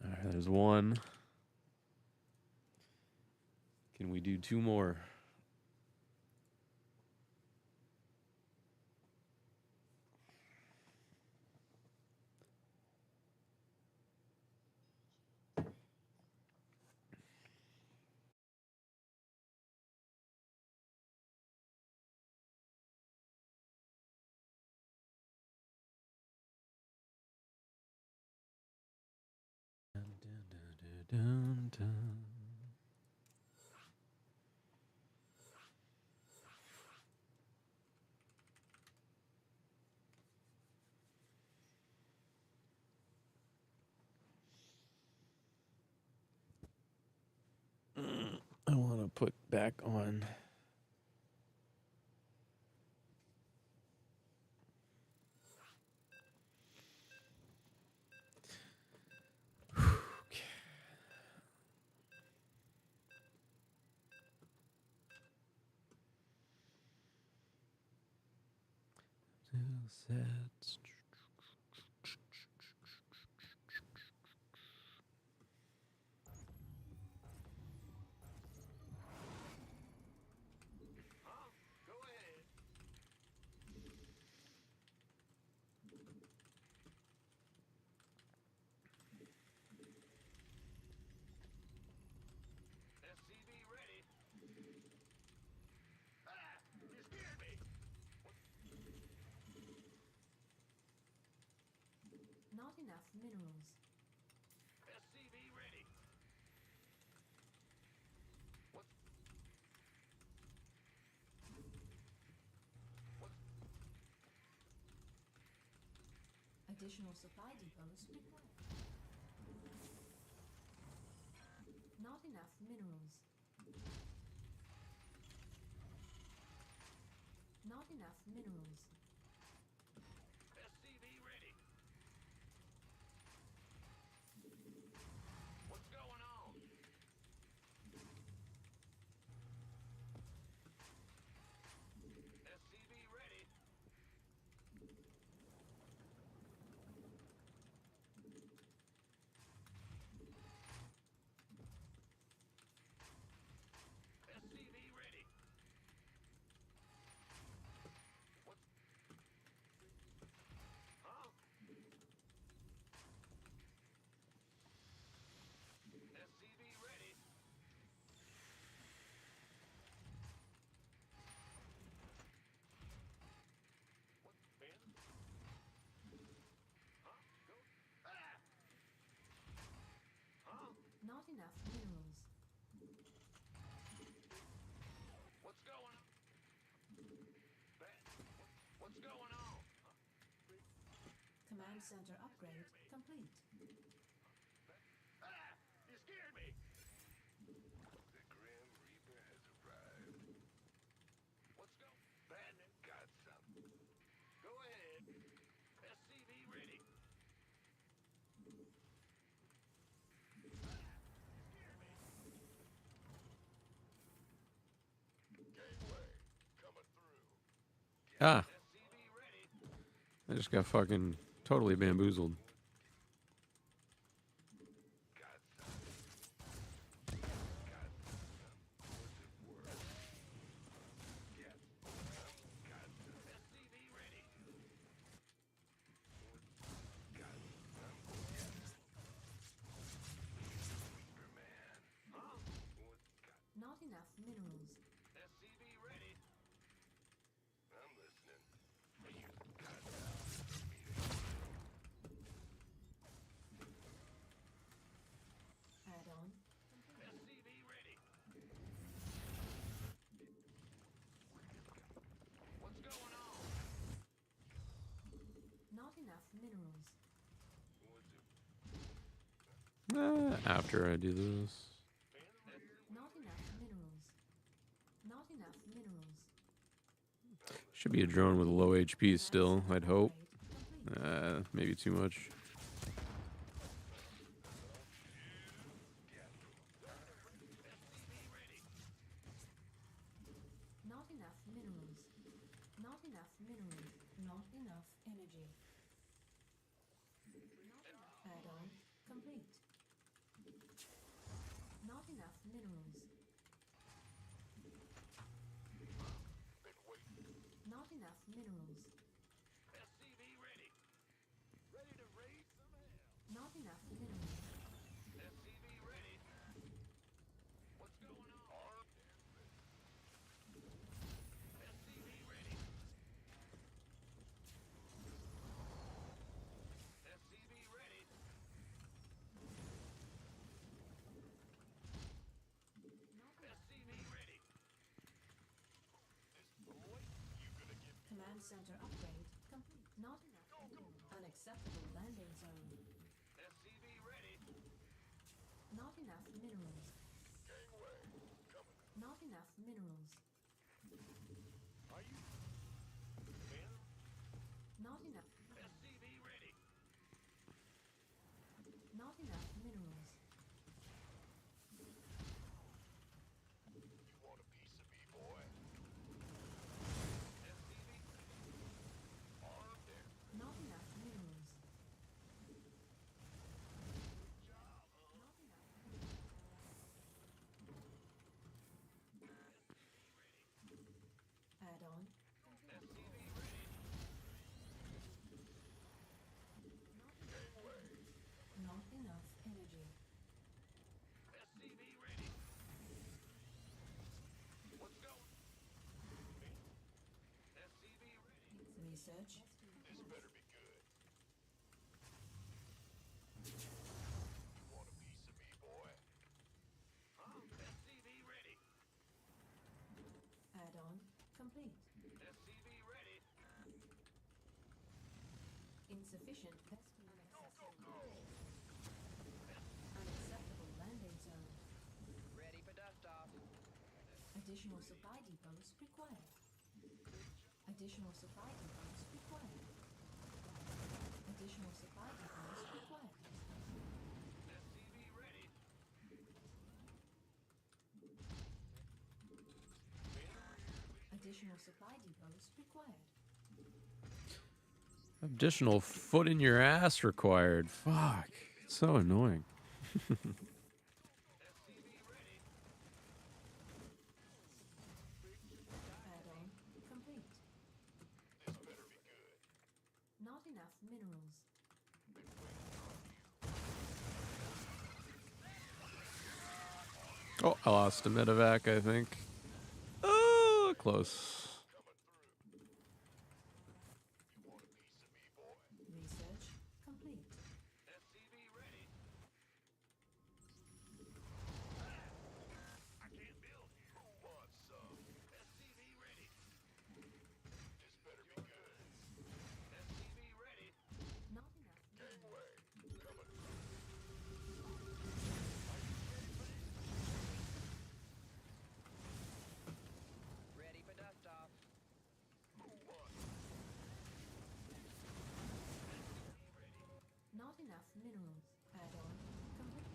All right, there's one. Can we do two more? Dun, dun, dun, dun, dun, dun. I want to put back on. Two sets. Huh? Go ahead. SCV ready. Ah! You scared me! Not enough minerals. SCV ready. What? What? Additional supply depots required. Not enough minerals. Not enough minerals. SCV ready. What's going on? SCV ready. SCV ready. What? Huh? SCV ready. What? Ben? Huh? Go. Ah! Huh? Not enough minerals. What's going on? Ben? What's going on? Command center upgrade complete. Ah! You scared me! The Grim Reaper has arrived. What's go? Bandit got something. Go ahead. SCV ready. Gateway coming through. Ah, SCV ready. I just got fucking totally bamboozled. Got something. Got some. What's it worth? Yes. Got some. SCV ready. Got some. Superman. Huh? What? Got Not enough minerals. SCV ready. I'm listening. Got Add-on. SCV ready. What's going on? Not enough minerals. What's it? After I do this. Not enough minerals. Not enough minerals. Should be a drone with low HP still, I'd hope. Complete. Maybe too much. Not enough minerals. Been waiting. Not enough minerals. SCV ready. Ready to raise some hell. Not enough minerals. SCV ready. What's going on? Armed and ready. SCV ready. SCV ready. SCV ready. This boy, you gonna give me Command center upgrade complete. Not enough minerals. Unacceptable landing zone. SCV ready. Not enough minerals. gangway? Coming. Not enough minerals. Are you? Man, Not enough. SCV ready. Not enough minerals. You want a piece of me, boy? SCV Armed and Not enough minerals. job. Not enough. Add on. SCV ready. gangway. Not enough energy. SCV ready. What's going? SCV ready. Research. This better be good. You want a piece of me, boy? SCV ready. Add on. Complete. SCV ready. Insufficient. Go, go! Unacceptable landing zone. Ready for dust off. Additional supply depots required. Additional supply depots required. Additional supply depots required. SCV ready. Additional supply depots required. Additional foot in your ass required. Fuck. It's so annoying. SCV ready. Add on. Complete. This better be good. Not enough minerals. Been waiting on you. Oh, I lost a medevac, I think. Oh, close. Coming through. You want a piece of me, boy? Research complete. SCV ready. I can't build here. Who wants some? SCV ready. This better be good. SCV ready. Not enough minerals. Gangway. Coming through. Ready for dust off. Who wants? Not enough minerals. Add on. Complete.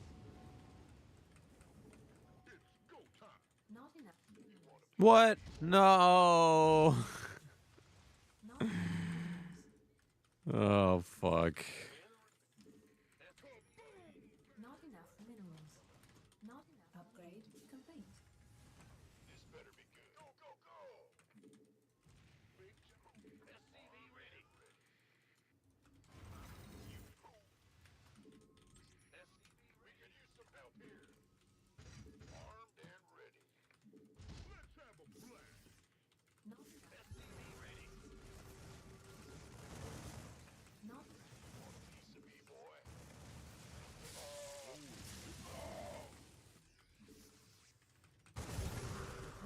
It's go time. Not enough minerals. What? No. Not enough minerals. Oh, fuck. Not enough minerals. Not enough. Upgrade complete. This better be good. Go, go, go! SCV ready. You who? SCV We ready. could use some help here. Armed and ready. Let's have a blast. Not enough. SCV ready. Not Want a piece of me, boy?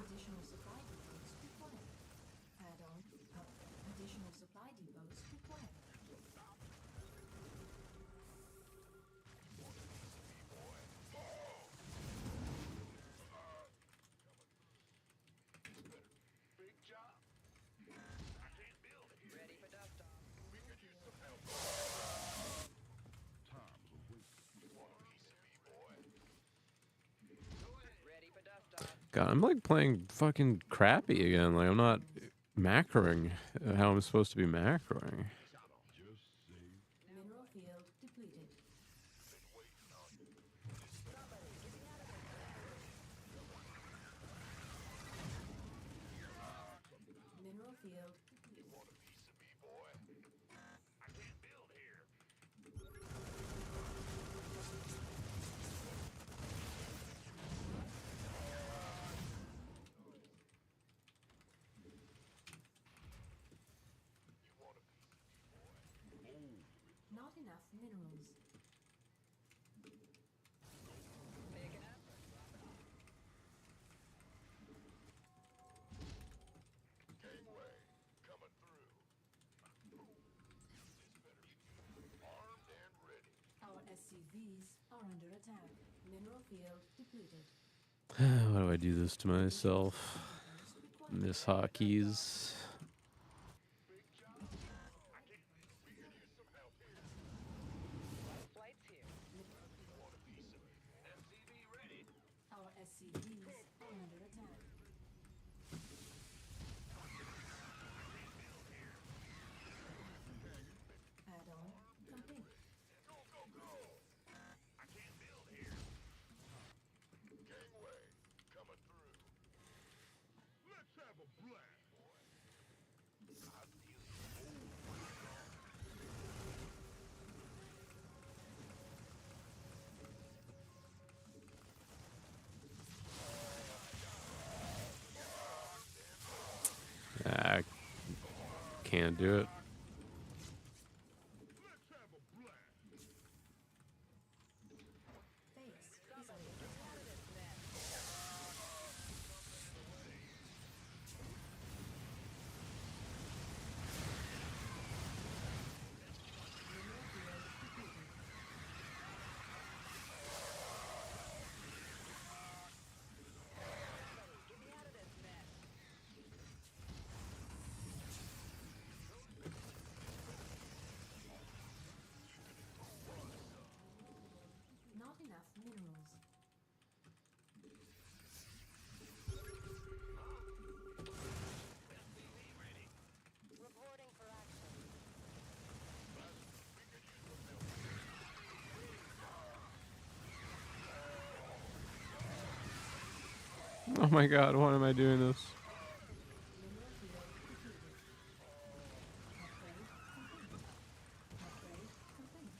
additional supply depots required. Add on. Additional supply depots required. Big job. I can't build here. Ready for dust off. We could use some help. Time's a waste. You want a piece of me, boy? Go ahead. Ready for dust off. God, I'm like playing fucking crappy again. Like, I'm not macroing how I'm supposed to be macroing. Just say Mineral field depleted. been waiting on you. field. You want a piece of me, boy? I can't build here. You want a piece of me, boy? Not enough minerals. Make an effort. Drop it off. Gangway, coming through. This better be good. Armed and ready. Our SCVs are under attack. Mineral field depleted. Why do I do this to myself? Required. Miss hotkeys. Big job. I can't. We could use some help here. Flight's here. You want a piece of me, boy? SCV ready. Our SCVs are under attack. Add-on complete. Go, go, go! I can't build here. Gangway, coming through. Let's have a blast, boy. I feel you. I can't do it. Let's have a blast. Base is under attack. Mineral field depleted. Get me out of this mess. Not enough minerals. Reporting for action. Oh my god, why am I doing this? Mineral field depleted. Upgrade complete. Upgrade complete.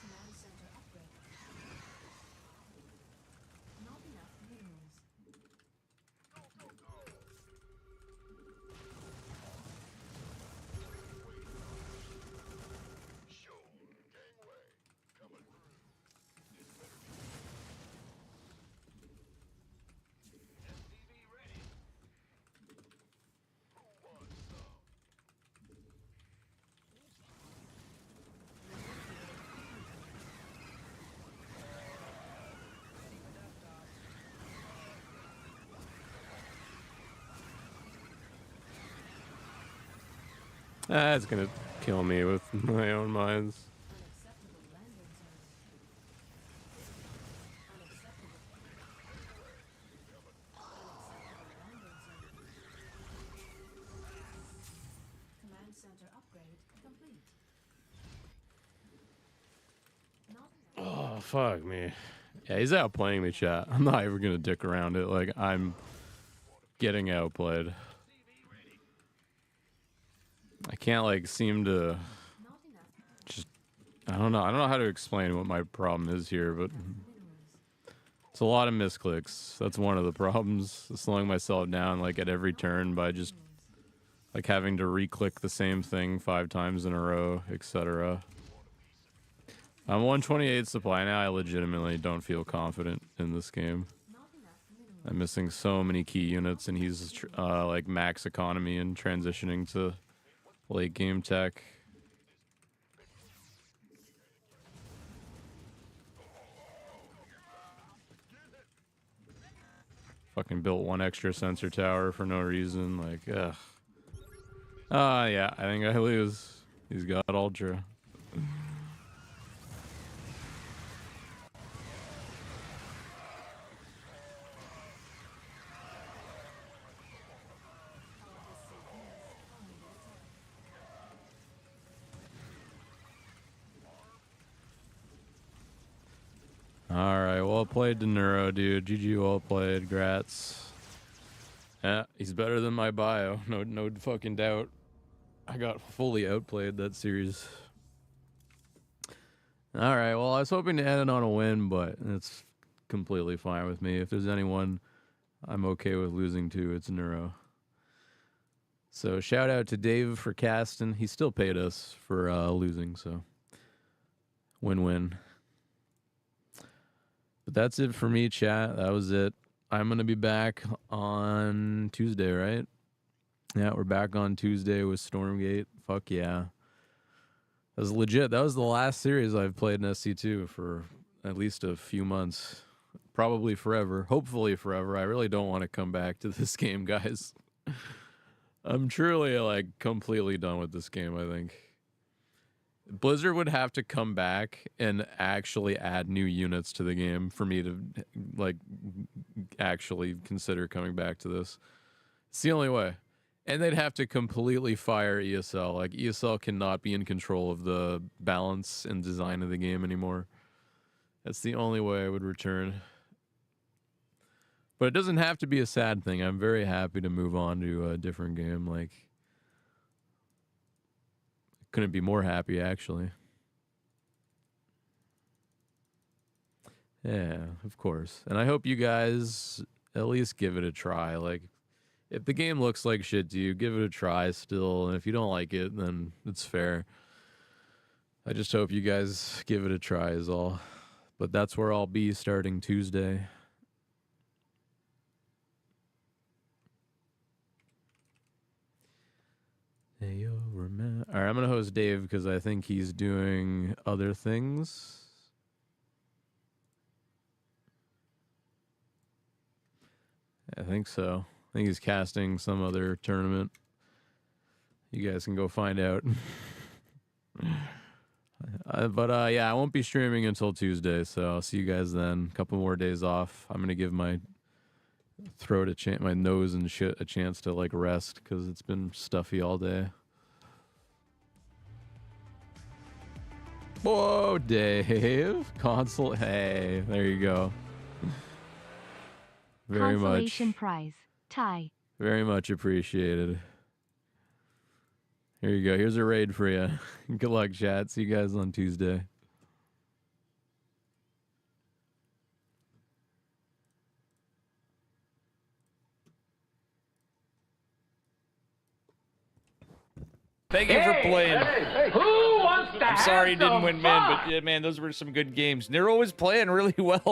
Command center upgrade. Not enough minerals. Go, go, go! Sure. Gangway, coming through. This better be SCV ready. who wants some? That's gonna kill me with my own mines. Unacceptable landing zone. Unacceptable. Unacceptable landing zone. Command center upgrade complete. Not enough. Oh, fuck me. Yeah, he's outplaying me, chat. I'm not ever gonna dick around it. Like, I'm getting outplayed. SCV ready. I can't, like, seem to Not enough just... I don't know. I don't know how to explain what my problem is here, but minerals. it's a lot of misclicks. That's one of the problems. Slowing myself down, like, at every turn by just, like, having to re-click the same thing 5 times in a row, etc. I'm 128 supply now. I legitimately don't feel confident in this game. Not enough minerals. I'm missing so many key units, and he's like max economy and transitioning to late game tech. Fucking built one extra sensor tower for no reason. Like, ugh. Yeah, I think I lose. He's got ultra. Alright, well played to Neuro, dude. GG, well played. Grats. Yeah, he's better than my bio. No fucking doubt. I got fully outplayed that series. All right, well, I was hoping to end it on a win, but it's completely fine with me. If there's anyone I'm okay with losing to, it's Neuro. So shout out to Dave for casting. He still paid us for losing, so win-win. But that's it for me, chat. That was it. I'm going to be back on Tuesday, right? Yeah, we're back on Tuesday with Stormgate. Fuck yeah. That was legit. That was the last series I've played in SC2 for at least a few months. Probably forever. Hopefully forever. I really don't want to come back to this game, guys. I'm truly, like, completely done with this game, I think. Blizzard would have to come back and actually add new units to the game for me to, like, actually consider coming back to this. It's the only way. And they'd have to completely fire ESL. Like, ESL cannot be in control of the balance and design of the game anymore. That's the only way I would return. But it doesn't have to be a sad thing. I'm very happy to move on to a different game. Like, couldn't be more happy, actually. Yeah, of course. And I hope you guys at least give it a try. Like, if the game looks like shit to you, give it a try still. And if you don't like it, then it's fair. I just hope you guys give it a try is all. But that's where I'll be starting Tuesday. Hey, yo, remember. All right, I'm going to host Dave because I think he's doing other things. I think so. I think he's casting some other tournament. You guys can go find out. But yeah, I won't be streaming until Tuesday, so I'll see you guys then. A couple more days off. I'm going to give my throat my nose and shit a chance to, like, rest because it's been stuffy all day. Whoa, Dave. Console. Hey, there you go. Very Consolation much. prize. Tie. Very much appreciated. Here you go. Here's a raid for you. Good luck, chat. See you guys on Tuesday. Thank you for playing. Who wants to I'm sorry you didn't win, man, but yeah, man, those were some good games. Nero was playing really well.